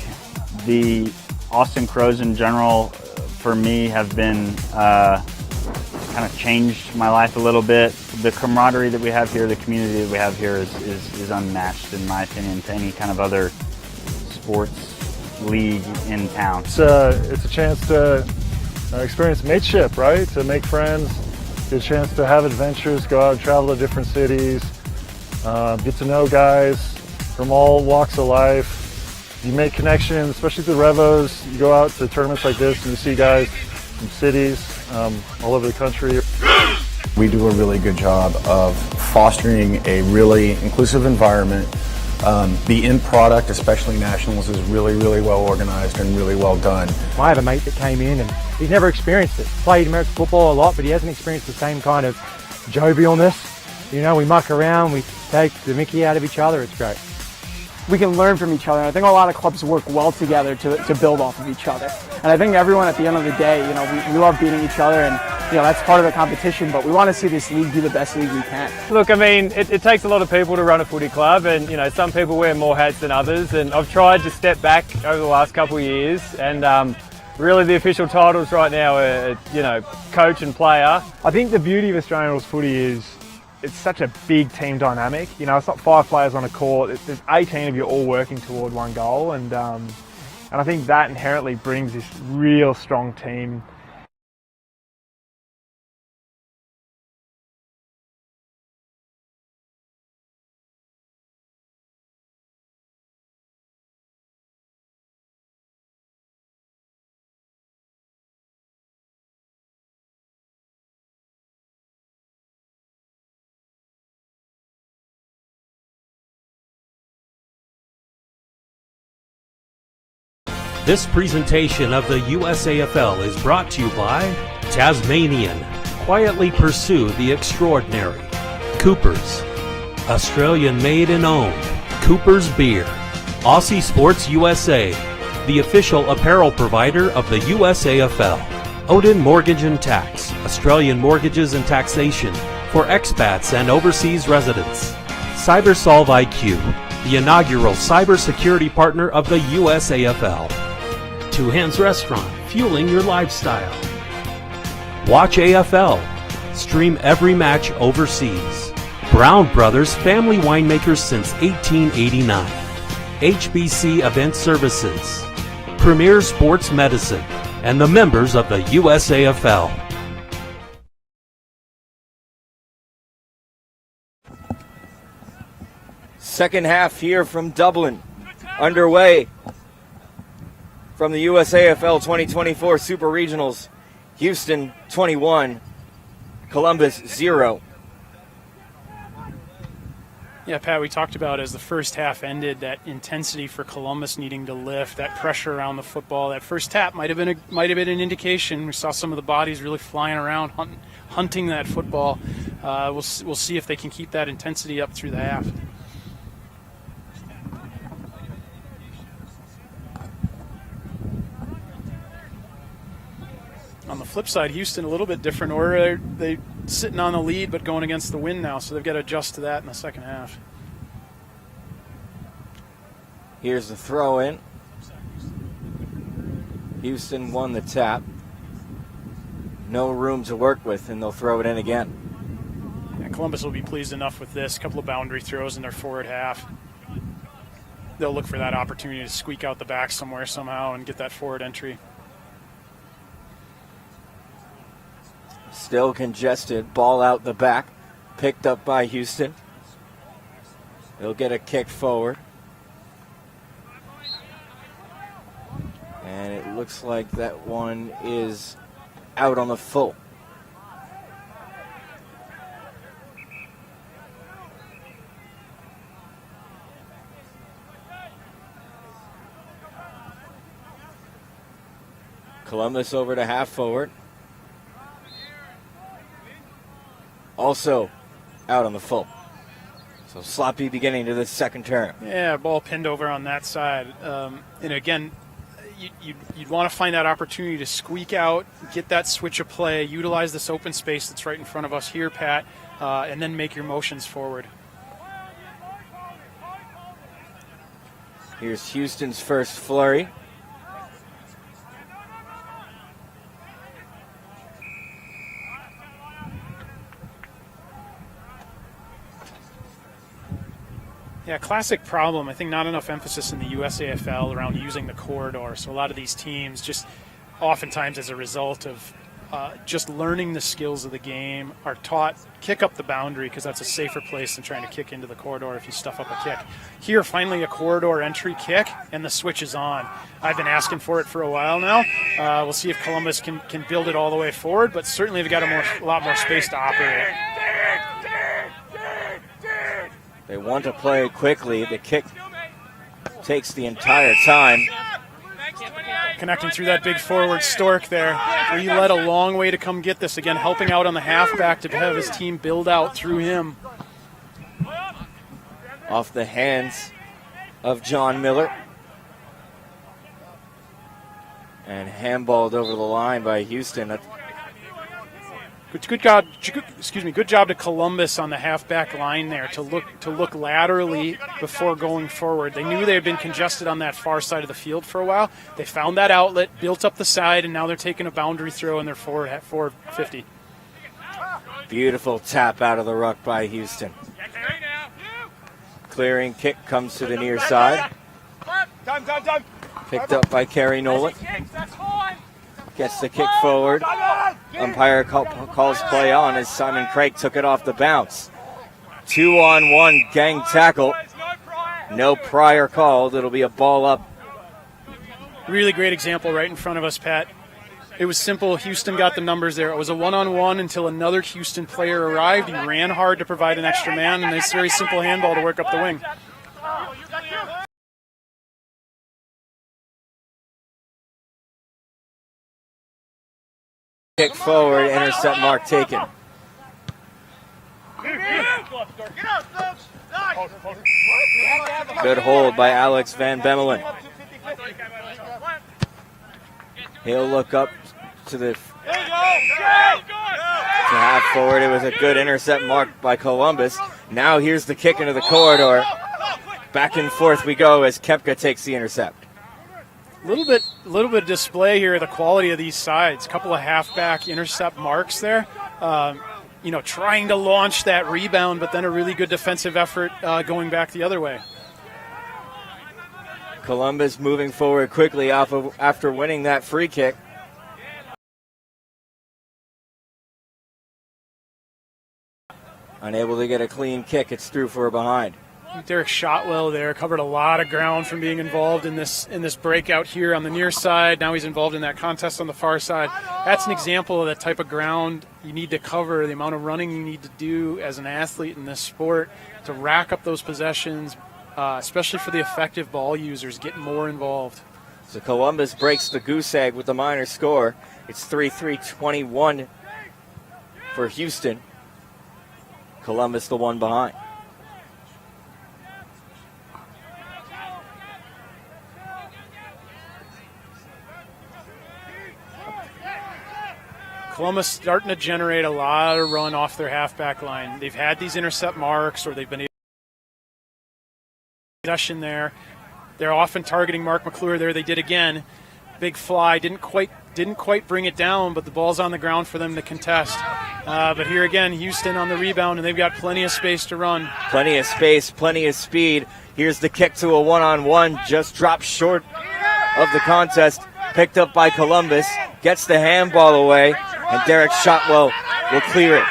[SPEAKER 29] The Austin Crows in general, for me, have been kind of changed my life a little bit. The camaraderie that we have here, the community that we have here is unmatched, in my opinion, to any kind of other sports league in town.
[SPEAKER 4] It's a chance to experience mateship, right? To make friends, get a chance to have adventures, go out and travel to different cities, get to know guys from all walks of life. You make connections, especially through Revos. You go out to tournaments like this and you see guys from cities all over the country.
[SPEAKER 9] We do a really good job of fostering a really inclusive environment. The end product, especially nationals, is really, really well organized and really well done.
[SPEAKER 25] I have a mate that came in and he's never experienced it. Played American football a lot, but he hasn't experienced the same kind of jovialness. You know, we muck around, we take the mickey out of each other. It's great.
[SPEAKER 22] We can learn from each other. And I think a lot of clubs work well together to build off of each other. And I think everyone at the end of the day, you know, we love beating each other, and you know, that's part of the competition, but we want to see this league be the best league we can.
[SPEAKER 25] Look, I mean, it takes a lot of people to run a footy club, and you know, some people wear more hats than others, and I've tried to step back over the last couple of years, and really the official titles right now are, you know, coach and player.
[SPEAKER 17] I think the beauty of Australian rules footy is it's such a big team dynamic. You know, it's not 5 players on a court. There's 18 of you all working toward one goal, and I think that inherently brings this real strong team.
[SPEAKER 3] This presentation of the USAFL is brought to you by Tasmanian. Quietly pursue the extraordinary. Coopers. Australian made and owned. Coopers Beer. Aussie Sports USA. The official apparel provider of the USAFL. Odin Mortgage and Tax. Australian mortgages and taxation for expats and overseas residents. CyberSolve IQ. The inaugural cybersecurity partner of the USAFL. Two Hands Restaurant, fueling your lifestyle. Watch AFL. Stream every match overseas. Brown Brothers, family winemakers since 1889. HBC Event Services. Premier Sports Medicine. And the members of the USAFL.
[SPEAKER 20] Second half here from Dublin, underway from the USAFL 2024 Super Regionals. Houston 21, Columbus 0.
[SPEAKER 1] Yeah, Pat, we talked about as the first half ended, that intensity for Columbus needing to lift, that pressure around the football. That first tap might have been an indication. We saw some of the bodies really flying around, hunting that football. We'll see if they can keep that intensity up through the half. On the flip side, Houston a little bit different order. They're sitting on the lead but going against the wind now, so they've got to adjust to that in the second half.
[SPEAKER 20] Here's the throw in. Houston won the tap. No room to work with, and they'll throw it in again.
[SPEAKER 1] Yeah, Columbus will be pleased enough with this. A couple of boundary throws in their forward half. They'll look for that opportunity to squeak out the back somewhere somehow and get that forward entry.
[SPEAKER 20] Still congested, ball out the back, picked up by Houston. They'll get a kick forward. And it looks like that one is out on the full. Columbus over to half forward. Also out on the full. So sloppy beginning to the second term.
[SPEAKER 1] Yeah, ball pinned over on that side. And again, you'd want to find that opportunity to squeak out, get that switch of play, utilize this open space that's right in front of us here, Pat, and then make your motions forward.
[SPEAKER 20] Here's Houston's first flurry.
[SPEAKER 1] Yeah, classic problem. I think not enough emphasis in the USAFL around using the corridor. So a lot of these teams just oftentimes as a result of just learning the skills of the game are taught kick up the boundary because that's a safer place than trying to kick into the corridor if you stuff up a kick. Here, finally a corridor entry kick, and the switch is on. I've been asking for it for a while now. We'll see if Columbus can build it all the way forward, but certainly they've got a lot more space to operate.
[SPEAKER 20] They want to play quickly. The kick takes the entire time.
[SPEAKER 1] Connecting through that big forward Stork there. He led a long way to come get this. Again, helping out on the halfback to have his team build out through him.
[SPEAKER 20] Off the hands of John Miller. And handballed over the line by Houston.
[SPEAKER 1] Good job to Columbus on the halfback line there to look laterally before going forward. They knew they had been congested on that far side of the field for a while. They found that outlet, built up the side, and now they're taking a boundary throw and they're forward 50.
[SPEAKER 20] Beautiful tap out of the ruck by Houston. Clearing kick comes to the near side. Picked up by Kerry Nolan. Gets the kick forward. Umpire calls play on as Simon Craig took it off the bounce. 2-on-1 gang tackle. No prior called. It'll be a ball up.
[SPEAKER 1] Really great example right in front of us, Pat. It was simple. Houston got the numbers there. It was a one-on-one until another Houston player arrived. He ran hard to provide an extra man, and it's a very simple handball to work up the wing.
[SPEAKER 20] Kick forward, intercept mark taken. Good hold by Alex Van Bemmelen. He'll look up to the half forward. It was a good intercept mark by Columbus. Now here's the kick into the corridor. Back and forth we go as Koepka takes the intercept.
[SPEAKER 1] A little bit of display here of the quality of these sides. A couple of halfback intercept marks there. Trying to launch that rebound, but then a really good defensive effort going back the other way.
[SPEAKER 20] Columbus moving forward quickly after winning that free kick. Unable to get a clean kick. It's through for a behind.
[SPEAKER 1] Derek Shotwell there covered a lot of ground from being involved in this breakout here on the near side. Now he's involved in that contest on the far side. That's an example of the type of ground you need to cover, the amount of running you need to do as an athlete in this sport to rack up those possessions, especially for the effective ball users, get more involved.
[SPEAKER 20] So Columbus breaks the goose egg with the minor score. It's 3-3-21 for Houston. Columbus the one behind.
[SPEAKER 1] Columbus starting to generate a lot of run off their halfback line. They've had these intercept marks, or they've been able to possession there. They're often targeting Mark McClure there. They did again. Big fly, didn't quite bring it down, but the ball's on the ground for them to contest. But here again, Houston on the rebound, and they've got plenty of space to run.
[SPEAKER 20] Plenty of space, plenty of speed. Here's the kick to a one-on-one, just dropped short of the contest. Picked up by Columbus, gets the handball away, and Derek Shotwell will clear it.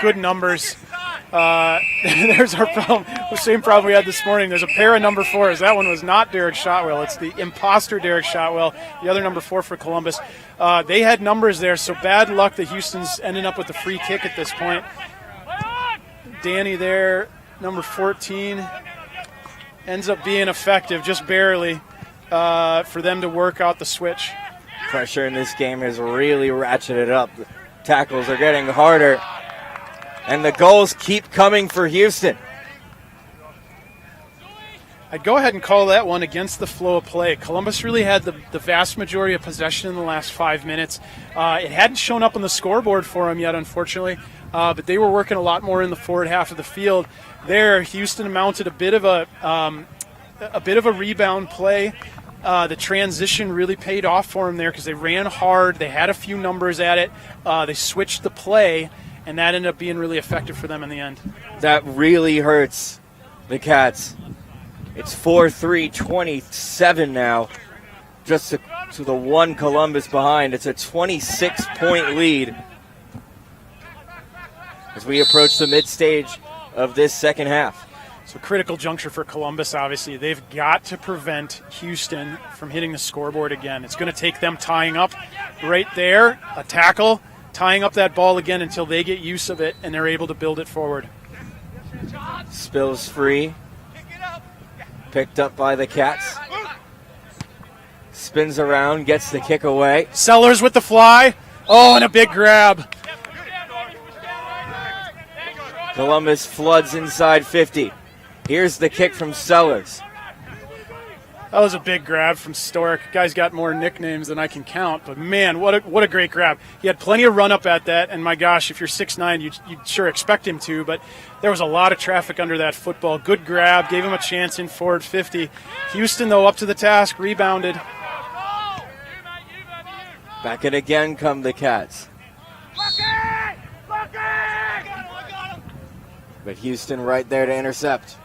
[SPEAKER 1] Good numbers. There's our problem. The same problem we had this morning. There's a pair of number 4s. That one was not Derek Shotwell. It's the imposter Derek Shotwell, the other number 4 for Columbus. They had numbers there, so bad luck that Houston's ending up with the free kick at this point. Danny there, number 14, ends up being effective, just barely, for them to work out the switch.
[SPEAKER 20] Pressure in this game has really ratcheted up. The tackles are getting harder, and the goals keep coming for Houston.
[SPEAKER 1] I'd go ahead and call that one against the flow of play. Columbus really had the vast majority of possession in the last 5 minutes. It hadn't shown up on the scoreboard for them yet, unfortunately, but they were working a lot more in the forward half of the field. There, Houston mounted a bit of a rebound play. The transition really paid off for them there because they ran hard. They had a few numbers at it. They switched the play, and that ended up being really effective for them in the end.
[SPEAKER 20] That really hurts the Cats. It's 4-3-27 now, just to the one Columbus behind. It's a 26-point lead as we approach the mid-stage of this second half.
[SPEAKER 1] So critical juncture for Columbus, obviously. They've got to prevent Houston from hitting the scoreboard again. It's going to take them tying up right there, a tackle, tying up that ball again until they get use of it and they're able to build it forward.
[SPEAKER 20] Spills free. Picked up by the Cats. Spins around, gets the kick away.
[SPEAKER 1] Sellers with the fly. Oh, and a big grab.
[SPEAKER 20] Columbus floods inside 50. Here's the kick from Sellers.
[SPEAKER 1] That was a big grab from Stork. Guy's got more nicknames than I can count, but man, what a great grab. He had plenty of run up at that, and my gosh, if you're 6'9", you'd sure expect him to, but there was a lot of traffic under that football. Good grab, gave him a chance in forward 50. Houston, though, up to the task, rebounded.
[SPEAKER 20] Back it again come the Cats. But Houston right there to intercept.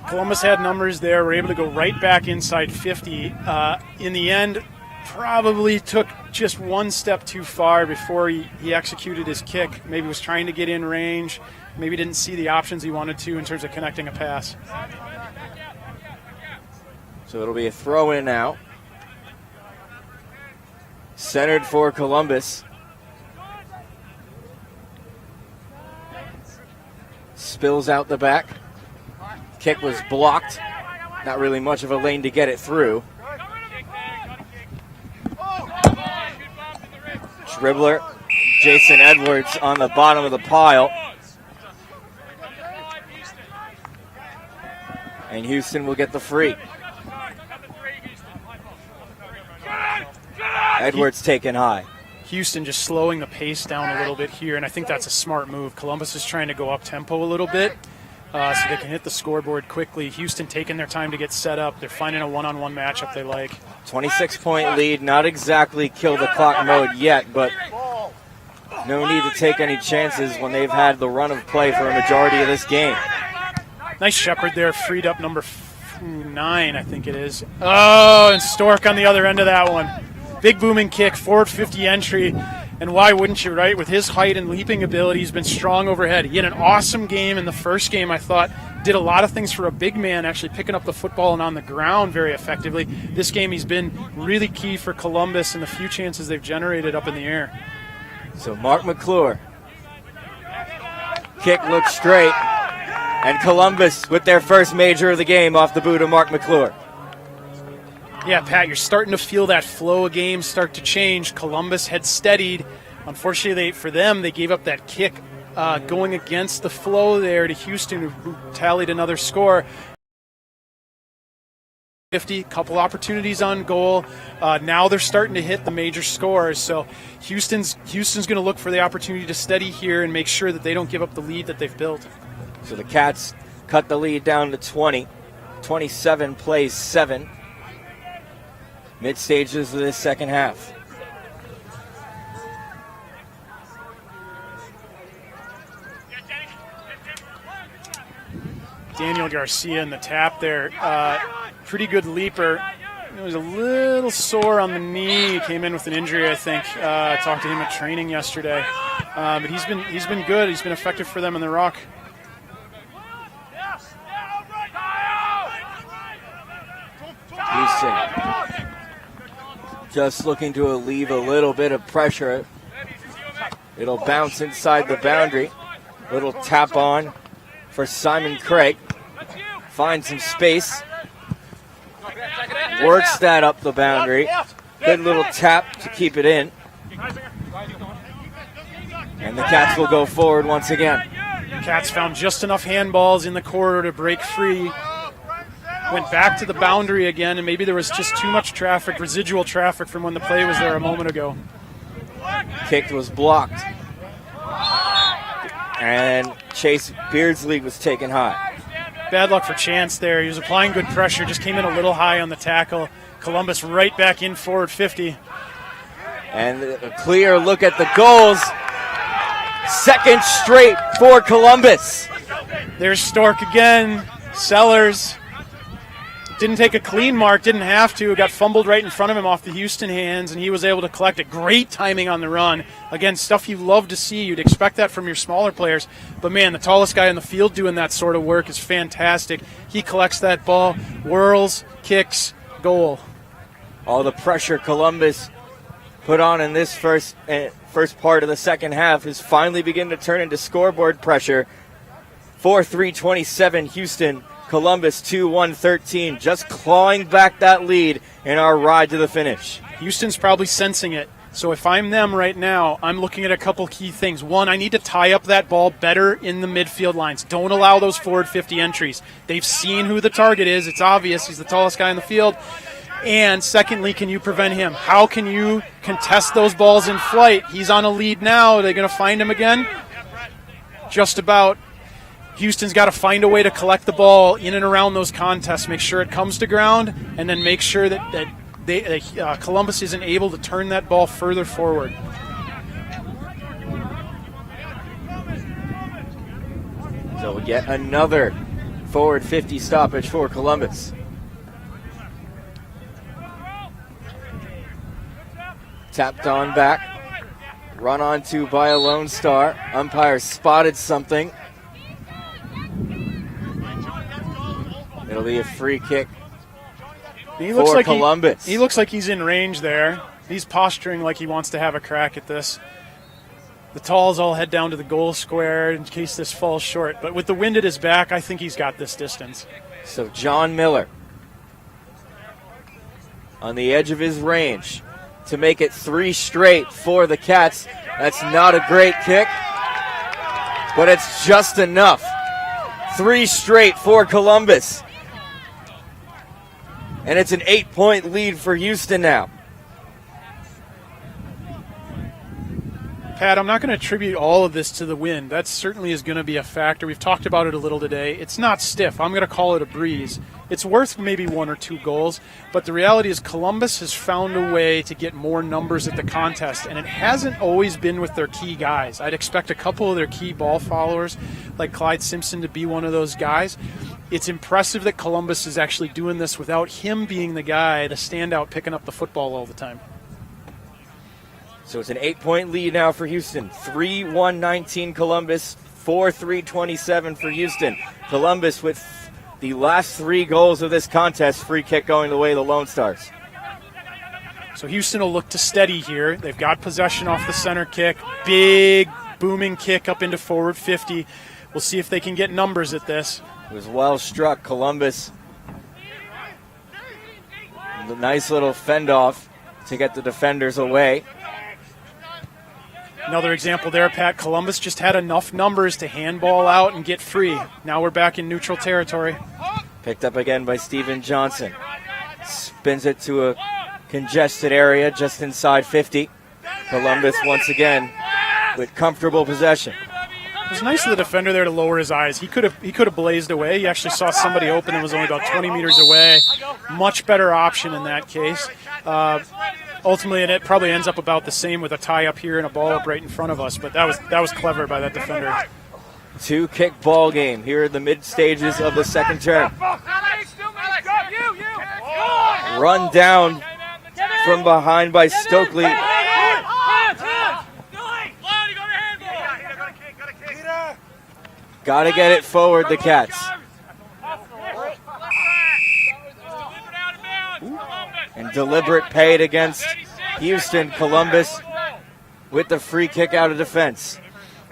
[SPEAKER 1] Columbus had numbers there, were able to go right back inside 50. In the end, probably took just one step too far before he executed his kick. Maybe was trying to get in range, maybe didn't see the options he wanted to in terms of connecting a pass.
[SPEAKER 20] So it'll be a throw in now. Centered for Columbus. Spills out the back. Kick was blocked. Not really much of a lane to get it through. Dribbler, Jason Edwards on the bottom of the pile. And Houston will get the free. Edwards taken high.
[SPEAKER 1] Houston just slowing the pace down a little bit here, and I think that's a smart move. Columbus is trying to go up tempo a little bit so they can hit the scoreboard quickly. Houston taking their time to get set up. They're finding a one-on-one matchup they like.
[SPEAKER 20] 26-point lead, not exactly kill the clock mode yet, but no need to take any chances when they've had the run of play for a majority of this game.
[SPEAKER 1] Nice Shepard there, freed up number 9, I think it is. Oh, and Stork on the other end of that one. Big booming kick, forward 50 entry, and why wouldn't you, right? With his height and leaping ability, he's been strong overhead. He had an awesome game in the first game, I thought. Did a lot of things for a big man, actually picking up the football and on the ground very effectively. This game he's been really key for Columbus and the few chances they've generated up in the air.
[SPEAKER 20] So Mark McClure. Kick looks straight. And Columbus with their first major of the game off the boot of Mark McClure.
[SPEAKER 1] Yeah, Pat, you're starting to feel that flow of games start to change. Columbus had steadied. Unfortunately, for them, they gave up that kick going against the flow there to Houston, who tallied another score. 50, couple opportunities on goal. Now they're starting to hit the major scores. So Houston's going to look for the opportunity to steady here and make sure that they don't give up the lead that they've built.
[SPEAKER 20] So the Cats cut the lead down to 20. 27 plays 7. Mid stages of this second half.
[SPEAKER 1] Daniel Garcia in the tap there. Pretty good leaper. He was a little sore on the knee. Came in with an injury, I think. Talked to him at training yesterday. But he's been good. He's been effective for them in the rock.
[SPEAKER 20] Houston just looking to alleviate a little bit of pressure. It'll bounce inside the boundary. Little tap on for Simon Craig. Finds some space. Works that up the boundary. Good little tap to keep it in. And the Cats will go forward once again.
[SPEAKER 1] Cats found just enough handballs in the corridor to break free. Went back to the boundary again, and maybe there was just too much traffic, residual traffic from when the play was there a moment ago.
[SPEAKER 20] Kick was blocked. And Chase Beardsley was taken high.
[SPEAKER 1] Bad luck for Chance there. He was applying good pressure, just came in a little high on the tackle. Columbus right back in forward 50.
[SPEAKER 20] And a clear look at the goals. Second straight for Columbus.
[SPEAKER 1] There's Stork again. Sellers didn't take a clean mark, didn't have to. Got fumbled right in front of him off the Houston hands, and he was able to collect it. Great timing on the run. Again, stuff you love to see. You'd expect that from your smaller players. But, man, the tallest guy in the field doing that sort of work is fantastic. He collects that ball, whirls, kicks, goal.
[SPEAKER 20] All the pressure Columbus put on in this first part of the second half is finally beginning to turn into scoreboard pressure. 4-3-27 Houston. Columbus 2-1-13, just clawing back that lead in our ride to the finish.
[SPEAKER 1] Houston's probably sensing it. So if I'm them right now, I'm looking at a couple key things. One, I need to tie up that ball better in the midfield lines. Don't allow those forward 50 entries. They've seen who the target is. It's obvious. He's the tallest guy in the field. And secondly, can you prevent him? How can you contest those balls in flight? He's on a lead now. Are they going to find him again? Just about. Houston's got to find a way to collect the ball in and around those contests, make sure it comes to ground, and then make sure that Columbus isn't able to turn that ball further forward.
[SPEAKER 20] So we get another forward 50 stoppage for Columbus. Tapped on back, run on to by a Lone Star. Umpire spotted something. It'll be a free kick for Columbus.
[SPEAKER 1] He looks like he's in range there. He's posturing like he wants to have a crack at this. The Talls all head down to the goal square in case this falls short. But with the wind at his back, I think he's got this distance.
[SPEAKER 20] So John Miller on the edge of his range to make it 3 straight for the Cats. That's not a great kick, but it's just enough. 3 straight for Columbus. And it's an 8-point lead for Houston now.
[SPEAKER 1] Pat, I'm not going to attribute all of this to the wind. That certainly is going to be a factor. We've talked about it a little today. It's not stiff. I'm going to call it a breeze. It's worth maybe 1 or 2 goals, but the reality is Columbus has found a way to get more numbers at the contest, and it hasn't always been with their key guys. I'd expect a couple of their key ball followers, like Clyde Simpson, to be one of those guys. It's impressive that Columbus is actually doing this without him being the guy to stand out picking up the football all the time.
[SPEAKER 20] So it's an 8-point lead now for Houston. 3-1-19 Columbus, 4-3-27 for Houston. Columbus with the last 3 goals of this contest, free kick going the way of the Lone Stars.
[SPEAKER 1] So Houston will look to steady here. They've got possession off the center kick. Big booming kick up into forward 50. We'll see if they can get numbers at this.
[SPEAKER 20] It was well struck. Columbus, the nice little fend off to get the defenders away.
[SPEAKER 1] Another example there, Pat. Columbus just had enough numbers to handball out and get free. Now we're back in neutral territory.
[SPEAKER 20] Picked up again by Steven Johnson. Spins it to a congested area just inside 50. Columbus once again with comfortable possession.
[SPEAKER 1] It was nice of the defender there to lower his eyes. He could have blazed away. He actually saw somebody open and was only about 20 meters away. Much better option in that case. Ultimately, and it probably ends up about the same with a tie up here and a ball up right in front of us. But that was clever by that defender.
[SPEAKER 20] 2-kick ball game here in the mid stages of the second term. Run down from behind by Stokely. Got to get it forward, the Cats. And deliberate paid against Houston. Columbus with the free kick out of defense.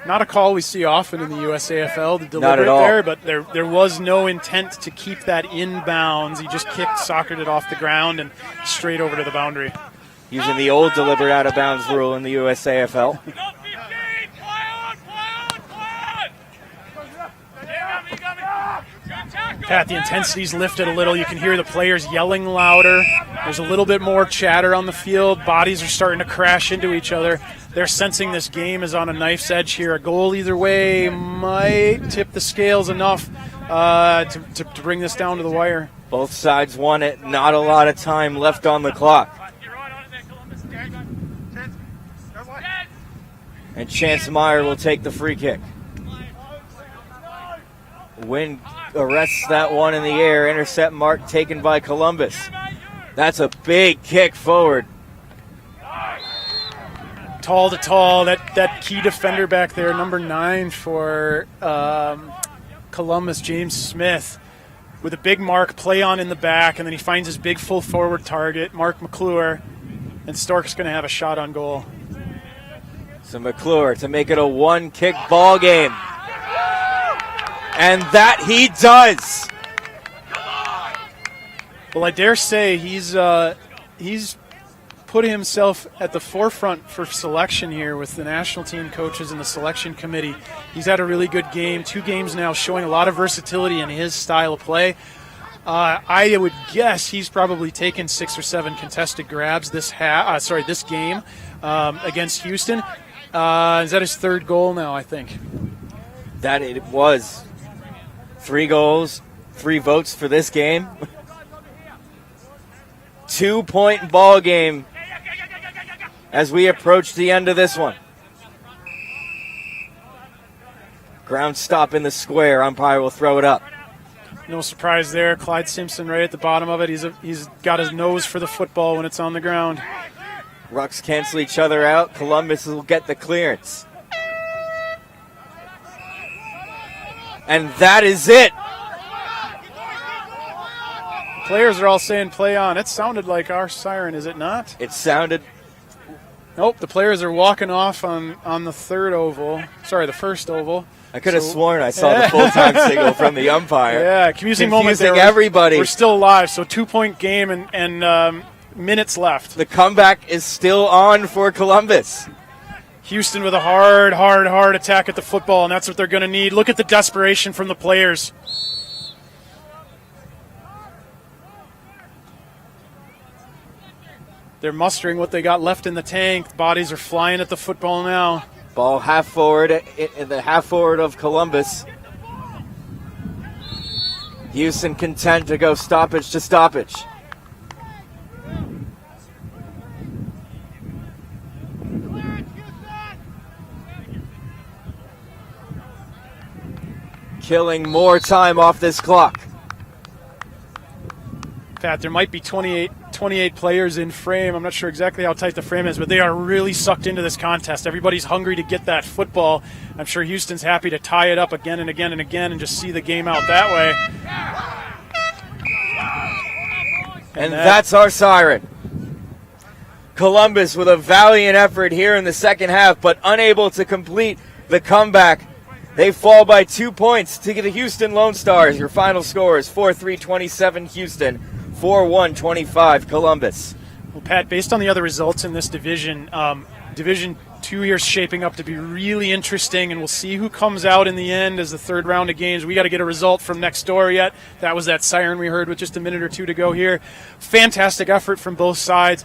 [SPEAKER 1] Not a call we see often in the USAFL, the deliberate there, but there was no intent to keep that in bounds. He just soccered it off the ground and straight over to the boundary.
[SPEAKER 20] Using the old deliberate out of bounds rule in the USAFL.
[SPEAKER 1] Pat, the intensity's lifted a little. You can hear the players yelling louder. There's a little bit more chatter on the field. Bodies are starting to crash into each other. They're sensing this game is on a knife's edge here. A goal either way might tip the scales enough to bring this down to the wire.
[SPEAKER 20] Both sides won it. Not a lot of time left on the clock. And Chance Meyer will take the free kick. Wynn arrests that one in the air. Intercept mark taken by Columbus. That's a big kick forward.
[SPEAKER 1] Tall to tall. That key defender back there, number 9 for Columbus, James Smith, with a big mark, play on in the back, and then he finds his big full forward target, Mark McClure, and Stork's going to have a shot on goal.
[SPEAKER 20] So McClure to make it a one-kick ball game. And that he does.
[SPEAKER 1] Well, I dare say he's put himself at the forefront for selection here with the national team coaches and the selection committee. He's had a really good game, 2 games now, showing a lot of versatility in his style of play. I would guess he's probably taken 6 or 7 contested grabs this game against Houston. Is that his 3rd goal now, I think?
[SPEAKER 20] That it was. 3 goals, 3 votes for this game. 2-point ball game as we approach the end of this one. Ground stop in the square. Umpire will throw it up.
[SPEAKER 1] No surprise there. Clyde Simpson right at the bottom of it. He's got his nose for the football when it's on the ground.
[SPEAKER 20] Rucks cancel each other out. Columbus will get the clearance. And that is it.
[SPEAKER 1] Players are all saying play on. It sounded like our siren, is it not?
[SPEAKER 20] It sounded.
[SPEAKER 1] Nope, the players are walking off on the the first oval.
[SPEAKER 20] I could have sworn I saw the full-time signal from the umpire.
[SPEAKER 1] Yeah, confusing moment there.
[SPEAKER 20] Everybody.
[SPEAKER 1] We're still alive, so 2-point game and minutes left.
[SPEAKER 20] The comeback is still on for Columbus.
[SPEAKER 1] Houston with a hard attack at the football, and that's what they're going to need. Look at the desperation from the players. They're mustering what they got left in the tank. Bodies are flying at the football now.
[SPEAKER 20] Ball half forward in the half forward of Columbus. Houston content to go stoppage to stoppage. Killing more time off this clock.
[SPEAKER 1] Pat, there might be 28 players in frame. I'm not sure exactly how tight the frame is, but they are really sucked into this contest. Everybody's hungry to get that football. I'm sure Houston's happy to tie it up again and again and again and just see the game out that way.
[SPEAKER 20] And that's our siren. Columbus with a valiant effort here in the second half, but unable to complete the comeback. They fall by 2 points to the Houston Lone Stars. Your final score is 4-3-27 Houston, 4-1-25 Columbus.
[SPEAKER 1] Well, Pat, based on the other results in this division, Division 2 here is shaping up to be really interesting, and we'll see who comes out in the end as the 3rd round of games. We got to get a result from next door yet. That was that siren we heard with just a minute or 2 to go here. Fantastic effort from both sides.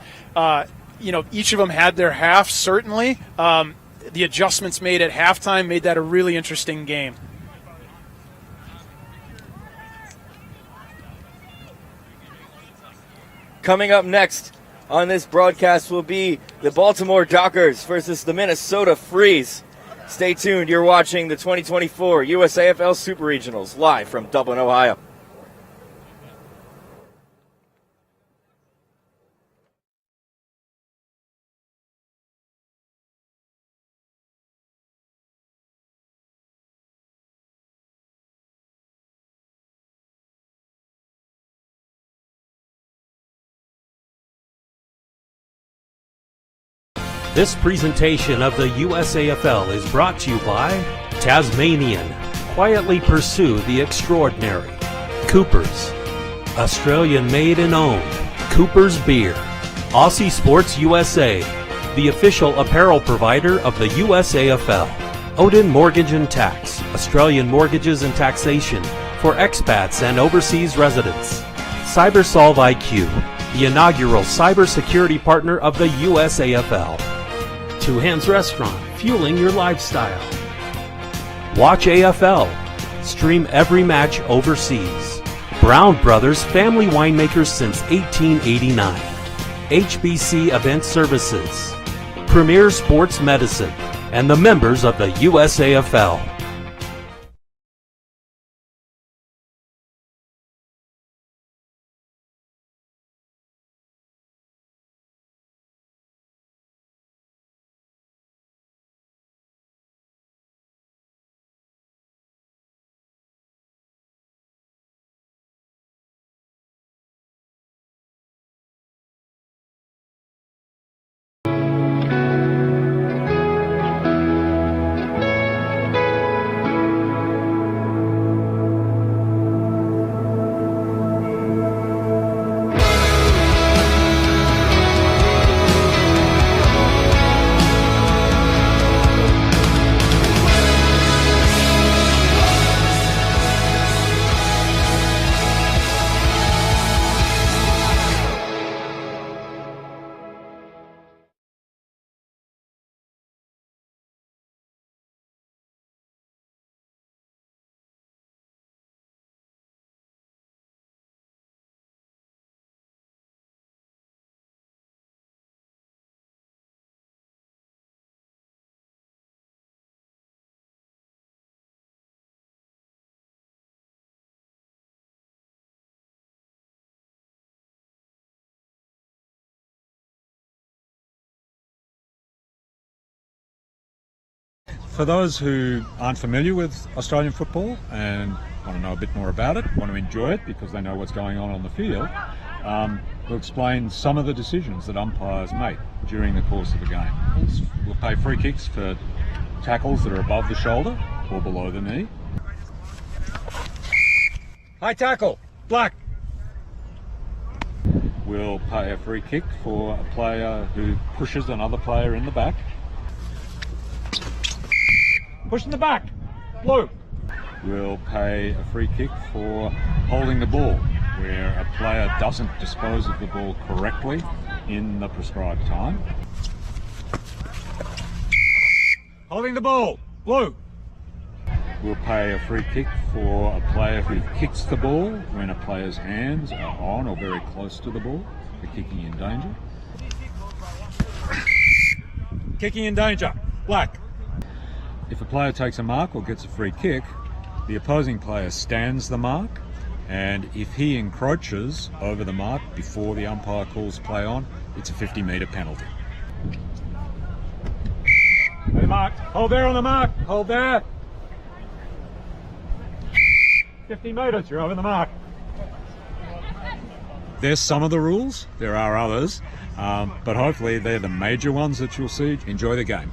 [SPEAKER 1] Each of them had their half, certainly. The adjustments made at halftime made that a really interesting game.
[SPEAKER 20] Coming up next on this broadcast will be the Baltimore Dockers versus the Minnesota Freeze. Stay tuned. You're watching the 2024 USAFL Super Regionals live from Dublin, Ohio.
[SPEAKER 3] This presentation of the USAFL is brought to you by Tasmanian. Quietly pursue the extraordinary. Coopers. Australian made and owned. Coopers Beer. Aussie Sports USA. The official apparel provider of the USAFL. Odin Mortgage and Tax. Australian mortgages and taxation for expats and overseas residents. CyberSolve IQ. The inaugural cybersecurity partner of the USAFL. Two Hands Restaurant, fueling your lifestyle. Watch AFL. Stream every match overseas. Brown Brothers, family winemakers since 1889. HBC Event Services. Premier Sports Medicine. And the members of the USAFL.
[SPEAKER 2] For those who aren't familiar with Australian football and want to know a bit more about it, want to enjoy it because they know what's going on the field, we'll explain some of the decisions that umpires make during the course of the game. We'll pay free kicks for tackles that are above the shoulder or below the knee. High tackle, black. We'll pay a free kick for a player who pushes another player in the back. Push in the back, blue. We'll pay a free kick for holding the ball, where a player doesn't dispose of the ball correctly in the prescribed time. Holding the ball, blue. We'll pay a free kick for a player who kicks the ball when a player's hands are on or very close to the ball for kicking in danger. Kicking in danger, black. If a player takes a mark or gets a free kick, the opposing player stands the mark, and if he encroaches over the mark before the umpire calls play on, it's a 50-metre penalty. They're marked. Hold there on the mark. Hold there. 50 metres, you're over the mark. There's some of the rules. There are others, but hopefully they're the major ones that you'll see. Enjoy the game.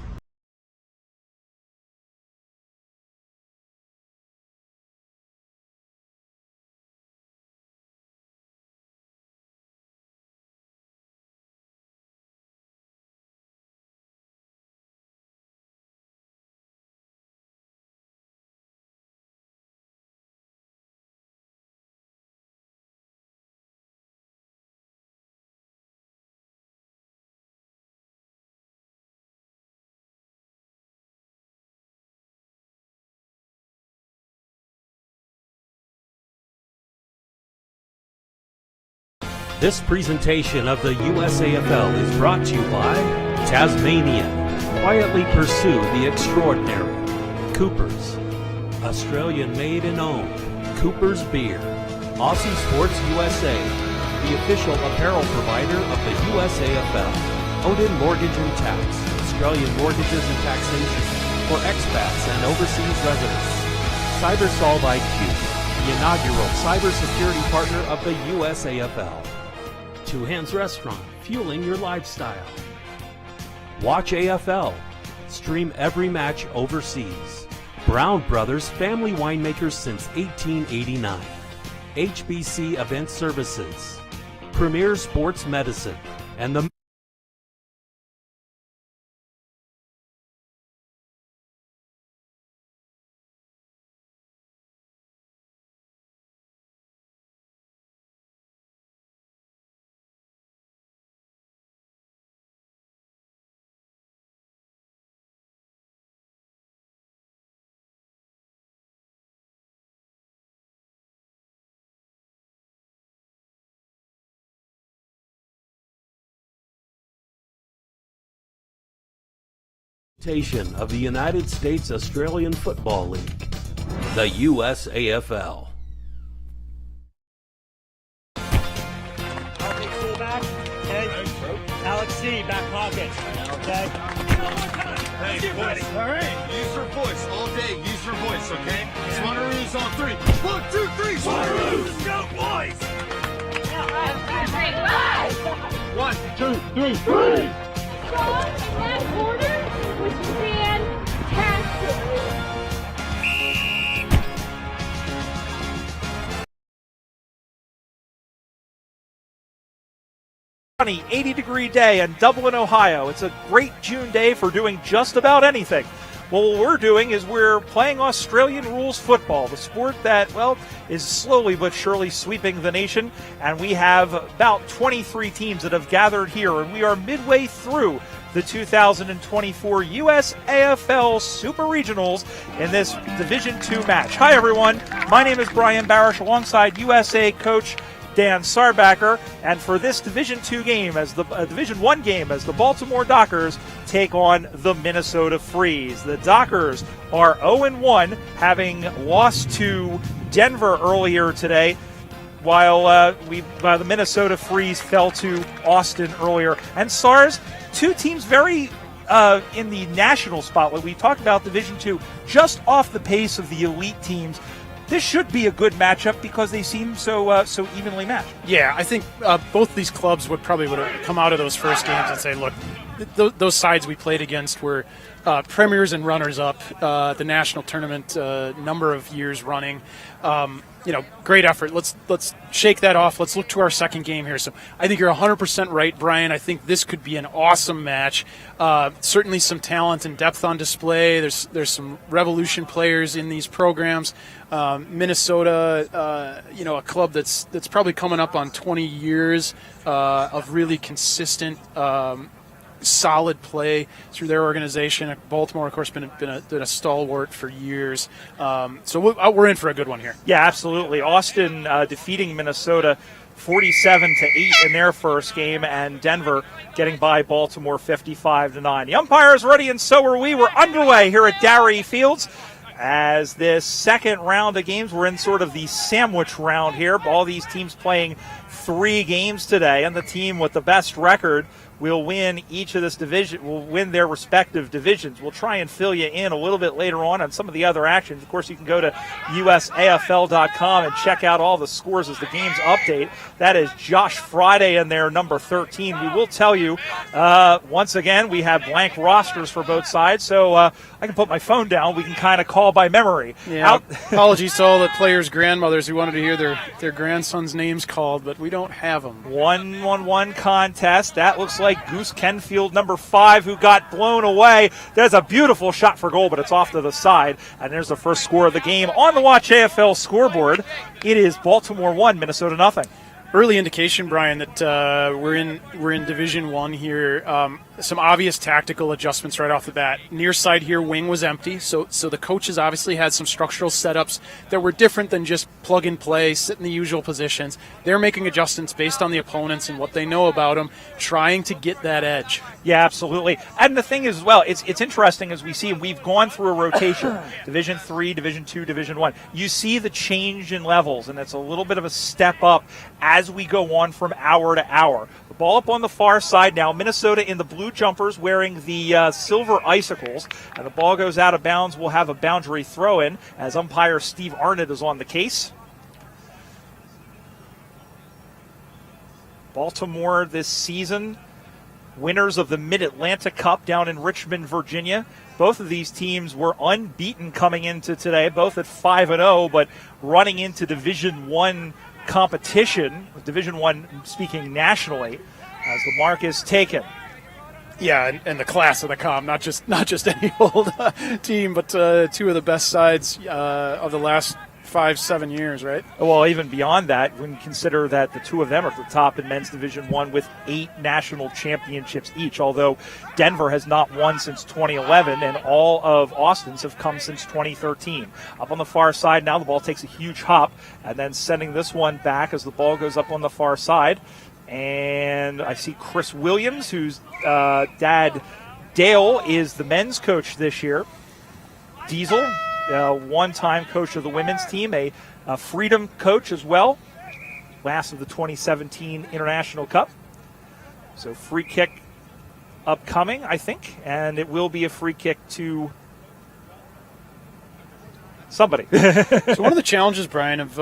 [SPEAKER 3] This presentation of the USAFL is brought to you by Tasmanian. Quietly pursue the extraordinary. Coopers. Australian made and owned. Coopers Beer. Aussie Sports USA. The official apparel provider of the USAFL. Odin Mortgage and Tax. Australian mortgages and taxation for expats and overseas residents. CyberSolve IQ. The inaugural cybersecurity partner of the USAFL. Two Hands Restaurant, fueling your lifestyle. Watch AFL. Stream every match overseas. Brown Brothers, family winemakers since 1889. HBC Event Services. Premier Sports Medicine. And the Of the United States Australian Football League, the USAFL.
[SPEAKER 5] Fullback, okay. Alex C, back pocket, okay.
[SPEAKER 6] Hey, boys. All right. Use your voice all day. Use your voice, okay? Swannaroos on 3. 1, 2, 3. Swannaroos. Go, boys.
[SPEAKER 7] 1,
[SPEAKER 6] 2, 3, 3.
[SPEAKER 7] Strong in that quarter was fantastic.
[SPEAKER 8] 80-degree day in Dublin, Ohio. It's a great June day for doing just about anything. Well, what we're doing is we're playing Australian rules football, the sport that, well, is slowly but surely sweeping the nation. And we have about 23 teams that have gathered here, and we are midway through the 2024 USAFL Super Regionals in this Division II match. Hi, everyone. My name is Brian Barish, alongside USA coach Dan Sarbacker, and for this Division II game, as the Division I game, as the Baltimore Dockers take on the Minnesota Freeze. The Dockers are 0-1, having lost to Denver earlier today, while the Minnesota Freeze fell to Austin earlier. And SARS, two teams very in the national spotlight. We talked about Division II, just off the pace of the elite teams. This should be a good matchup because they seem so evenly matched.
[SPEAKER 1] Yeah, I think both these clubs would have come out of those first games and say, look, those sides we played against were premiers and runners-up, the national tournament number of years running. Great effort. Let's shake that off. Let's look to our second game here. So I think you're 100% right, Brian. I think this could be an awesome match. Certainly some talent and depth on display. There's some Revolution players in these programs. Minnesota, a club that's probably coming up on 20 years of really consistent, solid play through their organization. Baltimore, of course, been a stalwart for years. So we're in for a good one here.
[SPEAKER 8] Yeah, absolutely. Austin defeating Minnesota 47-8 in their first game, and Denver getting by Baltimore 55-9. The umpire is ready, and so are we. We're underway here at Darree Fields. As this second round of games, we're in sort of the sandwich round here. All these teams playing 3 games today, and the team with the best record will win each of this division, will win their respective divisions. We'll try and fill you in a little bit later on some of the other actions. Of course, you can go to USAFL.com and check out all the scores as the games update. That is Josh Friday in there, number 13. We will tell you, once again, we have blank rosters for both sides, so I can put my phone down. We can kind of call by memory.
[SPEAKER 1] Yeah. Apologies to all the players' grandmothers who wanted to hear their grandsons' names called, but we don't have them.
[SPEAKER 8] 1-1-1 contest. That looks like Goose Kenfield, number 5, who got blown away. There's a beautiful shot for goal, but it's off to the side. And there's the first score of the game on the Watch AFL scoreboard. It is Baltimore 1, Minnesota nothing.
[SPEAKER 1] Early indication, Brian, that we're in Division I here. Some obvious tactical adjustments right off the bat. Near side here, wing was empty, so the coaches obviously had some structural setups that were different than just plug and play, sit in the usual positions. They're making adjustments based on the opponents and what they know about them, trying to get that edge.
[SPEAKER 8] Yeah, absolutely. And the thing is, as well, it's interesting as we see, we've gone through a rotation. Division 3, Division 2, Division 1. You see the change in levels, and it's a little bit of a step up as we go on from hour to hour. The ball up on the far side now. Minnesota in the blue jumpers wearing the silver icicles. And the ball goes out of bounds. We'll have a boundary throw-in as umpire Steve Arnott is on the case. Baltimore this season, winners of the Mid-Atlantic Cup down in Richmond, Virginia. Both of these teams were unbeaten coming into today, both at 5-0, but running into Division I competition, with Division I speaking nationally, as the mark is taken.
[SPEAKER 1] Yeah, and the class of the comp, not just any old team, but two of the best sides of the last 5-7 years, right?
[SPEAKER 8] Well, even beyond that, when you consider that the two of them are at the top in men's Division I with 8 national championships each, although Denver has not won since 2011, and all of Austin's have come since 2013. Up on the far side now, the ball takes a huge hop, and then sending this one back as the ball goes up on the far side. And I see Chris Williams, whose dad Dale is the men's coach this year. Diesel, one-time coach of the women's team, a Freedom coach as well, last of the 2017 International Cup. So free kick upcoming, I think, and it will be a free kick to somebody.
[SPEAKER 1] So one of the challenges, Brian, of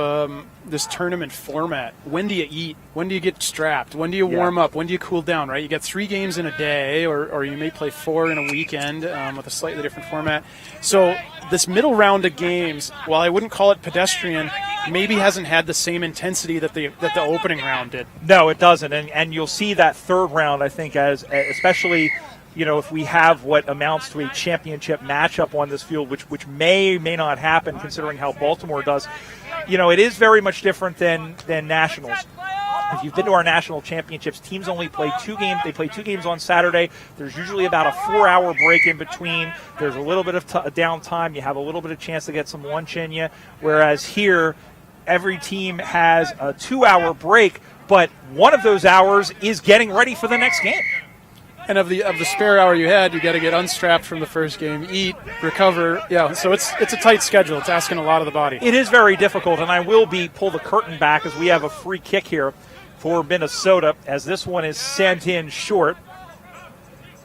[SPEAKER 1] this tournament format, when do you eat? When do you get strapped? When do you warm up? When do you cool down, right? You get 3 games in a day, or you may play 4 in a weekend with a slightly different format. So this middle round of games, while I wouldn't call it pedestrian, maybe hasn't had the same intensity that the opening round did.
[SPEAKER 8] No, it doesn't. And you'll see that third round, I think, as especially – if we have what amounts to a championship matchup on this field, which may not happen considering how Baltimore does, it is very much different than nationals. If you've been to our national championships, teams only play 2 games. They play 2 games on Saturday. There's usually about a 4-hour break in between. There's a little bit of downtime. You have a little bit of chance to get some lunch in you. Whereas here, every team has a 2-hour break, but one of those hours is getting ready for the next game.
[SPEAKER 1] And of the spare hour you had, you got to get unstrapped from the first game, eat, recover. Yeah, so it's a tight schedule. It's asking a lot of the body.
[SPEAKER 8] It is very difficult, and I will pull the curtain back as we have a free kick here for Minnesota, as this one is sent in short.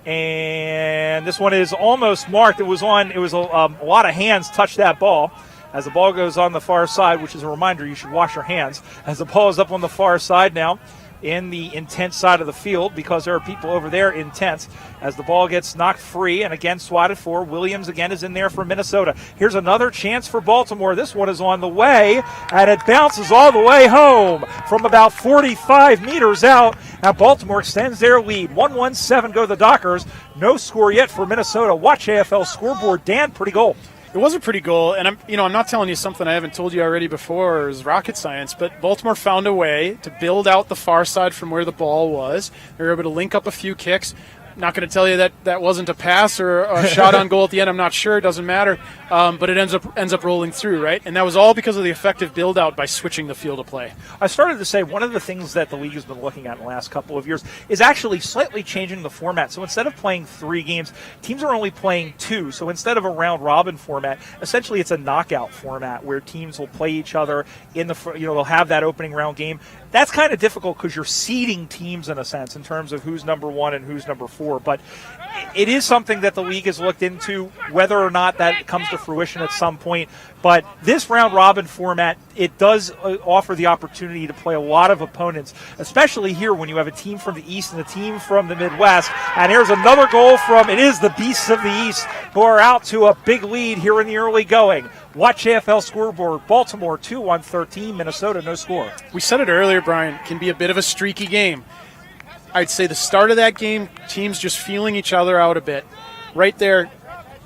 [SPEAKER 8] And this one is almost marked. It was a lot of hands touched that ball. As the ball goes on the far side, which is a reminder you should wash your hands, as the ball is up on the far side now, in the intense side of the field, because there are people over there intense, as the ball gets knocked free and again swatted for. Williams again is in there for Minnesota. Here's another chance for Baltimore. This one is on the way, and it bounces all the way home from about 45 meters out, and Baltimore extends their lead. 1-1-7 go the Dockers. No score yet for Minnesota. Watch AFL scoreboard. Dan, pretty goal.
[SPEAKER 1] It was a pretty goal, and I'm not telling you something I haven't told you already before, or is rocket science, but Baltimore found a way to build out the far side from where the ball was. They were able to link up a few kicks. Not going to tell you that wasn't a pass or a shot on goal at the end. I'm not sure. It doesn't matter. But it ends up rolling through, right? And that was all because of the effective build-out by switching the field of play.
[SPEAKER 8] I started to say one of the things that the league has been looking at in the last couple of years is actually slightly changing the format. So instead of playing 3 games, teams are only playing 2. So instead of a round-robin format, essentially it's a knockout format where teams will play each other in they'll have that opening round game. That's kind of difficult because you're seeding teams in a sense in terms of who's number 1 and who's number 4. But it is something that the league has looked into, whether or not that comes to fruition at some point. But this round-robin format, it does offer the opportunity to play a lot of opponents, especially here when you have a team from the East and a team from the Midwest. And here's another goal it is the Beasts of the East, who are out to a big lead here in the early going. Watch AFL scoreboard. Baltimore 2-1-13, Minnesota no score.
[SPEAKER 1] We said it earlier, Brian, can be a bit of a streaky game. I'd say the start of that game, teams just feeling each other out a bit. Right there,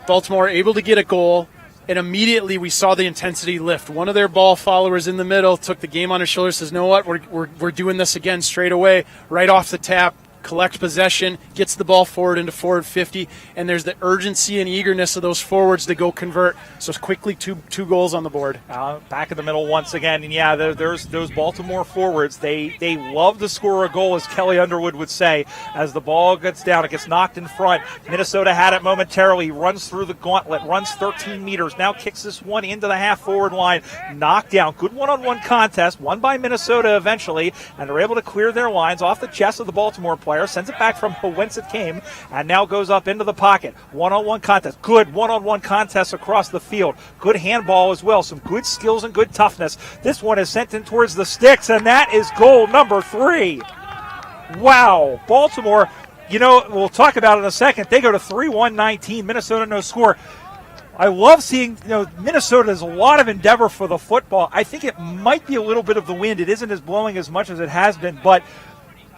[SPEAKER 1] Baltimore able to get a goal, and immediately we saw the intensity lift. One of their ball followers in the middle took the game on his shoulders, says, "Know what? We're doing this again straight away, right off the tap." Collect possession, gets the ball forward into forward 50, and there's the urgency and eagerness of those forwards to go convert. So quickly, two goals on the board.
[SPEAKER 8] Back in the middle once again, and there's those Baltimore forwards. They love to score a goal, as Kelly Underwood would say. As the ball gets down, it gets knocked in front. Minnesota had it momentarily, runs through the gauntlet, runs 13 meters, now kicks this one into the half-forward line. Knocked down. Good one-on-one contest, won by Minnesota eventually, and they're able to clear their lines off the chest of the Baltimore player, sends it back from whence it came, and now goes up into the pocket. One-on-one contest. Good one-on-one contest across the field. Good handball as well. Some good skills and good toughness. This one is sent in towards the sticks, and that is goal number 3. Wow. Baltimore, we'll talk about it in a second. They go to 3-1-19. Minnesota no score. I love seeing, Minnesota has a lot of endeavor for the football. I think it might be a little bit of the wind. It isn't as blowing as much as it has been, but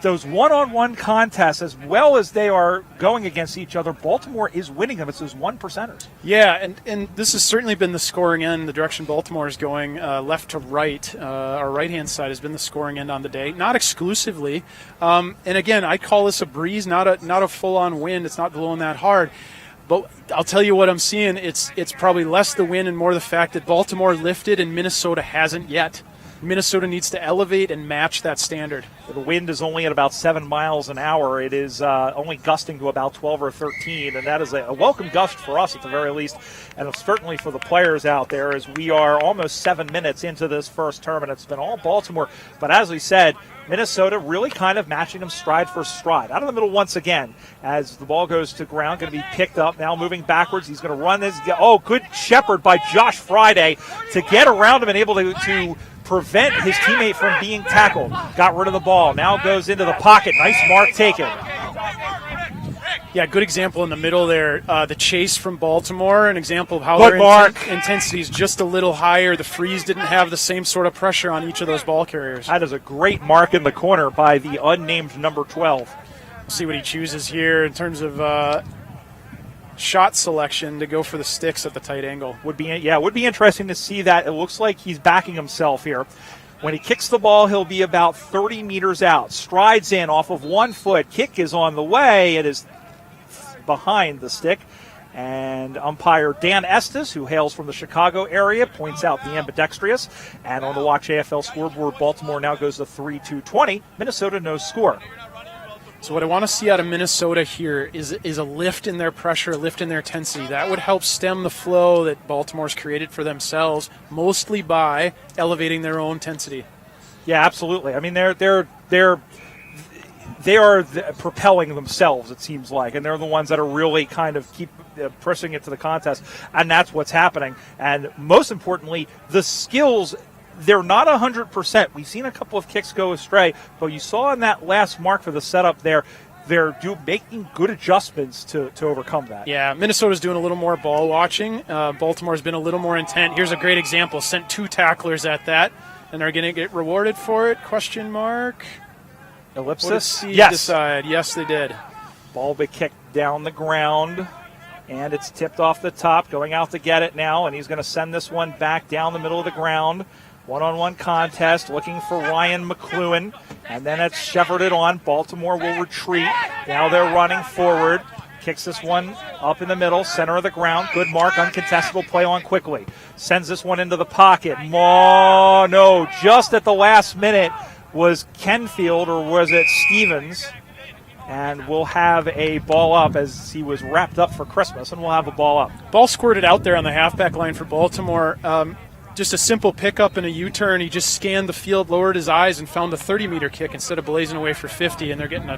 [SPEAKER 8] those one-on-one contests, as well as they are going against each other, Baltimore is winning them. It's those 1%ers.
[SPEAKER 1] Yeah, and this has certainly been the scoring end, the direction Baltimore is going, left to right. Our right-hand side has been the scoring end on the day, not exclusively. And again, I call this a breeze, not a full-on wind. It's not blowing that hard. But I'll tell you what I'm seeing. It's probably less the wind and more the fact that Baltimore lifted and Minnesota hasn't yet. Minnesota needs to elevate and match that standard.
[SPEAKER 8] The wind is only at about 7 miles an hour. It is only gusting to about 12 or 13, and that is a welcome gust for us at the very least, and certainly for the players out there, as we are almost 7 minutes into this first term, and it's been all Baltimore. But as we said, Minnesota really kind of matching them stride for stride. Out of the middle once again as the ball goes to ground, going to be picked up. Now moving backwards. He's going to run this. Oh, good shepherd by Josh Friday to get around him and able to prevent his teammate from being tackled. Got rid of the ball. Now goes into the pocket. Nice mark taken.
[SPEAKER 1] Yeah, good example in the middle there. The chase from Baltimore, an example of how
[SPEAKER 8] Good
[SPEAKER 1] their
[SPEAKER 8] mark.
[SPEAKER 1] intensity is just a little higher. The Freeze didn't have the same sort of pressure on each of those ball carriers.
[SPEAKER 8] That is a great mark in the corner by the unnamed number 12.
[SPEAKER 1] We'll see what he chooses here in terms of shot selection to go for the sticks at the tight angle.
[SPEAKER 8] Would be interesting to see that. It looks like he's backing himself here. When he kicks the ball, he'll be about 30 meters out. Strides in off of 1 foot. Kick is on the way. It is behind the stick. And umpire Dan Estes, who hails from the Chicago area, points out the ambidextrous. And on the Watch AFL scoreboard, Baltimore now goes to 3-2-20. Minnesota no score.
[SPEAKER 1] So what I want to see out of Minnesota here is a lift in their pressure, a lift in their intensity. That would help stem the flow that Baltimore's created for themselves, mostly by elevating their own intensity.
[SPEAKER 8] Yeah, absolutely. I mean, they are propelling themselves, it seems like, and they're the ones that are really kind of keep pushing it to the contest, and that's what's happening. And most importantly, the skills, they're not 100%. We've seen a couple of kicks go astray, but you saw in that last mark for the setup there, they're making good adjustments to overcome that.
[SPEAKER 1] Yeah, Minnesota's doing a little more ball watching. Baltimore's been a little more intent. Here's a great example. Sent 2 tacklers at that, and they're going to get rewarded for it, question mark.
[SPEAKER 8] Ellipsis?
[SPEAKER 1] Yes. Decide? Yes, they did.
[SPEAKER 8] Ball will be kicked down the ground, and it's tipped off the top, going out to get it now, and he's going to send this one back down the middle of the ground. One-on-one contest, looking for Ryan McLuhan, and then it's shepherded on. Baltimore will retreat. Now they're running forward. Kicks this one up in the middle, center of the ground. Good mark, uncontestable play on quickly. Sends this one into the pocket. No, just at the last minute was Kenfield, or was it Stevens? And we'll have a ball up as he was wrapped up for Christmas, and we'll have a ball up.
[SPEAKER 1] Ball squirted out there on the halfback line for Baltimore. Just a simple pickup and a U-turn. He just scanned the field, lowered his eyes, and found a 30-meter kick instead of blazing away for 50. And they're getting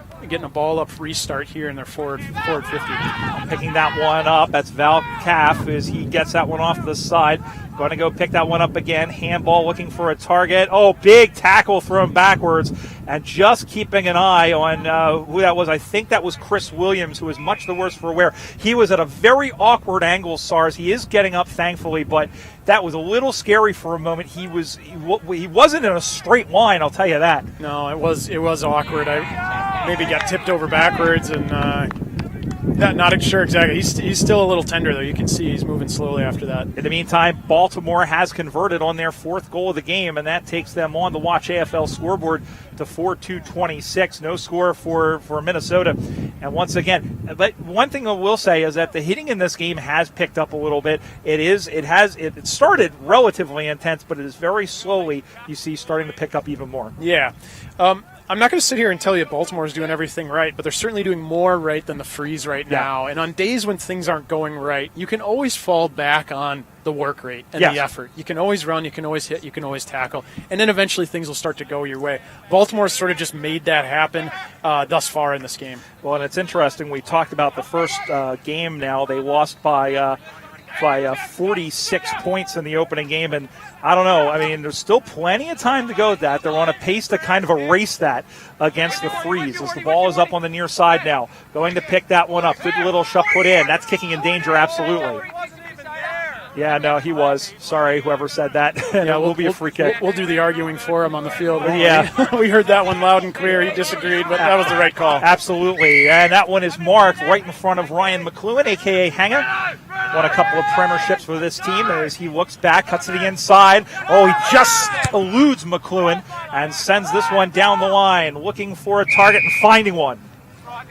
[SPEAKER 1] a ball up restart here in their forward 50.
[SPEAKER 8] Picking that one up. That's Val Caff as he gets that one off the side. Going to go pick that one up again. Handball looking for a target. Oh, big tackle thrown backwards. And just keeping an eye on who that was. I think that was Chris Williams, who is much the worse for wear. He was at a very awkward angle, SARS. He is getting up, thankfully, but that was a little scary for a moment. He wasn't in a straight line, I'll tell you that.
[SPEAKER 1] No, it was awkward. I maybe got tipped over backwards and not sure exactly. He's still a little tender, though. You can see he's moving slowly after that.
[SPEAKER 8] In the meantime, Baltimore has converted on their 4th goal of the game, and that takes them on the Watch AFL scoreboard to 4-2-26. No score for Minnesota. And once again, but one thing I will say is that the hitting in this game has picked up a little bit. It started relatively intense, but it is very slowly, you see, starting to pick up even more.
[SPEAKER 1] Yeah. I'm not going to sit here and tell you Baltimore's doing everything right, but they're certainly doing more right than the Freeze right now. And on days when things aren't going right, you can always fall back on the work rate and the effort. You can always run, you can always hit, you can always tackle, and then eventually things will start to go your way. Baltimore's sort of just made that happen thus far in this game.
[SPEAKER 8] Well, and it's interesting. We talked about the first game now. They lost by 46 points in the opening game, and I don't know. I mean, there's still plenty of time to go with that. They're on a pace to kind of erase that against the Freeze as the ball is up on the near side now. Going to pick that one up. Good little shot put in. That's kicking in danger, absolutely. Yeah, no, he was. Sorry, whoever said that. Yeah, will be a free kick.
[SPEAKER 1] We'll do the arguing for him on the field.
[SPEAKER 8] Yeah.
[SPEAKER 1] We heard that one loud and clear. He disagreed, but that was the right call.
[SPEAKER 8] Absolutely. And that one is marked right in front of Ryan McLuhan, a.k.a. Hanger. Won a couple of premierships for this team as he looks back, cuts to the inside. Oh, he just eludes McLuhan and sends this one down the line, looking for a target and finding one.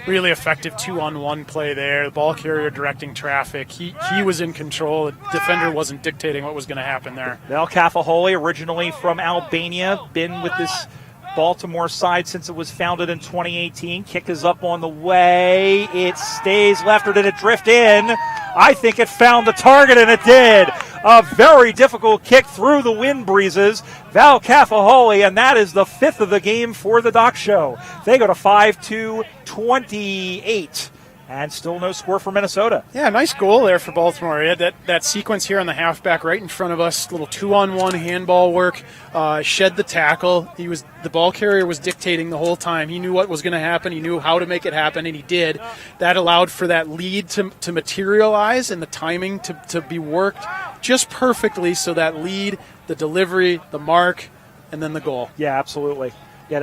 [SPEAKER 1] Really effective 2-on-1 play there. The ball carrier directing traffic. He was in control. The defender wasn't dictating what was going to happen there.
[SPEAKER 8] Val Cafaholi, originally from Albania, been with this Baltimore side since it was founded in 2018. Kick is up on the way. It stays left, or did it drift in? I think it found the target, and it did. A very difficult kick through the wind breezes. Val Cafaholi, and that is the 5th of the game for the Doc Show. They go to 5-2-28. And still no score for Minnesota.
[SPEAKER 1] Yeah, nice goal there for Baltimore. He had that sequence here on the halfback right in front of us. Little 2-on-1 handball work. Shed the tackle. The ball carrier was dictating the whole time. He knew what was going to happen. He knew how to make it happen, and he did. That allowed for that lead to materialize and the timing to be worked just perfectly. So that lead, the delivery, the mark, and then the goal.
[SPEAKER 8] Yeah, absolutely. Yeah,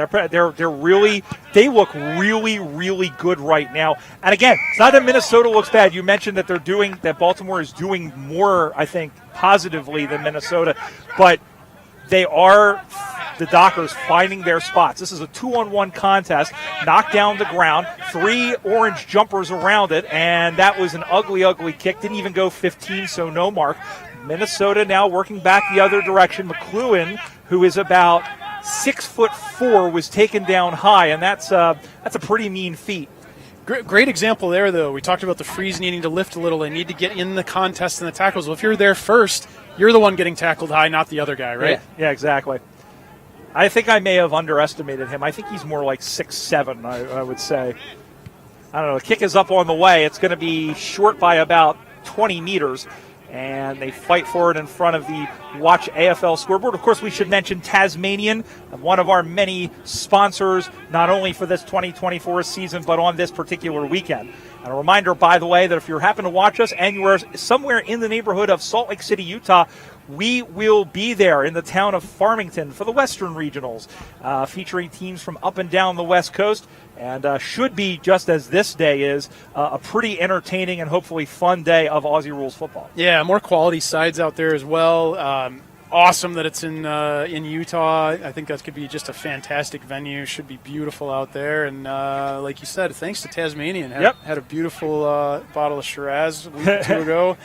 [SPEAKER 8] they look really good right now. And again, it's not that Minnesota looks bad. You mentioned that Baltimore is doing more, I think, positively than Minnesota, but they are, the Dockers, finding their spots. This is a 2-on-1 contest, knocked down the ground, 3 orange jumpers around it, and that was an ugly kick. Didn't even go 15, so no mark. Minnesota now working back the other direction. McLuhan, who is about 6'4", was taken down high, and that's a pretty mean feat.
[SPEAKER 1] Great example there, though. We talked about the Freeze needing to lift a little. They need to get in the contest and the tackles. Well, if you're there first, you're the one getting tackled high, not the other guy, right?
[SPEAKER 8] Yeah, exactly. I think I may have underestimated him. I think he's more like 6'7", I would say. I don't know. The kick is up on the way. It's going to be short by about 20 meters. And they fight for it in front of the Watch AFL scoreboard. Of course, we should mention Tasmanian, one of our many sponsors, not only for this 2024 season, but on this particular weekend. And a reminder, by the way, that if you happen to watch us and you are somewhere in the neighborhood of Salt Lake City, Utah, we will be there in the town of Farmington for the Western Regionals, featuring teams from up and down the West Coast. And should be, just as this day is, a pretty entertaining and hopefully fun day of Aussie Rules football.
[SPEAKER 1] Yeah, more quality sides out there as well. Awesome that it's in Utah. I think that could be just a fantastic venue. Should be beautiful out there. And like you said, thanks to Tasmanian. Had a beautiful bottle of Shiraz a week or two ago.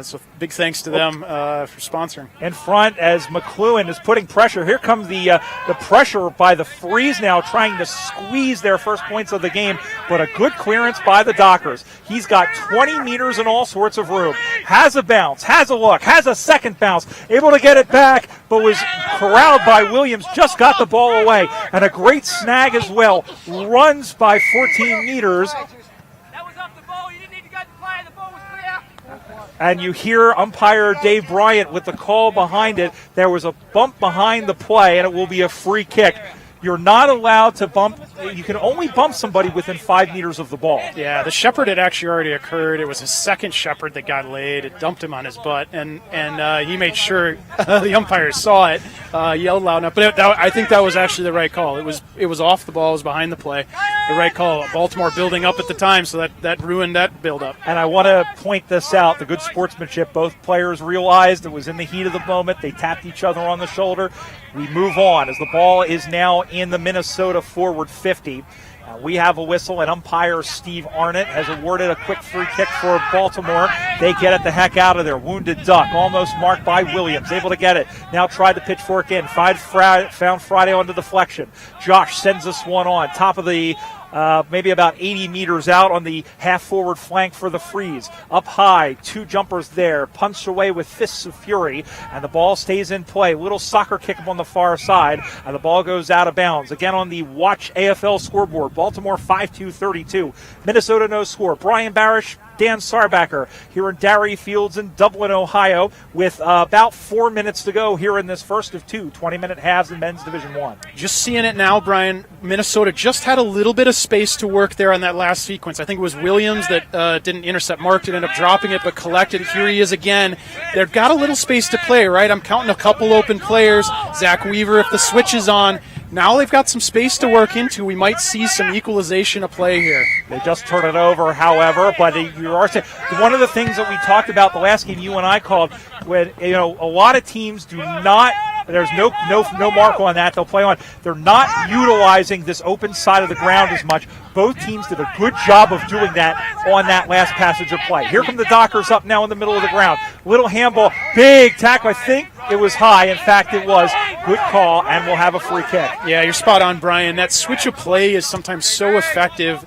[SPEAKER 1] So big thanks to them for sponsoring.
[SPEAKER 8] In front, as McLuhan is putting pressure. Here comes the pressure by the Freeze now, trying to squeeze their first points of the game. But a good clearance by the Dockers. He's got 20 meters and all sorts of room. Has a bounce, has a look, has a second bounce. Able to get it back, but was corralled by Williams. Just got the ball away. And a great snag as well. Runs by 14 meters. And you hear umpire Dave Bryant with the call behind it. There was a bump behind the play, and it will be a free kick. You're not allowed to bump. You can only bump somebody within 5 meters of the ball.
[SPEAKER 1] Yeah, the shepherd had actually already occurred. It was his second shepherd that got laid. It dumped him on his butt, and he made sure the umpire saw it, yelled loud enough. But I think that was actually the right call. It was off the ball. It was behind the play. The right call. Baltimore building up at the time, so that ruined that build-up.
[SPEAKER 8] And I want to point this out, the good sportsmanship. Both players realized it was in the heat of the moment. They tapped each other on the shoulder. We move on as the ball is now in the Minnesota forward 50. We have a whistle, and umpire Steve Arnott has awarded a quick free kick for Baltimore. They get it the heck out of there. Wounded duck, almost marked by Williams, able to get it. Now tried to pitchfork in. Found Friday on the deflection. Josh sends this one on. Top of the maybe about 80 meters out on the half-forward flank for the Freeze. Up high, 2 jumpers there, punched away with fists of fury, and the ball stays in play. Little soccer kick up on the far side, and the ball goes out of bounds. Again on the Watch AFL scoreboard, Baltimore 5-2-32. Minnesota no score. Brian Barish, Dan Sarbacker here in Darree Fields in Dublin, Ohio, with about 4 minutes to go here in this first of 2 20-minute halves in men's Division I.
[SPEAKER 1] Just seeing it now, Brian, Minnesota just had a little bit of space to work there on that last sequence. I think it was Williams that didn't intercept Mark, didn't end up dropping it, but collected. Here he is again. They've got a little space to play, right? I'm counting a couple open players. Zach Weaver, if the switch is on. Now they've got some space to work into. We might see some equalization of play here.
[SPEAKER 8] They just turn it over, however, but you are saying one of the things that we talked about the last game you and I called, when a lot of teams do not There's no mark on that. They'll play on. They're not utilizing this open side of the ground as much. Both teams did a good job of doing that on that last passage of play. Here come the Dockers up now in the middle of the ground. Little handball, big tackle. I think it was high. In fact, it was. Good call, and we'll have a free kick.
[SPEAKER 1] Yeah, you're spot on, Brian. That switch of play is sometimes so effective.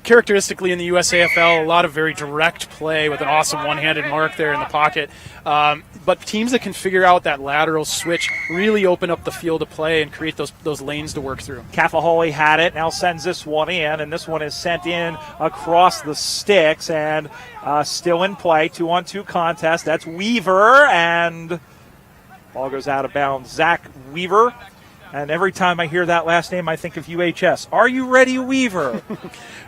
[SPEAKER 1] Characteristically in the USAFL, a lot of very direct play with an awesome one-handed mark there in the pocket. But teams that can figure out that lateral switch really open up the field of play and create those lanes to work through.
[SPEAKER 8] Cafaholi had it, now sends this one in, and this one is sent in across the sticks, and still in play, 2-on-2 contest. That's Weaver, and ball goes out of bounds. Zach Weaver. And every time I hear that last name, I think of UHS. Are you ready, Weaver?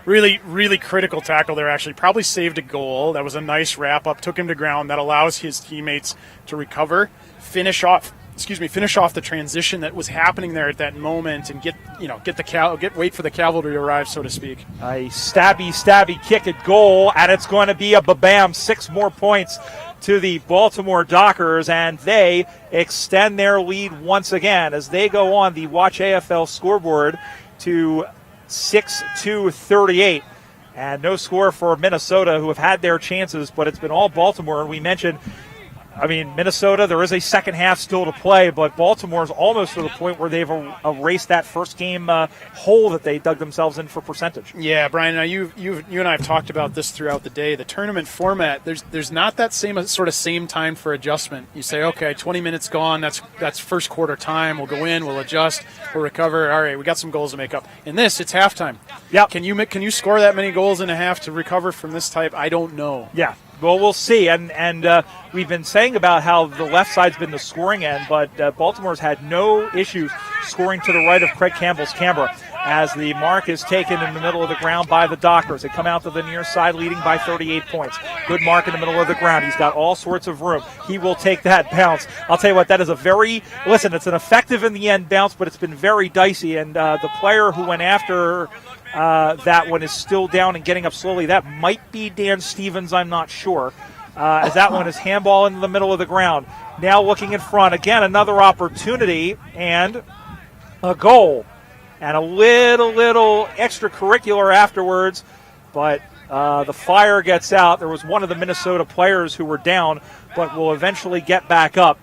[SPEAKER 1] Really, really critical tackle there, actually. Probably saved a goal. That was a nice wrap-up. Took him to ground. That allows his teammates to recover, finish off the transition that was happening there at that moment, and wait for the cavalry to arrive, so to speak.
[SPEAKER 8] A stabby kick at goal, and it's going to be a ba-bam. 6 more points to the Baltimore Dockers, and they extend their lead once again as they go on the Watch AFL scoreboard to 6-2-38. And no score for Minnesota, who have had their chances, but it's been all Baltimore. And we mentioned, Minnesota, there is a second half still to play, but Baltimore's almost to the point where they've erased that first game hole that they dug themselves in for percentage.
[SPEAKER 1] Yeah, Brian, now you and I have talked about this throughout the day. The tournament format, there's not that same time for adjustment. You say, okay, 20 minutes gone, that's first quarter time. We'll go in, we'll adjust, we'll recover. All right, we got some goals to make up. In this, it's halftime.
[SPEAKER 8] Yep.
[SPEAKER 1] Can you score that many goals in a half to recover from this type? I don't know.
[SPEAKER 8] Yeah. Well, we'll see. And we've been saying about how the left side's been the scoring end, but Baltimore's had no issues scoring to the right of Craig Campbell's camera as the mark is taken in the middle of the ground by the Dockers. They come out to the near side leading by 38 points. Good mark in the middle of the ground. He's got all sorts of room. He will take that bounce. I'll tell you what, that is it's an effective in the end bounce, but it's been very dicey. And the player who went after that one is still down and getting up slowly. That might be Dan Stevens, I'm not sure. As that one is handball into the middle of the ground. Now looking in front. Again, another opportunity and a goal. And a little extracurricular afterwards. But the fire gets out. There was one of the Minnesota players who were down, but will eventually get back up.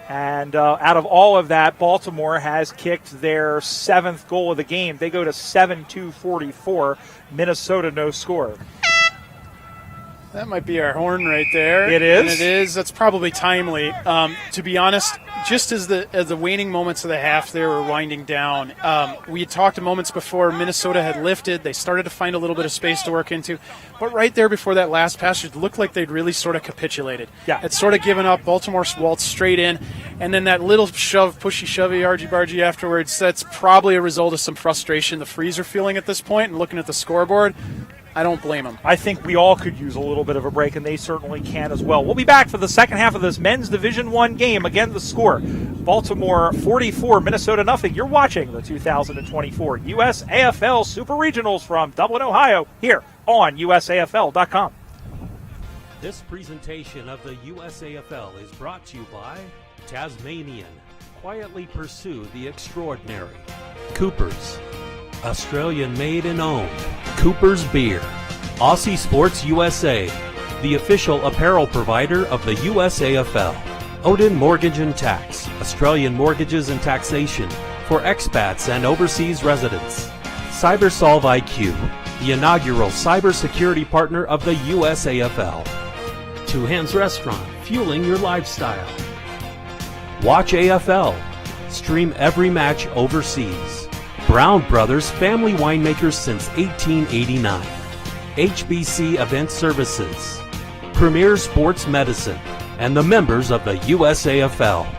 [SPEAKER 8] And out of all of that, Baltimore has kicked their 7th goal of the game. They go to 7-2-44. Minnesota, no score.
[SPEAKER 1] That might be our horn right there.
[SPEAKER 8] It is?
[SPEAKER 1] And it is. That's probably timely. To be honest, just as the waning moments of the half there were winding down, we had talked moments before Minnesota had lifted. They started to find a little bit of space to work into. But right there before that last pass, it looked like they'd really sort of capitulated.
[SPEAKER 8] Yeah.
[SPEAKER 1] It's sort of given up. Baltimore waltzed straight in. And then that little pushy-shovey, argy-bargy afterwards, that's probably a result of some frustration the Frees are feeling at this point and looking at the scoreboard. I don't blame them.
[SPEAKER 8] I think we all could use a little bit of a break, and they certainly can as well. We'll be back for the second half of this men's Division I game. Again, the score, Baltimore 44, Minnesota nothing. You're watching the 2024 USAFL Super Regionals from Dublin, Ohio, here on USAFL.com.
[SPEAKER 3] This presentation of the USAFL is brought to you by Tasmanian. Quietly pursue the extraordinary. Cooper's. Australian made and owned. Cooper's Beer. Aussie Sports USA, the official apparel provider of the USAFL. Odin Mortgage and Tax, Australian mortgages and taxation for expats and overseas residents. CyberSolve IQ, the inaugural cybersecurity partner of the USAFL. Two Hands Restaurant, fueling your lifestyle. Watch AFL, stream every match overseas. Brown Brothers, family winemakers since 1889. HBC Event Services, Premier Sports Medicine, and the members of the USAFL.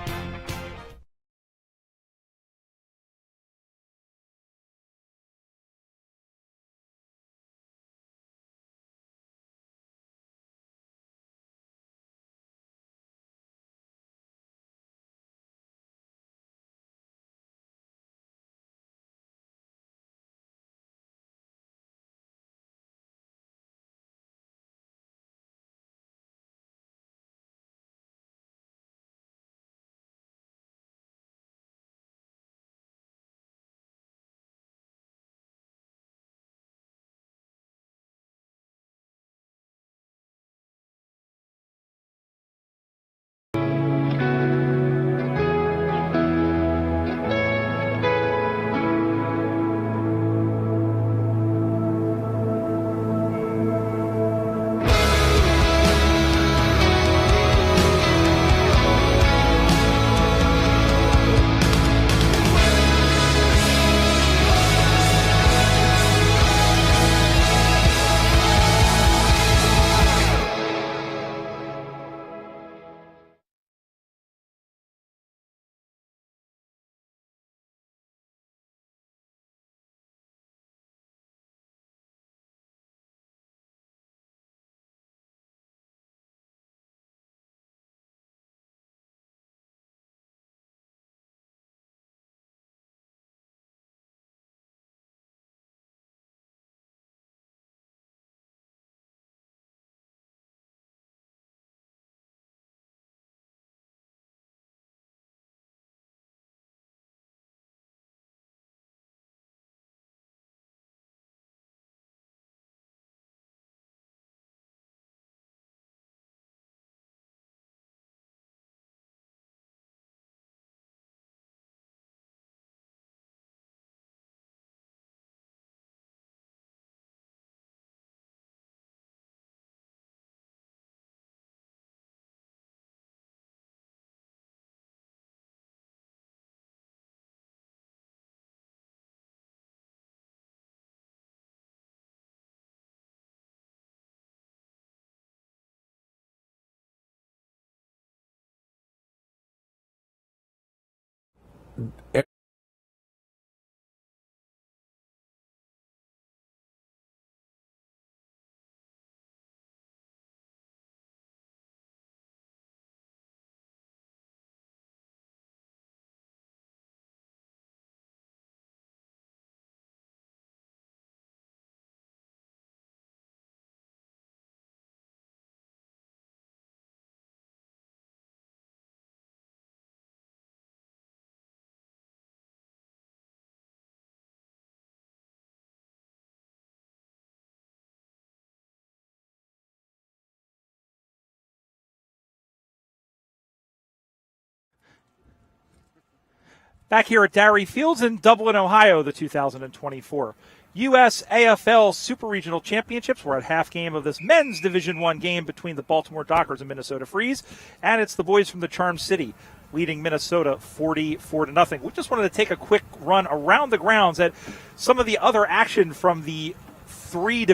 [SPEAKER 8] Back here at Darree Fields in Dublin, Ohio, the 2024 USAFL Super Regional Championships. We're at half game of this men's Division I game between the Baltimore Dockers and Minnesota Freeze, and it's the boys from the Charm City leading Minnesota 44-0. We just wanted to take a quick run around the grounds at some of the other action from the three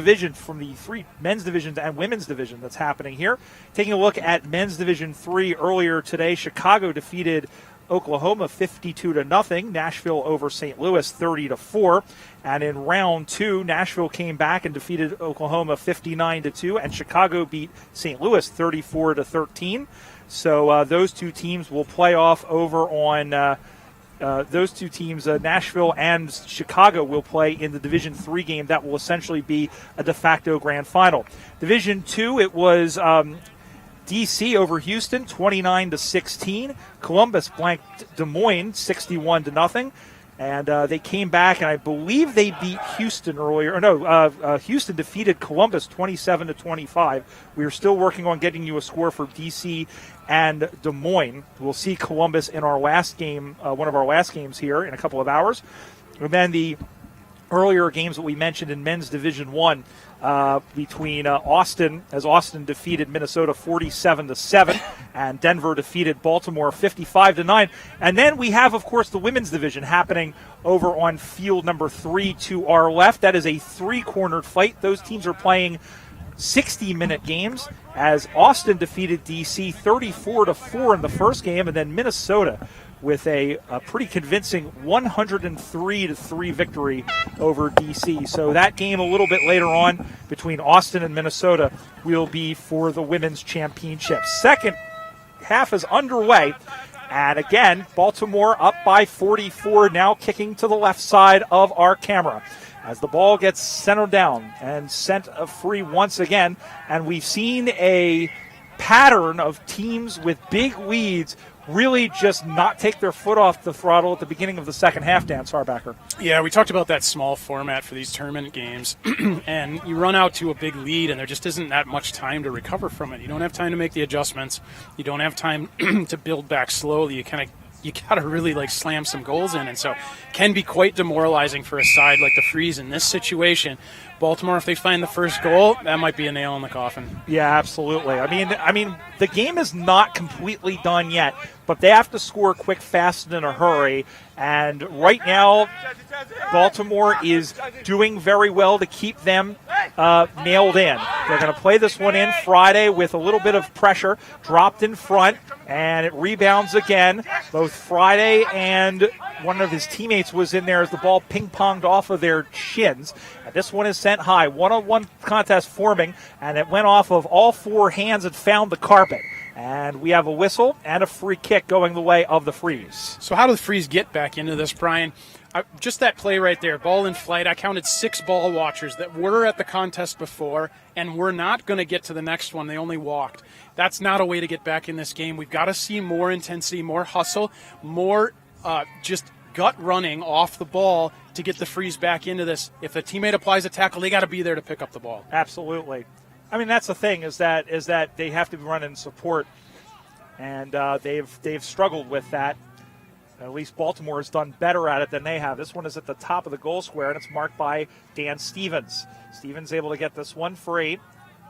[SPEAKER 8] men's divisions and women's division that's happening here. Taking a look at men's Division III earlier today, Chicago defeated Oklahoma 52-0. Nashville over St. Louis 30-4. And in round two, Nashville came back and defeated Oklahoma 59-2, and Chicago beat St. Louis 34-13. So those two teams will play off over on those two teams, Nashville and Chicago, will play in the Division III game that will essentially be a de facto grand final. Division II, it was DC over Houston, 29-16. Columbus blanked Des Moines, 61-0. And they came back, and I believe they beat Houston earlier. Houston defeated Columbus 27-25. We are still working on getting you a score for DC and Des Moines. We'll see Columbus in our last game, one of our last games here in a couple of hours. And then the earlier games that we mentioned in men's Division I between Austin, as Austin defeated Minnesota 47-7, and Denver defeated Baltimore 55-9. And then we have, of course, the women's division happening over on field number 3 to our left. That is a three-cornered fight. Those teams are playing 60-minute games, as Austin defeated DC 34-4 in the first game, and then Minnesota with a pretty convincing 103-3 victory over DC. So that game a little bit later on between Austin and Minnesota will be for the women's championship. Second half is underway, and again, Baltimore up by 44, now kicking to the left side of our camera as the ball gets centered down and sent free once again. And we've seen a pattern of teams with big leads really just not take their foot off the throttle at the beginning of the second half, Dan Sarbacker.
[SPEAKER 1] Yeah, we talked about that small format for these tournament games, and you run out to a big lead, and there just isn't that much time to recover from it. You don't have time to make the adjustments. You don't have time to build back slowly. You got to really slam some goals in, and so can be quite demoralizing for a side like the Freeze in this situation. Baltimore, if they find the first goal, that might be a nail in the coffin.
[SPEAKER 8] Yeah, absolutely. I mean, the game is not completely done yet, but they have to score quick, fast, and in a hurry. And right now, Baltimore is doing very well to keep them nailed in. They're going to play this one in Friday with a little bit of pressure, dropped in front, and it rebounds again. Both Friday and one of his teammates was in there as the ball ping-ponged off of their shins. And this one is sent high. One-on-one contest forming, and it went off of all four hands and found the carpet. And we have a whistle and a free kick going the way of the Freeze.
[SPEAKER 1] So how do the Freeze get back into this, Brian? Just that play right there, ball in flight. I counted 6 ball watchers that were at the contest before and were not going to get to the next one. They only walked. That's not a way to get back in this game. We've got to see more intensity, more hustle, more just gut running off the ball to get the Freeze back into this. If a teammate applies a tackle, they got to be there to pick up the ball.
[SPEAKER 8] Absolutely. I mean, that's the thing is that they have to be running support, and they've struggled with that. At least Baltimore has done better at it than they have. This one is at the top of the goal square, and it's marked by Dan Stevens. Stevens able to get this one free.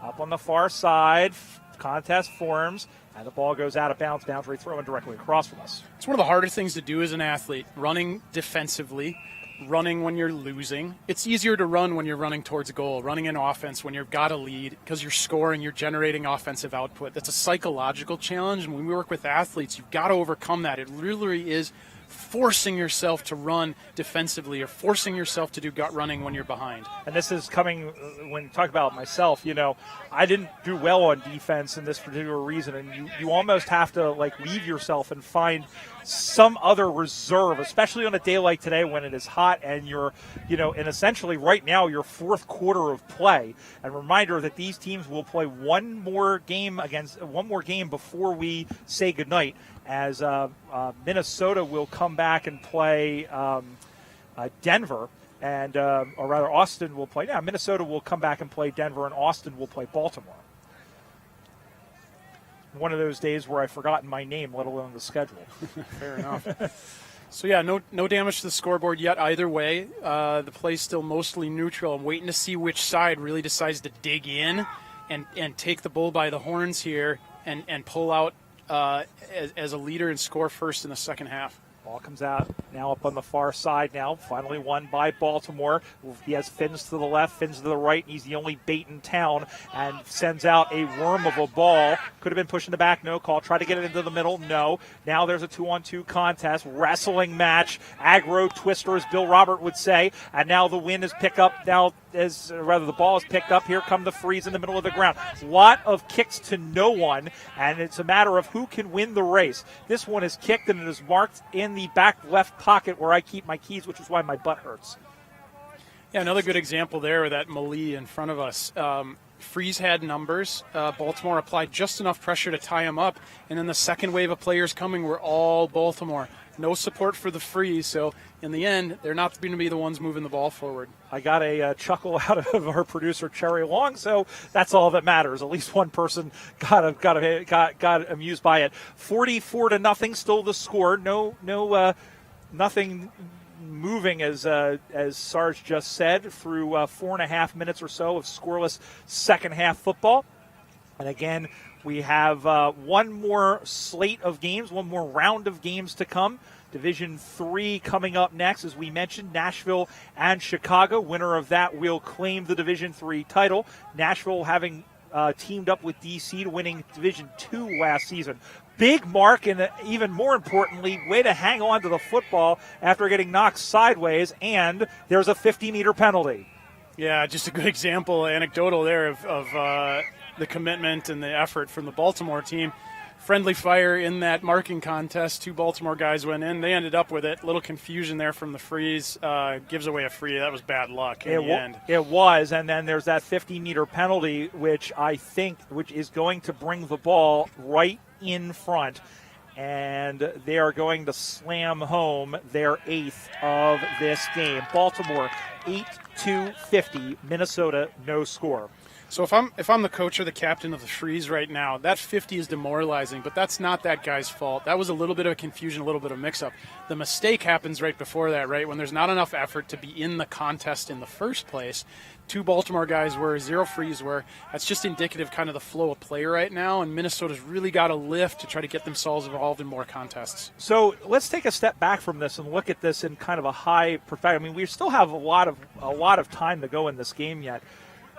[SPEAKER 8] Up on the far side, contest forms, and the ball goes out of bounds, boundary throw, and directly across from us.
[SPEAKER 1] It's one of the hardest things to do as an athlete, running defensively, running when you're losing. It's easier to run when you're running towards a goal, running in offense when you've got a lead because you're scoring, you're generating offensive output. That's a psychological challenge, and when we work with athletes, you've got to overcome that. It really is forcing yourself to run defensively or forcing yourself to do gut running when you're behind.
[SPEAKER 8] And this is coming when you talk about myself, I didn't do well on defense in this particular reason. And you almost have to leave yourself and find some other reserve, especially on a day like today when it is hot and you're, and essentially right now your fourth quarter of play. And reminder that these teams will play one more game before we say goodnight, as Minnesota will come back and play Denver. And, or rather, Austin will play. Yeah, Minnesota will come back and play Denver, and Austin will play Baltimore. One of those days where I've forgotten my name, let alone the schedule.
[SPEAKER 1] Fair enough. So, yeah, no damage to the scoreboard yet either way. The play's still mostly neutral. I'm waiting to see which side really decides to dig in and take the bull by the horns here and pull out as a leader and score first in the second half.
[SPEAKER 8] Ball comes out now up on the far side now. Finally won by Baltimore. He has fins to the left, fins to the right. He's the only bait in town and sends out a worm of a ball. Could have been pushing the back. No call. Try to get it into the middle. No. Now there's a 2-on-2 contest. Wrestling match. Aggro twister, as Bill Robert would say. And now the win is picked up. The ball is picked up. Here come the Freeze in the middle of the ground. Lot of kicks to no one, and it's a matter of who can win the race. This one is kicked, and it is marked in the back left pocket where I keep my keys, which is why my butt hurts.
[SPEAKER 1] Yeah, another good example there with that Malie in front of us. Freeze had numbers. Baltimore applied just enough pressure to tie him up, and then the second wave of players coming were all Baltimore. No support for the Freeze, so in the end, they're not going to be the ones moving the ball forward.
[SPEAKER 8] I got a chuckle out of our producer, Cherry Long, so that's all that matters. At least one person got amused by it. 44-0, still the score. Nothing moving, as Sarge just said, through 4.5 minutes or so of scoreless second half football. And again, we have one more slate of games, one more round of games to come. Division 3 coming up next. As we mentioned, Nashville and Chicago. Winner of that will claim the Division 3 title. Nashville having teamed up with DC to winning Division 2 last season. Big mark, and even more importantly, way to hang on to the football after getting knocked sideways, and there's a 50-meter penalty.
[SPEAKER 1] Yeah, just a good example, anecdotal there of the commitment and the effort from the Baltimore team. Friendly fire in that marking contest. 2 Baltimore guys went in. They ended up with it. Little confusion there from the Freeze. Gives away a free. That was bad luck in the end.
[SPEAKER 8] It was, and then there's that 50-meter penalty, which is going to bring the ball right in front. And they are going to slam home their 8th of this game. Baltimore 8-50. Minnesota no score.
[SPEAKER 1] So if I'm the coach or the captain of the Freeze right now, that 50 is demoralizing, but that's not that guy's fault. That was a little bit of confusion, a little bit of mix-up. The mistake happens right before that, right? When there's not enough effort to be in the contest in the first place. 2 Baltimore guys were, 0 Freeze were. That's just indicative kind of the flow of play right now, and Minnesota's really got a lift to try to get themselves involved in more contests.
[SPEAKER 8] So let's take a step back from this and look at this in kind of a high perspective. I mean, we still have a lot of time to go in this game yet,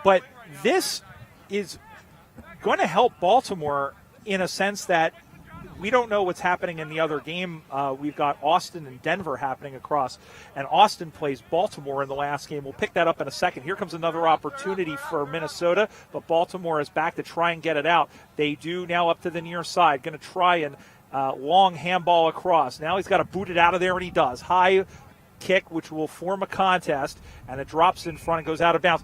[SPEAKER 8] but this is going to help Baltimore in a sense that we don't know what's happening in the other game. We've got Austin and Denver happening across, and Austin plays Baltimore in the last game. We'll pick that up in a second. Here comes another opportunity for Minnesota, but Baltimore is back to try and get it out. They do now up to the near side. Going to try and long handball across. Now he's got to boot it out of there, and he does. High kick, which will form a contest, and it drops in front and goes out of bounds.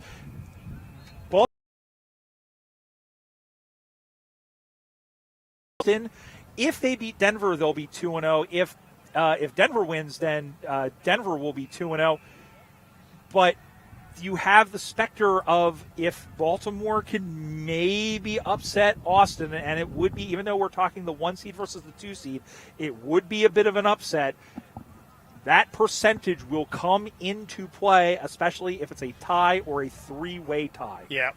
[SPEAKER 8] If they beat Denver, they'll be 2-0. If Denver wins, then Denver will be 2-0. But you have the specter of if Baltimore can maybe upset Austin, and it would be, even though we're talking the 1 seed versus the 2 seed, it would be a bit of an upset. That percentage will come into play, especially if it's a tie or a 3-way tie.
[SPEAKER 1] Yeah,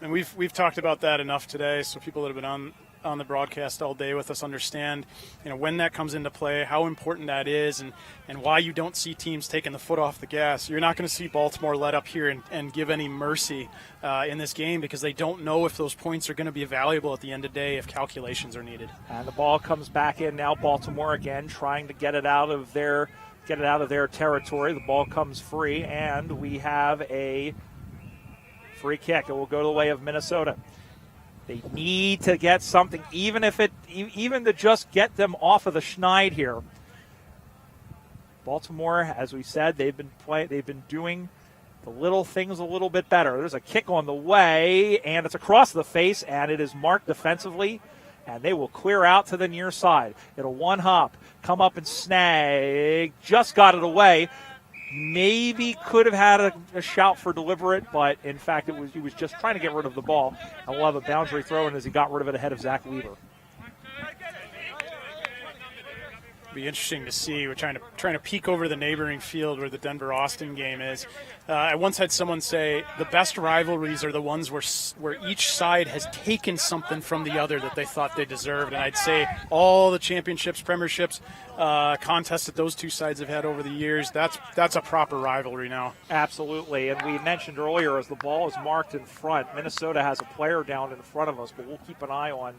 [SPEAKER 1] and we've talked about that enough today. So people that have been on on the broadcast all day with us understand, when that comes into play, how important that is, and why you don't see teams taking the foot off the gas. You're not going to see Baltimore let up here and give any mercy in this game because they don't know if those points are going to be valuable at the end of the day if calculations are needed.
[SPEAKER 8] And the ball comes back in now. Baltimore again trying to get it out of their territory. The ball comes free, and we have a free kick. It will go the way of Minnesota. They need to get something, even to just get them off of the schneid here. Baltimore, as we said, they've been doing the little things a little bit better. There's a kick on the way, and it's across the face, and it is marked defensively, and they will clear out to the near side. It'll one hop, come up and snag, just got it away. Maybe could have had a shout for deliberate, but in fact he was just trying to get rid of the ball. And we'll have a boundary throw in as he got rid of it ahead of Zach Weaver.
[SPEAKER 1] Be interesting to see. We're trying to peek over the neighboring field where the Denver-Austin game is. I once had someone say the best rivalries are the ones where each side has taken something from the other that they thought they deserved. And I'd say all the championships, premierships, contests that those two sides have had over the years, that's a proper rivalry now.
[SPEAKER 8] Absolutely. And we mentioned earlier, as the ball is marked in front, Minnesota has a player down in front of us, but we'll keep an eye on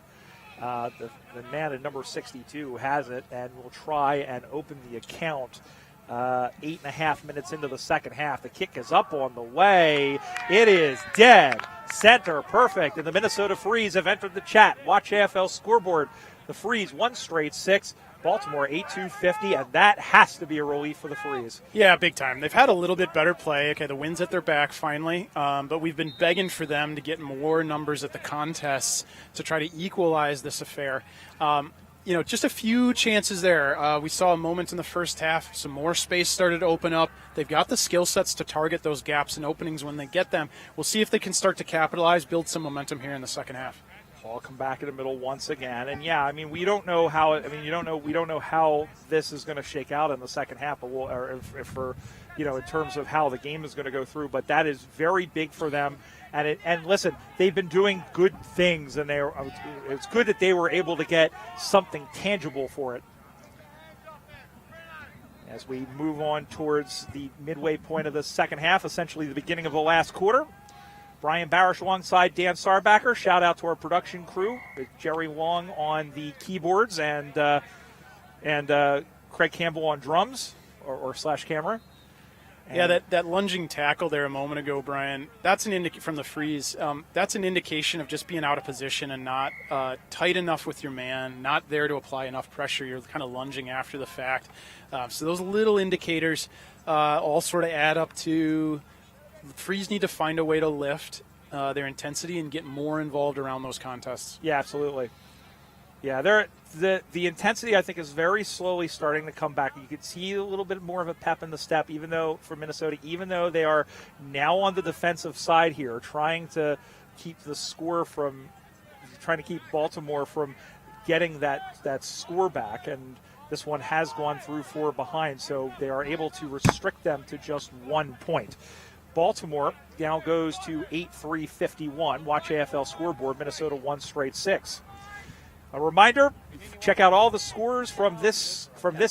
[SPEAKER 8] the man at number 62 who has it, and we'll try and open the account 8.5 minutes into the second half. The kick is up on the way. It is dead center, perfect, and the Minnesota Freeze have entered the chat. Watch AFL scoreboard. The Freeze 1 straight 6. Baltimore 8-2-50, and that has to be a relief for the Freeze.
[SPEAKER 1] Yeah, big time. They've had a little bit better play. Okay, the wind's at their back finally, but we've been begging for them to get more numbers at the contests to try to equalize this affair. Just a few chances there. We saw a moment in the first half. Some more space started to open up. They've got the skill sets to target those gaps and openings when they get them. We'll see if they can start to capitalize, build some momentum here in the second half.
[SPEAKER 8] Ball come back in the middle once again, and yeah, we don't know how. We don't know how this is going to shake out in the second half, but in terms of how the game is going to go through. But that is very big for them, and listen, they've been doing good things, and it's good that they were able to get something tangible for it. As we move on towards the midway point of the second half, essentially the beginning of the last quarter. Brian Barish alongside Dan Sarbacker. Shout out to our production crew, with Jerry Long on the keyboards and Craig Campbell on drums or slash camera.
[SPEAKER 1] Yeah, that lunging tackle there a moment ago, Brian, that's an from the Freeze. That's an indication of just being out of position and not tight enough with your man, not there to apply enough pressure. You're kind of lunging after the fact. So those little indicators all sort of add up to the Freeze need to find a way to lift their intensity and get more involved around those contests.
[SPEAKER 8] Yeah, absolutely. Yeah, the intensity, I think, is very slowly starting to come back. You can see a little bit more of a pep in the step, even though for Minnesota, even though they are now on the defensive side here, trying to keep Baltimore from getting that score back. And this one has gone through 4 behind, so they are able to restrict them to just 1 point. Baltimore now goes to 8-3-51. Watch AFL scoreboard. Minnesota 1 straight 6. A reminder, check out all the scores from this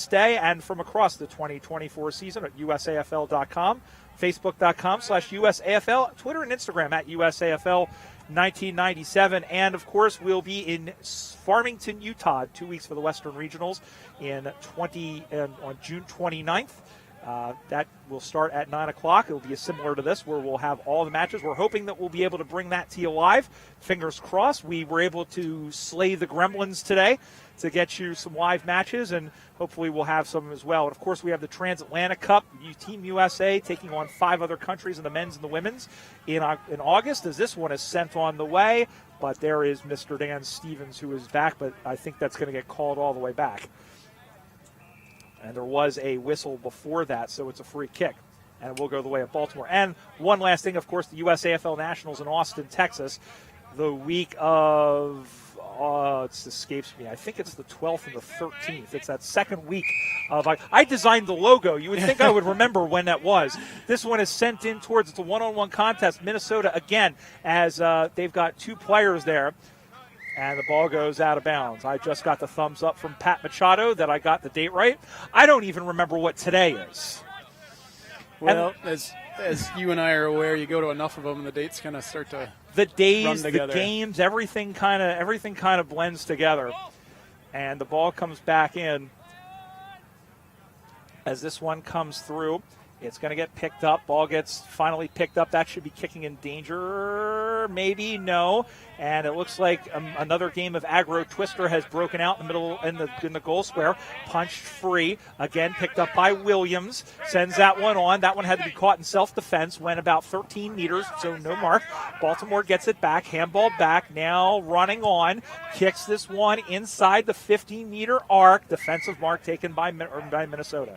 [SPEAKER 8] day and from across the 2024 season at USAFL.com, Facebook.com/USAFL, Twitter and Instagram at USAFL1997. And, of course, we'll be in Farmington, Utah, 2 weeks for the Western Regionals on June 29th. That will start at 9 o'clock. It will be similar to this, where we'll have all the matches. We're hoping that we'll be able to bring that to you live. Fingers crossed. We were able to slay the Gremlins today to get you some live matches, and hopefully we'll have some as well. And, of course, we have the Transatlantic Cup, Team USA taking on 5 other countries in the men's and the women's in August, as this one is sent on the way. But there is Mr. Dan Stevens, who is back, but I think that's going to get called all the way back. And there was a whistle before that, so it's a free kick. And it will go the way of Baltimore. And one last thing, of course, the USAFL Nationals in Austin, Texas, the week of, it escapes me, I think it's the 12th and the 13th. It's that second week of, I designed the logo. You would think I would remember when that was. This one is sent in towards, it's a one-on-one contest. Minnesota, again, as they've got 2 players there. And the ball goes out of bounds. I just got the thumbs up from Pat Machado that I got the date right. I don't even remember what today is.
[SPEAKER 1] Well, as you and I are aware, you go to enough of them, and the dates kind of start to
[SPEAKER 8] the days,
[SPEAKER 1] run together.
[SPEAKER 8] The games, everything kind of blends together. And the ball comes back in. As this one comes through, it's going to get picked up. Ball gets finally picked up. That should be kicking in danger. Maybe, no. And it looks like another game of aggro twister has broken out in the middle in the goal square. Punched free. Again, picked up by Williams. Sends that one on. That one had to be caught in self-defense. Went about 13 meters, so no mark. Baltimore gets it back. Handball back. Now running on. Kicks this one inside the 15-meter arc. Defensive mark taken by Minnesota.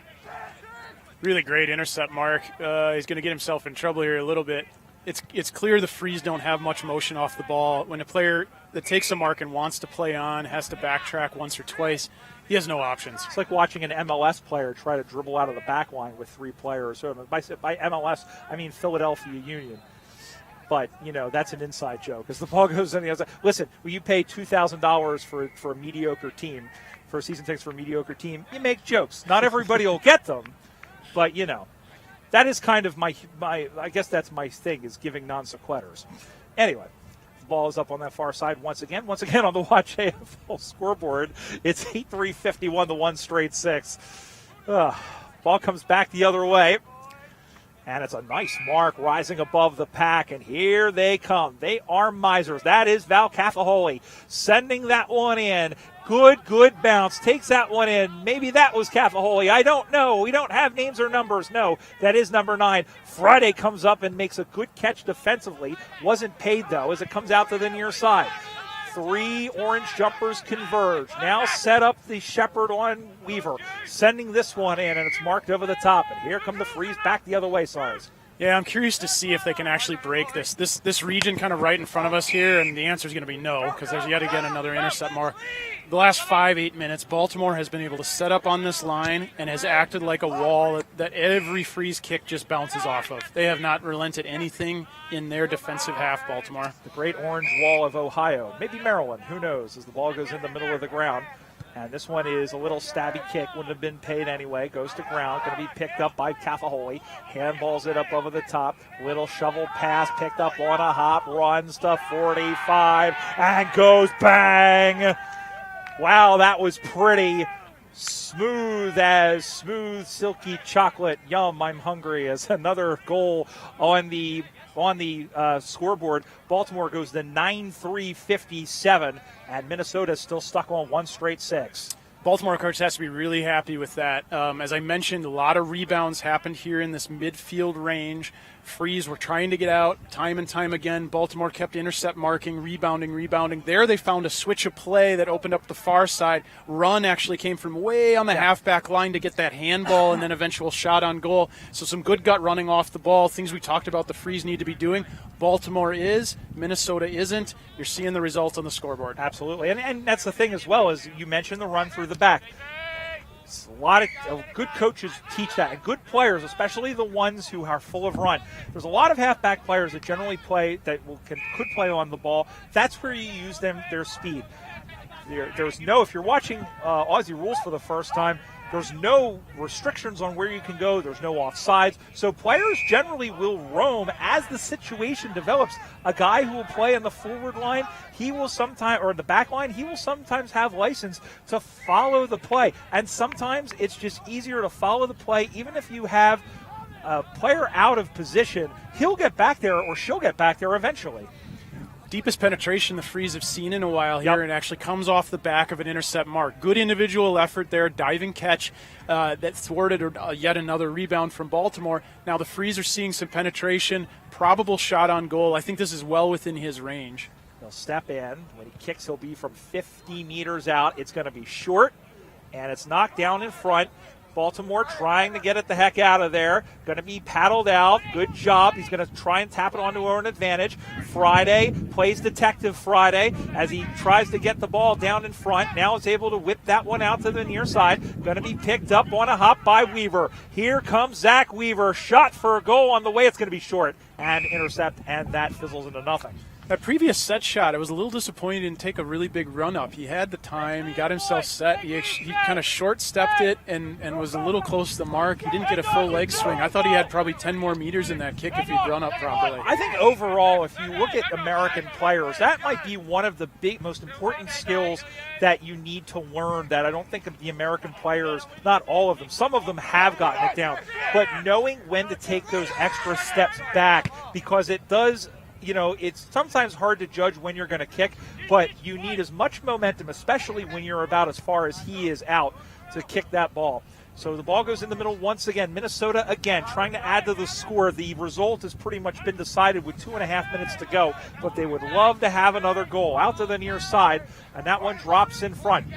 [SPEAKER 1] Really great intercept mark. He's going to get himself in trouble here a little bit. It's clear the Frees don't have much motion off the ball. When a player that takes a mark and wants to play on has to backtrack once or twice, he has no options.
[SPEAKER 8] It's like watching an MLS player try to dribble out of the back line with 3 players. So by MLS, I mean Philadelphia Union. But, that's an inside joke as the ball goes in the other side. Listen, when you pay $2,000 for a mediocre team, for season tickets for a mediocre team, you make jokes. Not everybody will get them. But, that is kind of my I guess that's my thing, is giving non sequiturs. Anyway, the ball is up on that far side once again on the Watch AFL scoreboard. It's 8-3-51 to 1 straight 6. Ball comes back the other way. And it's a nice mark rising above the pack, and here they come. They are misers. That is Val Cafaholi sending that one in. Good bounce. Takes that one in. Maybe that was Cafaholi. I don't know. We don't have names or numbers. No, that is number 9. Friday comes up and makes a good catch defensively. Wasn't paid, though, as it comes out to the near side. 3 orange jumpers converge. Now set up the Shepherd on Weaver. Sending this one in, and it's marked over the top. And here come the Frees back the other way, Sars.
[SPEAKER 1] Yeah, I'm curious to see if they can actually break this region kind of right in front of us here, and the answer is going to be no, because there's yet again another intercept more. The last 5-8 minutes, Baltimore has been able to set up on this line and has acted like a wall that every Freeze kick just bounces off of. They have not relented anything in their defensive half, Baltimore.
[SPEAKER 8] The great orange wall of Ohio. Maybe Maryland, who knows, as the ball goes in the middle of the ground. And this one is a little stabby kick, wouldn't have been paid anyway. Goes to ground, going to be picked up by Cafaholi. Handballs it up over the top. Little shovel pass picked up on a hop, runs to 45, and goes bang. Wow, that was pretty smooth as smooth, silky chocolate. Yum, I'm hungry. As another goal on the scoreboard. Baltimore goes to 9-3-57, and Minnesota is still stuck on 1 straight 6.
[SPEAKER 1] Baltimore coach has to be really happy with that. As I mentioned, a lot of rebounds happened here in this midfield range. Frees were trying to get out time and time again. Baltimore kept intercept marking, rebounding. There they found a switch of play that opened up the far side. Run actually came from way on the halfback line to get that handball and then eventual shot on goal. So some good gut running off the ball, things we talked about the Frees need to be doing. Baltimore is, Minnesota isn't. You're seeing the results on the scoreboard.
[SPEAKER 8] Absolutely, and that's the thing as well, as you mentioned the run through the back. A lot of good coaches teach that, and good players, especially the ones who are full of run. There's a lot of halfback players that generally play that could play on the ball. That's where you use their speed. There's no, if you're watching Aussie rules for the first time, there's no restrictions on where you can go. There's no offsides. So players generally will roam as the situation develops. A guy who will play on the forward line, he will sometimes, or the back line, he will sometimes have license to follow the play. And sometimes it's just easier to follow the play, even if you have a player out of position. He'll get back there, or she'll get back there eventually.
[SPEAKER 1] Deepest penetration the Frees have seen in a while here, and actually comes off the back of an intercept mark. Good individual effort there, diving catch that thwarted yet another rebound from Baltimore. Now the Frees are seeing some penetration, probable shot on goal. I think this is well within his range.
[SPEAKER 8] He'll step in. When he kicks, he'll be from 50 meters out. It's going to be short, and it's knocked down in front. Baltimore trying to get it the heck out of there. Going to be paddled out. Good job. He's going to try and tap it onto an advantage. Friday plays Detective Friday as he tries to get the ball down in front. Now is able to whip that one out to the near side. Going to be picked up on a hop by Weaver. Here comes Zach Weaver. Shot for a goal on the way. It's going to be short and intercept, and that fizzles into nothing.
[SPEAKER 1] That previous set shot, I was a little disappointed he didn't take a really big run up. He had the time. He got himself set. He kind of short-stepped it and was a little close to the mark. He didn't get a full leg swing. I thought he had probably 10 more meters in that kick if he'd run up properly.
[SPEAKER 8] I think overall, if you look at American players, that might be one of the most important skills that you need to learn that I don't think the American players, not all of them, some of them have gotten it down, but knowing when to take those extra steps back, because it does, it's sometimes hard to judge when you're going to kick, but you need as much momentum, especially when you're about as far as he is out, to kick that ball. So the ball goes in the middle once again. Minnesota, again, trying to add to the score. The result has pretty much been decided with 2.5 minutes to go, but they would love to have another goal out to the near side, and that one drops in front.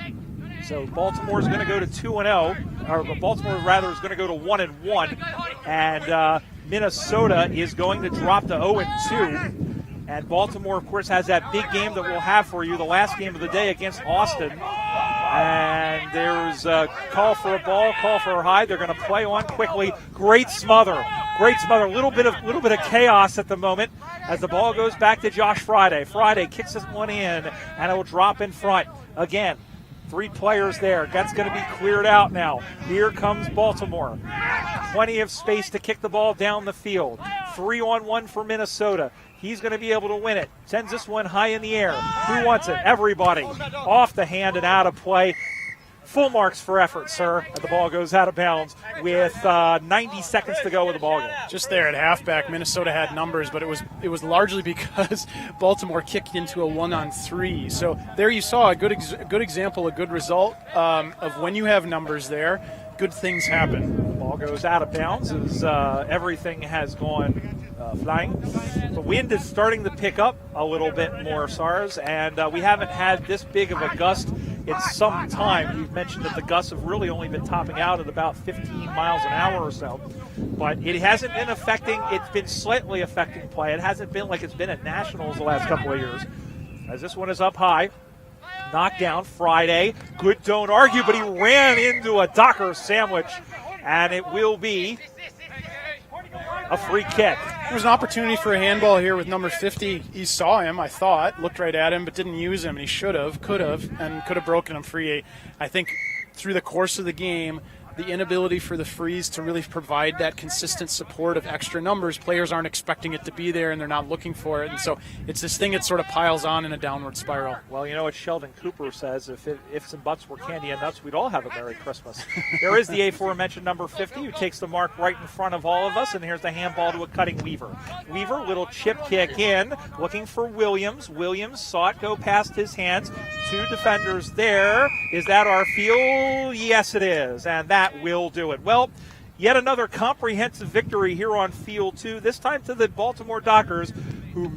[SPEAKER 8] So Baltimore is going to go to 2-0, or Baltimore rather is going to go to 1-1, and Minnesota is going to drop to 0-2. And Baltimore, of course, has that big game that we'll have for you, the last game of the day against Austin. And there's a call for a ball, call for a high. They're going to play on quickly. Great smother. A little bit of chaos at the moment as the ball goes back to Josh Friday. Friday kicks this one in, and it will drop in front again. 3 players there. That's going to be cleared out now. Here comes Baltimore. Plenty of space to kick the ball down the field. 3-on-1 for Minnesota. He's going to be able to win it. Sends this one high in the air. Who wants it? Everybody. Off the hand and out of play. Full marks for effort, sir. And the ball goes out of bounds with 90 seconds to go with the ball game.
[SPEAKER 1] Just there at halfback, Minnesota had numbers, but it was largely because Baltimore kicked into a 1-on-3. So there you saw a good example, a good result of when you have numbers there, good things happen.
[SPEAKER 8] The ball goes out of bounds as everything has gone flying. The wind is starting to pick up a little bit more, SARS, and we haven't had this big of a gust in some time. You've mentioned that the gusts have really only been topping out at about 15 miles an hour or so. But it hasn't been it's been slightly affecting play. It hasn't been like it's been at Nationals the last couple of years. As this one is up high. Knocked down Friday. Good don't argue, but he ran into a Docker sandwich. And it will be a free kick.
[SPEAKER 1] There was an opportunity for a handball here with number 50. He saw him, I thought, looked right at him, but didn't use him. And he should have, could have broken him free. I think through the course of the game, the inability for the Freeze to really provide that consistent support of extra numbers, players aren't expecting it to be there and they're not looking for it. And so it's this thing that sort of piles on in a downward spiral.
[SPEAKER 8] Well, you know what Sheldon Cooper says, if ifs and buts were candy and nuts, we'd all have a Merry Christmas. There is the aforementioned number 50 who takes the mark right in front of all of us, and here's the handball to a cutting Weaver. Weaver, little chip kick in, looking for Williams. Williams saw it go past his hands. 2 defenders there. Is that our field? Yes, it is. And that will do it. Well, yet another comprehensive victory here on Field 2, this time to the Baltimore Dockers, who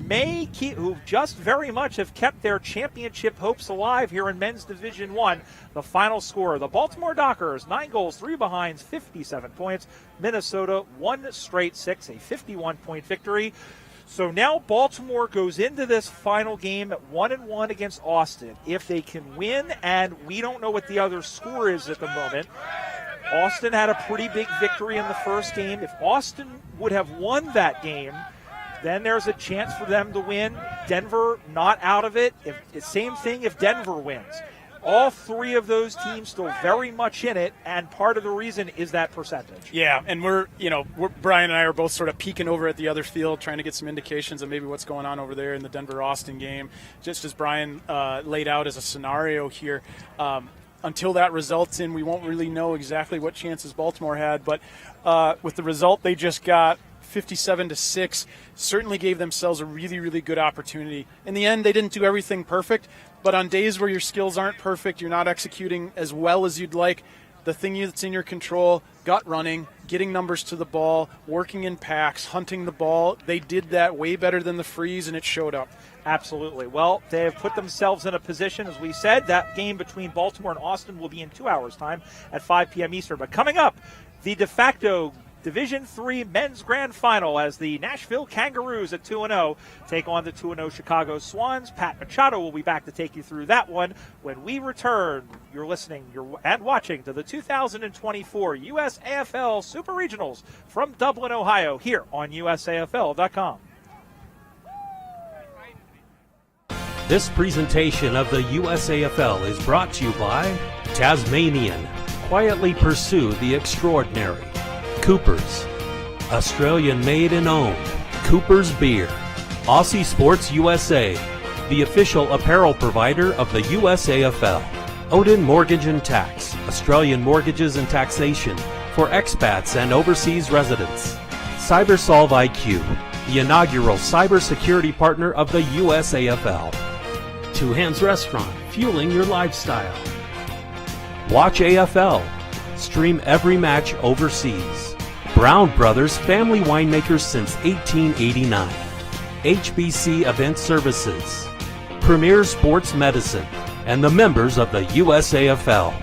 [SPEAKER 8] just very much have kept their championship hopes alive here in Men's Division 1. The final score, the Baltimore Dockers, 9 goals, 3 behinds, 57 points. Minnesota, 1 straight 6, a 51-point victory. So now Baltimore goes into this final game at 1-1 against Austin. If they can win, and we don't know what the other score is at the moment, Austin had a pretty big victory in the first game. If Austin would have won that game, then there's a chance for them to win. Denver not out of it. Same thing if Denver wins. All 3 of those teams still very much in it, and part of the reason is that percentage.
[SPEAKER 1] Yeah, and Brian and I are both sort of peeking over at the other field, trying to get some indications of maybe what's going on over there in the Denver-Austin game, just as Brian laid out as a scenario here. Until that results in, we won't really know exactly what chances Baltimore had, but with the result they just got, 57-6, certainly gave themselves a really, really good opportunity. In the end, they didn't do everything perfect, but on days where your skills aren't perfect, you're not executing as well as you'd like, the thing that's in your control, gut running, getting numbers to the ball, working in packs, hunting the ball, they did that way better than the Freeze, and it showed up.
[SPEAKER 8] Absolutely. Well, they have put themselves in a position, as we said, that game between Baltimore and Austin will be in 2 hours' time at 5 p.m. Eastern. But coming up, the de facto Division III Men's Grand Final as the Nashville Kangaroos at 2-0 take on the 2-0 Chicago Swans. Pat Machado will be back to take you through that one when we return. You're listening and watching to the 2024 USAFL Super Regionals from Dublin, Ohio, here on USAFL.com.
[SPEAKER 3] This presentation of the USAFL is brought to you by Tasmanian. Quietly pursue the extraordinary. Coopers. Australian made and owned. Coopers Beer. Aussie Sports USA, the official apparel provider of the USAFL. Odin Mortgage and Tax, Australian mortgages and taxation for expats and overseas residents. CyberSolve IQ, the inaugural cybersecurity partner of the USAFL. Two Hands Restaurant, fueling your lifestyle. Watch AFL, stream every match overseas. Brown Brothers, family winemakers since 1889. HBC Event Services, Premier Sports Medicine, and the members of the USAFL.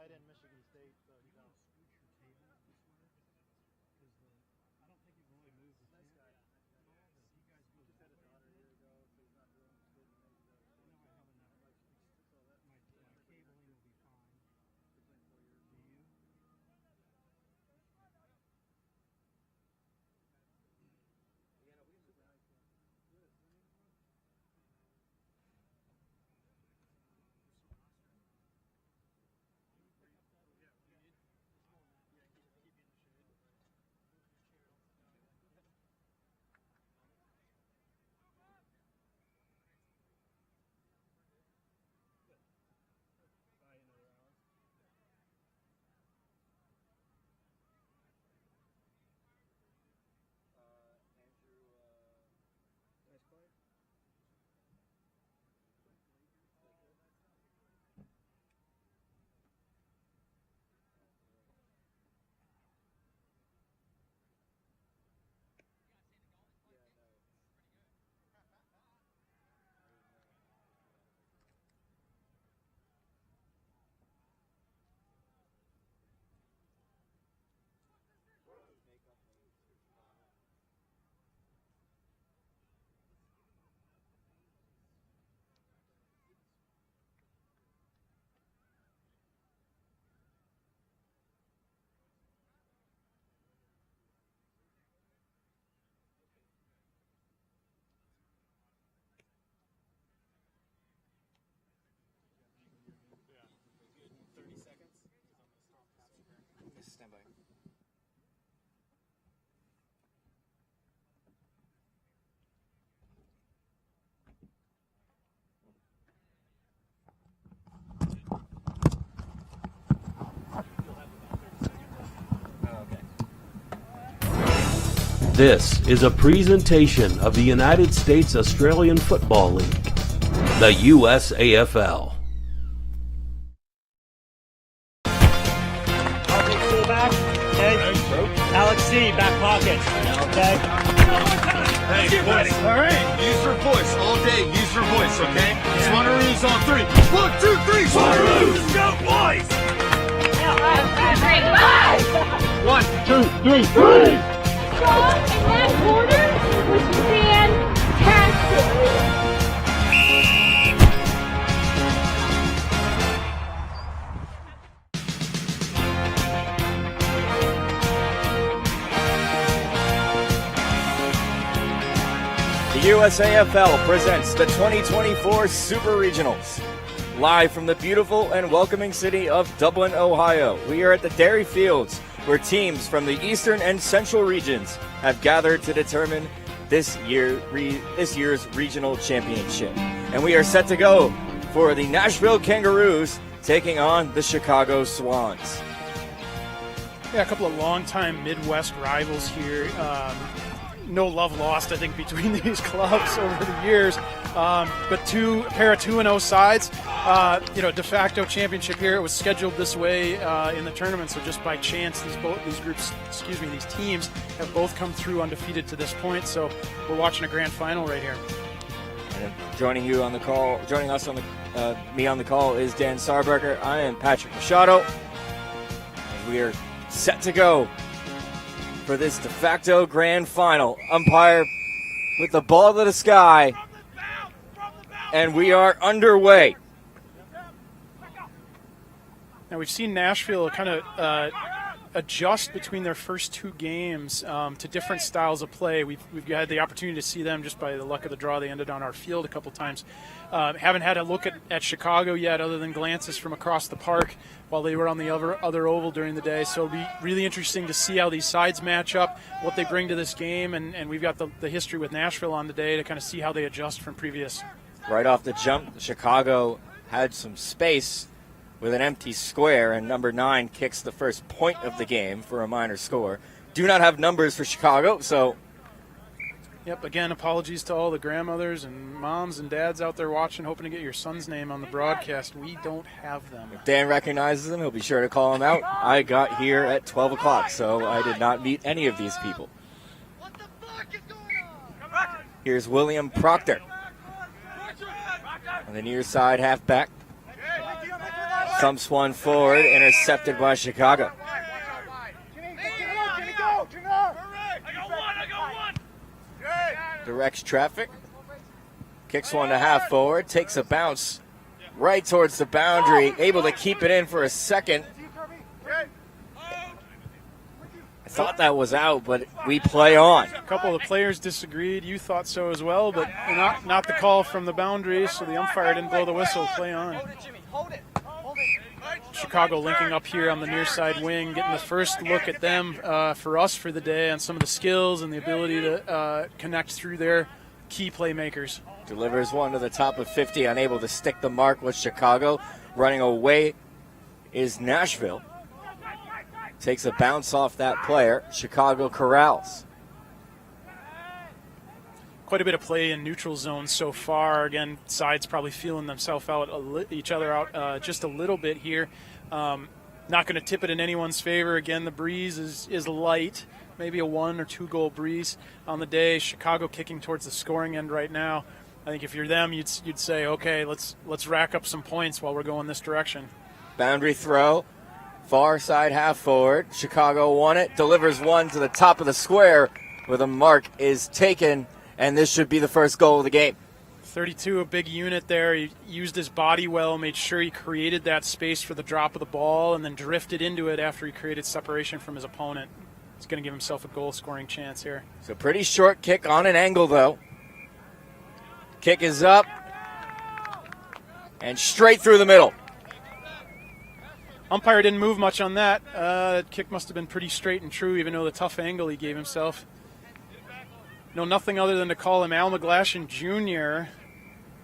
[SPEAKER 8] Tight end Michigan State, so you don't scoot your table this way because I don't think you can really move the nice guy. You guys just had a daughter a year ago, so he's not doing as good as maybe the other. I know I have enough. So that my cabling will be fine. For 4 years. Do you? Yeah, no, we can do that. Good.
[SPEAKER 3] This is a presentation of the United States Australian Football League, the USAFL.
[SPEAKER 5] Fullback. Okay. Alex C. Back pocket. Okay.
[SPEAKER 6] Hey, boys. All right. Use your voice all day. Use your voice, okay? Swannaroos on 3. 1, 2, 3. Swannaroos. Go, boys.
[SPEAKER 7] 1, 2, 3, 3. Strong in that quarter was fantastic.
[SPEAKER 20] The USAFL presents the 2024 Super Regionals. Live from the beautiful and welcoming city of Dublin, Ohio, we are at the Darree Fields, where teams from the eastern and central regions have gathered to determine this year's regional championship. And we are set to go for the Nashville Kangaroos taking on the Chicago Swans.
[SPEAKER 1] Yeah, a couple of longtime Midwest rivals here. No love lost, I think, between these clubs over the years. But a pair of 2-0 sides. De facto championship here. It was scheduled this way in the tournament, so just by chance, these teams have both come through undefeated to this point. So we're watching a grand final right here.
[SPEAKER 20] And joining us on the call is Dan Sarberger. I am Patrick Machado. And we are set to go for this de facto grand final. Umpire with the ball to the sky, and we are underway.
[SPEAKER 1] Now we've seen Nashville kind of adjust between their first two games to different styles of play. We've had the opportunity to see them just by the luck of the draw. They ended on our field a couple times. Haven't had a look at Chicago yet, other than glances from across the park while they were on the other oval during the day. So it'll be really interesting to see how these sides match up, what they bring to this game, and we've got the history with Nashville on today to kind of see how they adjust from previous.
[SPEAKER 20] Right off the jump, Chicago had some space with an empty square, and number 9 kicks the first point of the game for a minor score. Do not have numbers for Chicago, so...
[SPEAKER 1] Yep, again, apologies to all the grandmothers and moms and dads out there watching, hoping to get your son's name on the broadcast. We don't have them.
[SPEAKER 20] If Dan recognizes them, he'll be sure to call him out. I got here at 12 o'clock, so I did not meet any of these people. Here's William Proctor on the near side halfback. Thumps one forward, intercepted by Chicago. Directs traffic. Kicks one to half forward. Takes a bounce right towards the boundary. Able to keep it in for a second. I thought that was out, but we play on.
[SPEAKER 1] A couple of the players disagreed. You thought so as well, but not the call from the boundary, so the umpire didn't blow the whistle. Play on. Chicago linking up here on the near side wing, getting the first look at them for us for the day on some of the skills and the ability to connect through their key playmakers.
[SPEAKER 20] Delivers one to the top of 50, unable to stick the mark with Chicago. Running away is Nashville. Takes a bounce off that player. Chicago corrals.
[SPEAKER 1] Quite a bit of play in neutral zone so far. Again, sides probably feeling themselves out, each other out just a little bit here. Not going to tip it in anyone's favor. Again, the breeze is light, maybe a 1 or 2 goal breeze on the day. Chicago kicking towards the scoring end right now. I think if you're them, you'd say, okay, let's rack up some points while we're going this direction.
[SPEAKER 20] Boundary throw, far side half forward. Chicago won it, delivers one to the top of the square where the mark is taken. And this should be the first goal of the game.
[SPEAKER 1] 32, a big unit there. He used his body well, made sure he created that space for the drop of the ball, and then drifted into it after he created separation from his opponent. He's going to give himself a goal-scoring chance here.
[SPEAKER 20] It's a pretty short kick on an angle, though. Kick is up. And straight through the middle.
[SPEAKER 1] Umpire didn't move much on that. That kick must have been pretty straight and true, even though the tough angle he gave himself. No, nothing other than to call him Al McGlashan Jr.,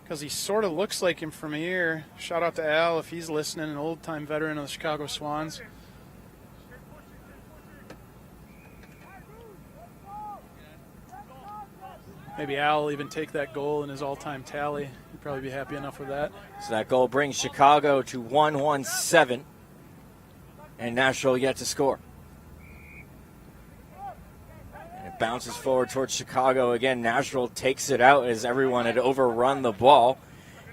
[SPEAKER 1] because he sort of looks like him from here. Shout out to Al if he's listening, an old-time veteran of the Chicago Swans. Maybe Al will even take that goal in his all-time tally. He'd probably be happy enough with that.
[SPEAKER 20] So that goal brings Chicago to 1-1-7, and Nashville yet to score. And it bounces forward towards Chicago again. Nashville takes it out as everyone had overrun the ball.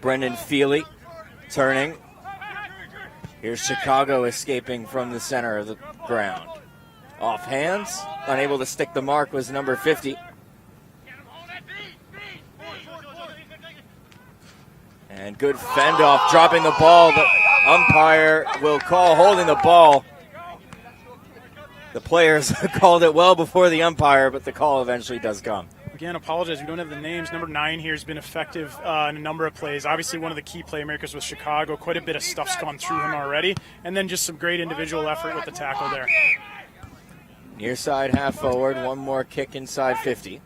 [SPEAKER 20] Brendan Feely turning. Here's Chicago escaping from the center of the ground. Off hands, unable to stick the mark was number 50. And good fend off, dropping the ball. The umpire will call holding the ball. The players called it well before the umpire, but the call eventually does come.
[SPEAKER 1] Again, apologize, we don't have the names. Number 9 here has been effective in a number of plays. Obviously one of the key playmakers with Chicago. Quite a bit of stuff's gone through him already. And then just some great individual effort with the tackle there.
[SPEAKER 20] Near side half forward, one more kick inside 50.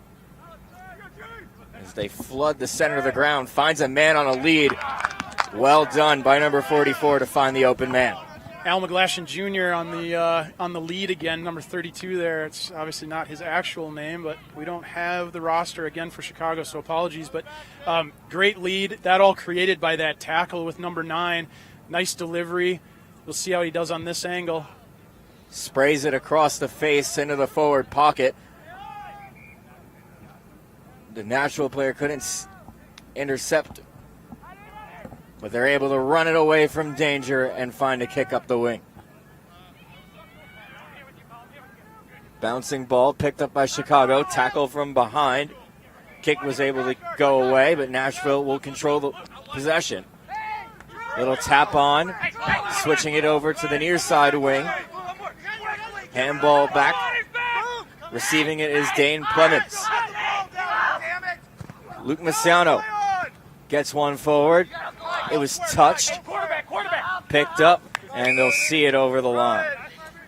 [SPEAKER 20] As they flood the center of the ground, finds a man on a lead. Well done by number 44 to find the open man.
[SPEAKER 1] Al McGlashan Jr. on the lead again, number 32 there. It's obviously not his actual name, but we don't have the roster again for Chicago, so apologies. But great lead. That all created by that tackle with number 9. Nice delivery. We'll see how he does on this angle.
[SPEAKER 20] Sprays it across the face into the forward pocket. The Nashville player couldn't intercept, but they're able to run it away from danger and find a kick up the wing. Bouncing ball picked up by Chicago. Tackle from behind. Kick was able to go away, but Nashville will control the possession. Little tap on, switching it over to the near side wing. Handball back. Receiving it is Dane Clemens. Luke Masiano gets one forward. It was touched, picked up, and they'll see it over the line.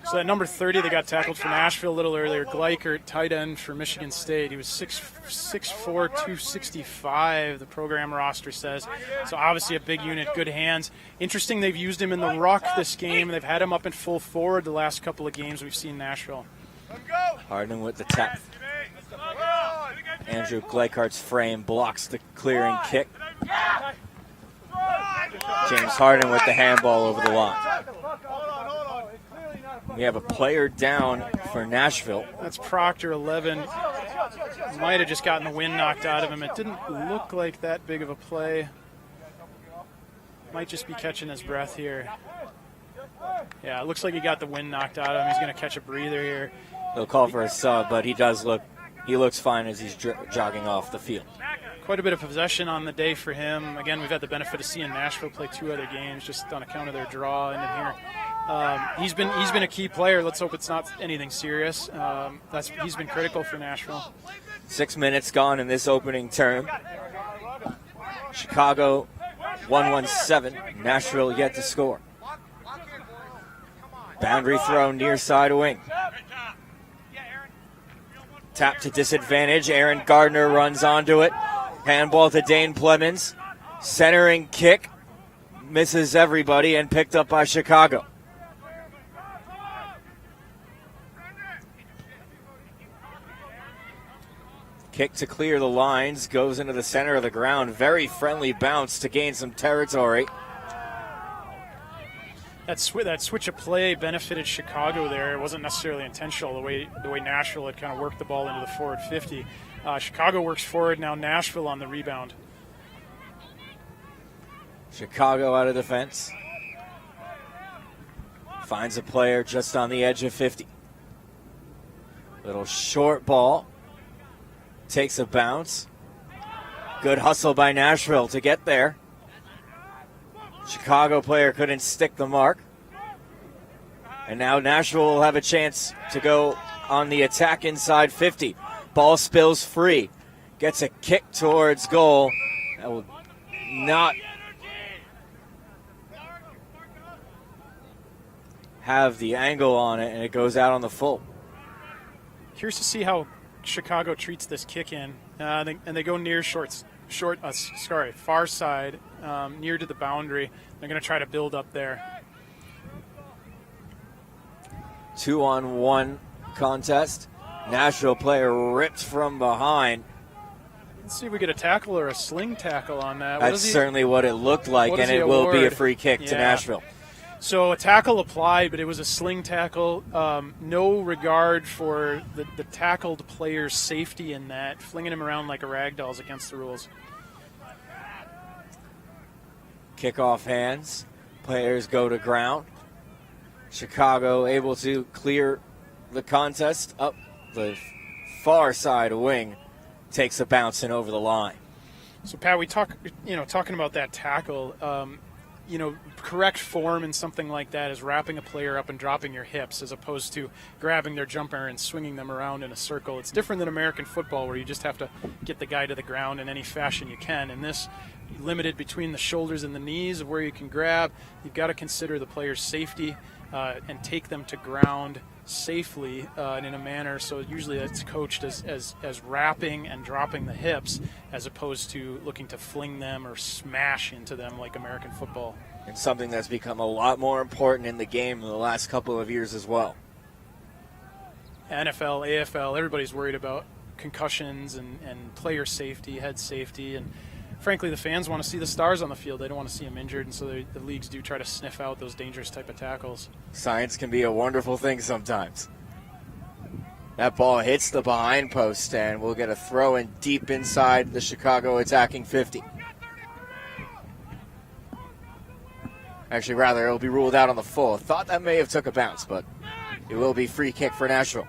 [SPEAKER 1] So that number 30 that got tackled for Nashville a little earlier, Gleichert, tight end for Michigan State. He was 6'4", 265, the program roster says. So obviously a big unit, good hands. Interesting, they've used him in the ruck this game. They've had him up in full forward the last couple of games we've seen Nashville.
[SPEAKER 20] Harding with the tap. Andrew Gleichert's frame blocks the clearing kick. James Harding with the handball over the line. We have a player down for Nashville.
[SPEAKER 1] That's Proctor, 11. Might have just gotten the wind knocked out of him. It didn't look like that big of a play. Might just be catching his breath here. Yeah, it looks like he got the wind knocked out of him. He's going to catch a breather here.
[SPEAKER 20] They'll call for a sub, but he looks fine as he's jogging off the field.
[SPEAKER 1] Quite a bit of possession on the day for him. Again, we've had the benefit of seeing Nashville play 2 other games just on account of their draw in here. He's been a key player. Let's hope it's not anything serious. He's been critical for Nashville.
[SPEAKER 20] 6 minutes gone in this opening term. Chicago 1-1-7. Nashville yet to score. Boundary throw near side wing. Tap to disadvantage. Aaron Gardner runs onto it. Handball to Dane Clemens. Centering kick. Misses everybody and picked up by Chicago. Kick to clear the lines. Goes into the center of the ground. Very friendly bounce to gain some territory.
[SPEAKER 1] That switch of play benefited Chicago there. It wasn't necessarily intentional, the way Nashville had kind of worked the ball into the forward 50. Chicago works forward, now Nashville on the rebound.
[SPEAKER 20] Chicago out of defense. Finds a player just on the edge of 50. Little short ball. Takes a bounce. Good hustle by Nashville to get there. Chicago player couldn't stick the mark. And now Nashville will have a chance to go on the attack inside 50. Ball spills free. Gets a kick towards goal. That will not have the angle on it, and it goes out on the full.
[SPEAKER 1] Curious to see how Chicago treats this kick in. And they go near far side, near to the boundary. They're going to try to build up there.
[SPEAKER 20] 2-on-1 contest. Nashville player ripped from behind.
[SPEAKER 1] Let's see if we get a tackle or a sling tackle on that.
[SPEAKER 20] That's certainly what it looked like, and it will be a free kick to Nashville.
[SPEAKER 1] So a tackle applied, but it was a sling tackle. No regard for the tackled player's safety in that. Flinging him around like a rag doll is against the rules.
[SPEAKER 20] Kickoff hands. Players go to ground. Chicago able to clear the contest up the far side wing. Takes a bounce and over the line.
[SPEAKER 1] So Pat, we talking about that tackle. Correct form in something like that is wrapping a player up and dropping your hips as opposed to grabbing their jumper and swinging them around in a circle. It's different than American football where you just have to get the guy to the ground in any fashion you can. In this, limited between the shoulders and the knees of where you can grab, you've got to consider the player's safety and take them to ground safely and in a manner. So usually it's coached as wrapping and dropping the hips as opposed to looking to fling them or smash into them like American football.
[SPEAKER 20] And something that's become a lot more important in the game in the last couple of years as well.
[SPEAKER 1] NFL, AFL, everybody's worried about concussions and player safety, head safety, and frankly the fans want to see the stars on the field. They don't want to see them injured, and so the leagues do try to sniff out those dangerous type of tackles.
[SPEAKER 20] Science can be a wonderful thing sometimes. That ball hits the behind post, and we'll get a throw in deep inside the Chicago attacking 50. Actually, rather, it'll be ruled out on the full. Thought that may have took a bounce, but it will be free kick for Nashville.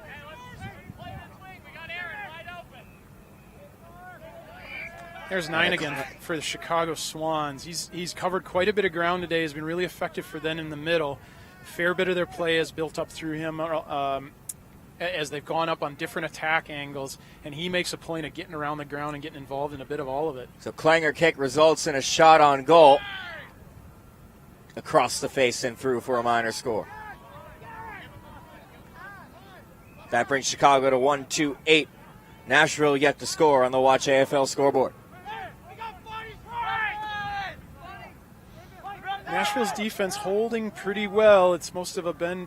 [SPEAKER 1] There's 9 again for the Chicago Swans. He's covered quite a bit of ground today. Has been really effective for them in the middle. A fair bit of their play has built up through him as they've gone up on different attack angles, and he makes a point of getting around the ground and getting involved in a bit of all of it.
[SPEAKER 20] So Klanger kick results in a shot on goal. Across the face and through for a minor score. That brings Chicago to 1-2-8. Nashville yet to score on the Watch AFL scoreboard.
[SPEAKER 1] Nashville's defense holding pretty well. It's most of a bend,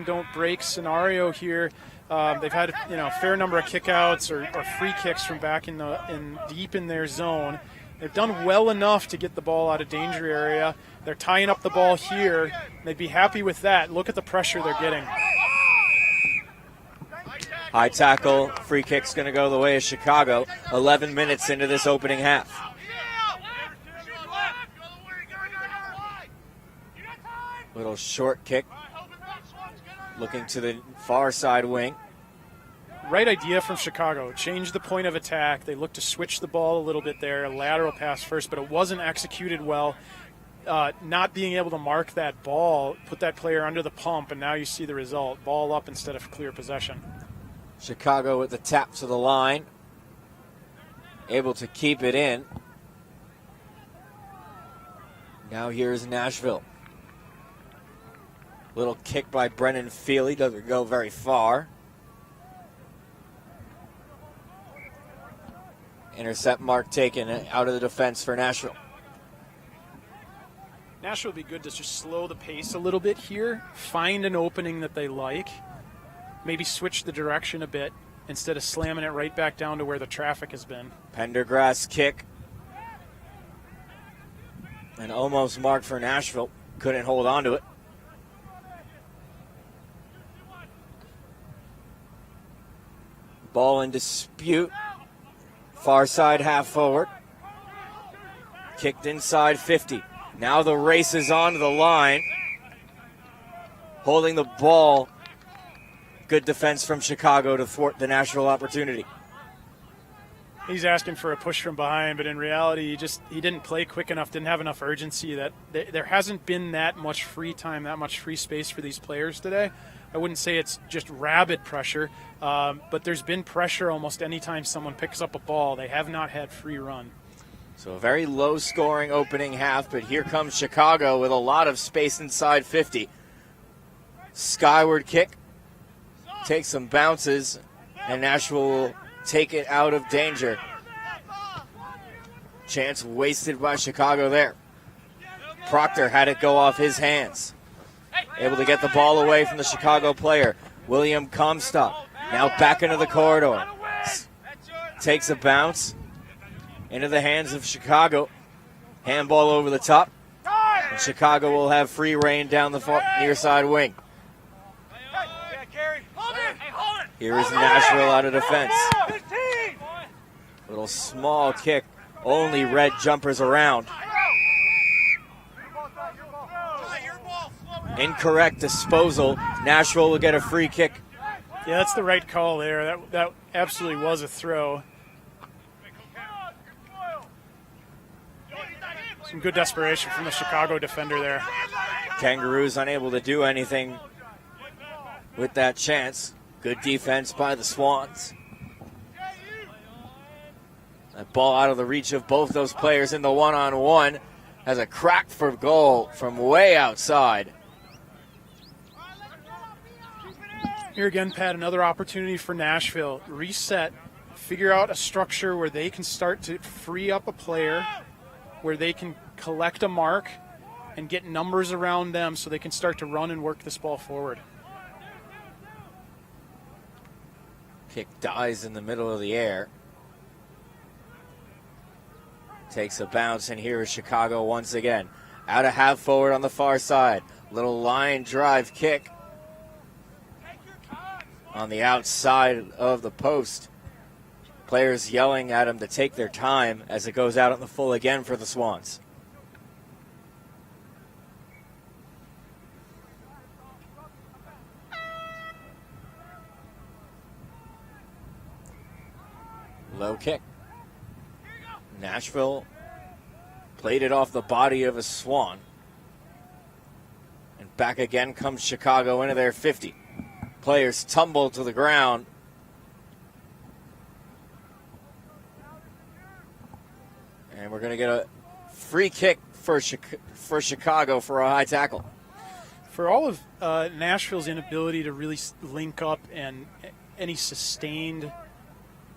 [SPEAKER 1] don't break scenario here. They've had a fair number of kickouts or free kicks from back in deep in their zone. They've done well enough to get the ball out of danger area. They're tying up the ball here. They'd be happy with that. Look at the pressure they're getting.
[SPEAKER 20] High tackle, free kick's going to go the way of Chicago. 11 minutes into this opening half. Little short kick. Looking to the far side wing.
[SPEAKER 1] Right idea from Chicago. Change the point of attack. They look to switch the ball a little bit there. A lateral pass first, but it wasn't executed well. Not being able to mark that ball, put that player under the pump, and now you see the result. Ball up instead of clear possession.
[SPEAKER 20] Chicago with the tap to the line. Able to keep it in. Now here's Nashville. Little kick by Brennan Feely. Doesn't go very far. Intercept mark taken out of the defense for Nashville.
[SPEAKER 1] Nashville would be good to just slow the pace a little bit here, find an opening that they like, maybe switch the direction a bit instead of slamming it right back down to where the traffic has been.
[SPEAKER 20] Pendergrass kick. And almost marked for Nashville. Couldn't hold on to it. Ball in dispute. Far side half forward. Kicked inside 50. Now the race is on to the line. Holding the ball. Good defense from Chicago to thwart the Nashville opportunity.
[SPEAKER 1] He's asking for a push from behind, but in reality, he didn't play quick enough, didn't have enough urgency. That there hasn't been that much free time, that much free space for these players today. I wouldn't say it's just rabid pressure, but there's been pressure almost any time someone picks up a ball. They have not had free run.
[SPEAKER 20] So a very low-scoring opening half, but here comes Chicago with a lot of space inside 50. Skyward kick. Takes some bounces, and Nashville will take it out of danger. Chance wasted by Chicago there. Proctor had it go off his hands. Able to get the ball away from the Chicago player. William Comstock now back into the corridor. Takes a bounce. into the hands of Chicago. Handball over the top. And Chicago will have free reign down the near side wing. Here is Nashville out of defense. Little small kick, only red jumpers around. Incorrect disposal. Nashville will get a free kick.
[SPEAKER 1] Yeah, that's the right call there. That absolutely was a throw. Some good desperation from the Chicago defender there.
[SPEAKER 20] Kangaroos unable to do anything with that chance. Good defense by the Swans. That ball out of the reach of both those players in the one-on-one. Has a crack for goal from way outside.
[SPEAKER 1] Here again, Pat, another opportunity for Nashville. Reset, figure out a structure where they can start to free up a player, where they can collect a mark and get numbers around them so they can start to run and work this ball forward.
[SPEAKER 20] Kick dies in the middle of the air. Takes a bounce, and here is Chicago once again. Out of half forward on the far side. Little line drive kick on the outside of the post. Players yelling at him to take their time as it goes out on the full again for the Swans. Low kick. Nashville played it off the body of a Swan. And back again comes Chicago into their 50. Players tumble to the ground. And we're going to get a free kick for Chicago for a high tackle.
[SPEAKER 1] For all of Nashville's inability to really link up and any sustained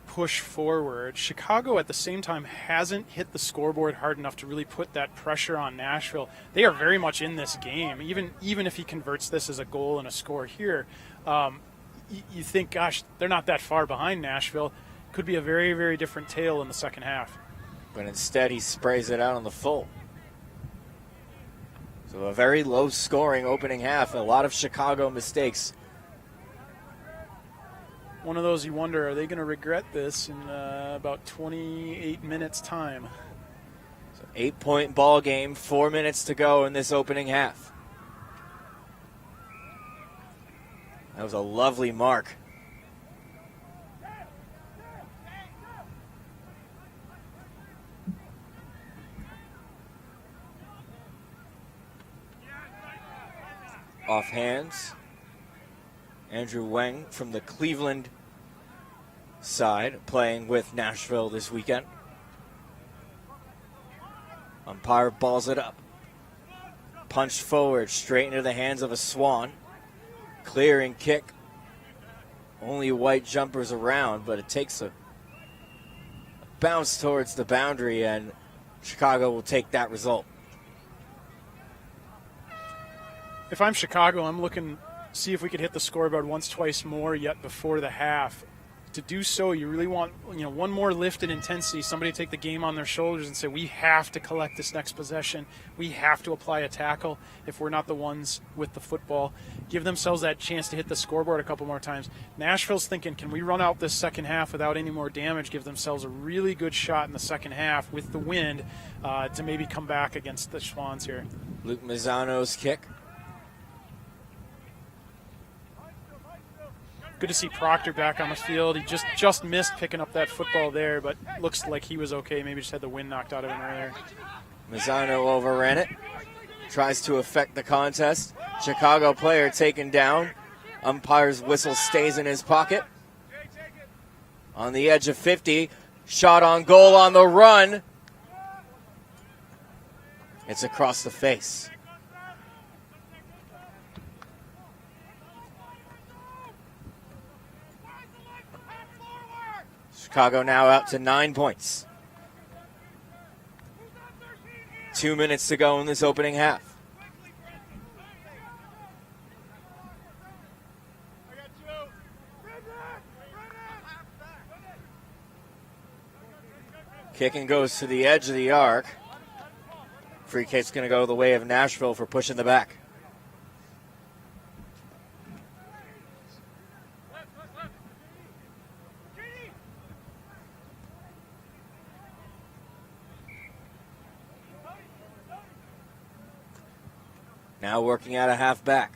[SPEAKER 1] push forward, Chicago at the same time hasn't hit the scoreboard hard enough to really put that pressure on Nashville. They are very much in this game. Even if he converts this as a goal and a score here, you think, gosh, they're not that far behind Nashville. Could be a very, very different tale in the second half.
[SPEAKER 20] But instead he sprays it out on the full. So a very low-scoring opening half. A lot of Chicago mistakes.
[SPEAKER 1] One of those you wonder, are they going to regret this in about 28 minutes' time?
[SPEAKER 20] So 8-point ball game, 4 minutes to go in this opening half. That was a lovely mark. Off hands. Andrew Wang from the Cleveland side playing with Nashville this weekend. Umpire balls it up. Punched forward straight into the hands of a Swan. Clearing kick. Only white jumpers around, but it takes a bounce towards the boundary, and Chicago will take that result.
[SPEAKER 1] If I'm Chicago, I'm looking see if we could hit the scoreboard once, twice more yet before the half. To do so, you really want one more lift in intensity, somebody take the game on their shoulders and say, we have to collect this next possession. We have to apply a tackle if we're not the ones with the football. Give themselves that chance to hit the scoreboard a couple more times. Nashville's thinking, can we run out this second half without any more damage, give themselves a really good shot in the second half with the wind to maybe come back against the Swans here.
[SPEAKER 20] Luke Mazzano's kick.
[SPEAKER 1] Good to see Proctor back on the field. He just missed picking up that football there, but looks like he was okay. Maybe just had the wind knocked out of him earlier.
[SPEAKER 20] Mazzano overran it. Tries to affect the contest. Chicago player taken down. Umpire's whistle stays in his pocket. On the edge of 50. Shot on goal on the run. It's across the face. Chicago now out to 9 points. 2 minutes to go in this opening half. Kicking goes to the edge of the arc. Free kick's going to go the way of Nashville for pushing the back. Now working out a halfback.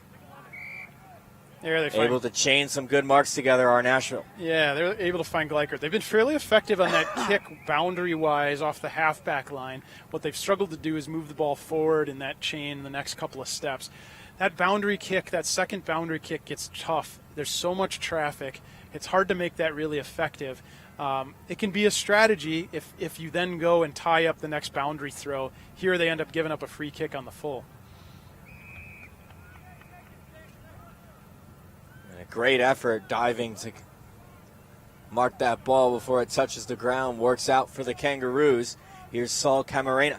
[SPEAKER 1] There they
[SPEAKER 20] able to chain some good marks together, our Nashville.
[SPEAKER 1] Yeah, they're able to find Gleichert. They've been fairly effective on that kick boundary-wise off the halfback line. What they've struggled to do is move the ball forward in that chain the next couple of steps. That boundary kick, that second boundary kick gets tough. There's so much traffic. It's hard to make that really effective. It can be a strategy if you then go and tie up the next boundary throw. Here they end up giving up a free kick on the full.
[SPEAKER 20] Great effort diving to mark that ball before it touches the ground. Works out for the Kangaroos. Here's Saul Camarena.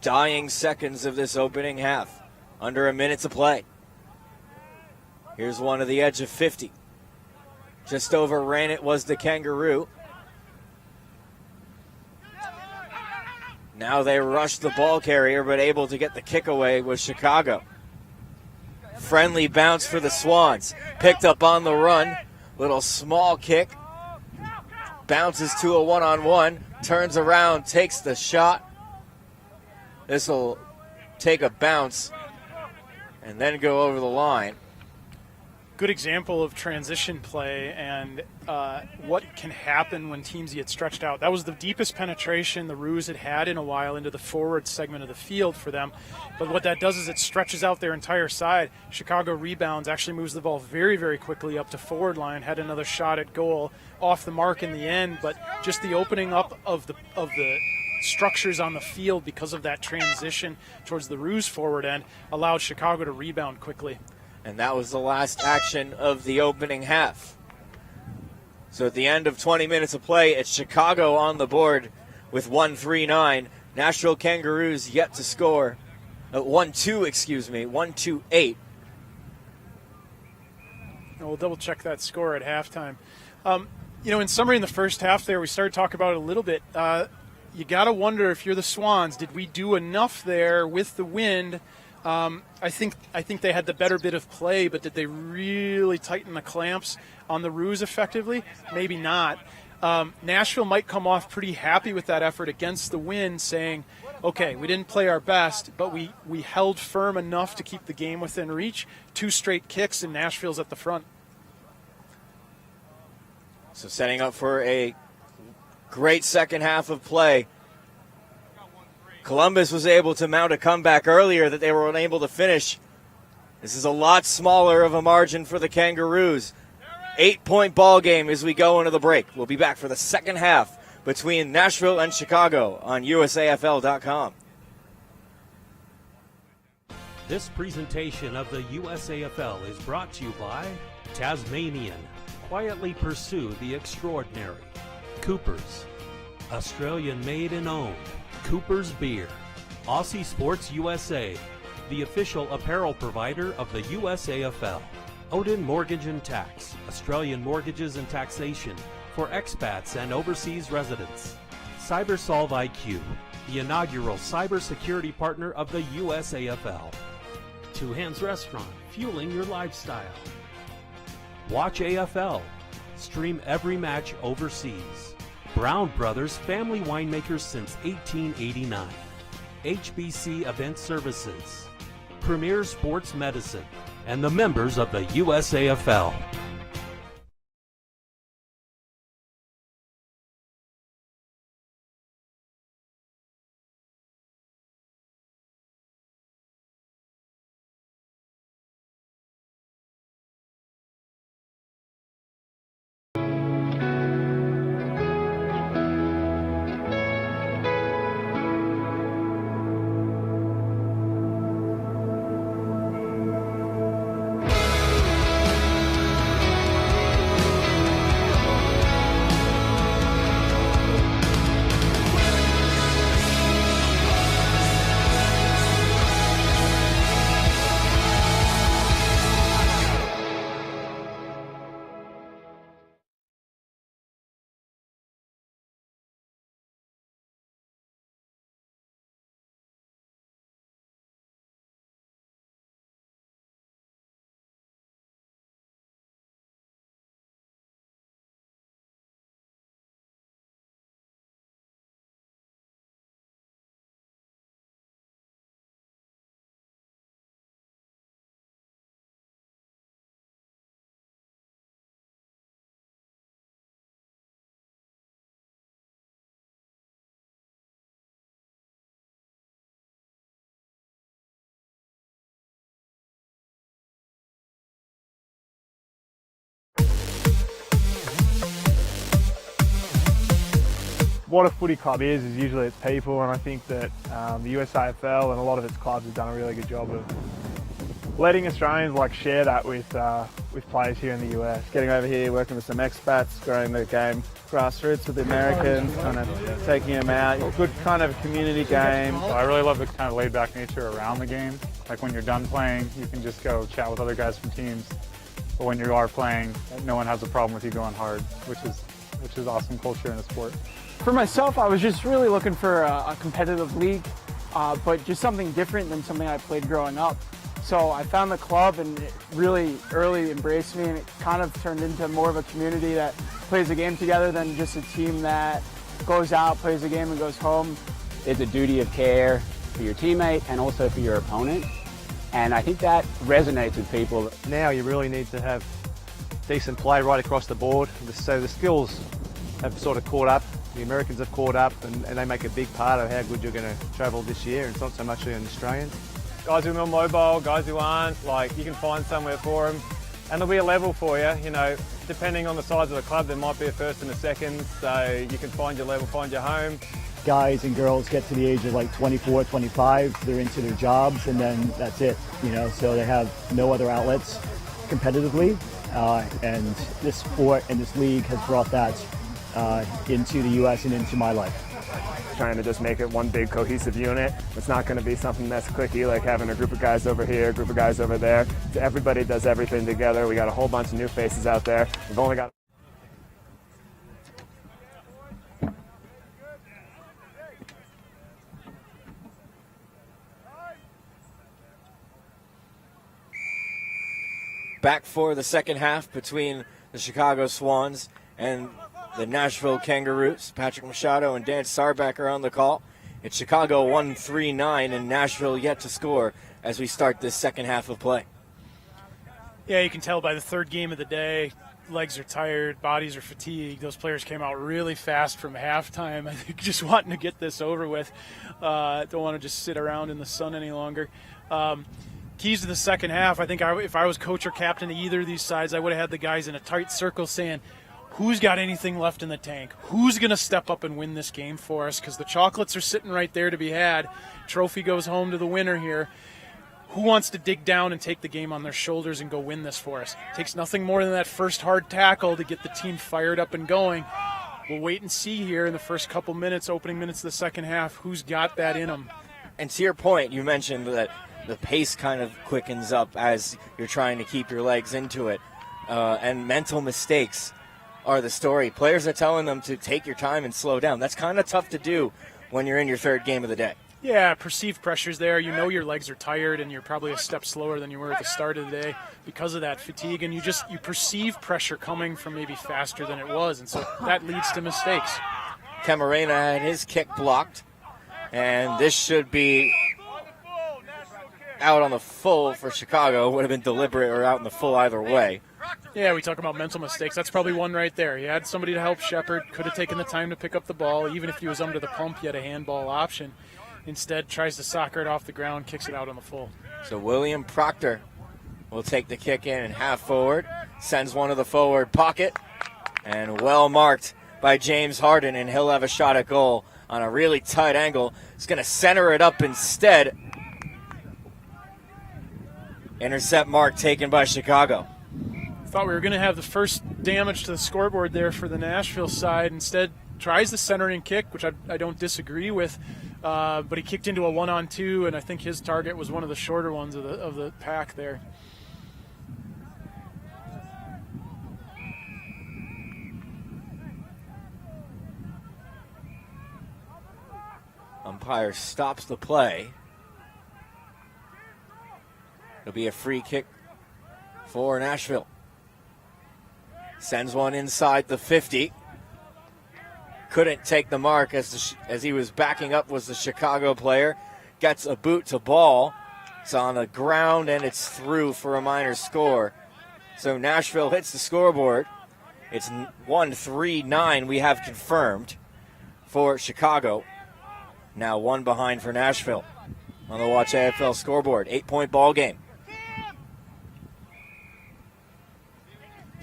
[SPEAKER 20] Dying seconds of this opening half. Under a minute to play. Here's one to the edge of 50. Just overran it was the Kangaroo. Now they rush the ball carrier, but able to get the kick away was Chicago. Friendly bounce for the Swans. Picked up on the run. Little small kick. Bounces to a one-on-one. Turns around, takes the shot. This will take a bounce and then go over the line.
[SPEAKER 1] Good example of transition play and what can happen when teams get stretched out. That was the deepest penetration the Roos had in a while into the forward segment of the field for them. But what that does is it stretches out their entire side. Chicago rebounds, actually moves the ball very, very quickly up to forward line, had another shot at goal, off the mark in the end, but just the opening up of the structures on the field because of that transition towards the Roos forward end allowed Chicago to rebound quickly.
[SPEAKER 20] And that was the last action of the opening half. So at the end of 20 minutes of play, it's Chicago on the board with 1-3-9. Nashville Kangaroos yet to score. 1-2-8.
[SPEAKER 1] We'll double check that score at halftime. In summary, in the first half there, we started talking about it a little bit. You got to wonder if you're the Swans, did we do enough there with the wind? I think they had the better bit of play, but did they really tighten the clamps on the Roos effectively? Maybe not. Nashville might come off pretty happy with that effort against the wind, saying, okay, we didn't play our best, but we held firm enough to keep the game within reach. 2 straight kicks, and Nashville's at the front.
[SPEAKER 20] So setting up for a great second half of play. Columbus was able to mount a comeback earlier that they were unable to finish. This is a lot smaller of a margin for the Kangaroos. 8-point ball game as we go into the break. We'll be back for the second half between Nashville and Chicago on USAFL.com.
[SPEAKER 3] This presentation of the USAFL is brought to you by Tasmanian. Quietly pursue the extraordinary. Coopers. Australian made and owned. Cooper's Beer. Aussie Sports USA, the official apparel provider of the USAFL. Odin Mortgage and Tax, Australian mortgages and taxation for expats and overseas residents. CyberSolve IQ, the inaugural cybersecurity partner of the USAFL. Two Hands Restaurant, fueling your lifestyle. Watch AFL, stream every match overseas. Brown Brothers, family winemakers since 1889. HBC Event Services, Premier Sports Medicine, and the members of the USAFL.
[SPEAKER 17] what a footy club is usually it's people, and I think that the USAFL and a lot of its clubs have done a really good job of letting Australians share that with players here in the US.
[SPEAKER 22] Getting over here, working with some expats, growing the game grassroots with the Americans, kind of taking them out. Good kind of community game.
[SPEAKER 10] I really love the kind of laid-back nature around the game. Like when you're done playing, you can just go chat with other guys from teams. But when you are playing, no one has a problem with you going hard, which is awesome culture in the sport.
[SPEAKER 22] For myself, I was just really looking for a competitive league, but just something different than something I played growing up. So I found the club and it really early embraced me, and it kind of turned into more of a community that plays a game together than just a team that goes out, plays a game and goes home.
[SPEAKER 23] There's a duty of care for your teammate and also for your opponent. And I think that resonates with people.
[SPEAKER 24] Now you really need to have decent play right across the board. So the skills have sort of caught up. The Americans have caught up, and they make a big part of how good you're going to travel this year. It's not so much an Australian.
[SPEAKER 25] Guys who are more mobile, guys who aren't, you can find somewhere for them. And there'll be a level for you, depending on the size of the club, there might be a first and a second, so you can find your level, find your home.
[SPEAKER 26] Guys and girls get to the age of 24, 25, they're into their jobs, and then that's it, so they have no other outlets competitively, and this sport and this league has brought that into the US and into my life.
[SPEAKER 27] Trying to just make it one big cohesive unit. It's not going to be something that's cliquey, like having a group of guys over here, a group of guys over there. Everybody does everything together. We got a whole bunch of new faces out there. We've only got
[SPEAKER 20] back for the second half between the Chicago Swans and the Nashville Kangaroos. Patrick Machado and Dan Sarback are on the call. It's Chicago 1-3-9 and Nashville yet to score as we start this second half of play.
[SPEAKER 1] Yeah, you can tell by the third game of the day, legs are tired, bodies are fatigued. Those players came out really fast from halftime. I think just wanting to get this over with. Don't want to just sit around in the sun any longer. Keys to the second half, I think if I was coach or captain of either of these sides, I would have had the guys in a tight circle saying, who's got anything left in the tank? Who's going to step up and win this game for us? Because the chocolates are sitting right there to be had. Trophy goes home to the winner here. Who wants to dig down and take the game on their shoulders and go win this for us? It takes nothing more than that first hard tackle to get the team fired up and going. We'll wait and see here in the first couple minutes, opening minutes of the second half, who's got that in them.
[SPEAKER 20] And to your point, you mentioned that the pace kind of quickens up as you're trying to keep your legs into it. And mental mistakes are the story. Players are telling them to take your time and slow down. That's kind of tough to do when you're in your third game of the day.
[SPEAKER 1] Yeah, perceived pressure's there. You know your legs are tired and you're probably a step slower than you were at the start of the day because of that fatigue. And you perceive pressure coming from maybe faster than it was. And so that leads to mistakes.
[SPEAKER 20] Camarena had his kick blocked. And this should be out on the full for Chicago. Would have been deliberate or out in the full either way.
[SPEAKER 1] Yeah, we talk about mental mistakes. That's probably one right there. He had somebody to help Shepard, could have taken the time to pick up the ball. Even if he was under the pump, he had a handball option. Instead, tries to soccer it off the ground, kicks it out on the full.
[SPEAKER 20] So William Proctor will take the kick in and half forward, sends one to the forward pocket, and well marked by James Harden, and he'll have a shot at goal on a really tight angle. He's going to center it up instead. Intercept mark taken by Chicago.
[SPEAKER 1] Thought we were going to have the first damage to the scoreboard there for the Nashville side. Instead, tries the centering kick, which I don't disagree with, but he kicked into a 1-on-2, and I think his target was one of the shorter ones of the pack there.
[SPEAKER 20] Umpire stops the play. It'll be a free kick for Nashville. Sends one inside the 50. Couldn't take the mark as he was backing up was the Chicago player. Gets a boot to ball. It's on the ground and it's through for a minor score. So Nashville hits the scoreboard. It's 1-3-9 we have confirmed for Chicago. Now one behind for Nashville on the Watch AFL scoreboard. 8-point ball game.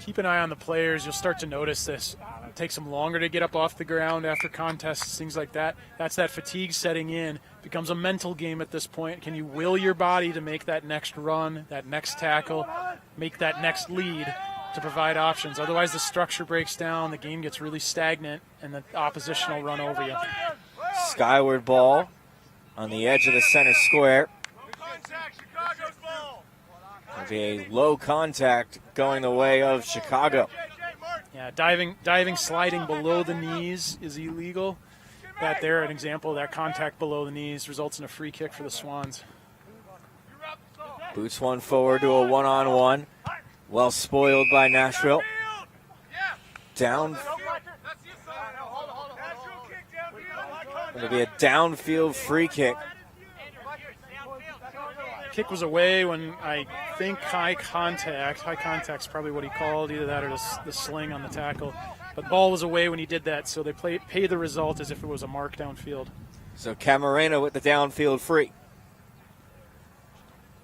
[SPEAKER 1] keep an eye on the players. You'll start to notice this. It takes them longer to get up off the ground after contests, things like that. That's that fatigue setting in. It becomes a mental game at this point. Can you will your body to make that next run, that next tackle, make that next lead to provide options? Otherwise, the structure breaks down, the game gets really stagnant, and the opposition will run over you.
[SPEAKER 20] Skyward ball on the edge of the center square. It'll be a low contact going the way of Chicago.
[SPEAKER 1] Yeah, diving, sliding below the knees is illegal. That there, an example, that contact below the knees results in a free kick for the Swans.
[SPEAKER 20] Boots one forward to a one-on-one. Well spoiled by Nashville. Down. It'll be a downfield free kick.
[SPEAKER 1] Kick was away when I think high contact. High contact's probably what he called, either that or the sling on the tackle. But ball was away when he did that, so they pay the result as if it was a mark downfield.
[SPEAKER 20] So Camarena with the downfield free.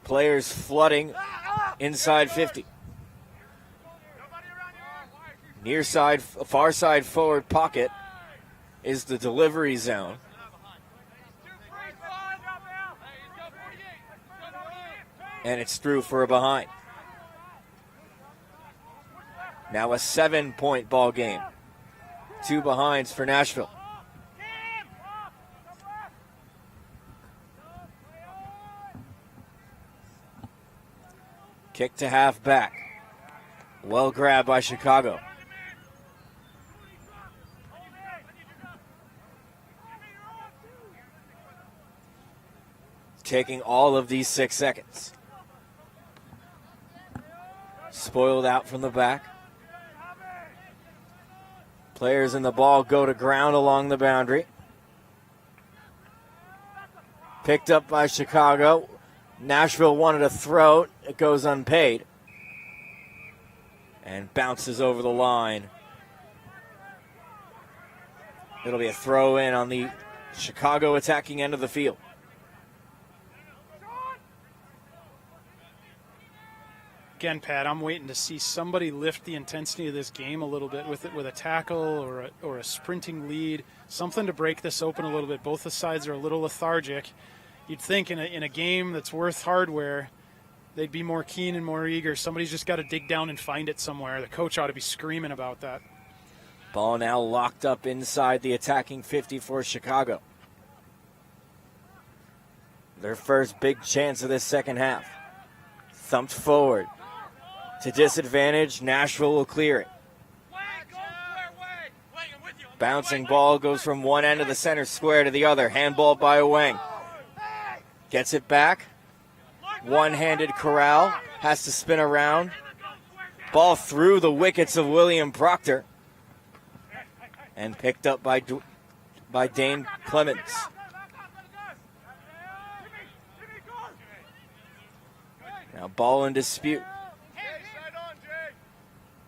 [SPEAKER 20] Players flooding inside 50. Near side, far side forward pocket is the delivery zone. And it's through for a behind. Now a 7-point ball game. 2 behinds for Nashville. Kick to half back. Well grabbed by Chicago. Taking all of these 6 seconds. Spoiled out from the back. Players in the ball go to ground along the boundary. Picked up by Chicago. Nashville wanted a throw. It goes unpaid. And bounces over the line. It'll be a throw in on the Chicago attacking end of the field.
[SPEAKER 1] Again, Pat, I'm waiting to see somebody lift the intensity of this game a little bit with a tackle or a sprinting lead, something to break this open a little bit. Both the sides are a little lethargic. You'd think in a game that's worth hardware, they'd be more keen and more eager. Somebody's just got to dig down and find it somewhere. The coach ought to be screaming about that.
[SPEAKER 20] Ball now locked up inside the attacking 50 for Chicago. Their first big chance of this second half. Thumped forward. To disadvantage, Nashville will clear it. Bouncing ball goes from one end of the center square to the other. Handball by Wang. Gets it back. One-handed corral. Has to spin around. Ball through the wickets of William Proctor. And picked up by Dane Clemens. Now ball in dispute.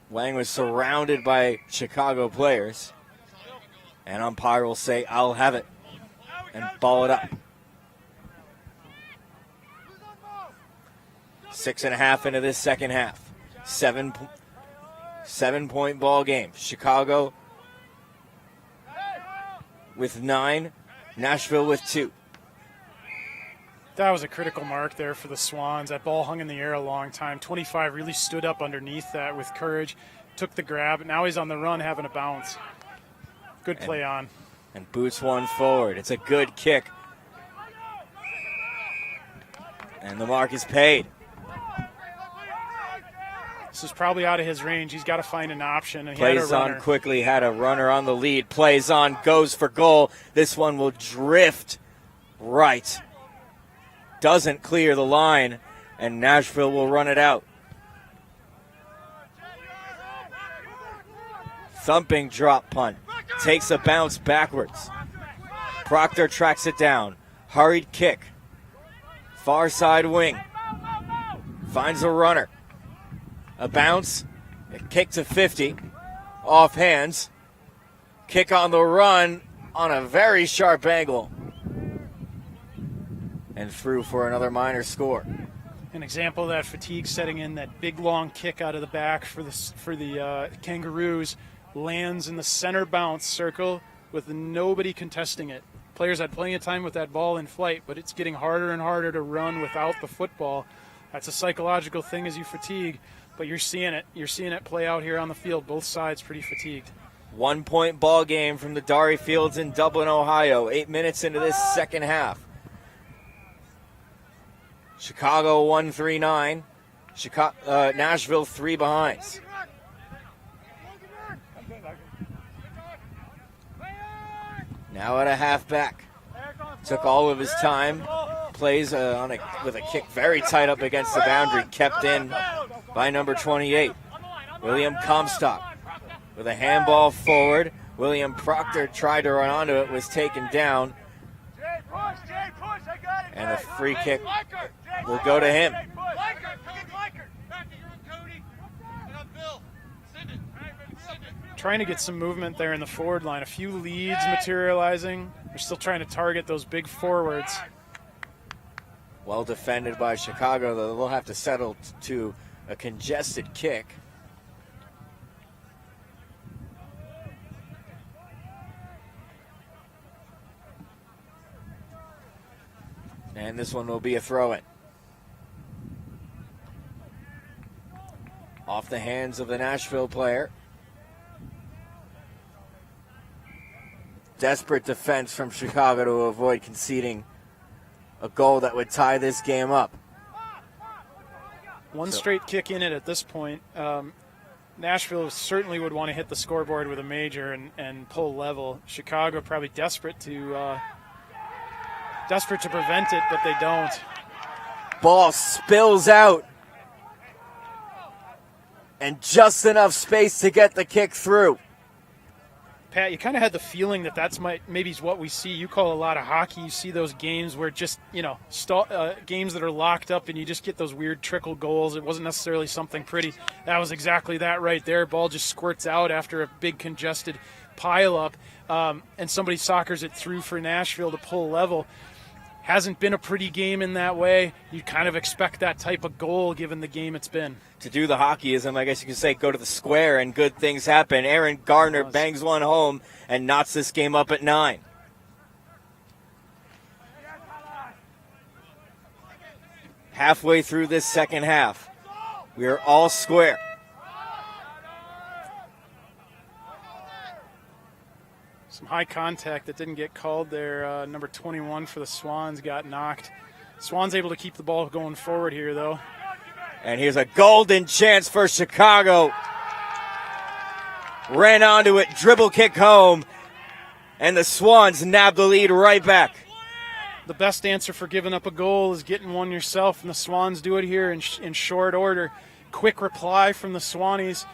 [SPEAKER 20] Wang was surrounded by Chicago players. And umpire will say, I'll have it. And ball it up. 6.5 into this second half. 7-point ball game. Chicago with 9. Nashville with 2.
[SPEAKER 1] That was a critical mark there for the Swans. That ball hung in the air a long time. 25 really stood up underneath that with courage, took the grab. Now he's on the run having a bounce. Good play on.
[SPEAKER 20] And boots one forward. It's a good kick. And the mark is paid.
[SPEAKER 1] This is probably out of his range. He's got to find an option. And
[SPEAKER 20] Plays on quickly, had a runner on the lead. Plays on, goes for goal. This one will drift right. Doesn't clear the line, and Nashville will run it out. Thumping drop punt. Takes a bounce backwards. Proctor tracks it down. Hurried kick. Far side wing. Finds a runner. A bounce. A kick to 50. Off hands. Kick on the run on a very sharp angle. And through for another minor score.
[SPEAKER 1] An example of that fatigue setting in, that big long kick out of the back for the Kangaroos lands in the center bounce circle with nobody contesting it. Players had plenty of time with that ball in flight, but it's getting harder and harder to run without the football. That's a psychological thing as you fatigue, but you're seeing it. You're seeing it play out here on the field. Both sides pretty fatigued.
[SPEAKER 20] 1 point ball game from the Darree Fields in Dublin, Ohio. 8 minutes into this second half. Chicago 1-3-9. Nashville 3 behinds. Now at a halfback. Took all of his time. Plays with a kick very tight up against the boundary. Kept in by number 28. William Comstock with a handball forward. William Proctor tried to run onto it. Was taken down. And the free kick will go to him.
[SPEAKER 1] Trying to get some movement there in the forward line. A few leads materializing. They're still trying to target those big forwards.
[SPEAKER 20] Well defended by Chicago, though they'll have to settle to a congested kick. And this one will be a throw-in. Off the hands of the Nashville player. Desperate defense from Chicago to avoid conceding a goal that would tie this game up.
[SPEAKER 1] One straight kick in it at this point. Nashville certainly would want to hit the scoreboard with a major and pull level. Chicago probably desperate to prevent it, but they don't.
[SPEAKER 20] Ball spills out. And just enough space to get the kick through.
[SPEAKER 1] Pat, you kind of had the feeling that that's maybe what we see. You call a lot of hockey. You see those games where just, games that are locked up and you just get those weird trickle goals. It wasn't necessarily something pretty. That was exactly that right there. Ball just squirts out after a big congested pileup, and somebody soccers it through for Nashville to pull level. Hasn't been a pretty game in that way. You kind of expect that type of goal given the game it's been.
[SPEAKER 20] To do the hockeyism, I guess you could say, go to the square and good things happen. Aaron Gardner bangs one home and knots this game up at 9. Halfway through this second half, we are all square.
[SPEAKER 1] Some high contact that didn't get called there. Number 21 for the Swans got knocked. Swans able to keep the ball going forward here, though.
[SPEAKER 20] And here's a golden chance for Chicago. Ran onto it, dribble kick home, and the Swans nabbed the lead right back.
[SPEAKER 1] The best answer for giving up a goal is getting one yourself, and the Swans do it here in short order. Quick reply from the Swannies.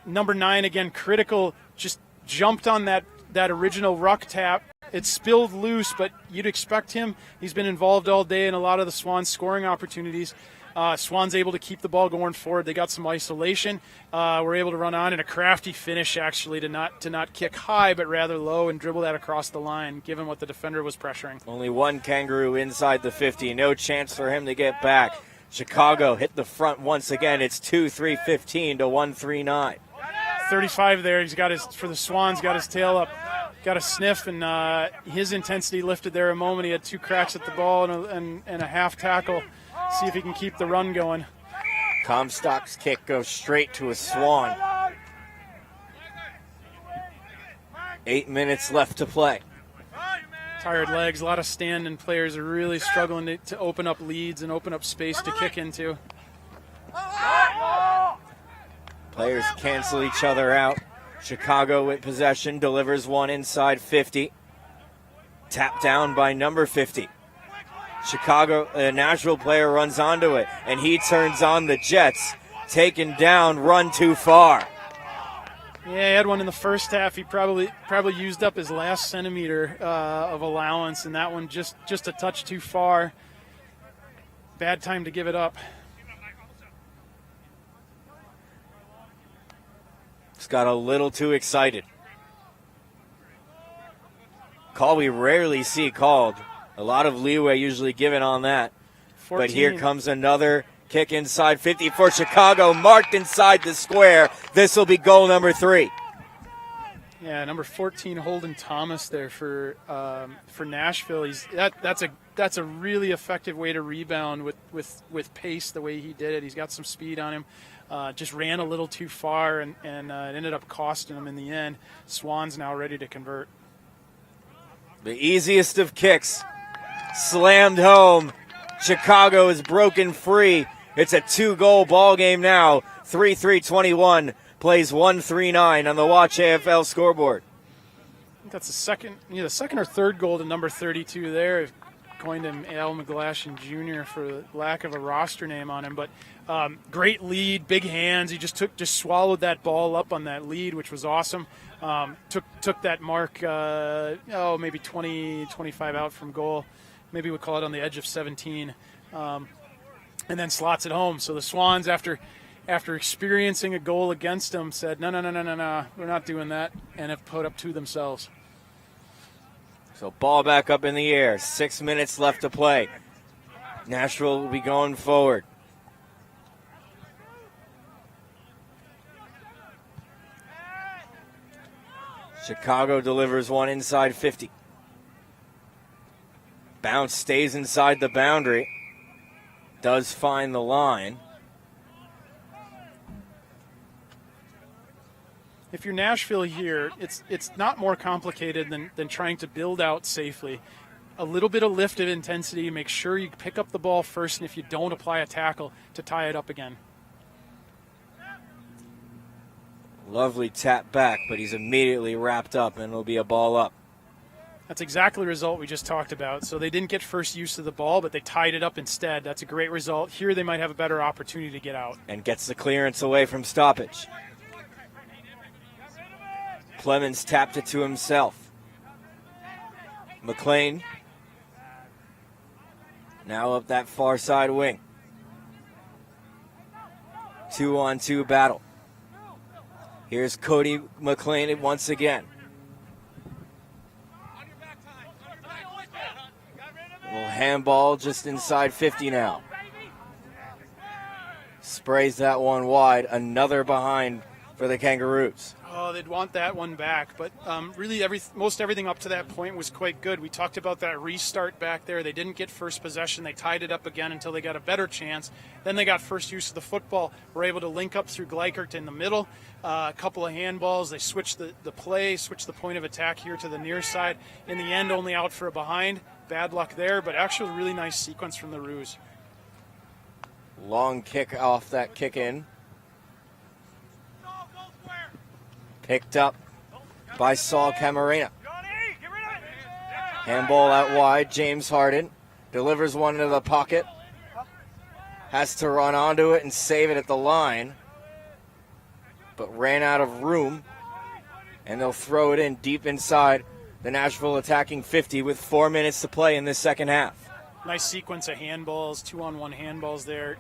[SPEAKER 1] Number 9, again, critical, just jumped on that original ruck tap. It spilled loose, but you'd expect him. He's been involved all day in a lot of the Swans scoring opportunities. Swans able to keep the ball going forward. They got some isolation. Were able to run on, and a crafty finish actually to not kick high, but rather low and dribble that across the line, given what the defender was pressuring.
[SPEAKER 20] Only one Kangaroo inside the 50. No chance for him to get back. Chicago hit the front once again. It's 2-3-15 to 1-3-9.
[SPEAKER 1] 35 there. He's got for the Swans, got his tail up, got a sniff, and his intensity lifted there a moment. He had 2 cracks at the ball and a half tackle. See if he can keep the run going.
[SPEAKER 20] Comstock's kick goes straight to a Swan. 8 minutes left to play.
[SPEAKER 1] Tired legs, a lot of stand-in players are really struggling to open up leads and open up space to kick into.
[SPEAKER 20] Players cancel each other out. Chicago with possession, delivers one inside 50. Tapped down by number 50. Chicago, a Nashville player runs onto it, and he turns on the Jets. Taken down, run too far.
[SPEAKER 1] Yeah, he had one in the first half. He probably used up his last centimeter of allowance, and that one just a touch too far. Bad time to give it up.
[SPEAKER 20] Just got a little too excited. Call we rarely see called. A lot of leeway usually given on that. But here comes another kick inside 50 for Chicago, marked inside the square. This will be goal number 3.
[SPEAKER 1] Yeah, number 14, Holden Thomas there for Nashville. That's a really effective way to rebound with pace. The way he did it, he's got some speed on him. Just ran a little too far, and it ended up costing him in the end. Swans now ready to convert.
[SPEAKER 20] The easiest of kicks, slammed home. Chicago is broken free. It's a 2-goal ball game now. 3-3-21 plays 1-3-9 on the Watch AFL scoreboard.
[SPEAKER 1] I think that's the second or third goal to number 32 there, going to Al McGlashan Jr. for lack of a roster name on him. But great lead, big hands. He just swallowed that ball up on that lead, which was awesome. Took that mark, maybe 20, 25 out from goal. Maybe we'd call it on the edge of 17, and then slots it home. So the Swans, after experiencing a goal against them, said, no, we're not doing that, and have put up 2 themselves.
[SPEAKER 20] So ball back up in the air. 6 minutes left to play. Nashville will be going forward. Chicago delivers one inside 50. Bounce stays inside the boundary. Does find the line.
[SPEAKER 1] If you're Nashville here, it's not more complicated than trying to build out safely. A little bit of lift of intensity, make sure you pick up the ball first, and if you don't, apply a tackle to tie it up again.
[SPEAKER 20] Lovely tap back, but he's immediately wrapped up, and it'll be a ball up.
[SPEAKER 1] That's exactly the result we just talked about. So they didn't get first use of the ball, but they tied it up instead. That's a great result. Here they might have a better opportunity to get out.
[SPEAKER 20] And gets the clearance away from stoppage. Clemens tapped it to himself. McLean now up that far side wing. 2-on-2 battle. Here's Cody McLean once again. Little handball just inside 50 now. Sprays that one wide. Another behind for the Kangaroos.
[SPEAKER 1] Oh, they'd want that one back, but really most everything up to that point was quite good. We talked about that restart back there. They didn't get first possession. They tied it up again until they got a better chance. Then they got first use of the football. Were able to link up through Gleichert in the middle. A couple of handballs. They switched the play, switched the point of attack here to the near side. In the end, only out for a behind. Bad luck there, but actually really nice sequence from the Roos.
[SPEAKER 20] Long kick off that kick in. Picked up by Saul Camarena. Handball out wide. James Harden delivers one into the pocket. Has to run onto it and save it at the line. But ran out of room. And they'll throw it in deep inside the Nashville attacking 50 with 4 minutes to play in this second half.
[SPEAKER 1] Nice sequence of handballs, 2-on-1 handballs there.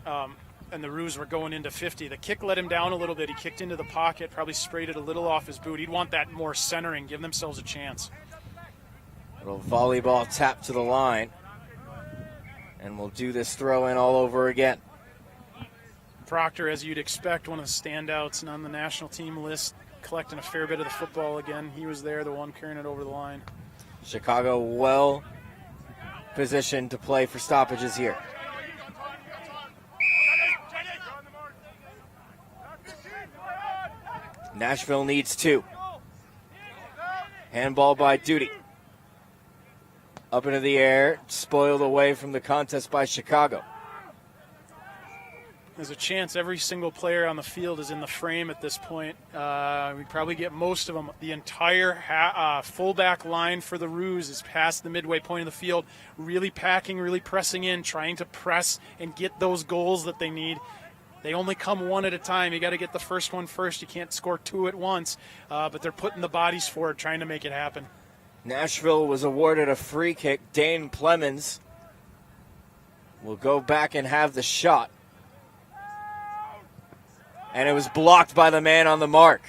[SPEAKER 1] And the Roos were going into 50. The kick let him down a little bit. He kicked into the pocket, probably sprayed it a little off his boot. He'd want that more centering, give themselves a chance.
[SPEAKER 20] Little volleyball tap to the line. And we'll do this throw in all over again.
[SPEAKER 1] Proctor, as you'd expect, one of the standouts and on the national team list, collecting a fair bit of the football again. He was there, the one carrying it over the line.
[SPEAKER 20] Chicago well positioned to play for stoppages here. Nashville needs 2. Handball by Duty. Up into the air, spoiled away from the contest by Chicago.
[SPEAKER 1] There's a chance every single player on the field is in the frame at this point. We probably get most of them. The entire fullback line for the Roos is past the midway point of the field, really packing, really pressing in, trying to press and get those goals that they need. They only come one at a time. You got to get the first one first. You can't score 2 at once, but they're putting the bodies forward, trying to make it happen.
[SPEAKER 20] Nashville was awarded a free kick. Dane Clemens will go back and have the shot. And it was blocked by the man on the mark.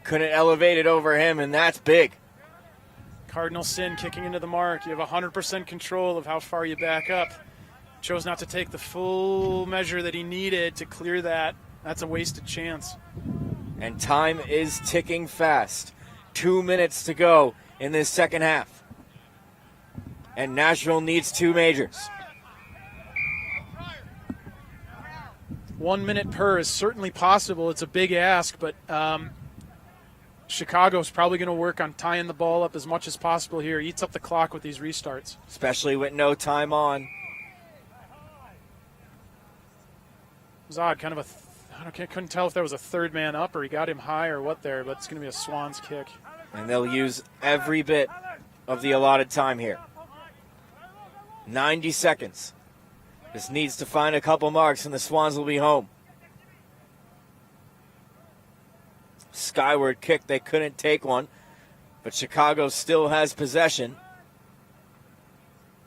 [SPEAKER 20] Couldn't elevate it over him, and that's big.
[SPEAKER 1] Cardinal sin, kicking into the mark. You have 100% control of how far you back up. Chose not to take the full measure that he needed to clear that. That's a wasted chance.
[SPEAKER 20] And time is ticking fast. 2 minutes to go in this second half. And Nashville needs 2 majors.
[SPEAKER 1] 1 minute per is certainly possible. It's a big ask, but Chicago's probably going to work on tying the ball up as much as possible here. Eats up the clock with these restarts.
[SPEAKER 20] Especially with no time on.
[SPEAKER 1] It was odd, kind of couldn't tell if there was a third man up or he got him high or what there, but it's going to be a Swans kick.
[SPEAKER 20] And they'll use every bit of the allotted time here. 90 seconds. This needs to find a couple marks and the Swans will be home. Skyward kick, they couldn't take one, but Chicago still has possession.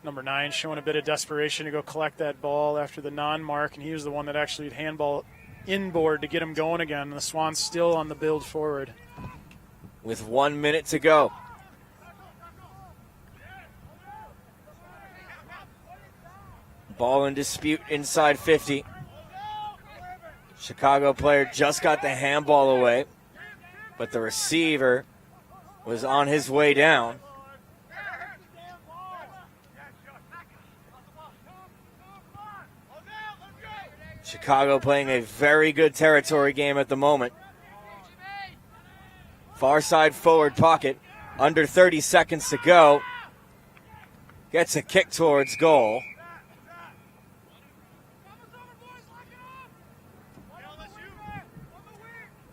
[SPEAKER 1] Number 9 showing a bit of desperation to go collect that ball after the non-mark, and he was the one that actually handball inboard to get him going again. And the Swans still on the build forward.
[SPEAKER 20] With 1 minute to go. Ball in dispute inside 50. Chicago player just got the handball away, but the receiver was on his way down. Chicago playing a very good territory game at the moment. Far side forward pocket. Under 30 seconds to go. Gets a kick towards goal.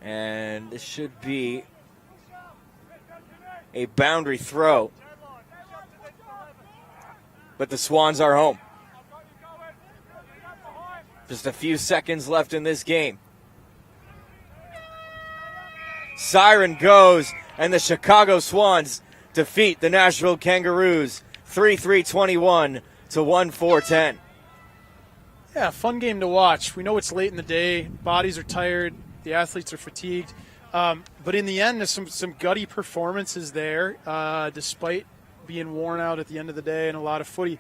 [SPEAKER 20] And this should be a boundary throw. But the Swans are home. Just a few seconds left in this game. Siren goes, and the Chicago Swans defeat the Nashville Kangaroos 3-3-21 to 1-4-10.
[SPEAKER 1] Yeah, fun game to watch. We know it's late in the day. Bodies are tired. The athletes are fatigued. But in the end, there's some gutty performances there, despite being worn out at the end of the day and a lot of footy.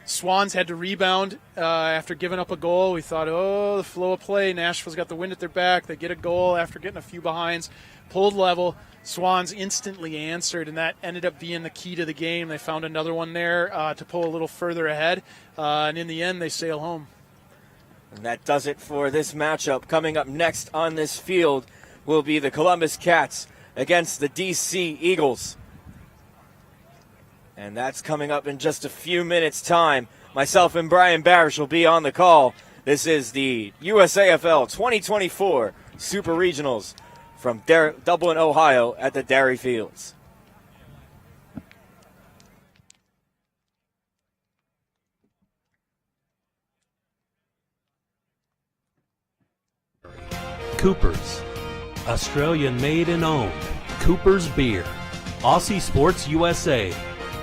[SPEAKER 1] Swans had to rebound after giving up a goal. We thought, the flow of play. Nashville's got the wind at their back. They get a goal after getting a few behinds. Pulled level. Swans instantly answered, and that ended up being the key to the game. They found another one there to pull a little further ahead. And in the end, they sail home.
[SPEAKER 20] And that does it for this matchup. Coming up next on this field will be the Columbus Cats against the DC Eagles. And that's coming up in just a few minutes' time. Myself and Brian Barish will be on the call. This is the USAFL 2024 Super Regionals from Dublin, Ohio at the Darree Fields.
[SPEAKER 3] Cooper's, Australian made and owned. Cooper's Beer. Aussie Sports USA,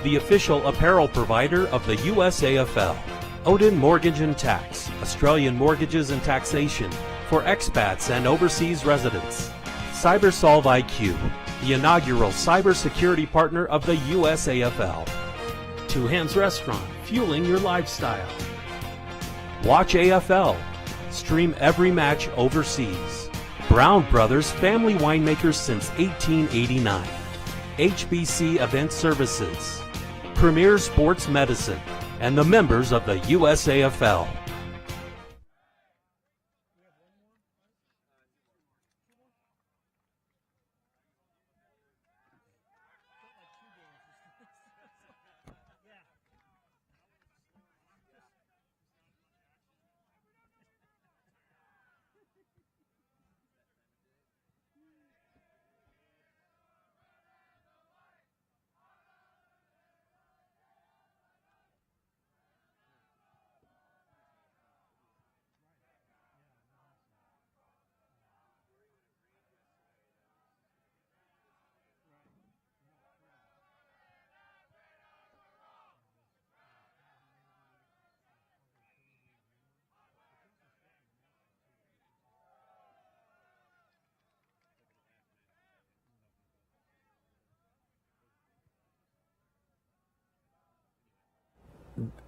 [SPEAKER 3] the official apparel provider of the USAFL. Odin Mortgage and Tax, Australian mortgages and taxation for expats and overseas residents. CyberSolve IQ, the inaugural cybersecurity partner of the USAFL. Two Hands Restaurant, fueling your lifestyle. Watch AFL, stream every match overseas. Brown Brothers, family winemakers since 1889. HBC Event Services, Premier Sports Medicine, and the members of the USAFL.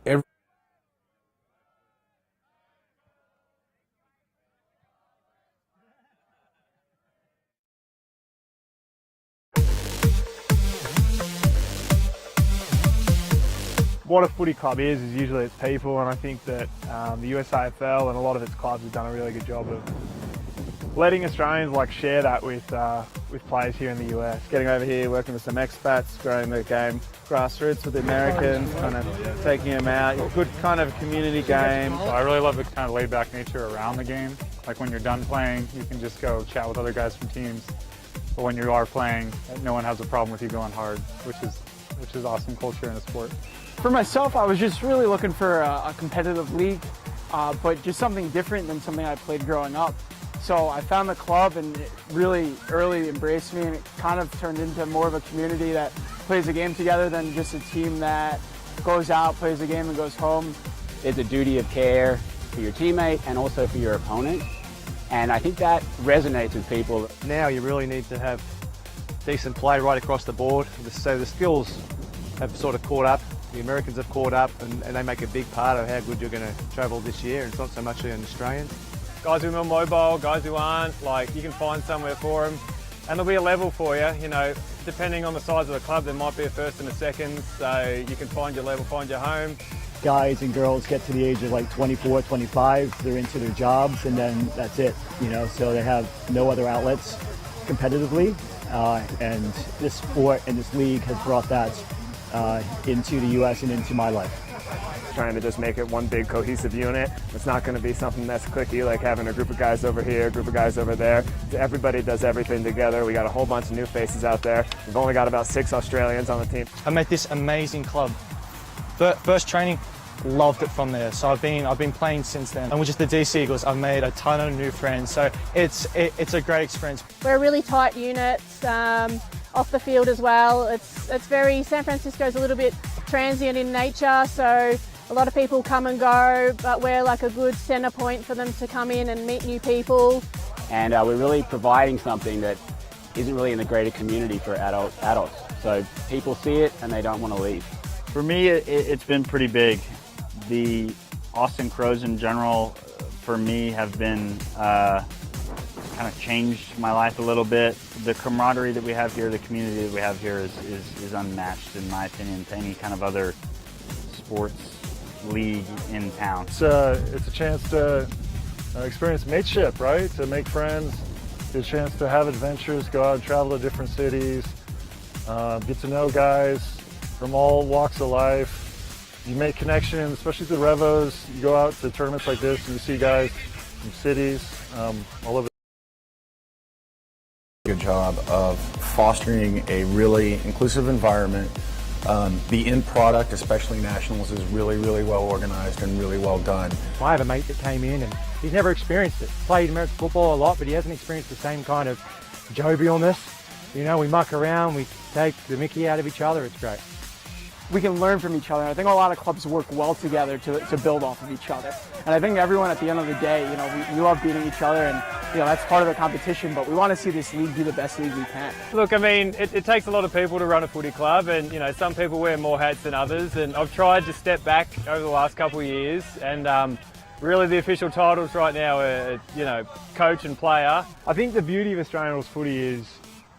[SPEAKER 11] every
[SPEAKER 17] what a footy club is usually it's people, and I think that the USAFL and a lot of its clubs have done a really good job of letting Australians share that with players here in the US.
[SPEAKER 22] Getting over here, working with some expats, growing the game grassroots with the Americans, kind of taking them out. Good kind of community game.
[SPEAKER 10] I really love the kind of laid-back nature around the game. Like when you're done playing, you can just go chat with other guys from teams. But when you are playing, no one has a problem with you going hard, which is awesome culture in a sport.
[SPEAKER 22] For myself, I was just really looking for a competitive league, but just something different than something I played growing up. So I found the club and it really early embraced me, and it kind of turned into more of a community that plays a game together than just a team that goes out, plays a game and goes home.
[SPEAKER 23] It's a duty of care for your teammate and also for your opponent. And I think that resonates with people.
[SPEAKER 24] Now you really need to have decent play right across the board. So the skills have sort of caught up. The Americans have caught up, and they make a big part of how good you're going to travel this year. And it's not so much an Australian.
[SPEAKER 25] Guys who are more mobile, guys who aren't, you can find somewhere for them. And there'll be a level for you, depending on the size of the club, there might be a first and a second, so you can find your level, find your home.
[SPEAKER 26] Guys and girls get to the age of 24, 25, they're into their jobs, and then that's it, so they have no other outlets competitively, and this sport and this league has brought that into the U.S. and into my life.
[SPEAKER 27] Trying to just make it one big cohesive unit. It's not going to be something that's cliquey, like having a group of guys over here, a group of guys over there. Everybody does everything together. We got a whole bunch of new faces out there. We've only got about 6 Australians on the team.
[SPEAKER 12] I met this amazing club. First training, loved it from there. So I've been playing since then. And with just the DC Eagles, I've made a ton of new friends. So it's a great experience.
[SPEAKER 18] We're a really tight unit off the field as well. It's very, San Francisco's a little bit transient in nature, so a lot of people come and go, but we're like a good centre point for them to come in and meet new people.
[SPEAKER 23] And we're really providing something that isn't really in the greater community for adults. So people see it and they don't want to leave.
[SPEAKER 29] For me, it's been pretty big. The Austin Crows in general, for me, have been kind of changed my life a little bit. The camaraderie that we have here, the community that we have here is unmatched, in my opinion, to any kind of other sports league in town.
[SPEAKER 4] It's a chance to experience mateship, right? To make friends, get a chance to have adventures, go out and travel to different cities, get to know guys from all walks of life. You make connections, especially the Revos. You go out to tournaments like this and you see guys from cities all over.
[SPEAKER 9] Good job of fostering a really inclusive environment. The end product, especially nationals, is really, really well organized and really well done.
[SPEAKER 13] I have a mate that came in and he's never experienced it. Played American football a lot, but he hasn't experienced the same kind of jovialness. We muck around, we take the mickey out of each other, it's great.
[SPEAKER 22] We can learn from each other. I think a lot of clubs work well together to build off of each other. And I think everyone at the end of the day, we love beating each other, and that's part of the competition, but we want to see this league be the best league we can.
[SPEAKER 25] Look, it takes a lot of people to run a footy club, and some people wear more hats than others, and I've tried to step back over the last couple of years, and really the official titles right now are, coach and player.
[SPEAKER 17] I think the beauty of Australian rules footy is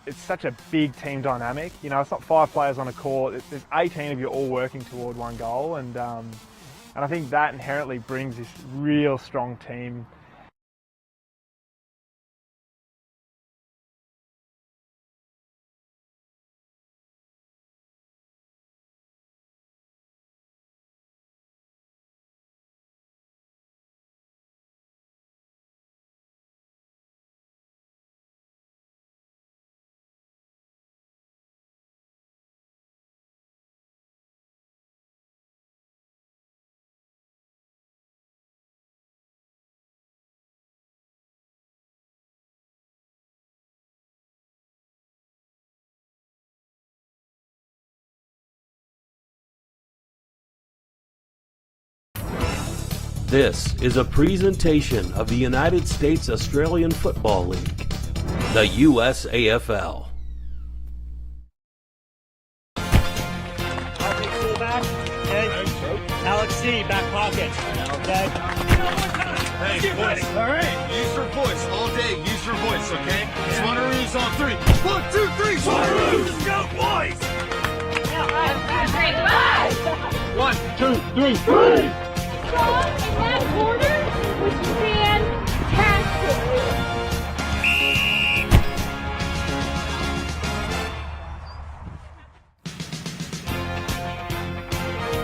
[SPEAKER 17] it's such a big team dynamic. It's not 5 players on a court. There's 18 of you all working toward one goal, and I think that inherently brings this real strong team.
[SPEAKER 3] This is a presentation of the United States Australian Football League, the USAFL.
[SPEAKER 5] Alex C, back pocket. Okay.
[SPEAKER 6] Hey, boys. All right. Use your voice all day. Use your voice, okay? Swannaroos on 3. 1, 2, 3. Swannaroos! Let's go, boys! 1, 2, 3, 3.
[SPEAKER 7] Strong in that corner was fantastic.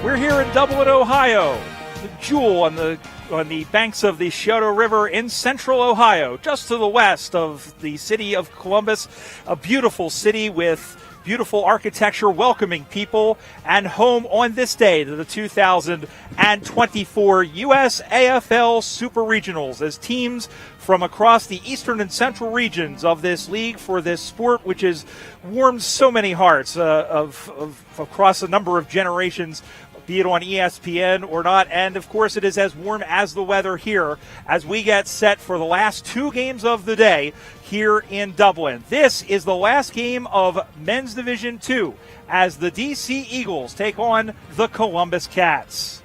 [SPEAKER 2] We're here in Dublin, Ohio, the jewel on the banks of the Scioto River in central Ohio, just to the west of the city of Columbus, a beautiful city with beautiful architecture, welcoming people, and home on this day to the 2024 USAFL Super Regionals as teams from across the eastern and central regions of this league for this sport, which has warmed so many hearts of across a number of generations, be it on ESPN or not. And, of course, it is as warm as the weather here as we get set for the last 2 games of the day here in Dublin. This is the last game of Men's Division 2 as the DC Eagles take on the Columbus Cats.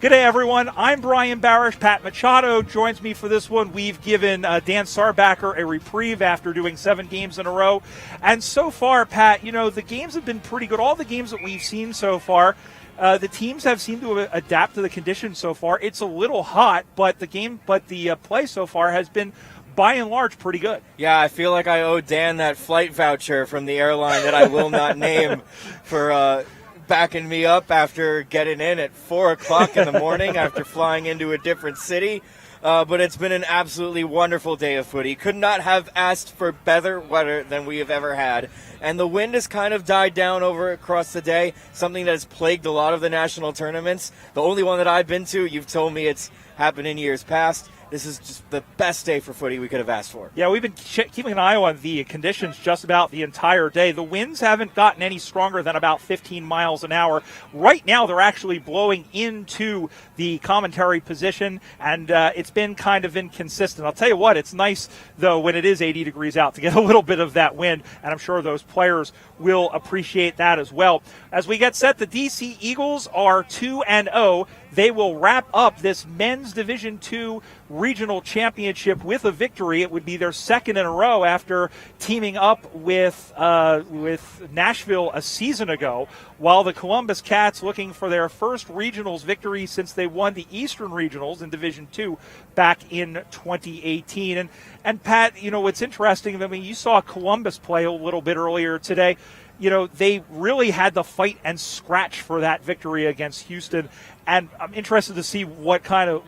[SPEAKER 2] Good day, everyone. I'm Brian Barish. Pat Machado joins me for this one. We've given Dan Sarbacker a reprieve after doing 7 games in a row. And so far, Pat, the games have been pretty good. All the games that we've seen so far, the teams have seemed to adapt to the conditions so far. It's a little hot, but the play so far has been, by and large, pretty good.
[SPEAKER 20] Yeah, I feel like I owe Dan that flight voucher from the airline that I will not name for backing me up after getting in at 4 o'clock in the morning after flying into a different city. But it's been an absolutely wonderful day of footy. Could not have asked for better weather than we have ever had. And the wind has kind of died down across the day, something that has plagued a lot of the national tournaments. The only one that I've been to, you've told me it's happened in years past. This is just the best day for footy we could have asked for.
[SPEAKER 2] Yeah, we've been keeping an eye on the conditions just about the entire day. The winds haven't gotten any stronger than about 15 miles an hour. Right now, they're actually blowing into the commentary position, and it's been kind of inconsistent. I'll tell you what, it's nice, though, when it is 80 degrees out to get a little bit of that wind, and I'm sure those players will appreciate that as well. As we get set, the DC Eagles are 2-0. They will wrap up this Men's Division II Regional Championship with a victory. It would be their 2nd in a row after teaming up with Nashville a season ago, while the Columbus Cats looking for their first regionals victory since they won the Eastern Regionals in Division II back in 2018. And Pat, what's interesting, you saw Columbus play a little bit earlier today. They really had to fight and scratch for that victory against Houston. And I'm interested to see what kind of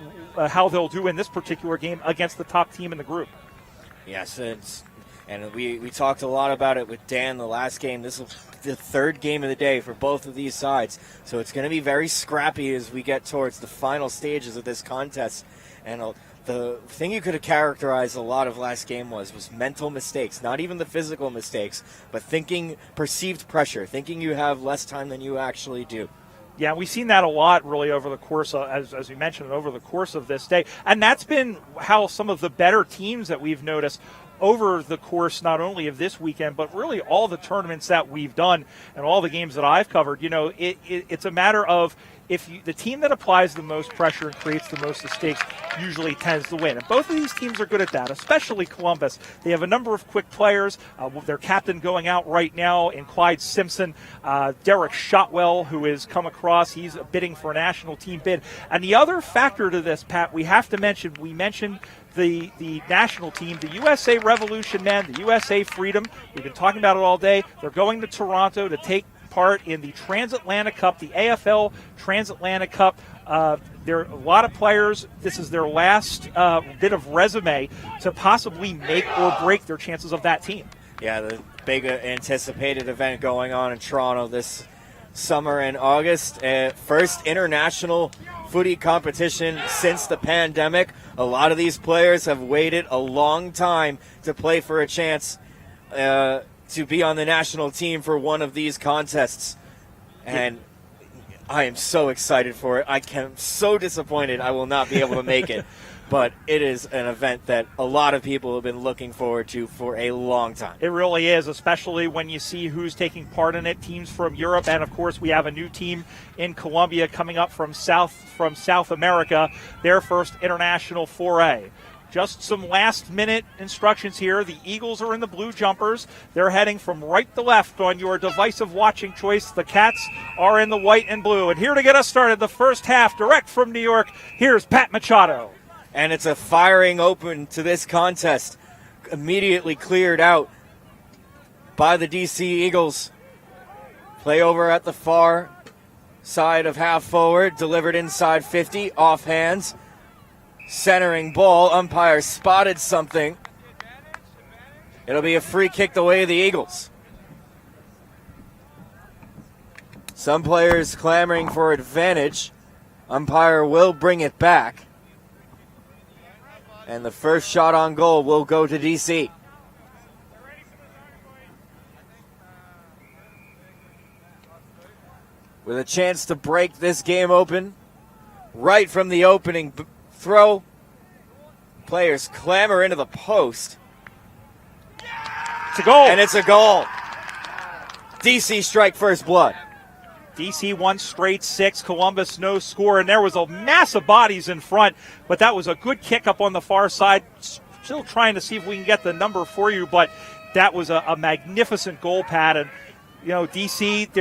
[SPEAKER 2] how they'll do in this particular game against the top team in the group.
[SPEAKER 20] Yes, and we talked a lot about it with Dan the last game. This is the 3rd game of the day for both of these sides. So it's going to be very scrappy as we get towards the final stages of this contest. And the thing you could have characterized a lot of last game was mental mistakes, not even the physical mistakes, but perceived pressure, thinking you have less time than you actually do.
[SPEAKER 2] Yeah, we've seen that a lot really over the course of, as we mentioned, over the course of this day. And that's been how some of the better teams that we've noticed over the course not only of this weekend, but really all the tournaments that we've done and all the games that I've covered, it's a matter of the team that applies the most pressure and creates the most mistakes usually tends to win. And both of these teams are good at that, especially Columbus. They have a number of quick players. Their captain going out right now in Clyde Simpson. Derek Shotwell, who has come across, he's bidding for a national team bid. And the other factor to this, Pat, we have to mention, we mentioned the national team, the USA Revolution men, the USA Freedom. We've been talking about it all day. They're going to Toronto to take part in the Transatlantic Cup, the AFL Transatlantic Cup. There are a lot of players. This is their last bit of resume to possibly make or break their chances of that team.
[SPEAKER 20] Yeah, the big anticipated event going on in Toronto this summer in August. First international footy competition since the pandemic. A lot of these players have waited a long time to play for a chance to be on the national team for one of these contests. And I am so excited for it. I am so disappointed I will not be able to make it. but it is an event that a lot of people have been looking forward to for a long time.
[SPEAKER 2] It really is, especially when you see who's taking part in it, teams from Europe, and of course we have a new team in Colombia coming up from South America, their first international foray. Just some last-minute instructions here. The Eagles are in the blue jumpers. They're heading from right to left on your device of watching choice. The Cats are in the white and blue. And here to get us started, the first half, direct from New York, here's Pat Machado.
[SPEAKER 20] And it's a firing open to this contest, immediately cleared out by the DC Eagles. Play over at the far side of half forward, delivered inside 50, off hands. Centering ball, umpire spotted something. It'll be a free kick the way of the Eagles. Some players clamoring for advantage. Umpire will bring it back. And the first shot on goal will go to DC. With a chance to break this game open right from the opening throw. Players clamber into the post.
[SPEAKER 2] It's a goal.
[SPEAKER 20] And it's a goal. DC strike first blood.
[SPEAKER 2] DC won straight 6, Columbus no score, and there was a mass of bodies in front, but that was a good kick up on the far side. Still trying to see if we can get the number for you, but that was a magnificent goal, Pat. And, you know, DC,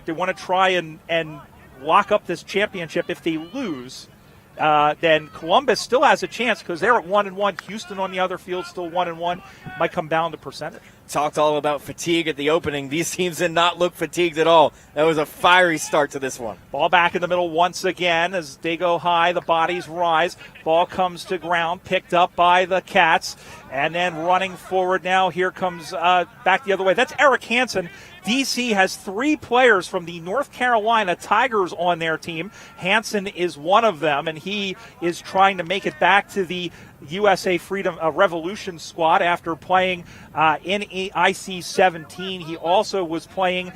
[SPEAKER 2] they want to try and lock up this championship. If they lose, then Columbus still has a chance because they're at 1-1. Houston on the other field still 1-1. Might come down to percentage.
[SPEAKER 20] Talked all about fatigue at the opening. These teams did not look fatigued at all. That was a fiery start to this one.
[SPEAKER 2] Ball back in the middle once again as they go high. The bodies rise. Ball comes to ground, picked up by the Cats. And then running forward now, here comes back the other way. That's Eric Hansen. DC has 3 players from the North Carolina Tigers on their team. Hansen is one of them, and he is trying to make it back to the USA Freedom Revolution squad after playing in IC-17. He also was playing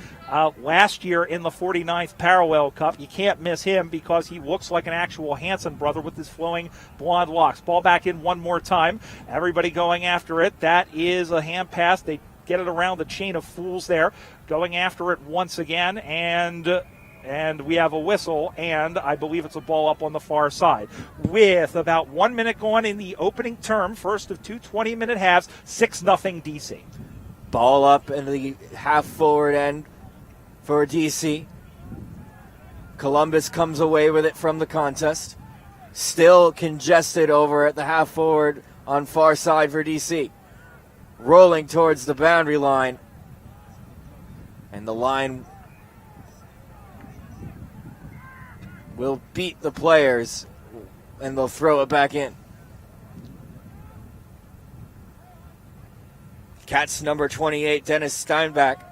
[SPEAKER 2] last year in the 49th Parallel Cup. You can't miss him because he looks like an actual Hansen brother with his flowing blonde locks. Ball back in one more time. Everybody going after it. That is a hand pass. They get it around the chain of fools there. Going after it once again, and we have a whistle, and I believe it's a ball up on the far side. With about 1 minute gone in the opening term, first of 2 20-minute halves, 6-0 DC.
[SPEAKER 20] Ball up in the half-forward end for DC. Columbus comes away with it from the contest. Still congested over at the half-forward on far side for DC. Rolling towards the boundary line. And the line will beat the players, and they'll throw it back in. Cats number 28, Dennis Steinbach,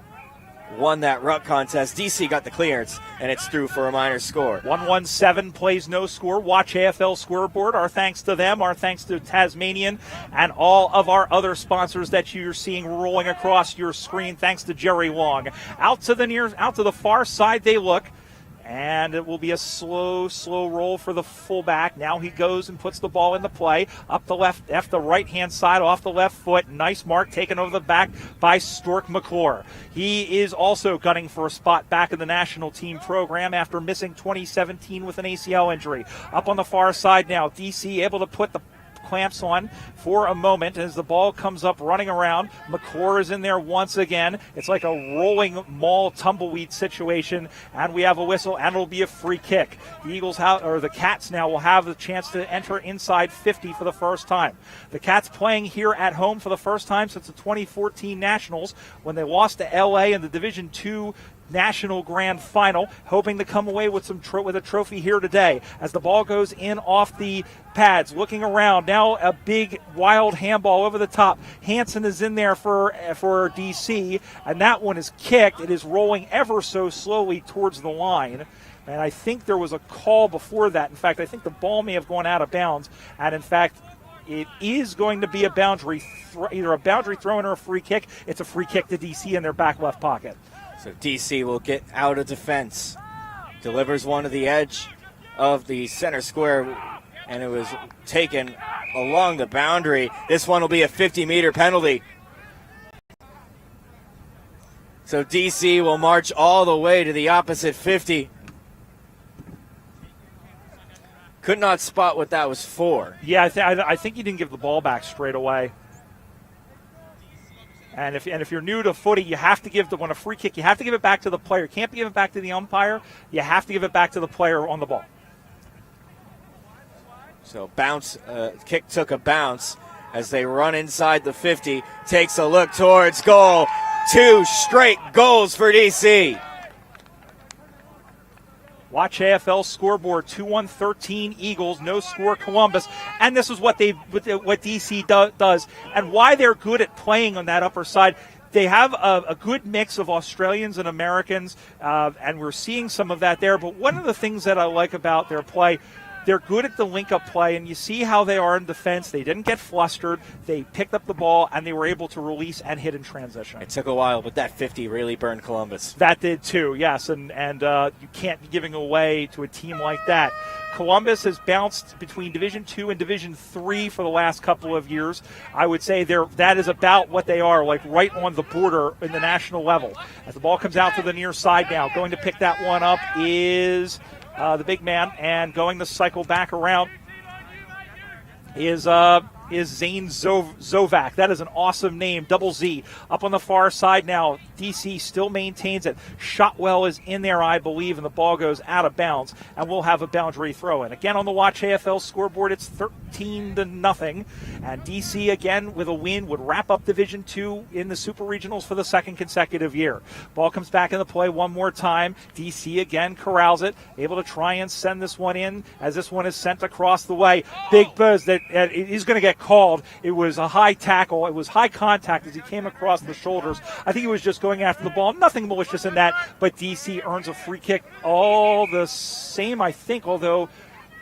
[SPEAKER 20] won that ruck contest. DC got the clearance, and it's through for a minor score.
[SPEAKER 2] 117 plays no score. Watch AFL scoreboard. Our thanks to them. Our thanks to Tasmanian and all of our other sponsors that you're seeing rolling across your screen. Thanks to Jerry Long. Out to the far side they look. And it will be a slow roll for the fullback. Now he goes and puts the ball into play. Up the left, the right-hand side, off the left foot. Nice mark taken over the back by Stork McClure. He is also gunning for a spot back in the national team program after missing 2017 with an ACL injury. Up on the far side now, DC able to put the clamps on for a moment as the ball comes up running around. McClure is in there once again. It's like a rolling mall tumbleweed situation, and we have a whistle, and it'll be a free kick. The Cats now will have the chance to enter inside 50 for the first time. The Cats playing here at home for the first time since the 2014 Nationals when they lost to LA in the Division II National Grand Final, hoping to come away with with a trophy here today. As the ball goes in off the pads, looking around now, a big wild handball over the top. Hansen is in there for DC, and that one is kicked. It is rolling ever so slowly towards the line. And I think there was a call before that. In fact, I think the ball may have gone out of bounds, and in fact, it is going to be a boundary, either a boundary throw-in or a free kick. It's a free kick to DC in their back left pocket.
[SPEAKER 20] So DC will get out of defense. Delivers one to the edge of the center square, and it was taken along the boundary. This one will be a 50-meter penalty. So DC will march all the way to the opposite 50. Could not spot what that was for.
[SPEAKER 2] Yeah, I think he didn't give the ball back straight away. And if you're new to footy, you have to give when a free kick, you have to give it back to the player. You can't give it back to the umpire. You have to give it back to the player on the ball.
[SPEAKER 20] So kick took a bounce as they run inside the 50. Takes a look towards goal. 2 straight goals for DC.
[SPEAKER 2] Watch AFL scoreboard, 2-1-13 Eagles, no score Columbus. And this is what DC does and why they're good at playing on that upper side. They have a good mix of Australians and Americans, and we're seeing some of that there. But one of the things that I like about their play, they're good at the link-up play, and you see how they are in defense. They didn't get flustered. They picked up the ball, and they were able to release and hit in transition.
[SPEAKER 20] It took a while, but that 50 really burned Columbus.
[SPEAKER 2] That did too, yes, and you can't be giving away to a team like that. Columbus has bounced between Division II and Division III for the last couple of years. I would say that is about what they are, like right on the border in the national level. As the ball comes out to the near side now, going to pick that one up is the big man, and going to cycle back around is Zane Zovac. That is an awesome name, double Z. Up on the far side now, DC still maintains it. Shotwell is in there, I believe, and the ball goes out of bounds, and we'll have a boundary throw in. Again, on the Watch AFL scoreboard, it's 13-0, and DC, again, with a win, would wrap up Division II in the Super Regionals for the second consecutive year. Ball comes back into play one more time. DC, again, corrals it, able to try and send this one in, as this one is sent across the way. Big Buzz, he's going to get called. It was a high tackle. It was high contact as he came across the shoulders. I think he was just going after the ball. Nothing malicious in that, but DC earns a free kick all the same, I think, although,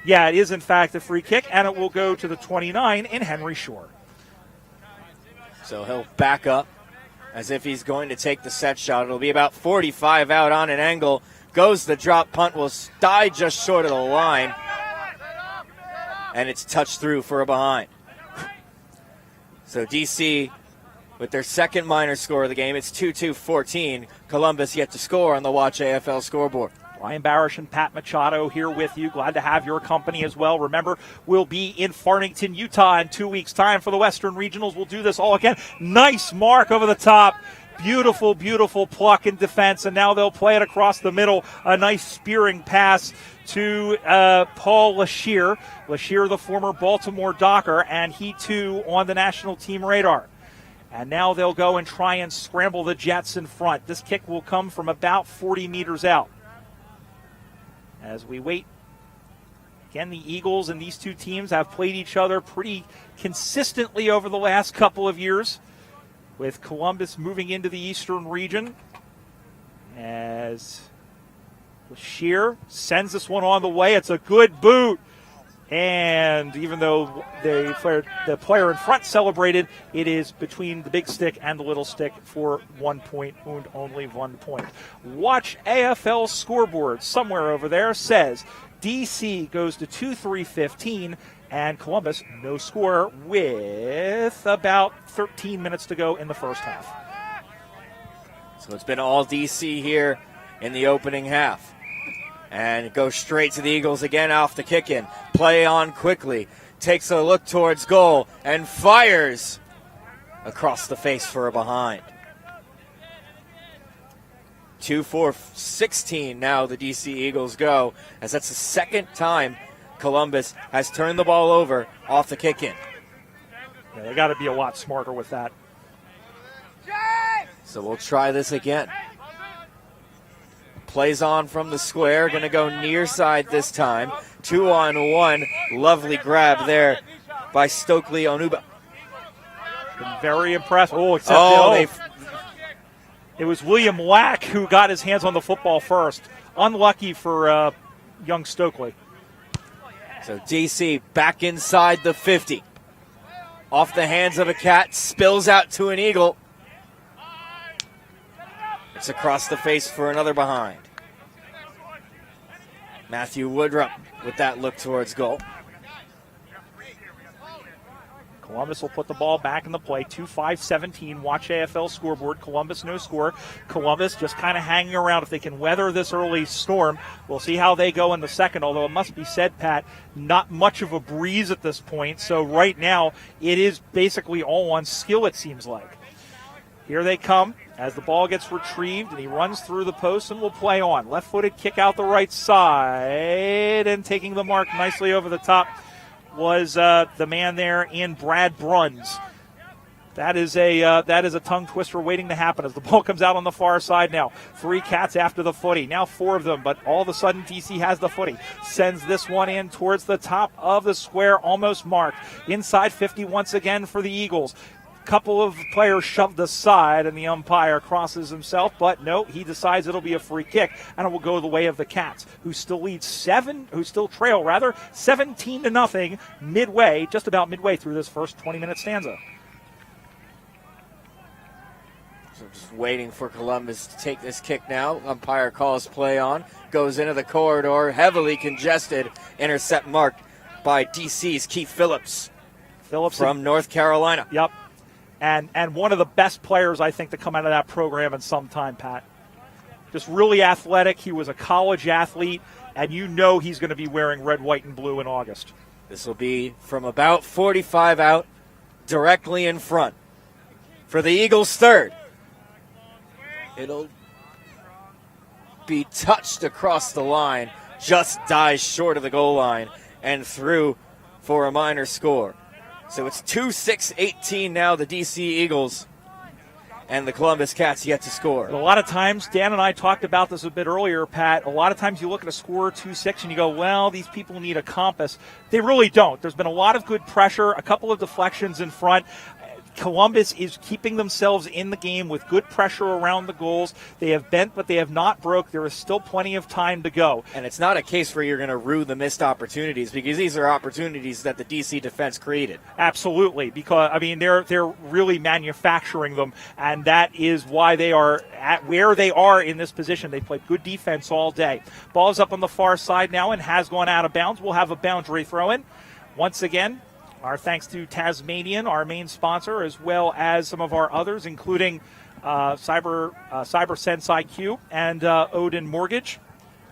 [SPEAKER 2] yeah, it is in fact a free kick, and it will go to the 29 in Henry Shore.
[SPEAKER 20] So he'll back up as if he's going to take the set shot. It'll be about 45 out on an angle. Goes the drop punt, will die just short of the line, and it's touched through for a behind. So DC, with their second minor score of the game, it's 2-2-14. Columbus yet to score on the Watch AFL scoreboard.
[SPEAKER 2] Ryan Barish and Pat Machado here with you. Glad to have your company as well. Remember, we'll be in Farmington, Utah in 2 weeks' time for the Western Regionals. We'll do this all again. Nice mark over the top. Beautiful, beautiful pluck in defense, and now they'll play it across the middle. A nice spearing pass to Paul Lashir. Lashir, the former Baltimore Docker, and he too on the national team radar. And now they'll go and try and scramble the Jets in front. This kick will come from about 40 meters out. As we wait, again, the Eagles and these two teams have played each other pretty consistently over the last couple of years, with Columbus moving into the Eastern region as Shear sends this one on the way. It's a good boot. And even though the player in front celebrated, it is between the big stick and the little stick for 1 point and only 1 point. Watch AFL scoreboard somewhere over there says DC goes to 2-3-15 and Columbus no score with about 13 minutes to go in the first half.
[SPEAKER 20] So it's been all DC here in the opening half. And it goes straight to the Eagles again off the kick in. Play on quickly. Takes a look towards goal and fires across the face for a behind. 2-4-16 now the DC Eagles go, as that's the second time Columbus has turned the ball over off the kick in.
[SPEAKER 2] Yeah, they got to be a lot smarter with that.
[SPEAKER 20] So we'll try this again. Plays on from the square, going to go near side this time. 2-on-1, lovely grab there by Stokely Onuba.
[SPEAKER 2] Been very impressed. It was William Lack who got his hands on the football first. Unlucky for young Stokely.
[SPEAKER 20] So DC back inside the 50. Off the hands of a cat, spills out to an Eagle. It's across the face for another behind. Matthew Woodrup with that look towards goal.
[SPEAKER 2] Columbus will put the ball back in the play. 2-5-17. Watch AFL scoreboard. Columbus no score. Columbus just kind of hanging around. If they can weather this early storm, we'll see how they go in the second. Although it must be said, Pat, not much of a breeze at this point. So right now it is basically all on skill, it seems like. Here they come as the ball gets retrieved, and he runs through the post and will play on. Left-footed kick out the right side, and taking the mark nicely over the top was the man there in Brad Bruns. That is a tongue twister waiting to happen as the ball comes out on the far side now. 3 Cats after the footy. Now 4 of them, but all of a sudden DC has the footy. Sends this one in towards the top of the square, almost marked. Inside 50 once again for the Eagles. Couple of players shoved aside, and the umpire crosses himself, but no, he decides it'll be a free kick, and it will go the way of the Cats, who still trail 17-0 midway, just about midway through this first 20-minute stanza.
[SPEAKER 20] So just waiting for Columbus to take this kick now. Umpire calls play on, goes into the corridor, heavily congested, intercept marked by DC's Keith Phillips from North Carolina.
[SPEAKER 2] Yep. And one of the best players, I think, to come out of that program in some time, Pat. Just really athletic. He was a college athlete, and you know he's going to be wearing red, white, and blue in August.
[SPEAKER 20] This will be from about 45 out, directly in front. For the Eagles' third. It'll be touched across the line, just dies short of the goal line, and through for a minor score. So it's 2-6-18 now, the DC Eagles, and the Columbus Cats yet to score.
[SPEAKER 2] But a lot of times, Dan and I talked about this a bit earlier, Pat, a lot of times you look at a score 2-6 and you go, well, these people need a compass. They really don't. There's been a lot of good pressure, a couple of deflections in front. Columbus is keeping themselves in the game with good pressure around the goals. They have bent, but they have not broke. There is still plenty of time to go.
[SPEAKER 20] And it's not a case where you're going to rue the missed opportunities, because these are opportunities that the DC defense created.
[SPEAKER 2] Absolutely, because, I mean, they're really manufacturing them, and that is why they are at where they are in this position. They played good defense all day. Ball is up on the far side now and has gone out of bounds. We'll have a boundary throw in. Once again, our thanks to Tasmanian, our main sponsor, as well as some of our others, including Cyber Sense IQ and Odin Mortgage,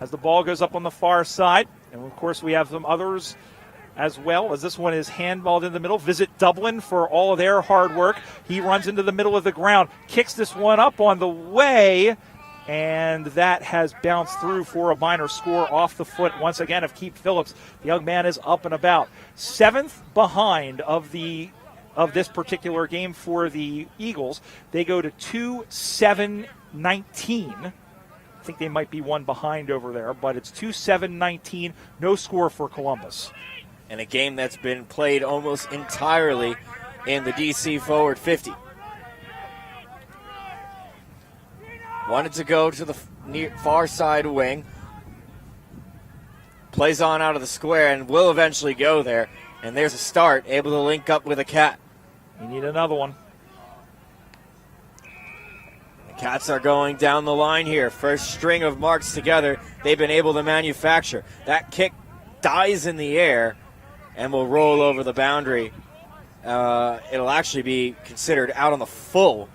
[SPEAKER 2] as the ball goes up on the far side. And, of course, we have some others as well, as this one is handballed in the middle. Visit Dublin for all of their hard work. He runs into the middle of the ground, kicks this one up on the way, and that has bounced through for a minor score off the foot once again of Keith Phillips. The young man is up and about. 7th behind of this particular game for the Eagles. They go to 2-7-19. I think they might be one behind over there, but it's 2-7-19. No score for Columbus.
[SPEAKER 20] And a game that's been played almost entirely in the DC forward 50. Wanted to go to the far side wing. Plays on out of the square and will eventually go there. And there's a start, able to link up with a Cat.
[SPEAKER 2] You need another one.
[SPEAKER 20] The Cats are going down the line here. First string of marks together they've been able to manufacture. That kick dies in the air and will roll over the boundary. It'll actually be considered out on the full,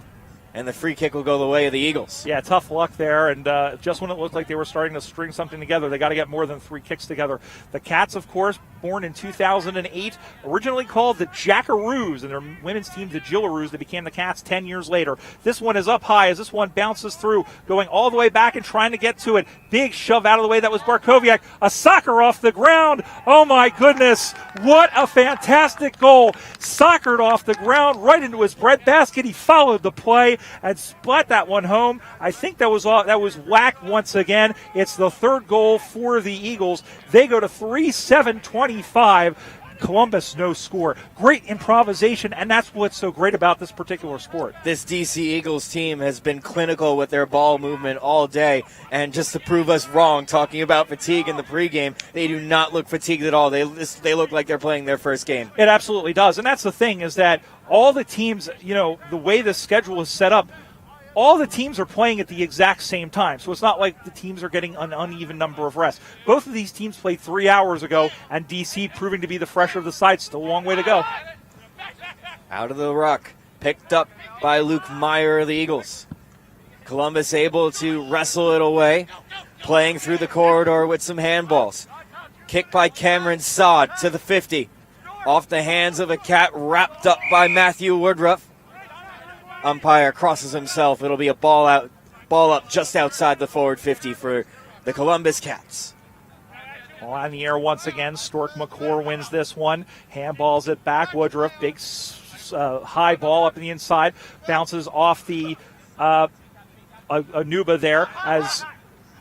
[SPEAKER 20] and the free kick will go the way of the Eagles.
[SPEAKER 2] Yeah, tough luck there, and just when it looked like they were starting to string something together, they got to get more than 3 kicks together. The Cats, of course, born in 2008, originally called the Jackaroos, and their women's team, the Gillaroos, that became the Cats 10 years later. This one is up high as this one bounces through, going all the way back and trying to get to it. Big shove out of the way. That was Barkowiak. A soccer off the ground. Oh, my goodness. What a fantastic goal. Soccered off the ground right into his breadbasket. He followed the play and splat that one home. I think that was whack once again. It's the 3rd goal for the Eagles. They go to 3-7-25. Columbus, no score. Great improvisation, and that's what's so great about this particular sport.
[SPEAKER 20] This DC Eagles team has been clinical with their ball movement all day, and just to prove us wrong, talking about fatigue in the pregame, they do not look fatigued at all. They look like they're playing their first game.
[SPEAKER 2] It absolutely does, and that's the thing, is that all the teams, the way the schedule is set up, all the teams are playing at the exact same time. So it's not like the teams are getting an uneven number of rests. Both of these teams played 3 hours ago, and DC proving to be the fresher of the side. Still a long way to go.
[SPEAKER 20] Out of the ruck. Picked up by Luke Meyer of the Eagles. Columbus able to wrestle it away. Playing through the corridor with some handballs. Kick by Cameron Sod to the 50. Off the hands of a cat, wrapped up by Matthew Woodruff. Umpire crosses himself. It'll be a ball up just outside the forward 50 for the Columbus Cats.
[SPEAKER 2] On the air once again, Stork McClure wins this one. Handballs it back. Woodruff, big high ball up in the inside. Bounces off the Anuba there as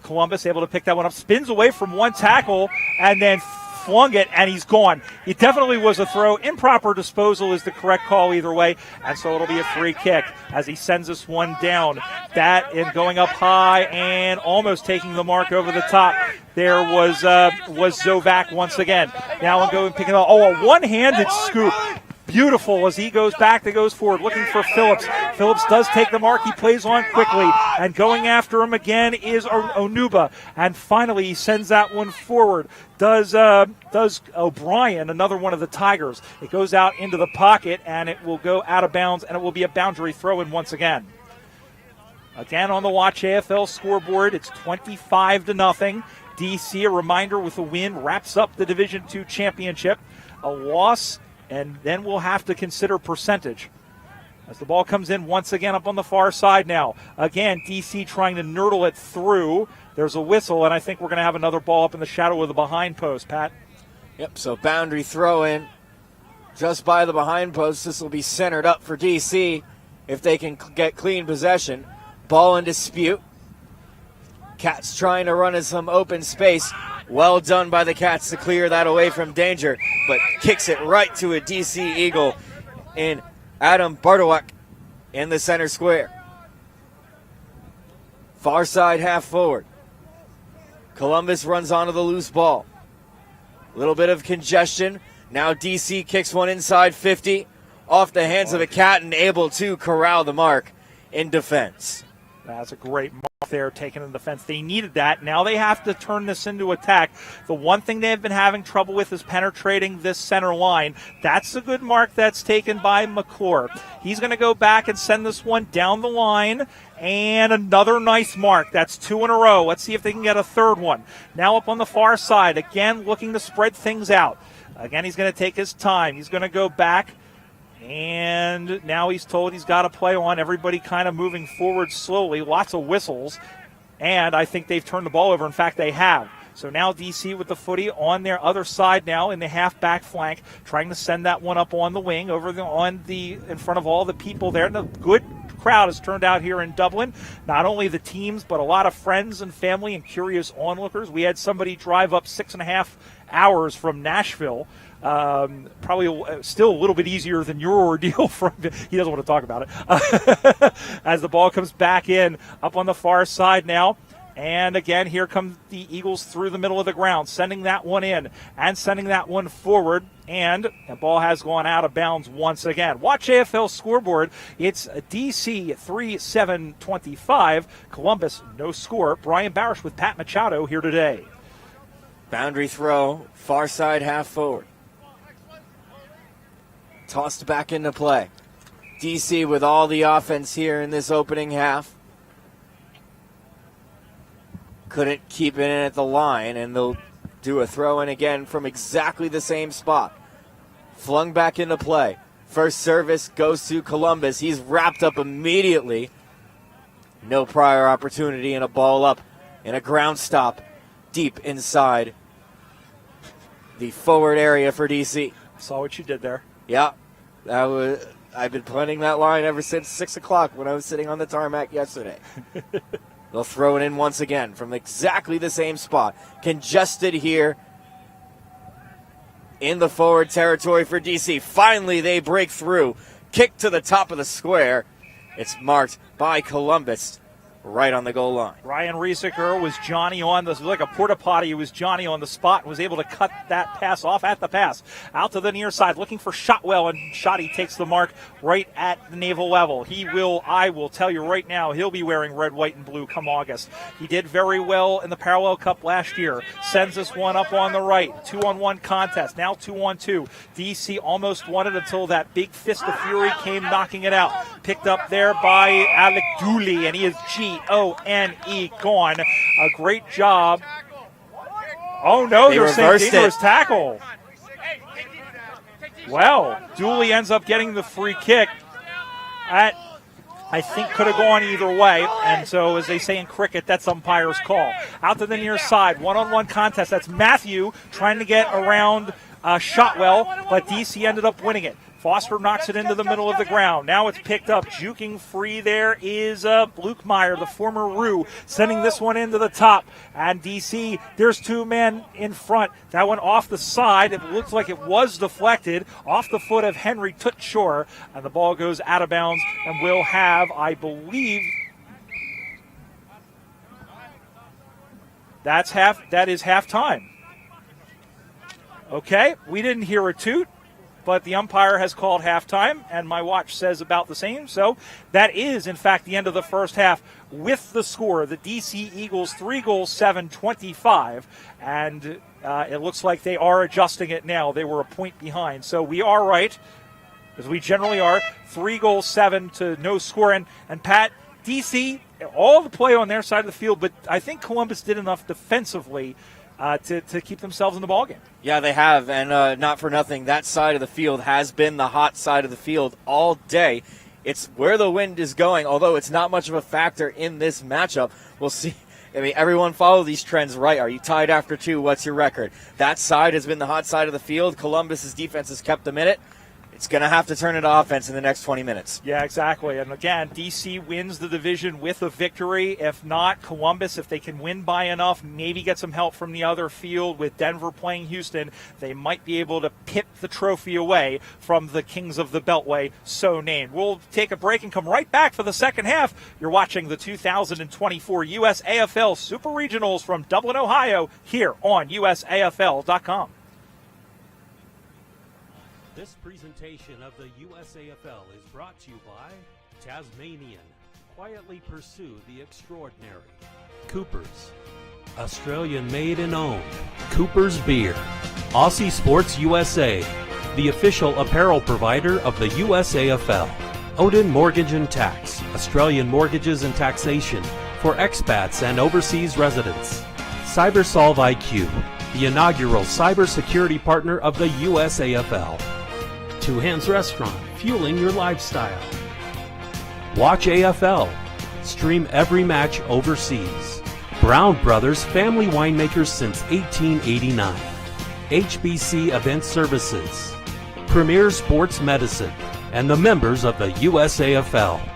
[SPEAKER 2] Columbus able to pick that one up. Spins away from one tackle and then flung it, and he's gone. It definitely was a throw. Improper disposal is the correct call either way, and so it'll be a free kick as he sends this one down. That in going up high and almost taking the mark over the top. There was Zovac once again. Now I'm going picking up. Oh, a one-handed scoop. Beautiful as he goes back, that goes forward, looking for Phillips. Phillips does take the mark. He plays on quickly, and going after him again is Onuba. And finally, he sends that one forward. Does O'Brien, another one of the Tigers. It goes out into the pocket, and it will go out of bounds, and it will be a boundary throw-in once again. Again on the Watch AFL scoreboard, it's 25-0. DC, a reminder, with a win, wraps up the Division II championship. A loss, and then we'll have to consider percentage. As the ball comes in once again up on the far side now. Again, DC trying to nurdle it through. There's a whistle, and I think we're going to have another ball up in the shadow of the behind post, Pat.
[SPEAKER 20] Yep, so boundary throw in just by the behind post. This will be centered up for DC if they can get clean possession. Ball in dispute. Cats trying to run in some open space. Well done by the Cats to clear that away from danger, but kicks it right to a DC Eagle in Adam Bartowak in the center square. Far side half forward. Columbus runs onto the loose ball. A little bit of congestion. Now DC kicks one inside 50 off the hands of a Cat and able to corral the mark in defense.
[SPEAKER 2] That's a great mark there, taken in defense. They needed that. Now they have to turn this into attack. The one thing they've been having trouble with is penetrating this center line. That's a good mark that's taken by McClure. He's going to go back and send this one down the line. And another nice mark. That's two in a row. Let's see if they can get a third one. Now up on the far side, again looking to spread things out. Again, he's going to take his time. He's going to go back. And now he's told he's got to play on. Everybody kind of moving forward slowly. Lots of whistles. And I think they've turned the ball over. In fact, they have. So now DC with the footy on their other side now in the half-back flank, trying to send that one up on the wing, in front of all the people there. And a good crowd has turned out here in Dublin. Not only the teams, but a lot of friends and family and curious onlookers. We had somebody drive up 6.5 hours from Nashville. Probably still a little bit easier than your ordeal. He doesn't want to talk about it. As the ball comes back in, up on the far side now. And again, here come the Eagles through the middle of the ground, sending that one in and sending that one forward. And the ball has gone out of bounds once again. Watch AFL scoreboard. It's DC 3-7-25. Columbus, no score. Brian Barish with Pat Machado here today.
[SPEAKER 20] Boundary throw, far side half forward. Tossed back into play. DC with all the offense here in this opening half. Couldn't keep it in at the line, and they'll do a throw in again from exactly the same spot. Flung back into play. First service goes to Columbus. He's wrapped up immediately. No prior opportunity, and a ball up in a ground stop deep inside the forward area for DC.
[SPEAKER 2] Saw what you did there.
[SPEAKER 20] Yeah, I've been planning that line ever since 6 o'clock when I was sitting on the tarmac yesterday. They'll throw it in once again from exactly the same spot. Congested here in the forward territory for DC. Finally, they break through. Kick to the top of the square. It's marked by Columbus. right on the goal line.
[SPEAKER 2] Ryan Riesecker was Johnny on the, like a porta potty. He was Johnny on the spot and was able to cut that pass off at the pass. Out to the near side, looking for Shotwell, and Shotty takes the mark right at the navel level. I will tell you right now, he'll be wearing red, white, and blue come August. He did very well in the Parallel Cup last year. Sends this one up on the right. 2-on-1 contest, now 2-on-2. DC almost won it until that big fist of fury came knocking it out. Picked up there by Alec Dooley, and he is Gone. Gone. A great job. Oh, no, they're saying dangerous tackle. Well, Dooley ends up getting the free kick. That, I think, could have gone either way. And so, as they say in cricket, that's umpire's call. Out to the near side, one-on-one contest. That's Matthew trying to get around Shotwell, but DC ended up winning it. Foster knocks it into the middle of the ground. Now it's picked up. Juking free there is Luke Meyer, the former Roo, sending this one into the top. And DC, there's two men in front. That one off the side. It looks like it was deflected off the foot of Henry Tutshore. And the ball goes out of bounds and will have, I believe, that is halftime. Okay, we didn't hear a toot, but the umpire has called halftime, and my watch says about the same. So that is, in fact, the end of the first half with the score. The DC Eagles 3-7-25, and it looks like they are adjusting it now. They were a point behind. So we are right, as we generally are, 3-7 to no score. And Pat, DC, all the play on their side of the field, but I think Columbus did enough defensively to keep themselves in the ballgame.
[SPEAKER 20] Yeah, they have, and not for nothing. That side of the field has been the hot side of the field all day. It's where the wind is going, although it's not much of a factor in this matchup. We'll see. I mean, everyone follow these trends, right? Are you tied after two? What's your record? That side has been the hot side of the field. Columbus's defense has kept them in it. It's going to have to turn into offense in the next 20 minutes.
[SPEAKER 2] Yeah, exactly. And again, DC wins the division with a victory. If not, Columbus, if they can win by enough, maybe get some help from the other field with Denver playing Houston, they might be able to pip the trophy away from the Kings of the Beltway, so named. We'll take a break and come right back for the second half. You're watching the 2024 USAFL Super Regionals from Dublin, Ohio, here on USAFL.com.
[SPEAKER 3] This presentation of the USAFL is brought to you by Tasmanian. Quietly pursue the extraordinary. Coopers. Australian made and owned. Coopers Beer. Aussie Sports USA. The official apparel provider of the USAFL. Odin Mortgage and Tax. Australian mortgages and taxation for expats and overseas residents. CyberSolve IQ. The inaugural cybersecurity partner of the USAFL. Two Hands Restaurant, fueling your lifestyle. Watch AFL. Stream every match overseas. Brown Brothers, family winemakers since 1889. HBC Event Services. Premier Sports Medicine. And the members of the USAFL.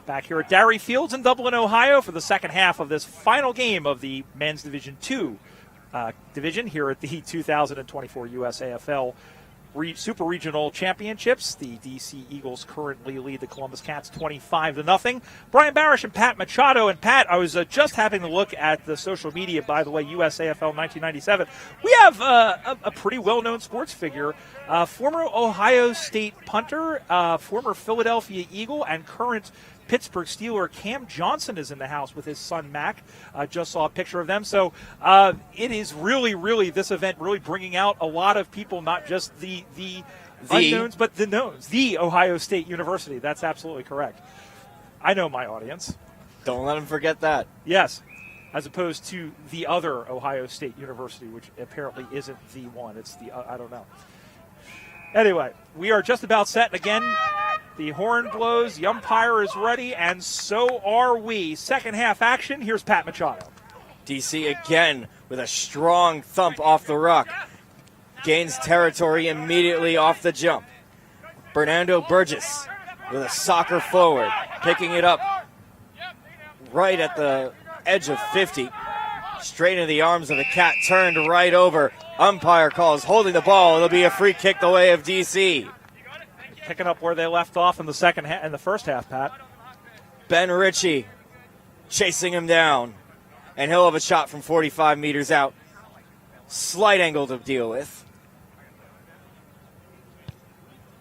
[SPEAKER 2] Back here at Darree Fields in Dublin, Ohio for the second half of this final game of the Men's Division II division here at the 2024 USAFL Super Regional Championships. The DC Eagles currently lead the Columbus Cats 25-0. Brian Barish and Pat Machado. And Pat, I was just having a look at the social media, by the way, USAFL 1997. We have a pretty well-known sports figure, former Ohio State punter, former Philadelphia Eagle, and current Pittsburgh Steeler Cam Johnson is in the house with his son Mac. Just saw a picture of them. So it is really, this event really bringing out a lot of people, not just the unknowns, but the knowns. The Ohio State University. That's absolutely correct. I know my audience.
[SPEAKER 20] Don't let them forget that.
[SPEAKER 2] Yes, as opposed to the other Ohio State University, which apparently isn't the one. It's the, I don't know. Anyway, we are just about set. Again, the horn blows, the umpire is ready, and so are we. Second half action, here's Pat Machado.
[SPEAKER 20] DC again with a strong thump off the ruck. Gains territory immediately off the jump. Bernardo Burgess with a soccer forward, picking it up right at the edge of 50. Straight into the arms of the Cat, turned right over. Umpire calls holding the ball. It'll be a free kick the way of DC.
[SPEAKER 2] Picking up where they left off in the in the first half, Pat.
[SPEAKER 20] Ben Ritchie chasing him down, and he'll have a shot from 45 meters out. Slight angle to deal with.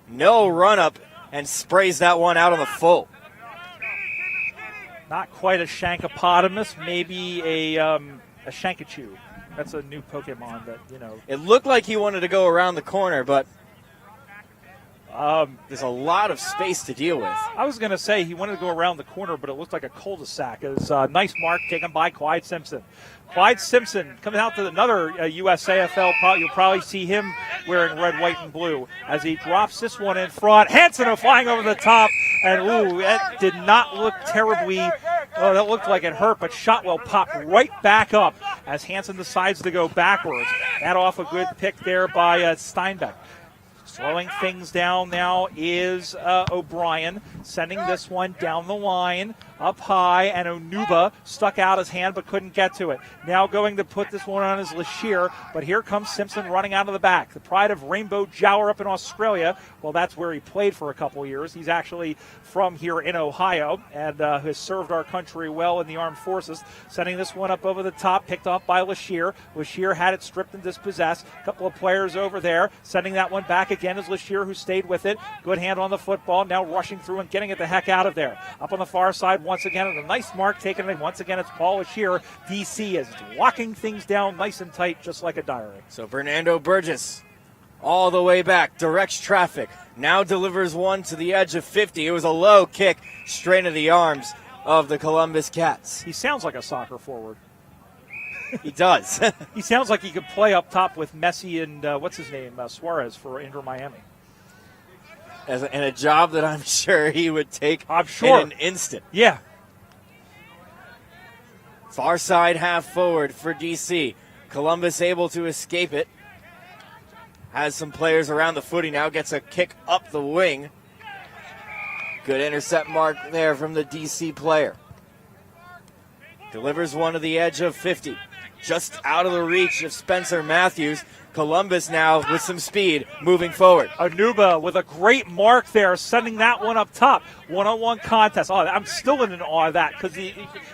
[SPEAKER 20] No run up, and sprays that one out on the full.
[SPEAKER 2] Not quite a Shankopotamus, maybe a Shankachu. That's a new Pokemon that, you know.
[SPEAKER 20] It looked like he wanted to go around the corner, but there's a lot of space to deal with.
[SPEAKER 2] I was going to say he wanted to go around the corner, but it looked like a cul-de-sac. It was a nice mark taken by Clyde Simpson. Clyde Simpson coming out to another USAFL. You'll probably see him wearing red, white, and blue as he drops this one in front. Hansen flying over the top, and ooh, that did not look terribly. Oh, that looked like it hurt, but Shotwell popped right back up as Hansen decides to go backwards. That off a good pick there by Steinbeck. Slowing things down now is O'Brien, sending this one down the line, up high, and Onuba stuck out his hand but couldn't get to it. Now going to put this one on his Lashir, but here comes Simpson running out of the back. The pride of Rainbow Jower up in Australia. Well, that's where he played for a couple of years. He's actually from here in Ohio and has served our country well in the armed forces. Sending this one up over the top, picked off by Lashir. Lashir had it stripped and dispossessed. A couple of players over there, sending that one back again is Lashir, who stayed with it. Good hand on the football, now rushing through and getting it the heck out of there. Up on the far side once again, and a nice mark taken in. Once again, it's Paul Lashir. DC is locking things down nice and tight, just like a diary.
[SPEAKER 20] So Bernardo Burgess all the way back, directs traffic, now delivers one to the edge of 50. It was a low kick straight into the arms of the Columbus Cats.
[SPEAKER 2] He sounds like a soccer forward.
[SPEAKER 20] He does.
[SPEAKER 2] He sounds like he could play up top with Messi and what's his name, Suarez for Inter Miami.
[SPEAKER 20] And a job that I'm sure he would take
[SPEAKER 2] I'm sure.
[SPEAKER 20] in an instant.
[SPEAKER 2] Yeah.
[SPEAKER 20] Far side half forward for DC. Columbus able to escape it. Has some players around the footy now. Gets a kick up the wing. Good intercept mark there from the DC player. Delivers one to the edge of 50. Just out of the reach of Spencer Matthews. Columbus now with some speed moving forward.
[SPEAKER 2] Anuba with a great mark there, sending that one up top. One-on-one contest. Oh, I'm still in awe of that because he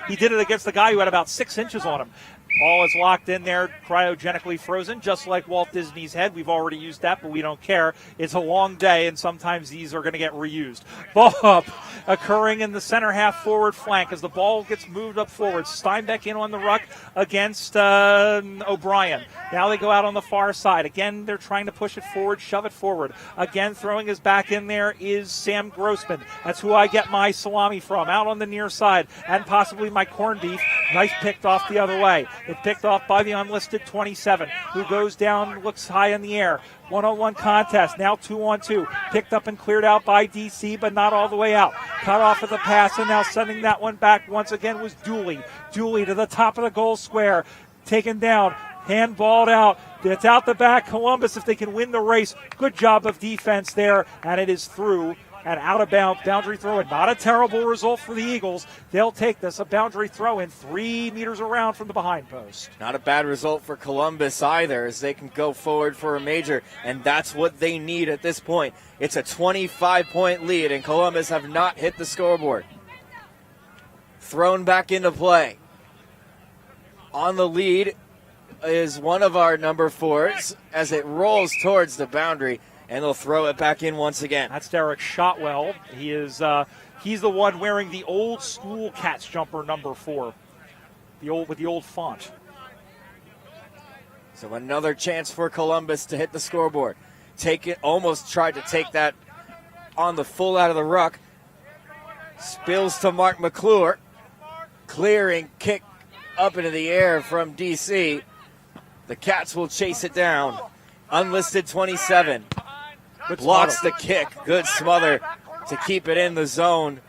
[SPEAKER 2] did it against the guy who had about 6 inches on him. Ball is locked in there, cryogenically frozen, just like Walt Disney's head. We've already used that, but we don't care. It's a long day, and sometimes these are going to get reused. Ball up, occurring in the center half forward flank as the ball gets moved up forward. Steinbeck in on the ruck against O'Brien. Now they go out on the far side. Again, they're trying to push it forward, shove it forward. Again, throwing his back in there is Sam Grossman. That's who I get my salami from, out on the near side, and possibly my corned beef. Nice picked off the other way. It picked off by the unlisted 27, who goes down, looks high in the air. One-on-one contest, now 2-on-2. Picked up and cleared out by DC, but not all the way out. Cut off of the pass, and now sending that one back once again was Dooley. Dooley to the top of the goal square. Taken down, handballed out. It's out the back. Columbus, if they can win the race, good job of defense there, and it is through and out of bounds, boundary throw in. Not a terrible result for the Eagles. They'll take this, a boundary throw in 3 meters around from the behind post.
[SPEAKER 20] Not a bad result for Columbus either, as they can go forward for a major, and that's what they need at this point. It's a 25-point lead, and Columbus have not hit the scoreboard. Thrown back into play. On the lead is one of our number 4s as it rolls towards the boundary, and they'll throw it back in once again.
[SPEAKER 2] That's Derek Shotwell. He is he's the one wearing the old school Cats jumper number 4, with the old font.
[SPEAKER 20] So another chance for Columbus to hit the scoreboard. Take it, almost tried to take that on the full out of the ruck. Spills to Mark McClure. Clearing kick up into the air from DC. The Cats will chase it down. Unlisted 27. Blocks the kick. Good smother to keep it in the zone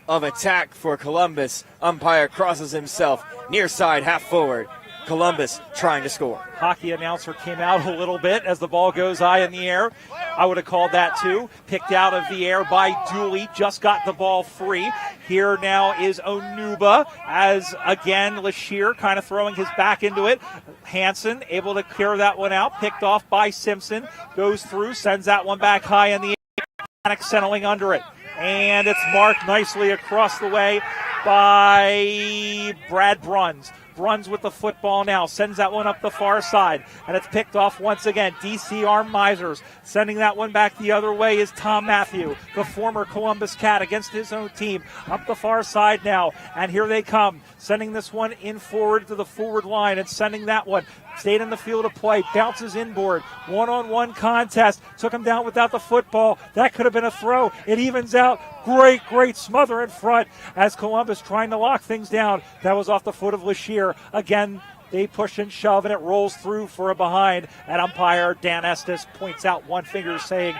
[SPEAKER 20] of attack for Columbus. Umpire crosses himself. Near side, half forward. Columbus trying to score.
[SPEAKER 2] Hockey announcer came out a little bit as the ball goes high in the air. I would have called that too. Picked out of the air by Dooley. Just got the ball free. Here now is Onuba as, again, Lashir kind of throwing his back into it. Hansen able to clear that one out. Picked off by Simpson. Goes through, sends that one back high in the air. Panic settling under it. And it's marked nicely across the way by Brad Bruns. Bruns with the football now, sends that one up the far side, and it's picked off once again. DC Arm Misers sending that one back the other way is Tom Matthew, the former Columbus Cat, against his own team. Up the far side now, and here they come, sending this one in forward to the forward line and sending that one. Stayed in the field of play, bounces inboard, one-on-one contest, took him down without the football. That could have been a throw. It evens out. Great smother in front as Columbus trying to lock things down. That was off the foot of Lashir. Again, they push and shove, and it rolls through for a behind. And umpire Dan Estes points out one finger saying,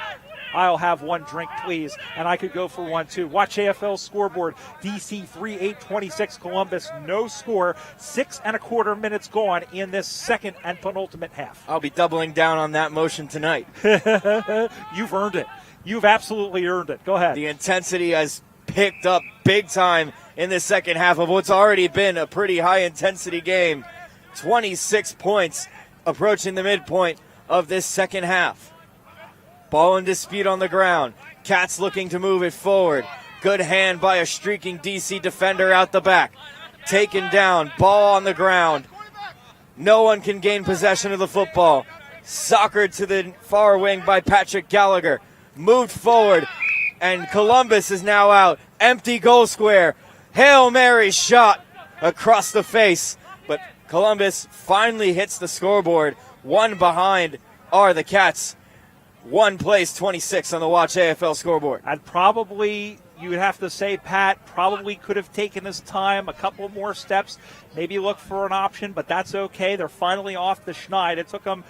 [SPEAKER 2] I'll have one drink, please. And I could go for one, too. Watch AFL scoreboard. DC 3-8-26. Columbus, no score. 6 1/4 minutes gone in this second and penultimate half.
[SPEAKER 20] I'll be doubling down on that motion tonight.
[SPEAKER 2] You've earned it. You've absolutely earned it. Go ahead.
[SPEAKER 20] The intensity has picked up big time in the second half of what's already been a pretty high-intensity game. 26 points approaching the midpoint of this second half. Ball in dispute on the ground. Cats looking to move it forward. Good hand by a streaking DC defender out the back. Taken down. Ball on the ground. No one can gain possession of the football. Soccered to the far wing by Patrick Gallagher. Moved forward. And Columbus is now out. Empty goal square. Hail Mary shot across the face. But Columbus finally hits the scoreboard. One behind are the Cats. One place, 26 on the Watch AFL scoreboard.
[SPEAKER 2] And probably, you would have to say, Pat, probably could have taken his time, a couple more steps, maybe look for an option, but that's okay. They're finally off the schneid. It took them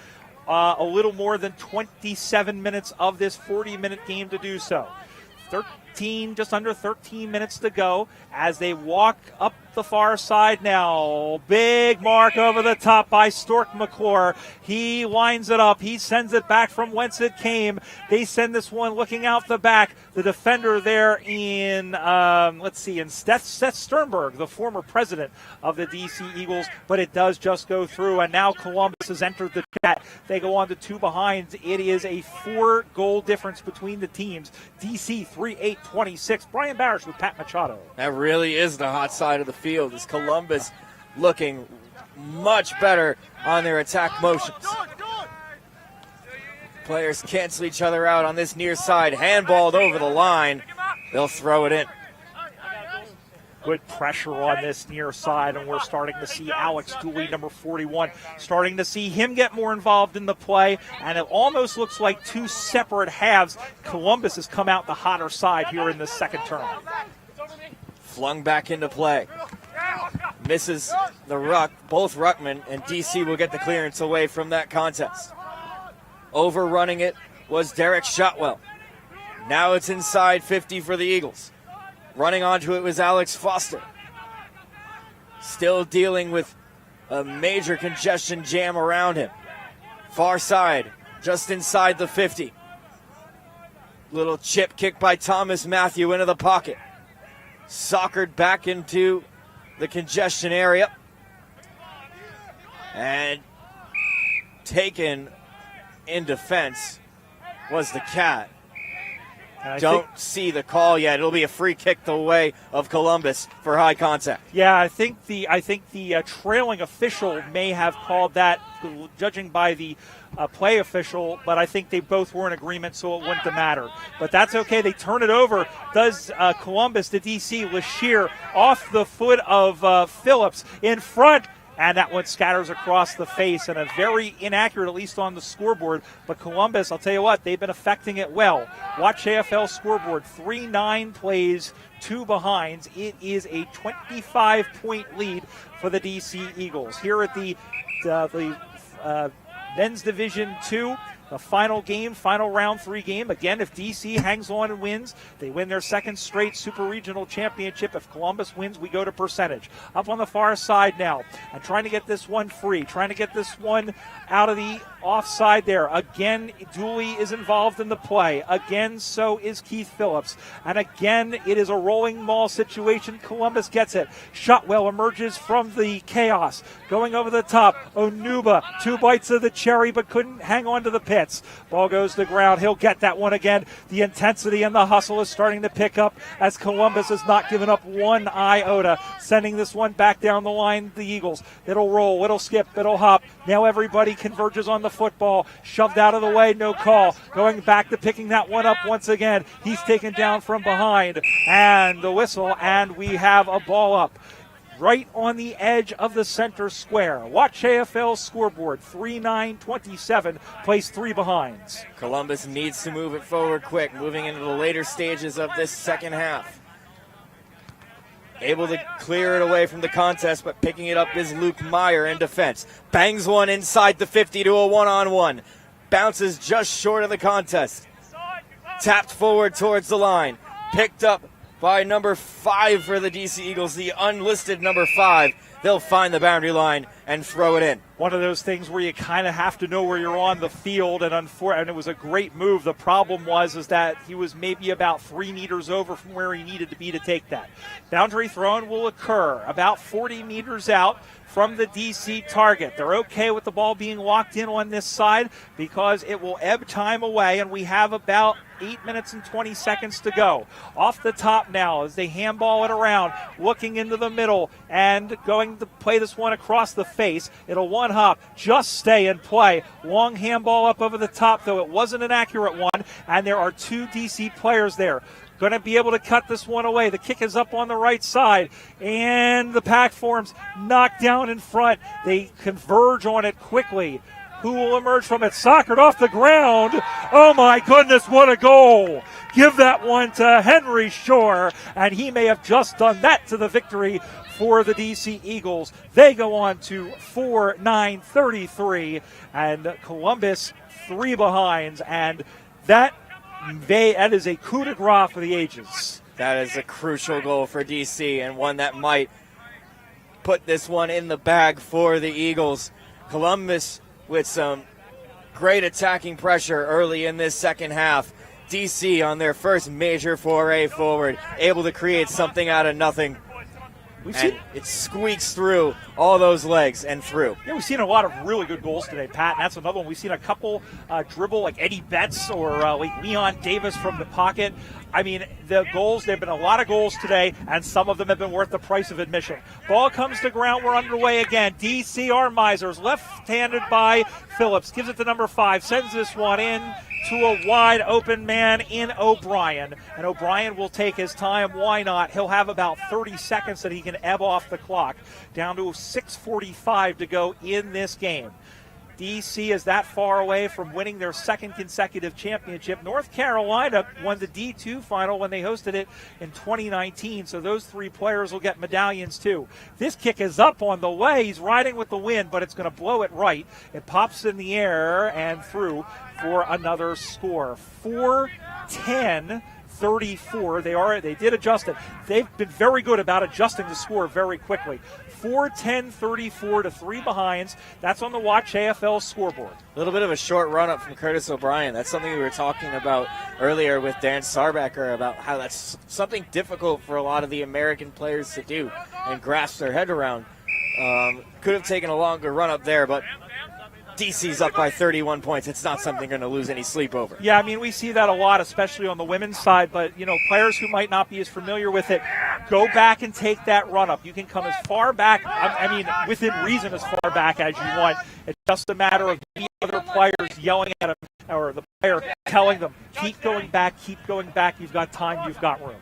[SPEAKER 2] a little more than 27 minutes of this 40-minute game to do so. Just under 13 minutes to go as they walk up the far side now. Big mark over the top by Stork McClure. He winds it up. He sends it back from whence it came. They send this one looking out the back. The defender there in Seth Sternberg, the former president of the DC Eagles, but it does just go through, and now Columbus has entered the chat. They go on to 2 behinds. It is a 4-goal difference between the teams. DC 3-8-26. Brian Barish with Pat Machado.
[SPEAKER 20] That really is the hot side of the field, is Columbus looking much better on their attack motions. Players cancel each other out on this near side. Handballed over the line. They'll throw it in.
[SPEAKER 2] Good pressure on this near side, and we're starting to see Alex Dooley, number 41, starting to see him get more involved in the play, and it almost looks like 2 separate halves. Columbus has come out the hotter side here in this second term.
[SPEAKER 20] Flung back into play. Misses the ruck. Both ruckmen, and DC will get the clearance away from that contest. Overrunning it was Derek Shotwell. Now it's inside 50 for the Eagles. Running onto it was Alex Foster. Still dealing with a major congestion jam around him. Far side, just inside the 50. Little chip kick by Thomas Matthew into the pocket. Soccered back into the congestion area. And taken in defense was the Cat. Don't see the call yet. It'll be a free kick the way of Columbus for high contact.
[SPEAKER 2] Yeah, I think the trailing official may have called that, judging by the play official, but I think they both were in agreement, so it wouldn't matter. But that's okay. They turn it over. Does Columbus, the DC, Lashir off the foot of Phillips in front. And that one scatters across the face, and a very inaccurate, at least on the scoreboard. But Columbus, I'll tell you what, they've been affecting it well. Watch AFL scoreboard, 3-9 plays, 2 behinds. It is a 25-point lead for the DC Eagles. Here at the Men's Division 2, the final game, final round 3 game. Again, if DC hangs on and wins, they win their second straight Super Regional Championship. If Columbus wins, we go to percentage. Up on the far side now, and trying to get this one free, trying to get this one out of the offside there. Again, Dooley is involved in the play. Again, so is Keith Phillips. And again, it is a rolling maul situation. Columbus gets it. Shotwell emerges from the chaos. Going over the top. Onuba, 2 bites of the cherry, but couldn't hang on to the pits. Ball goes to the ground. He'll get that one again. The intensity and the hustle is starting to pick up as Columbus has not given up one iota. Sending this one back down the line, the Eagles. It'll roll, it'll skip, it'll hop. Now everybody converges on the football. Shoved out of the way, no call. Going back to picking that one up once again. He's taken down from behind. And the whistle, and we have a ball up right on the edge of the center square. Watch AFL scoreboard, 3-9-27, plays 3 behinds.
[SPEAKER 20] Columbus needs to move it forward quick, moving into the later stages of this second half. Able to clear it away from the contest, but picking it up is Luke Meyer in defense. Bangs one inside the 50 to a one-on-one. Bounces just short of the contest. Tapped forward towards the line. Picked up by number 5 for the DC Eagles, the unlisted number 5. They'll find the boundary line and throw it in.
[SPEAKER 2] One of those things where you kind of have to know where you're on the field, and it was a great move. The problem is that he was maybe about 3 meters over from where he needed to be to take that. Boundary thrown will occur about 40 meters out from the DC target. They're okay with the ball being locked in on this side because it will ebb time away, and we have about 8 minutes and 20 seconds to go. Off the top now as they handball it around, looking into the middle and going to play this one across the face. It'll one hop, just stay and play. Long handball up over the top, though it wasn't an accurate one, and there are 2 DC players there. Going to be able to cut this one away. The kick is up on the right side, and the pack forms knocked down in front. They converge on it quickly. Who will emerge from it? Soccered off the ground. Oh my goodness, what a goal. Give that one to Henry Shore, and he may have just done that to the victory for the DC Eagles. They go on to 4-9-33, and Columbus 3 behinds, and that is a coup de grace for the ages.
[SPEAKER 20] That is a crucial goal for DC, and one that might put this one in the bag for the Eagles. Columbus with some great attacking pressure early in this second half. DC on their first major foray forward, able to create something out of nothing. It squeaks through all those legs and through.
[SPEAKER 2] Yeah, we've seen a lot of really good goals today, Pat, and that's another one. We've seen a couple dribble like Eddie Betts or like Leon Davis from the pocket. I mean, the goals, there have been a lot of goals today, and some of them have been worth the price of admission. Ball comes to ground. We're underway again. DC Armisers, left-handed by Phillips, gives it to number 5, sends this one in to a wide open man in O'Brien. And O'Brien will take his time. Why not? He'll have about 30 seconds that he can ebb off the clock. Down to 6:45 to go in this game. DC is that far away from winning their second consecutive championship. North Carolina won the D2 final when they hosted it in 2019, so those 3 players will get medallions too. This kick is up on the way. He's riding with the wind, but it's going to blow it right. It pops in the air and through for another score. 4-10 34. They did adjust it. They've been very good about adjusting the score very quickly. 4-10-34 to 3 behinds. That's on the Watch AFL scoreboard.
[SPEAKER 20] A little bit of a short run-up from Curtis O'Brien. That's something we were talking about earlier with Dan Sarbacker about how that's something difficult for a lot of the American players to do and grasp their head around. Could have taken a longer run-up there, but DC's up by 31 points. It's not something going to lose any sleep over.
[SPEAKER 2] Yeah, I mean, we see that a lot, especially on the women's side. But, players who might not be as familiar with it, go back and take that run-up. You can come as far back, within reason, as far back as you want. It's just a matter of the other players yelling at them, or the player telling them, keep going back, you've got time, you've got room.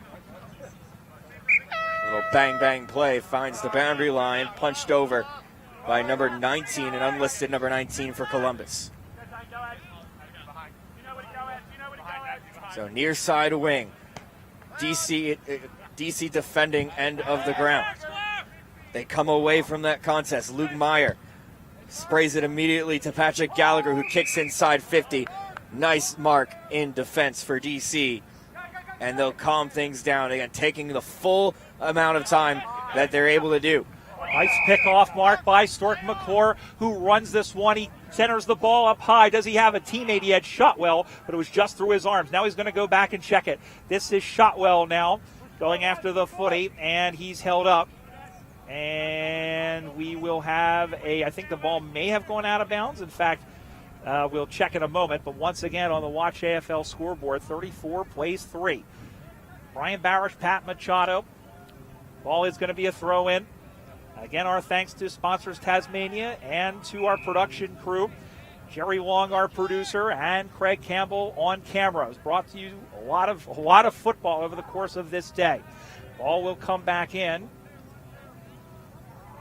[SPEAKER 20] Little bang-bang play finds the boundary line, punched over by number 19, an unlisted number 19 for Columbus. So near side wing. DC defending end of the ground. They come away from that contest. Luke Meyer sprays it immediately to Patrick Gallagher, who kicks inside 50. Nice mark in defense for DC. And they'll calm things down again, taking the full amount of time that they're able to do.
[SPEAKER 2] Nice pick-off mark by Stork McClure, who runs this one. He centers the ball up high. Does he have a teammate? He had Shotwell, but it was just through his arms. Now he's going to go back and check it. This is Shotwell now going after the footy, and he's held up. And we will have I think the ball may have gone out of bounds. In fact, we'll check in a moment. But once again, on the Watch AFL scoreboard, 34 plays 3. Brian Barish, Pat Machado. Ball is going to be a throw-in. Again, our thanks to sponsors Tasmania and to our production crew. Jerry Long, our producer, and Craig Campbell on camera. It's brought to you a lot of football over the course of this day. Ball will come back in.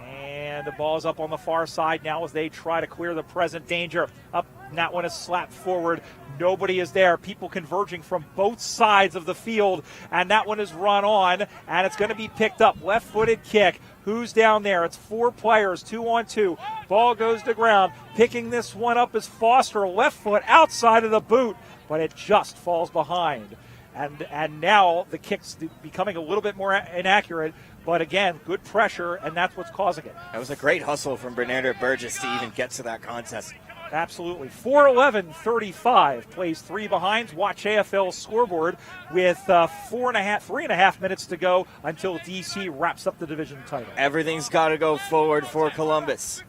[SPEAKER 2] And the ball is up on the far side now as they try to clear the present danger. Up, and that one is slapped forward. Nobody is there. People converging from both sides of the field. And that one is run on, and it's going to be picked up. Left-footed kick. Who's down there? It's 4 players, 2-on-2. Ball goes to ground. Picking this one up is Foster. Left foot outside of the boot, but it just falls behind. And now the kick's becoming a little bit more inaccurate. But again, good pressure, and that's what's causing it.
[SPEAKER 20] That was a great hustle from Bernardo Burgess to even get to that contest.
[SPEAKER 2] Absolutely. 4-11-35 plays 3 behinds. Watch AFL scoreboard with 3.5 minutes to go until DC wraps up the division title.
[SPEAKER 20] Everything's got to go forward for Columbus.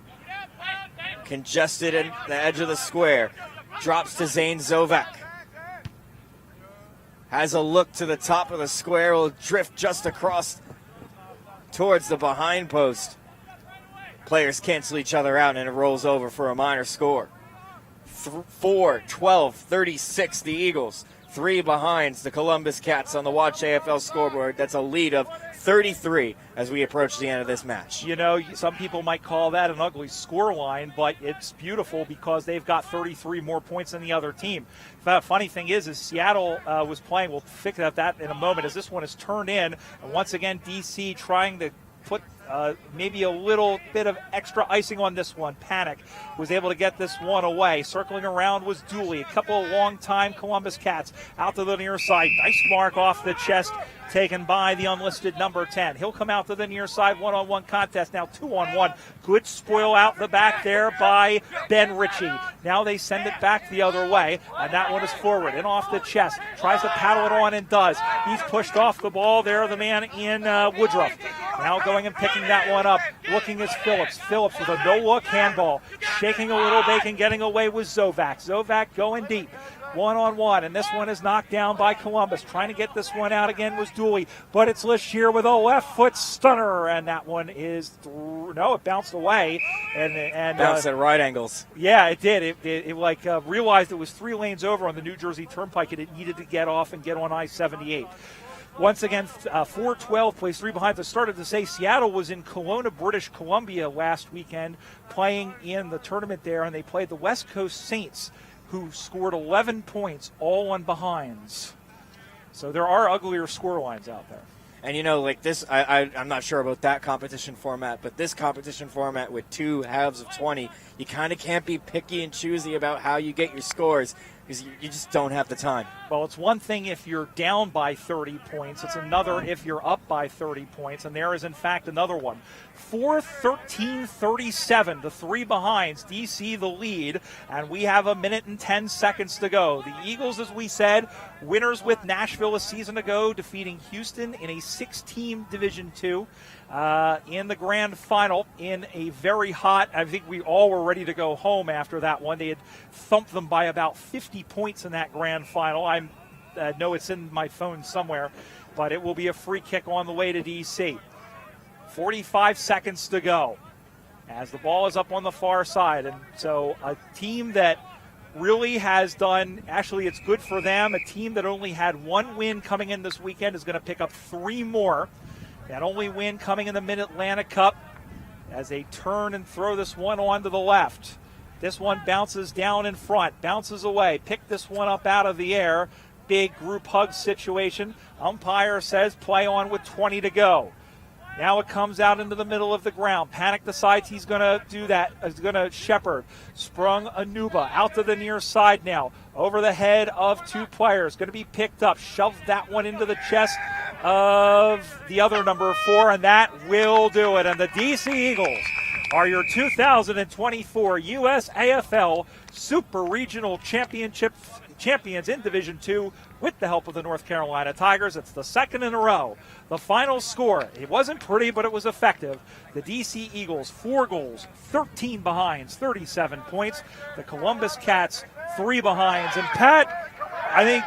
[SPEAKER 20] Congested at the edge of the square. Drops to Zane Zovak. Has a look to the top of the square. Will drift just across towards the behind post. Players cancel each other out, and it rolls over for a minor score. 4-12-36, the Eagles. 3 behinds, the Columbus Cats on the Watch AFL scoreboard. That's a lead of 33 as we approach the end of this match.
[SPEAKER 2] Some people might call that an ugly score line, but it's beautiful because they've got 33 more points than the other team. The funny thing is Seattle was playing. We'll fix that in a moment as this one is turned in. And once again, DC trying to put maybe a little bit of extra icing on this one. Panic was able to get this one away. Circling around was Dooley. A couple of long-time Columbus Cats out to the near side. Nice mark off the chest taken by the unlisted number 10. He'll come out to the near side, one-on-one contest, now 2-on-1. Good spoil out the back there by Ben Ritchie. Now they send it back the other way, and that one is forward and off the chest. Tries to paddle it on and does. He's pushed off the ball there, the man in Woodruff. Now going and picking that one up. Looking is Phillips. Phillips with a no-look handball. Shaking a little bit and getting away with Zovak. Zovak going deep. One-on-one, and this one is knocked down by Columbus. Trying to get this one out again was Dooley, but it's Lishier with a left foot stunner, and that one is it bounced away. And
[SPEAKER 20] bounced at right angles.
[SPEAKER 2] Yeah, it did. It realized it was 3 lanes over on the New Jersey Turnpike, and it needed to get off and get on I-78. Once again, 4-12 plays 3 behind. I started to say Seattle was in Kelowna, British Columbia last weekend playing in the tournament there, and they played the West Coast Saints, who scored 11 points, all on behinds. So there are uglier score lines out there.
[SPEAKER 20] And this, I'm not sure about that competition format, but this competition format with 2 halves of 20, you kind of can't be picky and choosy about how you get your scores, because you just don't have the time.
[SPEAKER 2] Well, it's one thing if you're down by 30 points. It's another if you're up by 30 points. And there is, in fact, another one. 4-13-37, the three behinds. DC the lead, and we have 1 minute and 10 seconds to go. The Eagles, as we said, winners with Nashville a season ago, defeating Houston in a 6-team Division II. In the grand final in a very hot, I think we all were ready to go home after that one. They had thumped them by about 50 points in that grand final. I know it's in my phone somewhere, but it will be a free kick on the way to D.C. 45 seconds to go as the ball is up on the far side. And so a team that really has done, actually it's good for them, a team that only had one win coming in this weekend is going to pick up 3 more. That only win coming in the Mid-Atlantic Cup as they turn and throw this one on to the left. This one bounces down in front, bounces away. Pick this one up out of the air. Big group hug situation. Umpire says play on with 20 to go. Now it comes out into the middle of the ground. Panic decides he's going to do that. He's going to shepherd. Sprung Anuba out to the near side now. Over the head of 2 players. Going to be picked up. Shoved that one into the chest of the other number 4, and that will do it. And the DC Eagles are your 2024 USAFL Super Regional Championship champions in Division II with the help of the North Carolina Tigers. It's the second in a row. The final score, it wasn't pretty, but it was effective. The DC Eagles, 4 goals, 13 behinds, 37 points. The Columbus Cats, 3 behinds. And Pat, I think,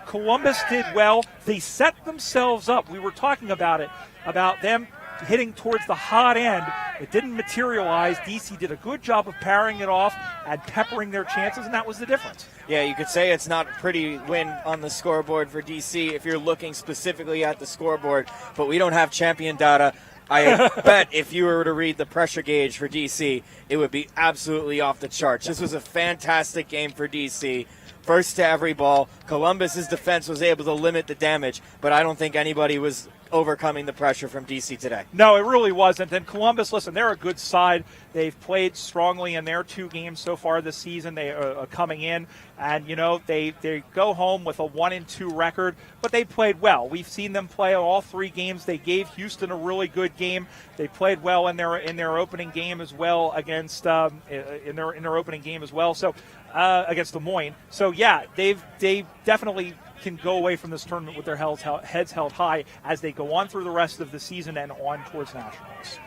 [SPEAKER 2] Columbus did well. They set themselves up. We were talking about it, about them hitting towards the hot end. It didn't materialize. DC did a good job of parrying it off and peppering their chances, and that was the difference.
[SPEAKER 20] Yeah, you could say it's not a pretty win on the scoreboard for DC if you're looking specifically at the scoreboard, but we don't have champion data. I bet if you were to read the pressure gauge for DC, it would be absolutely off the charts. This was a fantastic game for DC. First to every ball. Columbus's defense was able to limit the damage, but I don't think anybody was overcoming the pressure from DC today.
[SPEAKER 2] No, it really wasn't. And Columbus, listen, they're a good side. They've played strongly in their 2 games so far this season. They are coming in, and they go home with a 1-2 record, but they played well. We've seen them play all 3 games. They gave Houston a really good game. They played well in their opening game as well against in their opening game as well. So against Des Moines. So yeah, they definitely can go away from this tournament with their heads held high as they go on through the rest of the season and on towards nationals.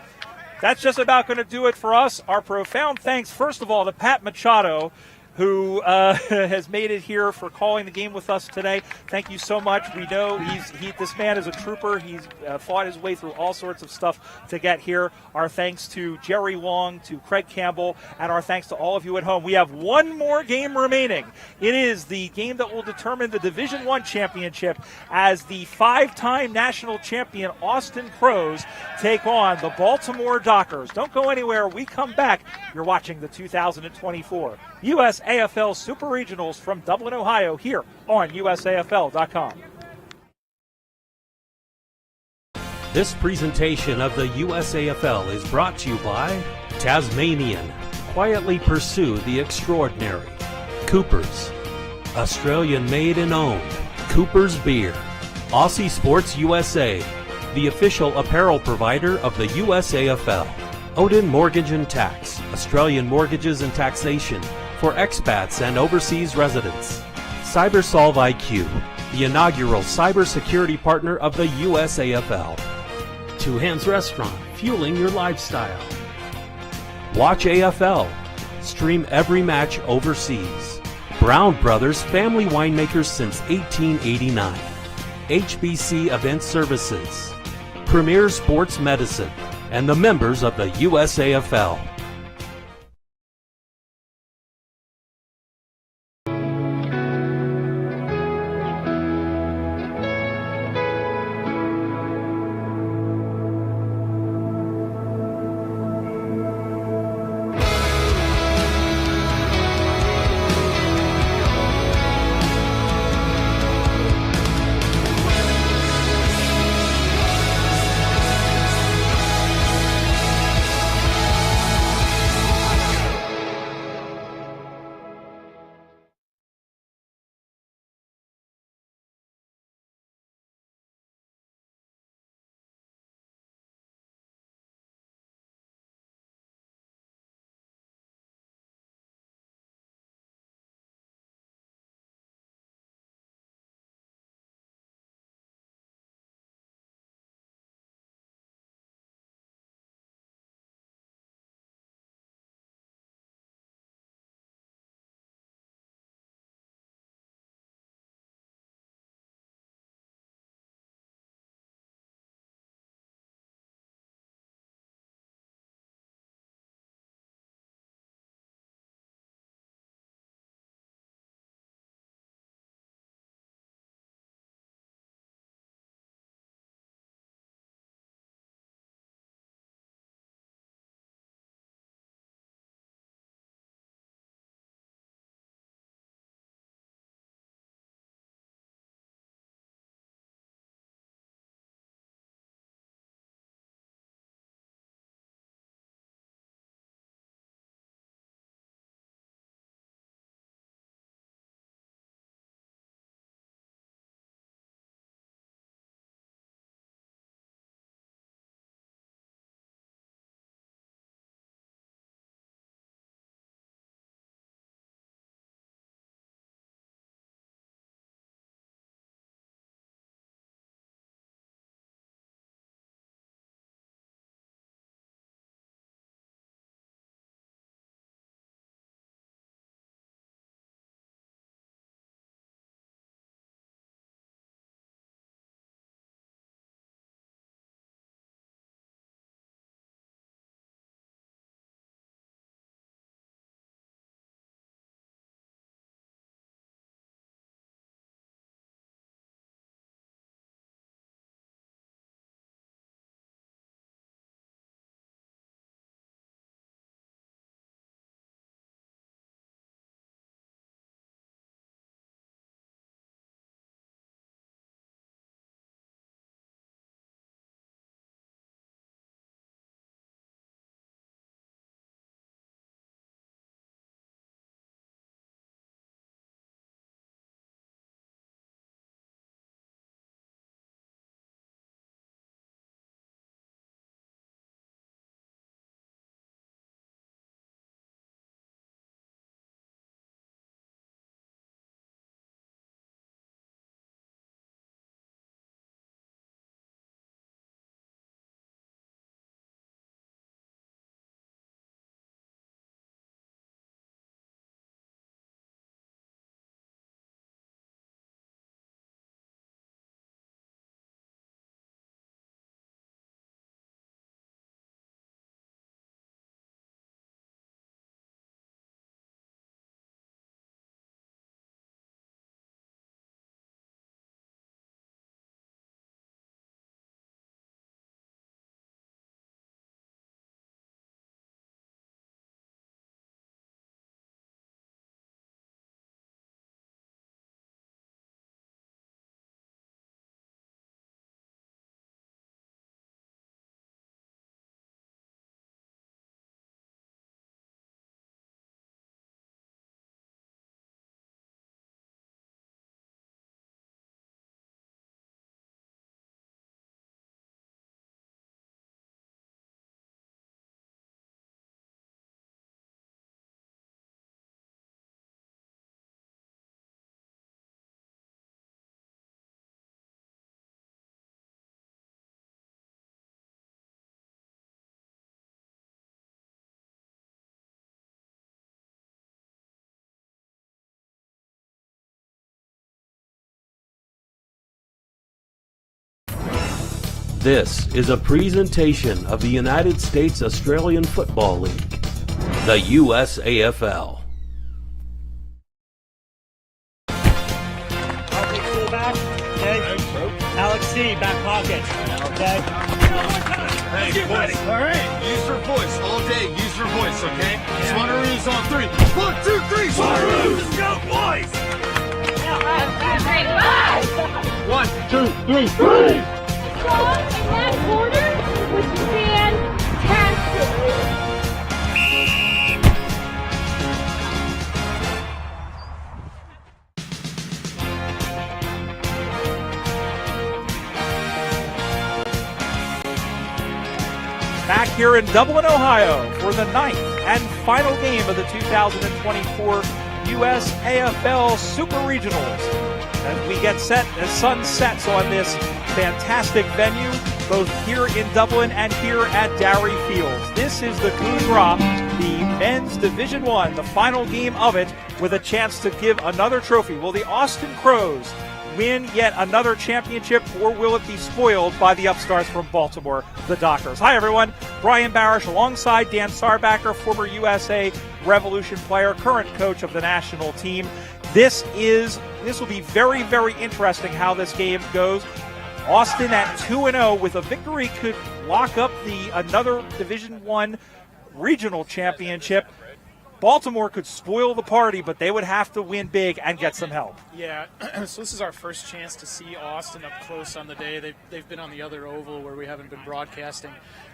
[SPEAKER 2] That's just about going to do it for us. Our profound thanks, first of all, to Pat Machado, who has made it here for calling the game with us today. Thank you so much. We know this man is a trooper. He's fought his way through all sorts of stuff to get here. Our thanks to Jerry Long, to Craig Campbell, and our thanks to all of you at home. We have one more game remaining. It is the game that will determine the Division I championship as the 5-time national champion Austin Crows take on the Baltimore Dockers. Don't go anywhere. We come back. You're watching the 2024 USAFL Super Regionals from Dublin, Ohio, here on USAFL.com.
[SPEAKER 3] This presentation of the USAFL is brought to you by Tasmanian. Quietly pursue the extraordinary. Coopers. Australian made and owned. Coopers Beer. Aussie Sports USA. The official apparel provider of the USAFL. Odin Mortgage and Tax. Australian mortgages and taxation for expats and overseas residents. CyberSolve IQ, the inaugural cybersecurity partner of the USAFL. Two Hands Restaurant, fueling your lifestyle. Watch AFL, stream every match overseas. Brown Brothers, family winemakers since 1889. HBC Event Services, Premier Sports Medicine, and the members of the USAFL. This is a presentation of the United States Australian Football League, the USAFL.
[SPEAKER 5] Fullback. Okay. Alex C. Back pocket. Okay.
[SPEAKER 6] Hey, boys. All right. Use your voice all day. Use your voice, okay? Swannaroos on 3. 1, 2, 3. Swannaroos. Let's go, boys.
[SPEAKER 7] 1,
[SPEAKER 6] 2, 3.
[SPEAKER 7] Strong in that quarter was fantastic.
[SPEAKER 2] Back here in Dublin, Ohio for the 9th and final game of the 2024 USAFL Super Regionals. As we get set, as sun sets on this fantastic venue, both here in Dublin and here at Darree Fields. This is the coup drop, the men's Division 1, the final game of it, with a chance to give another trophy. Will the Austin Crows win yet another championship, or will it be spoiled by the upstarts from Baltimore, the Dockers? Hi, everyone. Brian Barish alongside Dan Sarbacker, former USA Revolution player, current coach of the national team. This will be very, very interesting how this game goes. Austin at 2-0 with a victory could lock up another Division 1 regional championship. Baltimore could spoil the party, but they would have to win big and get some help.
[SPEAKER 1] Yeah, so this is our first chance to see Austin up close on the day. They've been on the other oval where we haven't been broadcasting,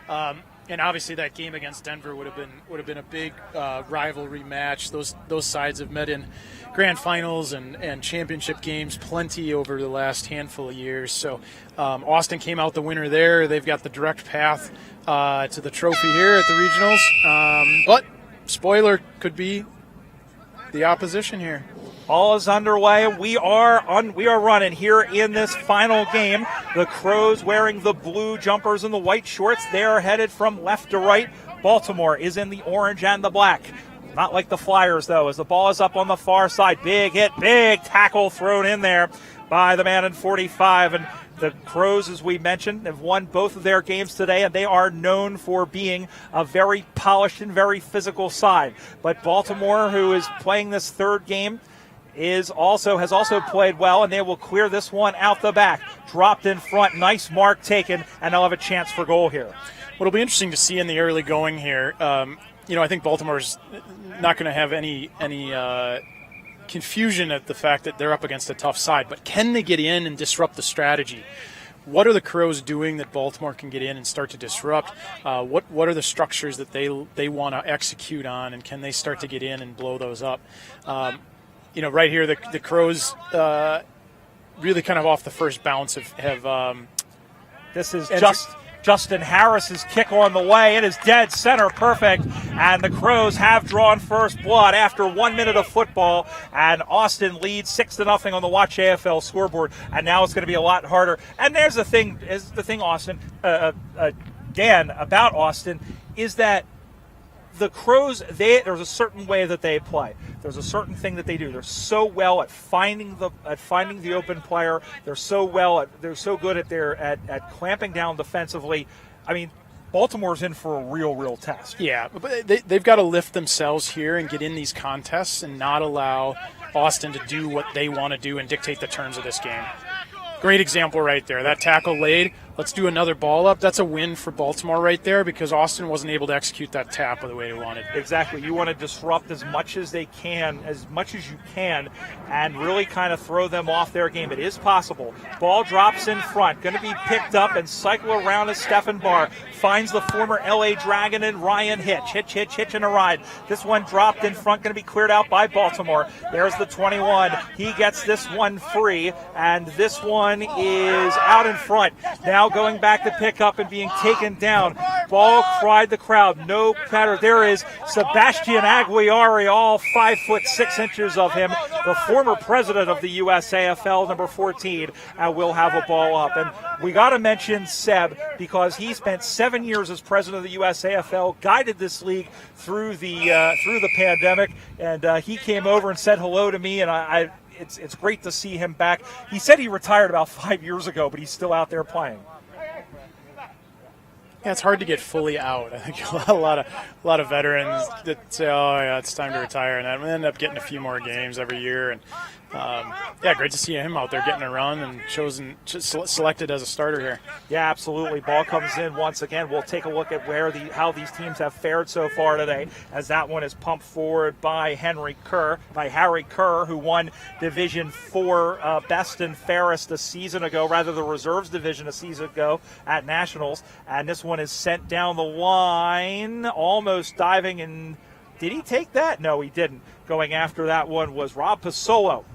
[SPEAKER 1] and obviously that game against Denver would have been a big rivalry match. Those sides have met in grand finals and championship games plenty over the last handful of years. So Austin came out the winner there. They've got the direct path to the trophy here at the regionals, but spoiler could be the opposition here.
[SPEAKER 2] All is underway. We are running here in this final game. The Crows wearing the blue jumpers and the white shorts. They are headed from left to right. Baltimore is in the orange and the black. Not like the Flyers, though, as the ball is up on the far side. Big hit, big tackle thrown in there by the man in 45. And the Crows, as we mentioned, have won both of their games today, and they are known for being a very polished and very physical side. But Baltimore, who is playing this third game, has also played well, and they will clear this one out the back. Dropped in front, nice mark taken, and they'll have a chance for goal here.
[SPEAKER 1] What'll be interesting to see in the early going here, I think Baltimore's not going to have any confusion at the fact that they're up against a tough side, but can they get in and disrupt the strategy? What are the Crows doing that Baltimore can get in and start to disrupt? What are the structures that they want to execute on, and can they start to get in and blow those up? Right here, the Crows really kind of off the first bounce have
[SPEAKER 2] this is Justin Harris's kick on the way. It is dead center, perfect. And the Crows have drawn first blood after 1 minute of football. And Austin leads 6-0 on the Watch AFL scoreboard. And now it's going to be a lot harder. And there's the thing, Austin, Dan, about Austin, is that the Crows, there's a certain way that they play. There's a certain thing that they do. They're so well at finding the open player. They're so good at clamping down defensively. I mean, Baltimore's in for a real test.
[SPEAKER 1] Yeah, but they've got to lift themselves here and get in these contests and not allow Austin to do what they want to do and dictate the terms of this game. Great example right there. That tackle laid. Let's do another ball up. That's a win for Baltimore right there because Austin wasn't able to execute that tap the way they wanted.
[SPEAKER 2] Exactly. You want to disrupt as much as you can, and really kind of throw them off their game. It is possible. Ball drops in front. Going to be picked up and cycle around as Stephen Barr finds the former LA Dragon and Ryan Hitch. Hitch in a ride. This one dropped in front. Going to be cleared out by Baltimore. There's the 21. He gets this one free, and this one is out in front. Now going back to pick up and being taken down. Ball cried the crowd. No matter. There is Sebastian Aguiari, all 5'6" of him, the former president of the USAFL, number 14, will have a ball up. And we got to mention Seb because he spent 7 years as president of the USAFL, guided this league through the pandemic, and he came over and said hello to me, and it's great to see him back. He said he retired about 5 years ago, but he's still out there playing.
[SPEAKER 1] Yeah, it's hard to get fully out. I think a lot of veterans that say, "Oh, yeah, it's time to retire," and then end up getting a few more games every year. And yeah, great to see him out there getting a run and selected as a starter here.
[SPEAKER 2] Yeah, absolutely. Ball comes in once again. We'll take a look at how these teams have fared so far today, as that one is pumped forward by Harry Kerr, who won Division 4 best and fairest a season ago, rather the reserves division a season ago at Nationals. And this one is sent down the line, almost diving, and did he take that? No, he didn't. Going after that one was Rob Pasolo.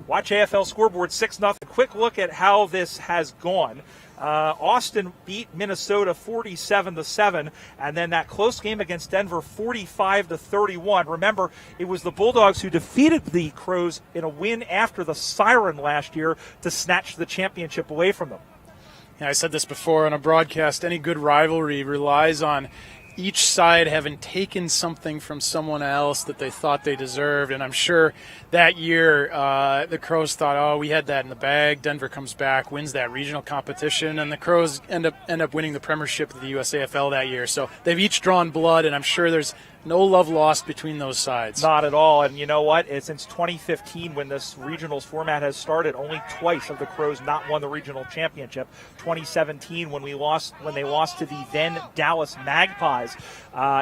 [SPEAKER 2] Watch AFL Scoreboard 6-0. Quick look at how this has gone. Austin beat Minnesota 47-7, and then that close game against Denver 45-31. Remember, it was the Bulldogs who defeated the Crows in a win after the siren last year to snatch the championship away from them.
[SPEAKER 1] Yeah, I said this before on a broadcast. Any good rivalry relies on each side having taken something from someone else that they thought they deserved. And I'm sure that year the Crows thought, oh, we had that in the bag. Denver comes back, wins that regional competition, and the Crows end up winning the premiership of the USAFL that year. So they've each drawn blood, and I'm sure there's no love lost between those sides.
[SPEAKER 2] Not at all. And you know what? Since 2015, when this regionals format has started, only twice have the Crows not won the regional championship. 2017, when they lost to the then Dallas Magpies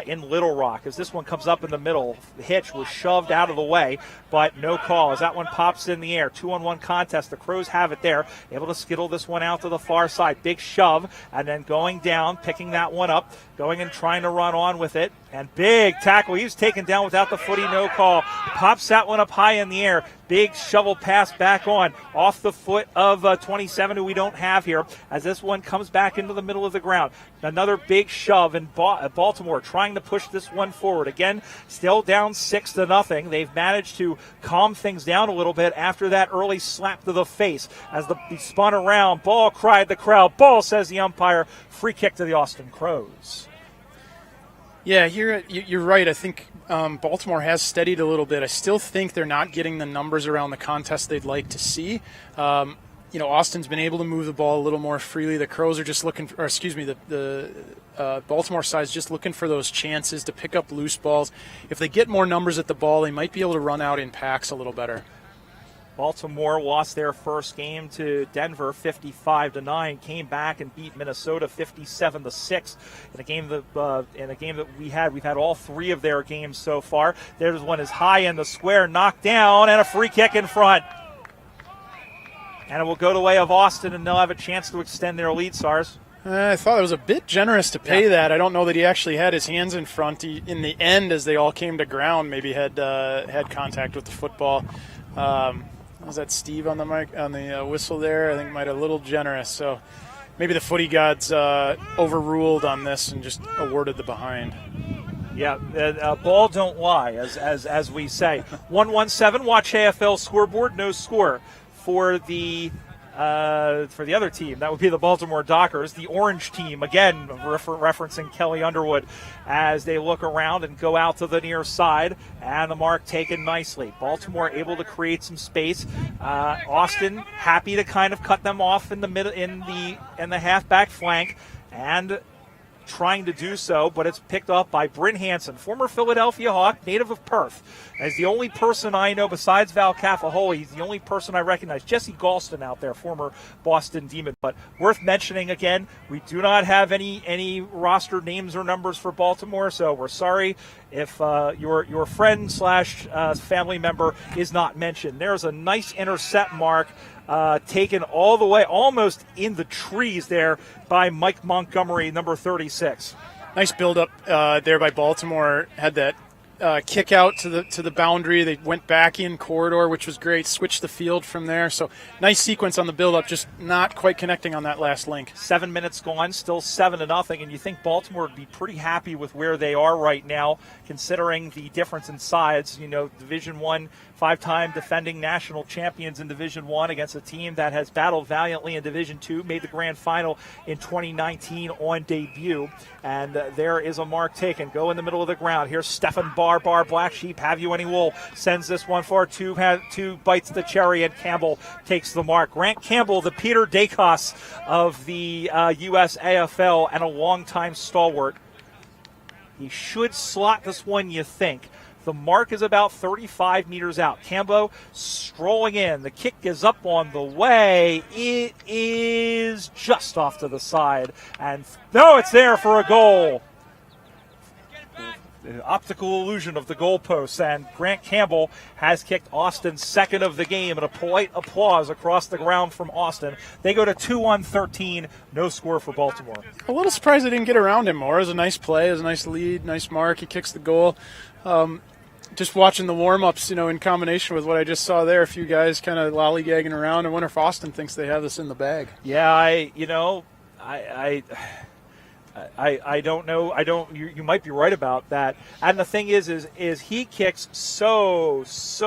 [SPEAKER 2] in Little Rock. As this one comes up in the middle, the hitch was shoved out of the way, but no call. As that one pops in the air, 2-on-1 contest. The Crows have it there, able to skittle this one out to the far side. Big shove, and then going down, picking that one up, going and trying to run on with it, and big tackle. He was taken down without the footy, no call. Pops that one up high in the air. Big shovel pass back on, off the foot of 27, who we don't have here, as this one comes back into the middle of the ground. Another big shove, and Baltimore trying to push this one forward. Again, still down 6-0. They've managed to calm things down a little bit after that early slap to the face. As he spun around, ball, cried the crowd. Ball, says the umpire. Free kick to the Austin Crows.
[SPEAKER 1] Yeah, you're right. I think Baltimore has steadied a little bit. I still think they're not getting the numbers around the contest they'd like to see. Austin's been able to move the ball a little more freely. The Crows are just looking, the Baltimore side's just looking for those chances to pick up loose balls. If they get more numbers at the ball, they might be able to run out in packs a little better.
[SPEAKER 2] Baltimore lost their first game to Denver 55-9, came back and beat Minnesota 57-6 in a game that we've had all three of their games so far. There's one is high in the square, knocked down, and a free kick in front. And it will go the way of Austin, and they'll have a chance to extend their lead, Sars.
[SPEAKER 1] I thought it was a bit generous to pay that. I don't know that he actually had his hands in front. He, in the end, as they all came to ground, maybe had contact with the football. Was that Steve on the mic on the whistle there? I think might have a little generous. So maybe the footy gods overruled on this and just awarded the behind.
[SPEAKER 2] Yeah, ball don't lie, as we say. 117. Watch AFL Scoreboard. No score for the other team. That would be the Baltimore Dockers, the orange team, again referencing Kelly Underwood, as they look around and go out to the near side, and the mark taken nicely. Baltimore able to create some space. Austin happy to kind of cut them off in the middle, in the halfback flank, and trying to do so, but it's picked up by Bryn Hansen, former Philadelphia Hawk, native of Perth. As the only person I know besides Val Cafaholi, he's the only person I recognize. Jesse Galston out there, former Boston Demon. But worth mentioning again, we do not have any roster names or numbers for Baltimore, so we're sorry if your friend / family member is not mentioned. There's a nice intercept mark taken all the way, almost in the trees there, by Mike Montgomery, number 36.
[SPEAKER 1] Nice build-up there by Baltimore. Had that kick out to the boundary. They went back in corridor, which was great. Switched the field from there. So nice sequence on the build-up, just not quite connecting on that last link.
[SPEAKER 2] 7 minutes gone, still 7-0, and you think Baltimore would be pretty happy with where they are right now, considering the difference in sides. Division I, 5-time defending national champions in Division I against a team that has battled valiantly in Division II, made the grand final in 2019 on debut. And there is a mark taken. Go in the middle of the ground. Here's Stefan Barr. bar, black sheep, have you any wool, sends this one for two bites the cherry, and Campbell takes the mark. Grant Campbell, the Peter Dacos of the USAFL and a longtime stalwart. He should slot this one, you think. The mark is about 35 meters out. Campbell strolling in. The kick is up on the way. It is just off to the side. And no, it's there for a goal. The optical illusion of the goalposts, and Grant Campbell has kicked Austin's second of the game, and a polite applause across the ground from Austin. They go to 2-13, no score for Baltimore.
[SPEAKER 1] A little surprised they didn't get around him more. It was a nice play, it was a nice lead, nice mark. He kicks the goal. Just watching the warm-ups, in combination with what I just saw there, a few guys kind of lollygagging around. I wonder if Austin thinks they have this in the bag.
[SPEAKER 2] Yeah, I don't know. You might be right about that. And the thing is he kicks so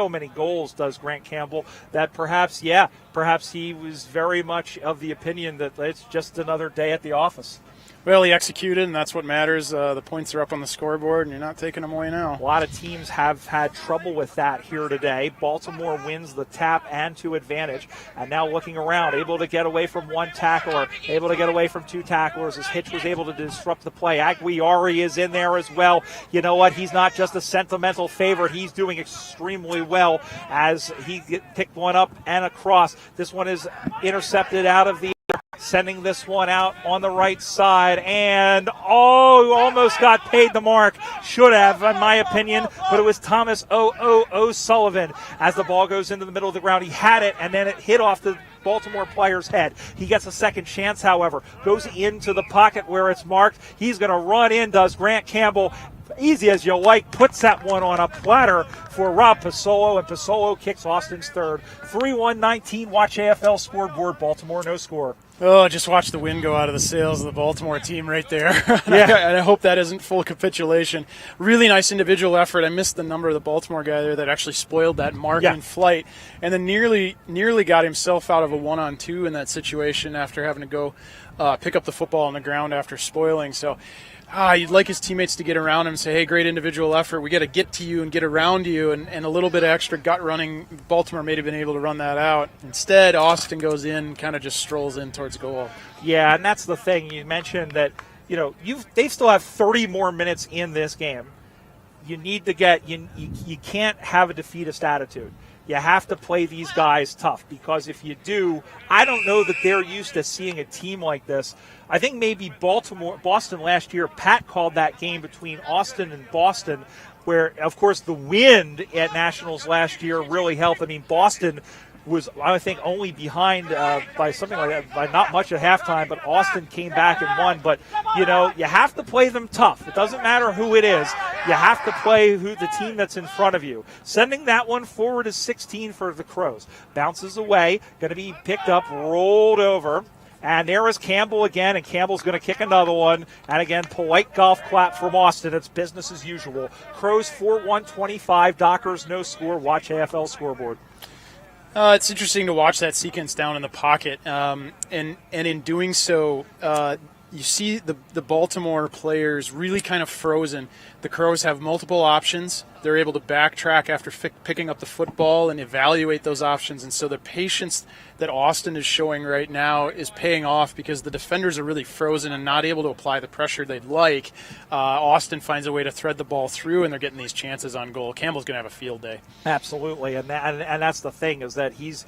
[SPEAKER 2] many goals, does Grant Campbell, that perhaps he was very much of the opinion that it's just another day at the office.
[SPEAKER 1] Well, he executed, and that's what matters. The points are up on the scoreboard, and you're not taking them away now.
[SPEAKER 2] A lot of teams have had trouble with that here today. Baltimore wins the tap and to advantage, and now looking around, able to get away from one tackler, able to get away from two tacklers, as Hitch was able to disrupt the play. Aguiari is in there as well. You know what? He's not just a sentimental favorite. He's doing extremely well as he picked one up and across. This one is intercepted out of the sending this one out on the right side, and almost got paid the mark. Should have, in my opinion, but it was Thomas O'Sullivan. As the ball goes into the middle of the ground, he had it, and then it hit off the Baltimore player's head. He gets a second chance, however, goes into the pocket where it's marked. He's going to run in, does Grant Campbell. Easy as you like, puts that one on a platter for Rob Pasolo, and Pasolo kicks Austin's third. 3-1-19, watch AFL scoreboard, Baltimore no score.
[SPEAKER 1] Oh, just watch the wind go out of the sails of the Baltimore team right there.
[SPEAKER 2] Yeah.
[SPEAKER 1] And I hope that isn't full capitulation. Really nice individual effort. I missed the number of the Baltimore guy there that actually spoiled that mark in flight, and then nearly got himself out of a 1-on-2 in that situation after having to go pick up the football on the ground after spoiling. So you'd like his teammates to get around him and say, hey, great individual effort. We got to get to you and get around you, and a little bit of extra gut running. Baltimore may have been able to run that out. Instead, Austin goes in, kind of just strolls in towards goal.
[SPEAKER 2] Yeah, and that's the thing. You mentioned that, they still have 30 more minutes in this game. You need to get, you can't have a defeatist attitude. You have to play these guys tough, because if you do, I don't know that they're used to seeing a team like this. I think maybe Boston last year, Pat called that game between Austin and Boston, where, of course, the wind at Nationals last year really helped. I mean, Boston was, I think, only behind by something like that, by not much at halftime, but Austin came back and won. But, you have to play them tough. It doesn't matter who it is. You have to play the team that's in front of you. Sending that one forward is 16 for the Crows. Bounces away, going to be picked up, rolled over. And there is Campbell again, and Campbell's going to kick another one. And again, polite golf clap from Austin. It's business as usual. Crows 4-1-25, Dockers no score. Watch AFL scoreboard.
[SPEAKER 1] It's interesting to watch that sequence down in the pocket, and in doing so, you see the Baltimore players really kind of frozen. The Crows have multiple options. They're able to backtrack after picking up the football and evaluate those options, and so the patience that Austin is showing right now is paying off because the defenders are really frozen and not able to apply the pressure they'd like. Austin finds a way to thread the ball through, and they're getting these chances on goal. Campbell's going to have a field day.
[SPEAKER 2] Absolutely, and that's the thing, is that he's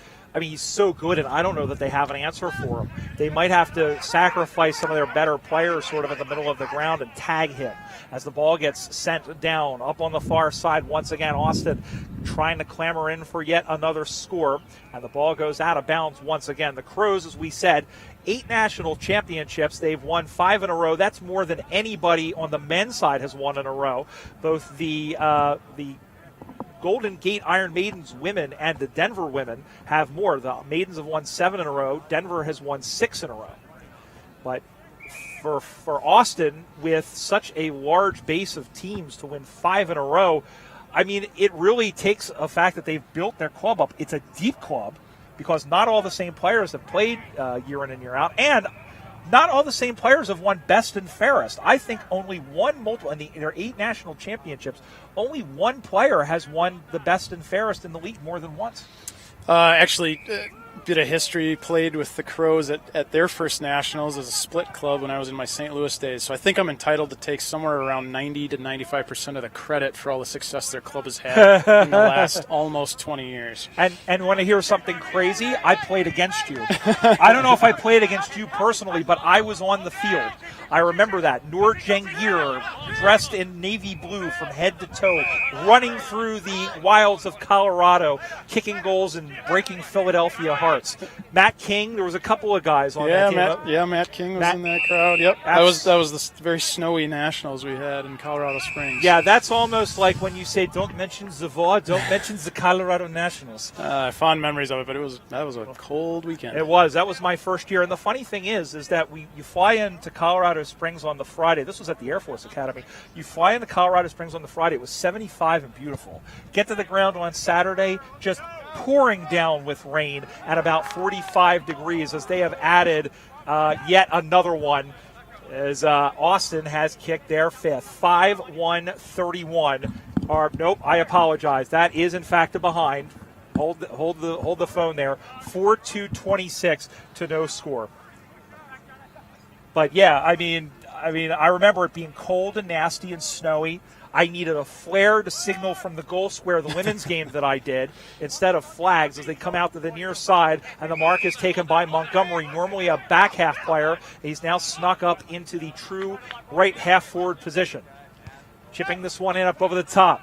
[SPEAKER 2] so good, and I don't know that they have an answer for him. They might have to sacrifice some of their better players sort of in the middle of the ground and tag him as the ball gets sent down up on the far side. Once again, Austin trying to clamor in for yet another score, and the ball goes out of bounds once again. The Crows, as we said, 8 national championships. They've won 5 in a row. That's more than anybody on the men's side has won in a row. Both the Golden Gate Iron Maidens women and the Denver women have more. The Maidens have won 7 in a row. Denver has won 6 in a row. But for Austin, with such a large base of teams to win 5 in a row, it really takes a fact that they've built their club up. It's a deep club because not all the same players have played year in and year out. And not all the same players have won best and fairest. I think only one in their 8 national championships, only one player has won the best and fairest in the league more than once.
[SPEAKER 1] Actually, bit of history, played with the Crows at their first nationals as a split club when I was in my St. Louis days. So I think I'm entitled to take somewhere around 90 to 95% of the credit for all the success their club has had in the last almost 20 years.
[SPEAKER 2] And want to hear something crazy? I played against you. I don't know if I played against you personally, but I was on the field. I remember that. Noor Jangir, dressed in navy blue from head to toe, running through the wilds of Colorado, kicking goals and breaking Philadelphia hearts. Matt King, there was a couple of guys on that team.
[SPEAKER 1] Matt King was in that crowd. Yep, that was the very snowy nationals we had in Colorado Springs.
[SPEAKER 2] Yeah, that's almost like when you say, "Don't mention Zavoie, don't mention the Colorado Nationals."
[SPEAKER 1] Fond memories of it, but that was a cold weekend.
[SPEAKER 2] It was. That was my first year, and the funny thing is that you fly into Colorado Springs on the Friday. This was at the Air Force Academy. You fly into Colorado Springs on the Friday. It was 75 and beautiful. Get to the ground on Saturday, just pouring down with rain at about 45 degrees as they have added yet another one as Austin has kicked their 5th. 5-1-31. Nope, I apologize. That is in fact a behind. Hold the phone there. 4-2-26 to no score. But yeah, I mean, I remember it being cold and nasty and snowy. I needed a flare to signal from the goal square the women's game that I did instead of flags as they come out to the near side, and the mark is taken by Montgomery, normally a back half player. He's now snuck up into the true right half forward position. Chipping this one in up over the top.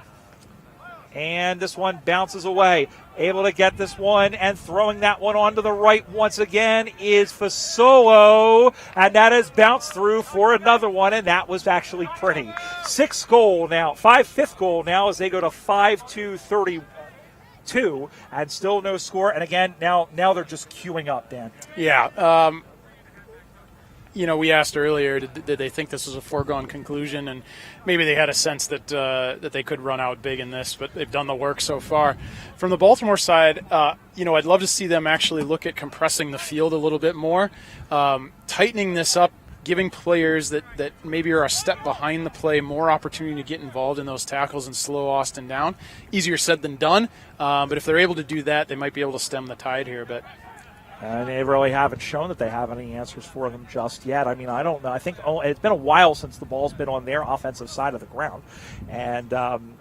[SPEAKER 2] And this one bounces away. Able to get this one and throwing that one onto the right once again is Fasolo. And that has bounced through for another one, and that was actually pretty. 5th goal now as they go to 5-2-32 and still no score. And again, now they're just queuing up, Dan.
[SPEAKER 1] Yeah. We asked earlier, did they think this was a foregone conclusion? And maybe they had a sense that they could run out big in this, but they've done the work so far. From the Baltimore side, I'd love to see them actually look at compressing the field a little bit more, tightening this up, giving players that maybe are a step behind the play more opportunity to get involved in those tackles and slow Austin down. Easier said than done, but if they're able to do that, they might be able to stem the tide here a bit.
[SPEAKER 2] And they really haven't shown that they have any answers for them just yet. I mean, I don't know. I think it's been a while since the ball's been on their offensive side of the ground. And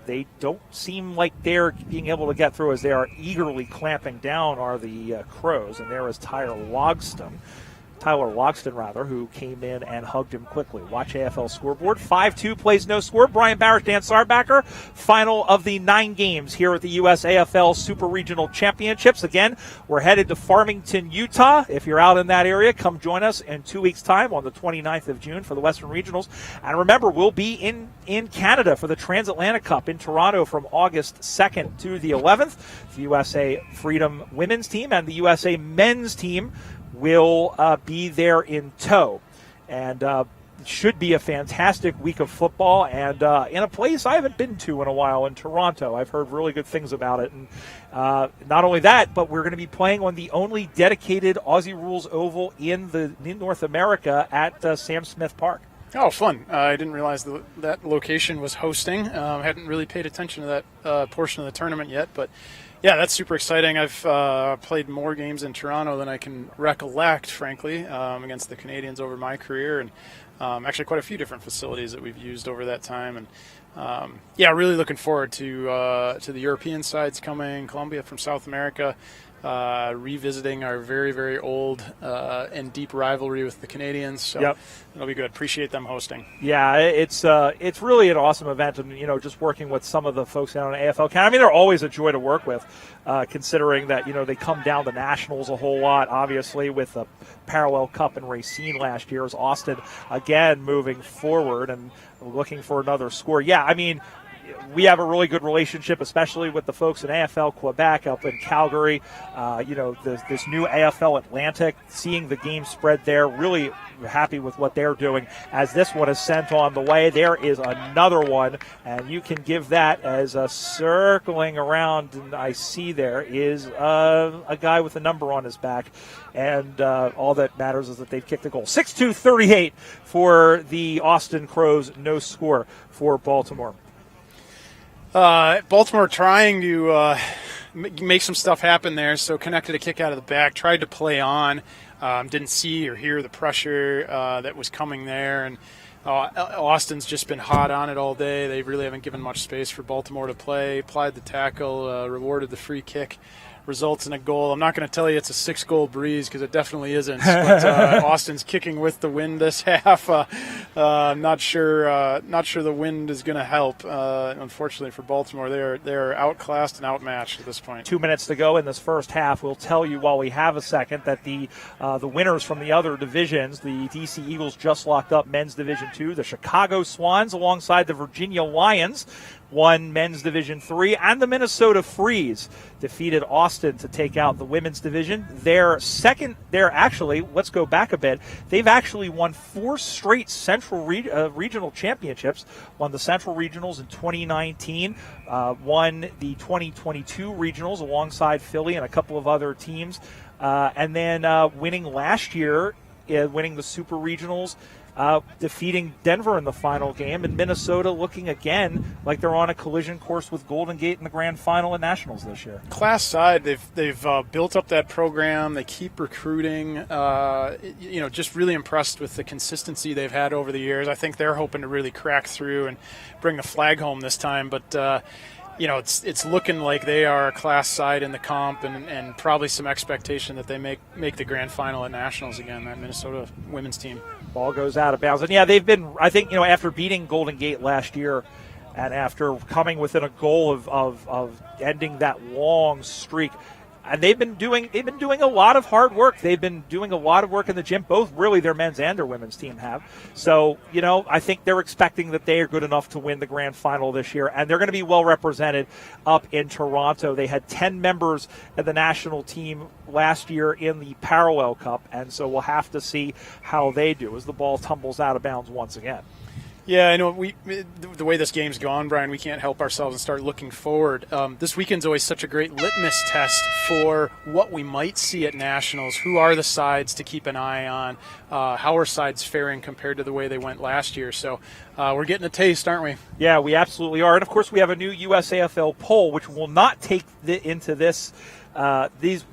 [SPEAKER 2] they don't seem like they're being able to get through as they are eagerly clamping down are the Crows. And there is Tyler Logston, who came in and hugged him quickly. Watch AFL scoreboard. 5-2 plays no score. Brian Barrett, Dan Sarbacker. Final of the 9 games here at the USAFL Super Regional Championships. Again, we're headed to Farmington, Utah. If you're out in that area, come join us in 2 weeks' time on the 29th of June for the Western Regionals. And remember, we'll be in Canada for the Transatlantic Cup in Toronto from August 2nd to the 11th. The USA Freedom women's team and the USA men's team will be there in tow. And should be a fantastic week of football, and in a place I haven't been to in a while, in Toronto. I've heard really good things about it. And not only that, but we're going to be playing on the only dedicated Aussie Rules Oval in North America at Sam Smith Park.
[SPEAKER 1] Oh, fun. I didn't realize that location was hosting. I hadn't really paid attention to that portion of the tournament yet, but yeah, that's super exciting. I've played more games in Toronto than I can recollect, frankly, against the Canadians over my career, and actually quite a few different facilities that we've used over that time. And really looking forward to the European sides coming, Colombia from South America, revisiting our very, very old and deep rivalry with the Canadians. So
[SPEAKER 2] yep.
[SPEAKER 1] It'll be good. Appreciate them hosting.
[SPEAKER 2] Yeah, it's really an awesome event, and just working with some of the folks down in AFL. I mean, they're always a joy to work with, considering that they come down to nationals a whole lot. Obviously, with the Parallel Cup and Racine last year, as Austin again moving forward and looking for another score. Yeah, I mean, we have a really good relationship, especially with the folks in AFL Quebec up in Calgary. This new AFL Atlantic, seeing the game spread there, really happy with what they're doing. As this one is sent on the way, there is another one, and you can give that as a circling around, and I see there is a guy with a number on his back, and all that matters is that they've kicked a goal. 6-2-38 for the Austin Crows, no score for Baltimore.
[SPEAKER 1] Baltimore trying to make some stuff happen there, so connected a kick out of the back, tried to play on, didn't see or hear the pressure that was coming there, and Austin's just been hot on it all day. They really haven't given much space for Baltimore to play. Applied the tackle, rewarded the free kick, results in a goal. I'm not going to tell you it's a 6-goal breeze because it definitely isn't. But Austin's kicking with the wind this half. Not sure the wind is going to help. Unfortunately for Baltimore, they're outclassed and outmatched at this point.
[SPEAKER 2] 2 minutes to go in this first half. We'll tell you while we have a second that the winners from the other divisions, the DC Eagles just locked up men's Division 2. The Chicago Swans alongside the Virginia Lions won men's Division 3, and the Minnesota Freeze defeated Austin to take out the women's division. Let's go back a bit. They've actually won 4 straight Central Regional Championships. Won the Central Regionals in 2019, won the 2022 Regionals alongside Philly and a couple of other teams, and then winning last year, winning the Super Regionals, defeating Denver in the final game, and Minnesota looking again like they're on a collision course with Golden Gate in the grand final at Nationals this year.
[SPEAKER 1] Class side, they've built up that program. They keep recruiting. Just really impressed with the consistency they've had over the years. I think they're hoping to really crack through and bring the flag home this time, but it's looking like they are a class side in the comp, and probably some expectation that they make the grand final at Nationals again, that Minnesota women's team.
[SPEAKER 2] Ball goes out of bounds. And yeah, they've been, I think, after beating Golden Gate last year and after coming within a goal of ending that long streak, and they've been doing a lot of hard work. They've been doing a lot of work in the gym. Both really their men's and their women's team have. So, I think they're expecting that they are good enough to win the grand final this year, and they're going to be well represented up in Toronto. They had 10 members of the national team last year in the Parallel Cup, and so we'll have to see how they do as the ball tumbles out of bounds once again.
[SPEAKER 1] Yeah, I know. The way this game's gone, Brian, we can't help ourselves and start looking forward. This weekend's always such a great litmus test for what we might see at Nationals. Who are the sides to keep an eye on? How are sides faring compared to the way they went last year? So we're getting a taste, aren't we?
[SPEAKER 2] Yeah, we absolutely are. And, of course, we have a new USAFL poll, which will not take into this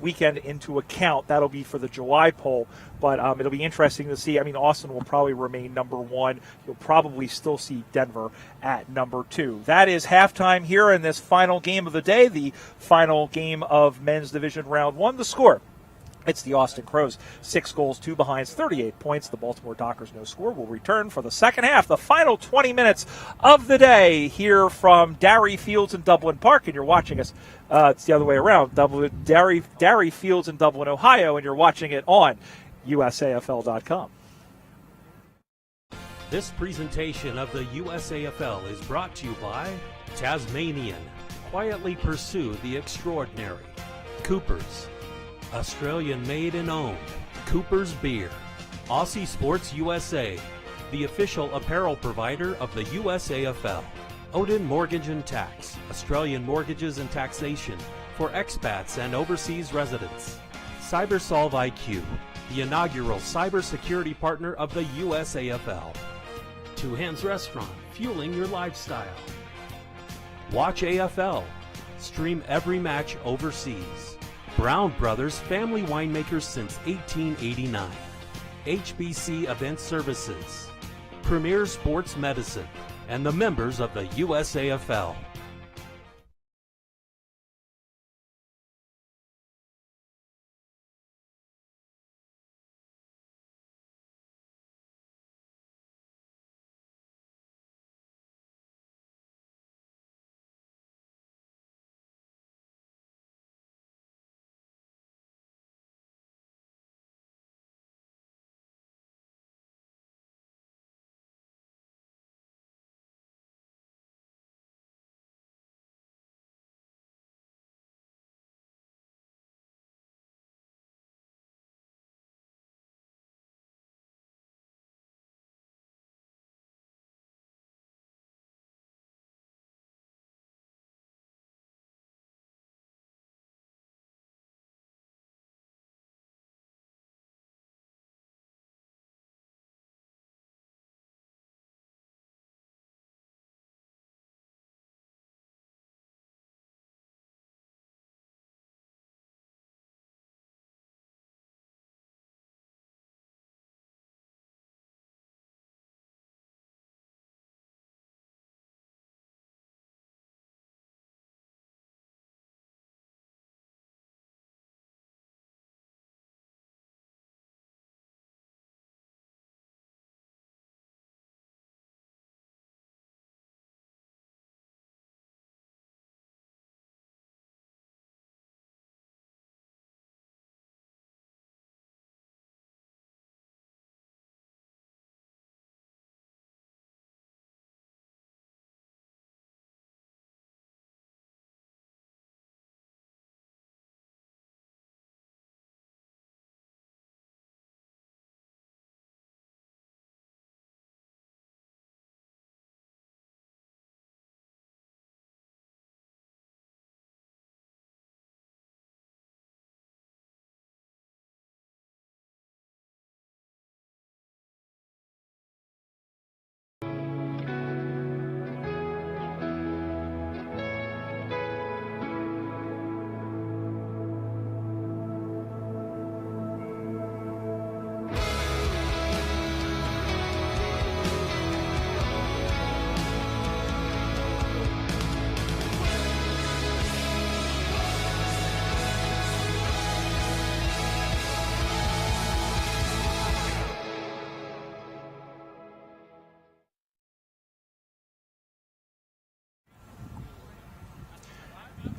[SPEAKER 2] weekend into account. That'll be for the July poll, but it'll be interesting to see. I mean, Austin will probably remain number 1. You'll probably still see Denver at number 2. That is halftime here in this final game of the day, the final game of men's division round 1. The score: it's the Austin Crows, 6 goals, 2 behinds, 38 points. The Baltimore Dockers, no score. Will return for the second half, the final 20 minutes of the day here from Darree Fields in Dublin Park, and you're watching us. It's the other way around. Darree Fields in Dublin, Ohio, and you're watching it on USAFL.com.
[SPEAKER 3] This presentation of the USAFL is brought to you by Tasmanian. Quietly pursue the extraordinary. Coopers. Australian made and owned. Cooper's Beer. Aussie Sports USA, the official apparel provider of the USAFL. Odin Mortgage and Tax, Australian mortgages and taxation for expats and overseas residents. CyberSolve IQ, the inaugural cybersecurity partner of the USAFL. Two Hands Restaurant, fueling your lifestyle. Watch AFL, stream every match overseas. Brown Brothers, family winemakers since 1889. HBC Event Services, Premier Sports Medicine, and the members of the USAFL.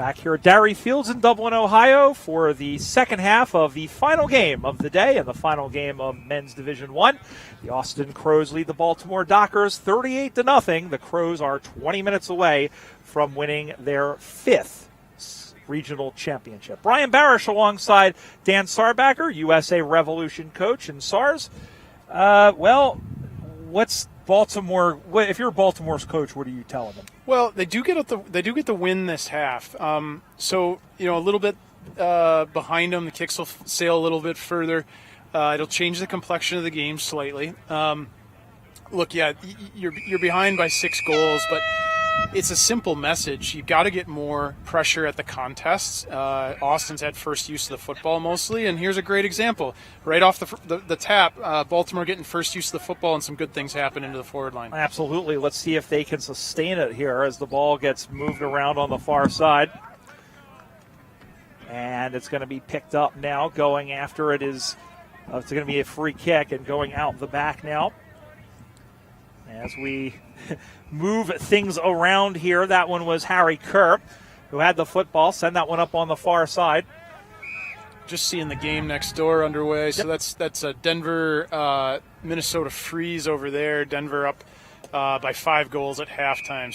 [SPEAKER 2] Back here at Darree Fields in Dublin, Ohio for the second half of the final game of the day and the final game of Men's Division I. The Austin Crows lead the Baltimore Dockers 38-0. The Crows are 20 minutes away from winning their 5th regional championship. Brian Barish alongside Dan Sarbacker, USA Revolution coach. And Sars, what's Baltimore? If you're Baltimore's coach, what are you telling them?
[SPEAKER 1] Well, they do get the win this half. So a little bit behind them. The kicks will sail a little bit further. It'll change the complexion of the game slightly. Look, you're behind by 6 goals, but it's a simple message. You've got to get more pressure at the contests. Austin's had first use of the football mostly, and here's a great example. Right off the tap, Baltimore getting first use of the football, and some good things happen into the forward line.
[SPEAKER 2] Absolutely. Let's see if they can sustain it here as the ball gets moved around on the far side. And it's going to be picked up now. Going after it is, it's going to be a free kick and going out the back now. As we move things around here, that one was Harry Kerr who had the football. Send that one up on the far side.
[SPEAKER 1] Just seeing the game next door underway. Yep. So that's a Denver, Minnesota freeze over there. Denver up by 5 goals at halftime.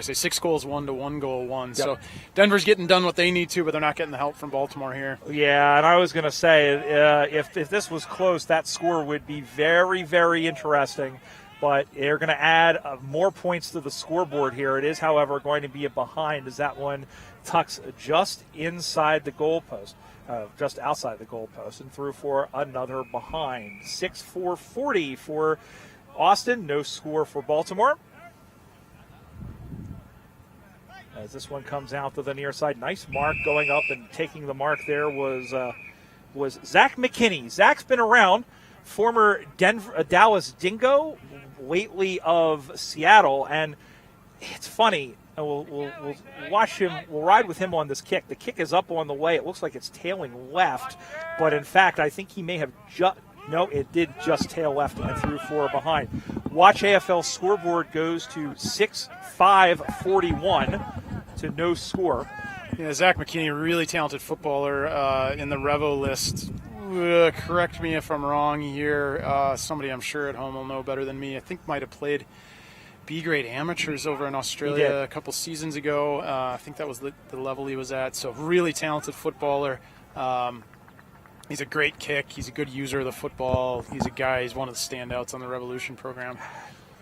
[SPEAKER 1] 6 goals, 1 goal, 1. Yep. So Denver's getting done what they need to, but they're not getting the help from Baltimore here.
[SPEAKER 2] Yeah, and I was going to say, if this was close, that score would be very, very interesting. But they're going to add more points to the scoreboard here. It is, however, going to be a behind as that one tucks just inside the goalpost, just outside the goalpost, and through for another behind. 6-4-40 for Austin. No score for Baltimore. As this one comes out to the near side. Nice mark going up and taking the mark there was Zach McKinney. Zach's been around. Former Dallas Dingo, lately of Seattle, and it's funny. We'll watch him. We'll ride with him on this kick. The kick is up on the way. It looks like it's tailing left, but in fact, I think he may have it did just tail left and through for a behind. Watch AFL scoreboard goes to 6-5-41 to no score.
[SPEAKER 1] Yeah, Zach McKinney, really talented footballer in the Revo list. Correct me if I'm wrong here. Somebody I'm sure at home will know better than me. I think might have played B-grade amateurs over in Australia a couple seasons ago. I think that was the level he was at. So really talented footballer. He's a great kick. He's a good user of the football. He's one of the standouts on the Revolution program.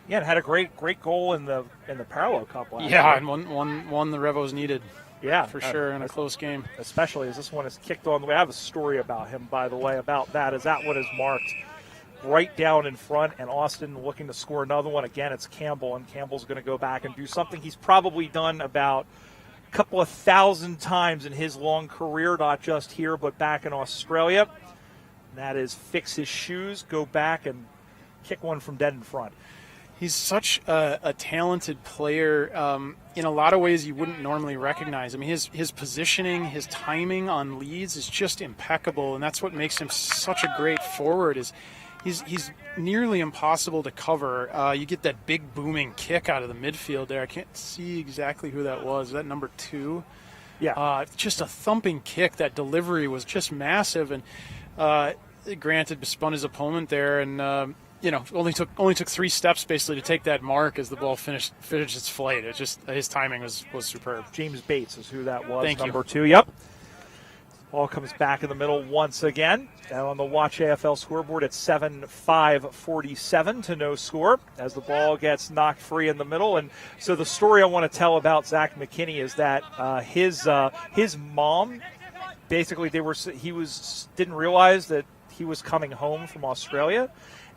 [SPEAKER 2] Yeah, and had a great goal in the Parallel Cup last year.
[SPEAKER 1] Yeah, and one the Revos needed.
[SPEAKER 2] Yeah,
[SPEAKER 1] for sure, in a close game.
[SPEAKER 2] Especially as this one is kicked on the way. I have a story about him, by the way, about that, as that one is marked right down in front, and Austin looking to score another one. Again, it's Campbell, and Campbell's going to go back and do something he's probably done about a couple of 1,000 times in his long career, not just here, but back in Australia. And that is fix his shoes, go back, and kick one from dead in front.
[SPEAKER 1] He's such a talented player. In a lot of ways you wouldn't normally recognize. I mean, his positioning, his timing on leads is just impeccable, and that's what makes him such a great forward. Is he's nearly impossible to cover. You get that big booming kick out of the midfield there. I can't see exactly who that was. Is that number 2?
[SPEAKER 2] Yeah.
[SPEAKER 1] Just a thumping kick. That delivery was just massive, and granted, spun his opponent there, and only took 3 steps basically to take that mark as the ball finished its flight. It just his timing was superb.
[SPEAKER 2] James Bates is who that was.
[SPEAKER 1] Thank
[SPEAKER 2] number
[SPEAKER 1] you.
[SPEAKER 2] 2. Yep. Ball comes back in the middle once again. Down on the Watch AFL scoreboard at 7-5-47 to no score as the ball gets knocked free in the middle. And so the story I want to tell about Zach McKinney is that his mom, basically didn't realize that he was coming home from Australia.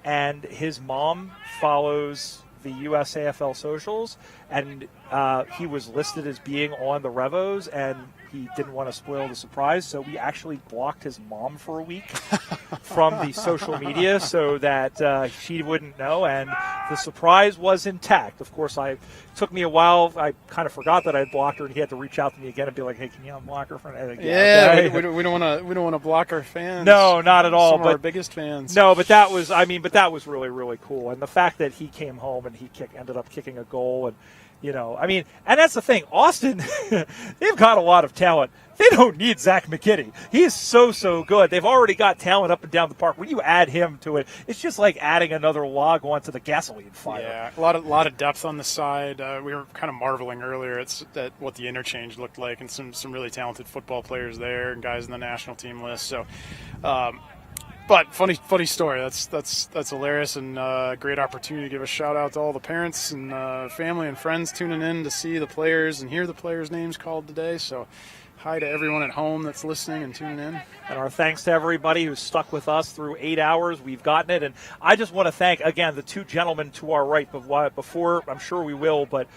[SPEAKER 2] And his mom follows the USAFL socials, and he was listed as being on the Revos, and he didn't want to spoil the surprise, so we actually blocked his mom for a week from the social media so that she wouldn't know, and the surprise was intact. Of course, it took me a while. I kind of forgot that I had blocked her, and he had to reach out to me again and be like, "Hey, can you unblock her?"
[SPEAKER 1] Yeah, okay. we don't want to block our fans.
[SPEAKER 2] No, not at all.
[SPEAKER 1] Some of our biggest fans.
[SPEAKER 2] No, but that was really, really cool, and the fact that he came home and he ended up kicking a goal, and I mean, and that's the thing. Austin, they've got a lot of talent. They don't need Zach McKinney. He is so good. They've already got talent up and down the park. When you add him to it, it's just like adding another log onto the gasoline fire.
[SPEAKER 1] Yeah, a lot of depth on the side. We were kind of marveling earlier at what the interchange looked like, and some really talented football players there and guys in the national team list. So, but funny story. That's hilarious, and great opportunity to give a shout out to all the parents and family and friends tuning in to see the players and hear the players' names called today. So, hi to everyone at home that's listening and tuning in.
[SPEAKER 2] And our thanks to everybody who's stuck with us through 8 hours. We've gotten it. And I just want to thank, again, the two gentlemen to our right. But before, I'm sure we will, but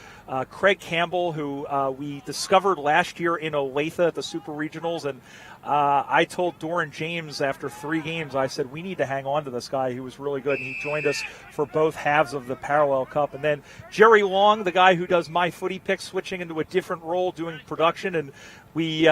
[SPEAKER 2] Craig Campbell, who we discovered last year in Olathe at the Super Regionals. And I told Doran James after 3 games, I said, we need to hang on to this guy. He was really good. And he joined us for both halves of the Parallel Cup. And then Jerry Long, the guy who does my footy picks, switching into a different role, doing production. And we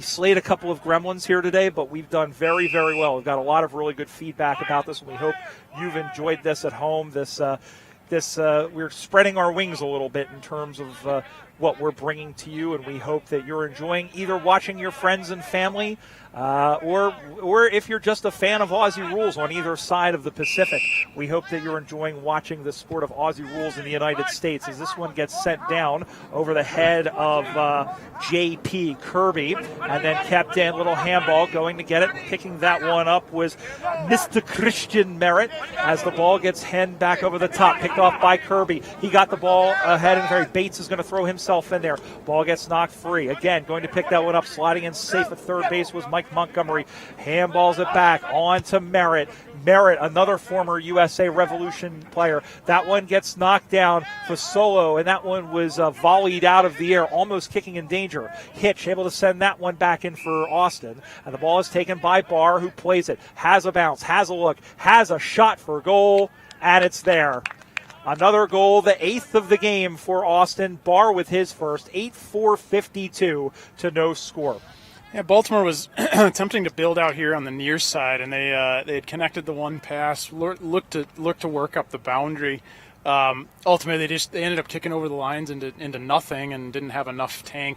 [SPEAKER 2] slayed a couple of gremlins here today, but we've done very, very well. We've got a lot of really good feedback about this, and we hope you've enjoyed this at home. We're spreading our wings a little bit in terms of what we're bringing to you, and we hope that you're enjoying either watching your friends and family or if you're just a fan of Aussie rules on either side of the Pacific. We hope that you're enjoying watching the sport of Aussie rules in the United States as this one gets sent down over the head of J.P. Kirby and then kept in. Little handball going to get it. Picking that one up was Mr. Christian Merritt as the ball gets henned back over the top. Picked off by Kirby. He got the ball ahead and Harry Bates is going to throw himself in there. Ball gets knocked free. Again, going to pick that one up. Sliding in safe at third base was Mike Montgomery. Handballs it back on to Merritt. Merritt, another former USA Revolution player. That one gets knocked down for Solo, and that one was volleyed out of the air, almost kicking in danger. Hitch able to send that one back in for Austin, and the ball is taken by Barr, who plays it, has a bounce, has a look, has a shot for goal, and it's there. Another goal, the 8th of the game for Austin. Barr with his first, 8-4-52 to no score.
[SPEAKER 1] Yeah, Baltimore was attempting to build out here on the near side, and they had connected the one pass, looked to work up the boundary. Ultimately, they ended up kicking over the lines into nothing, and didn't have enough in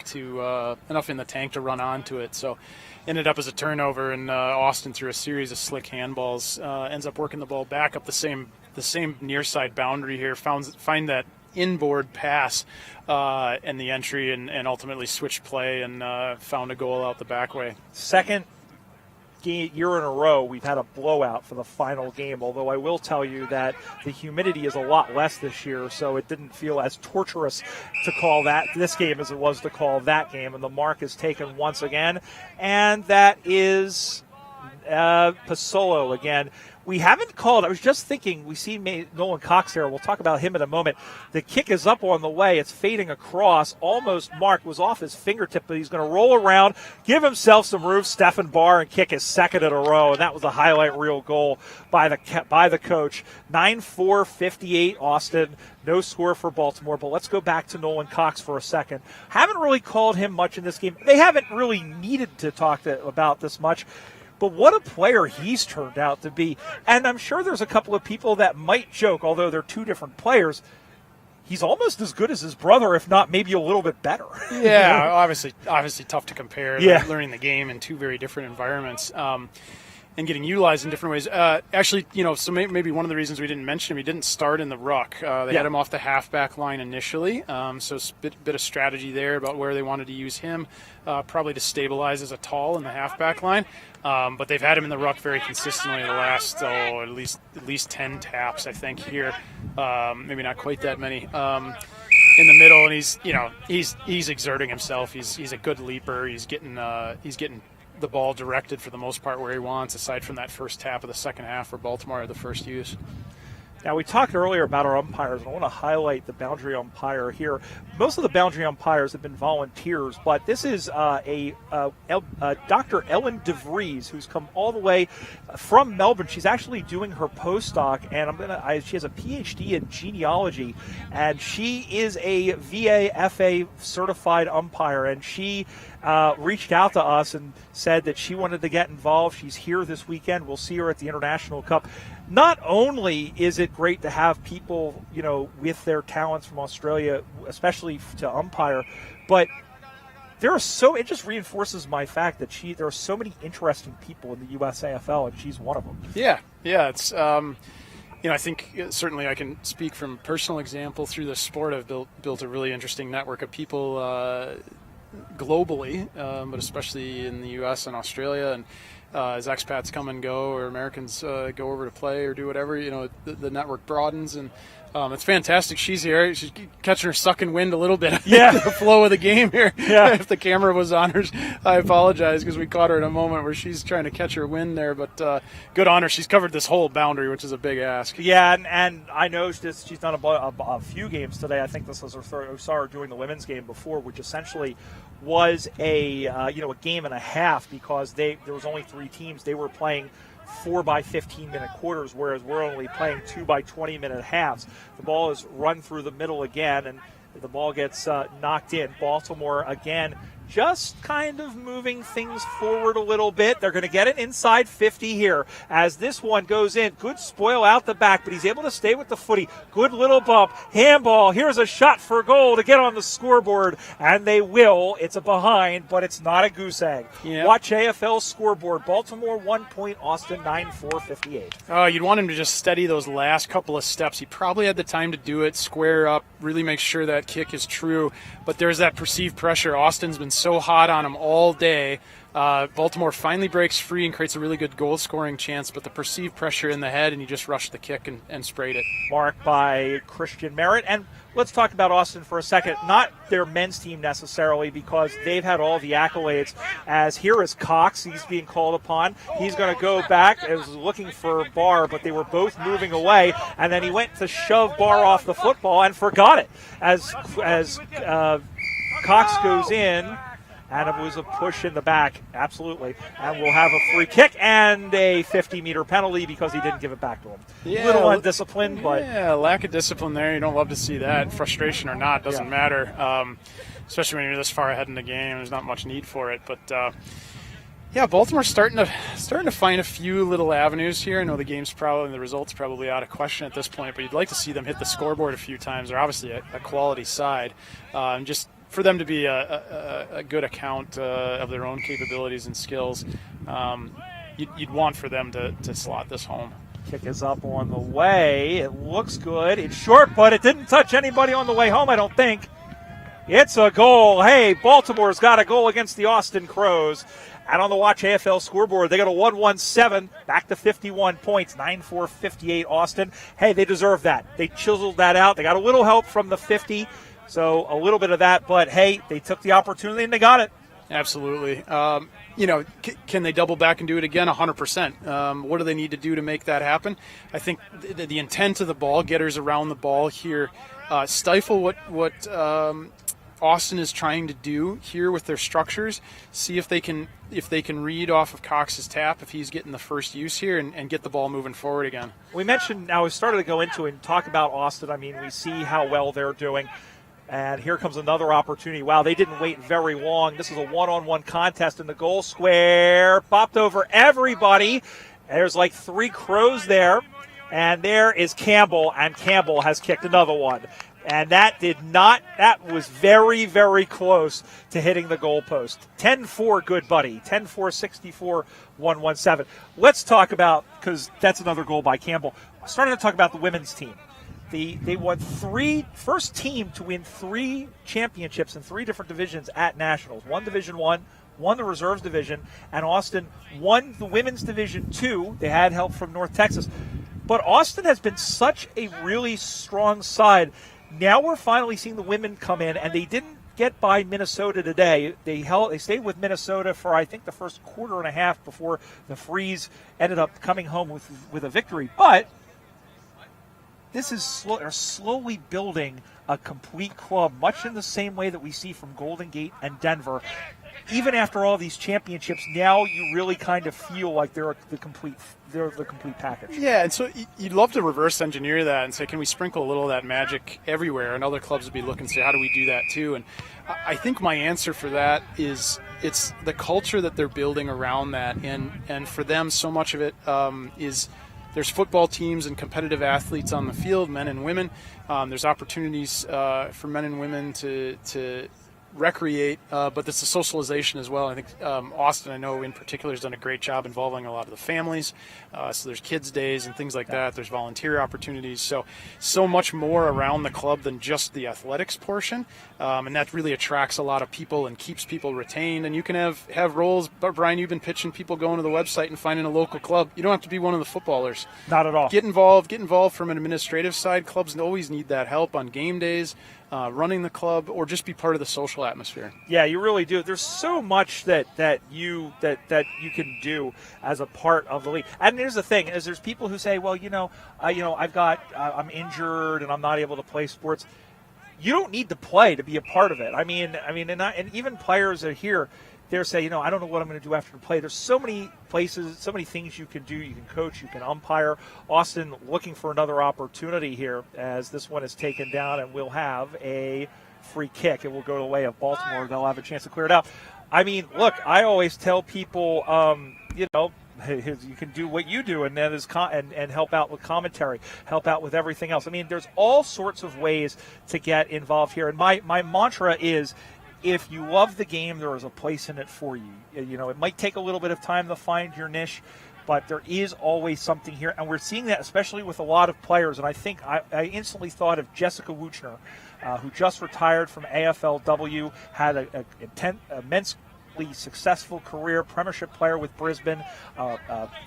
[SPEAKER 1] the tank to run onto it. So, ended up as a turnover, and Austin through a series of slick handballs ends up working the ball back up the same near side boundary here. Find that inboard pass and the entry, and ultimately switched play and found a goal out the back way.
[SPEAKER 2] Second year in a row we've had a blowout for the final game, although I will tell you that the humidity is a lot less this year, so it didn't feel as torturous to call this game as it was to call that game, and the mark is taken once again, and that is Pasolo again. We haven't called, I was just thinking, we see Nolan Cox there. We'll talk about him in a moment. The kick is up on the way. It's fading across. Almost marked. Was off his fingertip, but he's going to roll around, give himself some room, Stephen Barr, and kick his second in a row. And that was a highlight reel goal by the coach. 9-4-58 Austin. No score for Baltimore. But let's go back to Nolan Cox for a second. Haven't really called him much in this game. They haven't really needed to talk about this much. But what a player he's turned out to be. And I'm sure there's a couple of people that might joke, although they're two different players, he's almost as good as his brother, if not maybe a little bit better.
[SPEAKER 1] Yeah, obviously tough to compare.
[SPEAKER 2] Yeah.
[SPEAKER 1] Learning the game in two very different environments. And getting utilized in different ways. Actually, so maybe one of the reasons we didn't mention him, he didn't start in the ruck. They had him off the halfback line initially, so a bit of strategy there about where they wanted to use him, probably to stabilize as a tall in the halfback line. But they've had him in the ruck very consistently the last at least 10 taps, I think, here. Maybe not quite that many. In the middle, and he's exerting himself. He's a good leaper. He's getting the ball directed for the most part where he wants, aside from that first tap of the second half for Baltimore, the first use.
[SPEAKER 2] Now, we talked earlier about our umpires, and I want to highlight the boundary umpire here. Most of the boundary umpires have been volunteers, but this is Dr. Ellen DeVries, who's come all the way from Melbourne. She's actually doing her postdoc, and she has a PhD in genealogy, and she is a VAFA certified umpire, and she reached out to us and said that she wanted to get involved. She's here this weekend. We'll see her at the International Cup. not only is it great to have people, with their talents from Australia, especially to umpire, but it just reinforces my fact that there are so many interesting people in the USAFL, and she's one of them.
[SPEAKER 1] Yeah, it's I think certainly I can speak from personal example through the sport. I've built a really interesting network of people globally, but especially in the U.S. and Australia, and as expats come and go, or Americans go over to play or do whatever, the network broadens, and it's fantastic. She's here. She's catching her sucking wind a little bit.
[SPEAKER 2] Yeah.
[SPEAKER 1] The flow of the game here.
[SPEAKER 2] Yeah.
[SPEAKER 1] If the camera was on her, I apologize, because we caught her in a moment where she's trying to catch her wind there. But good on her. She's covered this whole boundary, which is a big ask.
[SPEAKER 2] Yeah, and I know she's done a few games today. I think this was her third. We saw her doing the women's game before, which essentially was a game and a half, because there was only 3 teams. They were playing 4 by 15-minute quarters, whereas we're only playing 2 by 20-minute halves. The ball is run through the middle again, and the ball gets knocked in. Baltimore, again, just kind of moving things forward a little bit. They're going to get it inside 50 here as this one goes in. Good spoil out the back, but he's able to stay with the footy. Good little bump. Handball. Here's a shot for goal to get on the scoreboard, and they will. It's a behind, but it's not a goose egg.
[SPEAKER 1] Yep.
[SPEAKER 2] Watch AFL scoreboard. Baltimore 1 point, Austin 9-4-58.
[SPEAKER 1] Oh, you'd want him to just steady those last couple of steps. He probably had the time to do it, square up, really make sure that kick is true. But there's that perceived pressure. Austin's been so hot on him all day. Baltimore finally breaks free and creates a really good goal-scoring chance, but the perceived pressure in the head, and he just rushed the kick and sprayed it.
[SPEAKER 2] Marked by Christian Merritt. And let's talk about Austin for a second. Not their men's team necessarily, because they've had all the accolades. As here is Cox. He's being called upon. He's going to go back. He was looking for Barr, but they were both moving away. And then he went to shove Barr off the football and forgot it. As Cox goes in, and it was a push in the back, absolutely. And we'll have a free kick and a 50-meter penalty because he didn't give it back to him.
[SPEAKER 1] Yeah,
[SPEAKER 2] a little undisciplined, but...
[SPEAKER 1] Yeah, lack of discipline there. You don't love to see that. Frustration or not, doesn't matter. Especially when you're this far ahead in the game. There's not much need for it. But, Baltimore's starting to find a few little avenues here. I know the result's probably out of question at this point, but you'd like to see them hit the scoreboard a few times. They're obviously a quality side. Just for them to be a good account of their own capabilities and skills, you'd want for them to slot this home.
[SPEAKER 2] Kick is up on the way. It looks good. It's short, but it didn't touch anybody on the way home, I don't think. It's a goal. Hey, Baltimore's got a goal against the Austin Crows. And on the Watch AFL scoreboard, they got a 1-1-7, back to 51 points, 9-4-58 Austin. Hey, they deserve that. They chiseled that out. They got a little help from the 50, so a little bit of that. But, hey, they took the opportunity and they got it.
[SPEAKER 1] Absolutely. Can they double back and do it again? 100%. What do they need to do to make that happen? I think the intent of the ball getters around the ball here stifle what Austin is trying to do here with their structures. See if they can read off of Cox's tap, if he's getting the first use here, and get the ball moving forward again.
[SPEAKER 2] We mentioned, now we started to go into it and talk about Austin. I mean, we see how well they're doing. And here comes another opportunity. Wow, they didn't wait very long. This is a one-on-one contest in the goal square. Popped over everybody. There's like 3 Crows there. And there is Campbell, and Campbell has kicked another one. And that was very, very close to hitting the goalpost. 10-4, good buddy. 10-4, 64-117. Let's talk about, because that's another goal by Campbell. Starting to talk about the women's team. They won first team to win 3 championships in 3 different divisions at Nationals. 1 Division 1, 1 the Reserves Division, and Austin won the Women's Division 2. They had help from North Texas. But Austin has been such a really strong side. Now we're finally seeing the women come in, and they didn't get by Minnesota today. They stayed with Minnesota for, I think, the first quarter and a half before the Freeze ended up coming home with a victory. But this is they're slowly building a complete club, much in the same way that we see from Golden Gate and Denver. Even after all these championships, now you really kind of feel like they're the complete package.
[SPEAKER 1] Yeah, and so you'd love to reverse engineer that and say, can we sprinkle a little of that magic everywhere? And other clubs would be looking to say, how do we do that too? And I think my answer for that is it's the culture that they're building around that. And for them, so much of it is There's football teams and competitive athletes on the field, men and women. There's opportunities for men and women to recreate, but it's a socialization as well. I think Austin, I know in particular, has done a great job involving a lot of the families. So there's kids' days and things like that. There's volunteer opportunities. So much more around the club than just the athletics portion. And that really attracts a lot of people and keeps people retained. And you can have roles, but Brian, you've been pitching people going to the website and finding a local club. You don't have to be one of the footballers.
[SPEAKER 2] Not at all.
[SPEAKER 1] Get involved from an administrative side. Clubs always need that help on game days. Running the club, or just be part of the social atmosphere.
[SPEAKER 2] Yeah, you really do. There's so much that you can do as a part of the league. And here's the thing: is there's people who say, well, I'm injured and I'm not able to play sports. You don't need to play to be a part of it. And even players are here. They're saying, I don't know what I'm going to do after the play. There's so many places, so many things you can do. You can coach, you can umpire. Austin looking for another opportunity here as this one is taken down, and we'll have a free kick. It will go the way of Baltimore. They'll have a chance to clear it out. Look, I always tell people, you can do what you do, and that is and help out with commentary, help out with everything else. There's all sorts of ways to get involved here. And my mantra is, if you love the game, there is a place in it for you. It might take a little bit of time to find your niche, but there is always something here. And we're seeing that especially with a lot of players. And I think I instantly thought of Jessica Wuchner, who just retired from AFLW, had an immensely successful career, premiership player with Brisbane,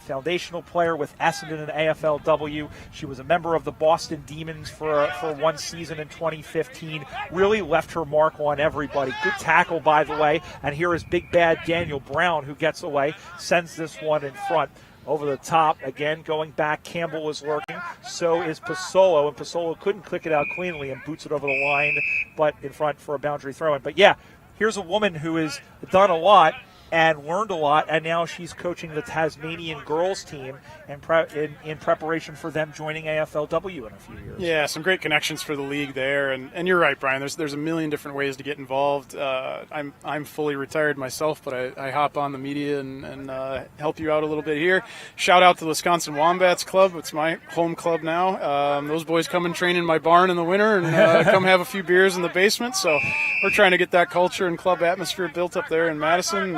[SPEAKER 2] foundational player with Essendon and AFLW. She was a member of the Boston Demons for one season in 2015. Really left her mark on everybody. Good tackle, by the way. And here is big bad Daniel Brown, who gets away, sends this one in front. Over the top, again, going back, Campbell is lurking. So is Pasolo, and Pasolo couldn't click it out cleanly and boots it over the line, but in front for a boundary throw-in. But yeah, here's a woman who has done a lot and learned a lot, and now she's coaching the Tasmanian girls team in preparation for them joining AFLW in a few years.
[SPEAKER 1] Yeah, some great connections for the league there, and you're right, Brian. There's a million different ways to get involved. I'm fully retired myself, but I hop on the media and help you out a little bit here. Shout out to the Wisconsin Wombats Club. It's my home club now. Those boys come and train in my barn in the winter and come have a few beers in the basement. So we're trying to get that culture and club atmosphere built up there in Madison.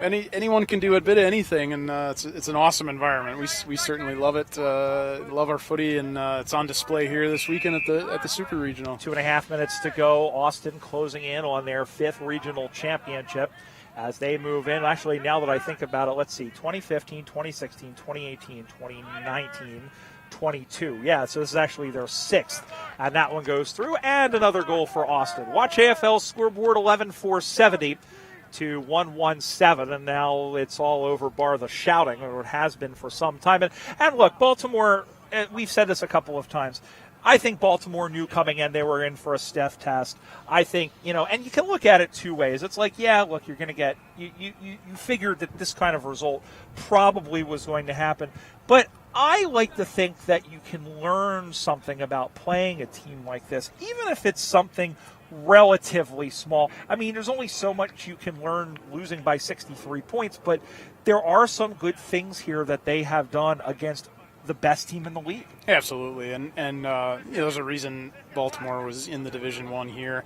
[SPEAKER 1] Anyone can do a bit of anything, and it's an awesome environment. We certainly love it. Love our footy, and it's on display here this weekend at the Super Regional.
[SPEAKER 2] 2.5 minutes to go. Austin closing in on their 5th regional championship as they move in. Actually, now that I think about it, let's see, 2015, 2016, 2018, 2019. 22. Yeah, so this is actually their 6th, and that one goes through. And another goal for Austin. Watch AFL scoreboard 11-470 to 117, and now it's all over bar the shouting, or it has been for some time. And look, Baltimore, we've said this a couple of times, I think Baltimore knew coming in they were in for a stiff test. I think, and you can look at it two ways. It's like, yeah, look, you're going to get, you figured that this kind of result probably was going to happen. But I like to think that you can learn something about playing a team like this, even if it's something relatively small. There's only so much you can learn losing by 63 points, but there are some good things here that they have done against the best team in the league.
[SPEAKER 1] Absolutely, and there's a reason Baltimore was in the Division I here.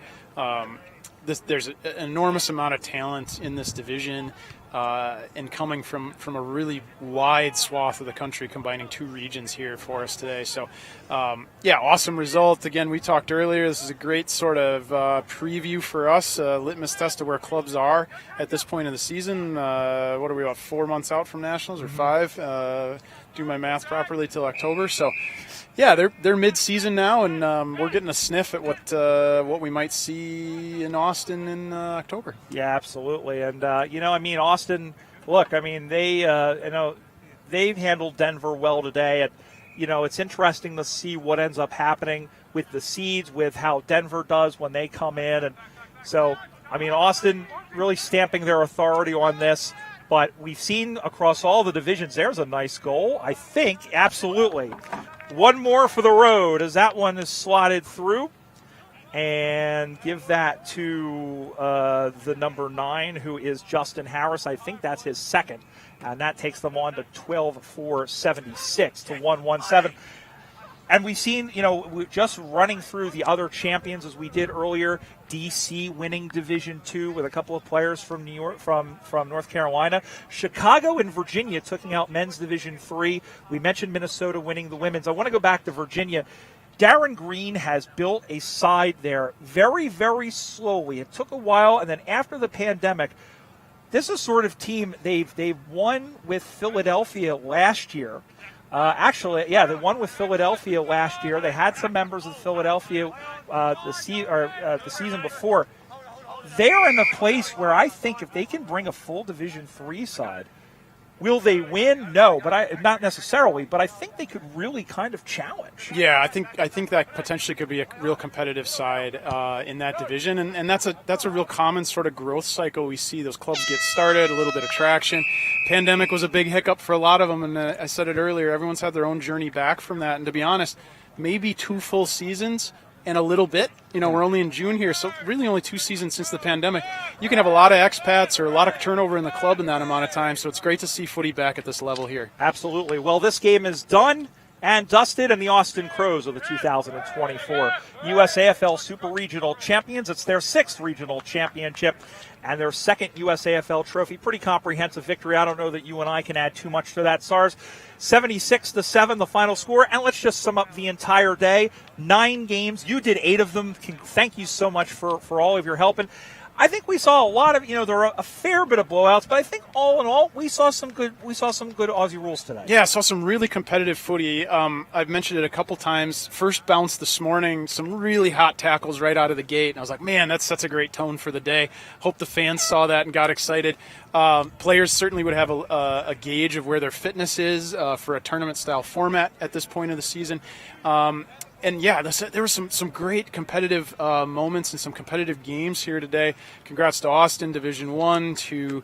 [SPEAKER 1] There's an enormous amount of talent in this division, and coming from a really wide swath of the country, combining 2 regions here for us today. So, awesome result. Again, we talked earlier, this is a great sort of preview for us, litmus test of where clubs are at this point in the season. What are we, about 4 months out from Nationals, or 5? Do my math properly till October. So, yeah, they're mid-season now, and we're getting a sniff at what we might see in Austin in October.
[SPEAKER 2] Yeah, absolutely. And Austin. Look, they've handled Denver well today, and it's interesting to see what ends up happening with the seeds, with how Denver does when they come in, and so Austin really stamping their authority on this. But we've seen across all the divisions, there's a nice goal, I think, absolutely. One more for the road as that one is slotted through. and give that to the number 9, who is Justin Harris. I think that's his second, and that takes them on to 12-4-76 to 1-1-7. And we've seen, just running through the other champions as we did earlier, DC winning Division II with a couple of players from New York, from North Carolina. Chicago and Virginia taking out men's Division III. We mentioned Minnesota winning the women's. I want to go back to Virginia. Darren Green has built a side there very, very slowly. It took a while, and then after the pandemic, this is sort of team they've won with Philadelphia last year. They won with Philadelphia last year. They had some members of Philadelphia the season before. They are in a place where I think if they can bring a full Division III side, will they win? No, but not necessarily. But I think they could really kind of challenge.
[SPEAKER 1] Yeah, I think that potentially could be a real competitive side in that division, and that's a real common sort of growth cycle we see. Those clubs get started, a little bit of traction. Pandemic was a big hiccup for a lot of them, and I said it earlier. Everyone's had their own journey back from that, and to be honest, maybe 2 full seasons. And a little bit. We're only in June here, so really only 2 seasons since the pandemic. You can have a lot of expats or a lot of turnover in the club in that amount of time, so it's great to see footy back at this level here.
[SPEAKER 2] Absolutely. Well, this game is done and dusted, and the Austin Crows are the 2024 USAFL Super Regional Champions. It's their 6th regional championship and their 2nd USAFL trophy. Pretty comprehensive victory. I don't know that you and I can add too much to that, SARS. 76-7, the final score. And let's just sum up the entire day. 9 games. You did 8 of them. Thank you so much for all of your help. And I think we saw a lot of, there were a fair bit of blowouts, but I think all in all, we saw some good Aussie rules today.
[SPEAKER 1] Yeah, I saw some really competitive footy. I've mentioned it a couple times. First bounce this morning, some really hot tackles right out of the gate. And I was like, man, that sets a great tone for the day. Hope the fans saw that and got excited. Players certainly would have a gauge of where their fitness is for a tournament-style format at this point of the season. And yeah, there were some great competitive moments and some competitive games here today. Congrats to Austin, Division I, to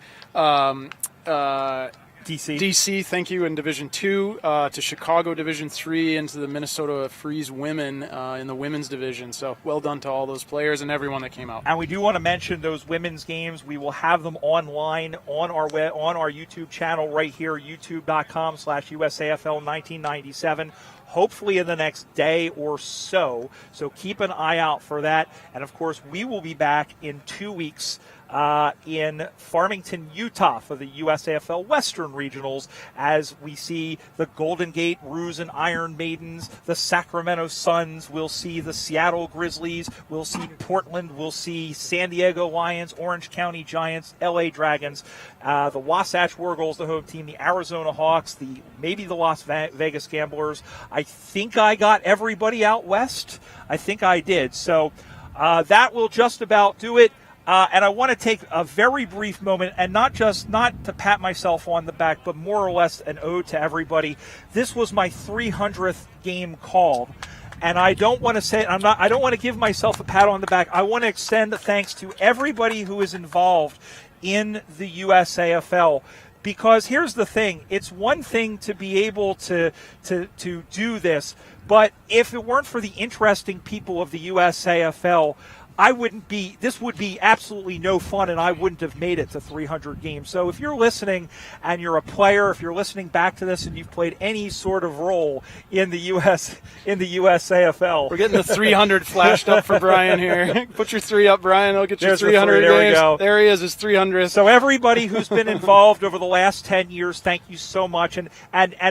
[SPEAKER 1] DC, thank you, in Division II, to Chicago Division III, and to the Minnesota Freeze women in the women's division. So well done to all those players and everyone that came out.
[SPEAKER 2] And we do want to mention those women's games. We will have them online on our YouTube channel right here, youtube.com/USAFL1997. Hopefully in the next day or so. So keep an eye out for that. And, of course, we will be back in 2 weeks in Farmington, Utah for the USAFL Western Regionals as we see the Golden Gate Roos and Iron Maidens, the Sacramento Suns. We'll see the Seattle Grizzlies. We'll see Portland. We'll see San Diego Lions, Orange County Giants, LA Dragons, the Wasatch War Eagles, the home team, the Arizona Hawks, maybe the Las Vegas Gamblers. I think I got everybody out west. I think I did. So that will just about do it. And I want to take a very brief moment, and not to pat myself on the back, but more or less an ode to everybody. This was my 300th game called, and I don't want to I don't want to give myself a pat on the back. I want to extend thanks to everybody who is involved in the USAFL. Because here's the thing, it's one thing to be able to do this, but if it weren't for the interesting people of the USAFL, this would be absolutely no fun, and I wouldn't have made it to 300 games. So if you're listening and you're a player, if you're listening back to this and you've played any sort of role in the USAFL.
[SPEAKER 1] We're getting the 300 flashed up for Brian here. Put your 3 up, Brian. I'll get you 300
[SPEAKER 2] There
[SPEAKER 1] games.
[SPEAKER 2] we go.
[SPEAKER 1] There he is, his 300th.
[SPEAKER 2] So everybody who's been involved over the last 10 years, thank you so much. And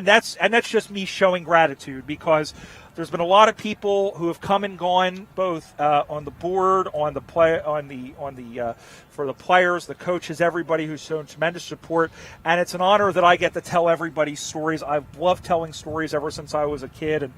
[SPEAKER 2] that's just me showing gratitude, because there's been a lot of people who have come and gone, both on the board, for the players, the coaches, everybody who's shown tremendous support. And it's an honor that I get to tell everybody's stories. I've loved telling stories ever since I was a kid, and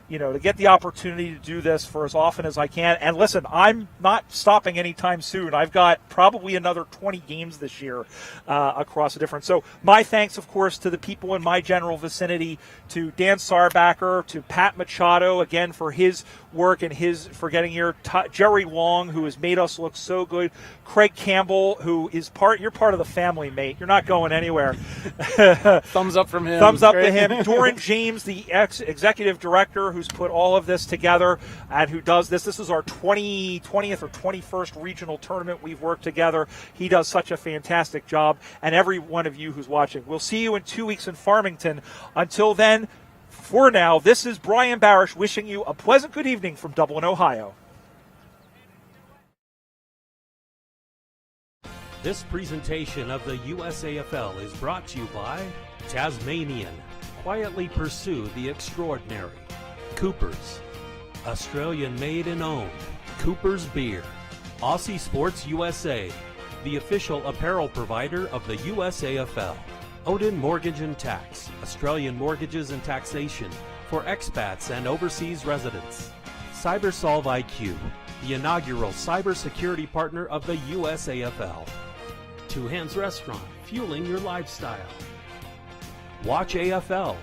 [SPEAKER 2] to get the opportunity to do this for as often as I can. And listen, I'm not stopping anytime soon. I've got probably another 20 games this year across the different. So my thanks, of course, to the people in my general vicinity, to Dan Sarbacker, to Pat Machado, again, for his work and for getting here. Jerry Long, who has made us look so good. Craig Campbell, who is you're part of the family, mate. You're not going anywhere.
[SPEAKER 1] Thumbs up from him.
[SPEAKER 2] Thumbs up to him. Doran James, the executive director, who's put all of this together and who does this. This is our 20th or 21st regional tournament we've worked together. He does such a fantastic job. And every one of you who's watching. We'll see you in 2 weeks in Farmington. Until then, for now, this is Brian Barish wishing you a pleasant good evening from Dublin, Ohio.
[SPEAKER 3] This presentation of the USAFL is brought to you by Tasmanian. Quietly pursue the extraordinary. Coopers. Australian made and owned. Coopers Beer. Aussie Sports USA. The official apparel provider of the USAFL. Odin Mortgage and Tax. Australian mortgages and taxation for expats and overseas residents. CyberSolve IQ. The inaugural cybersecurity partner of the USAFL. Two Hands Restaurant, fueling your lifestyle. Watch AFL.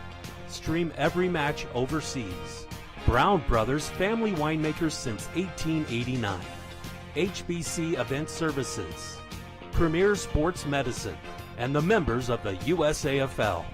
[SPEAKER 3] Stream every match overseas. Brown Brothers, family winemakers since 1889. HBC Event Services. Premier Sports Medicine. And the members of the USAFL.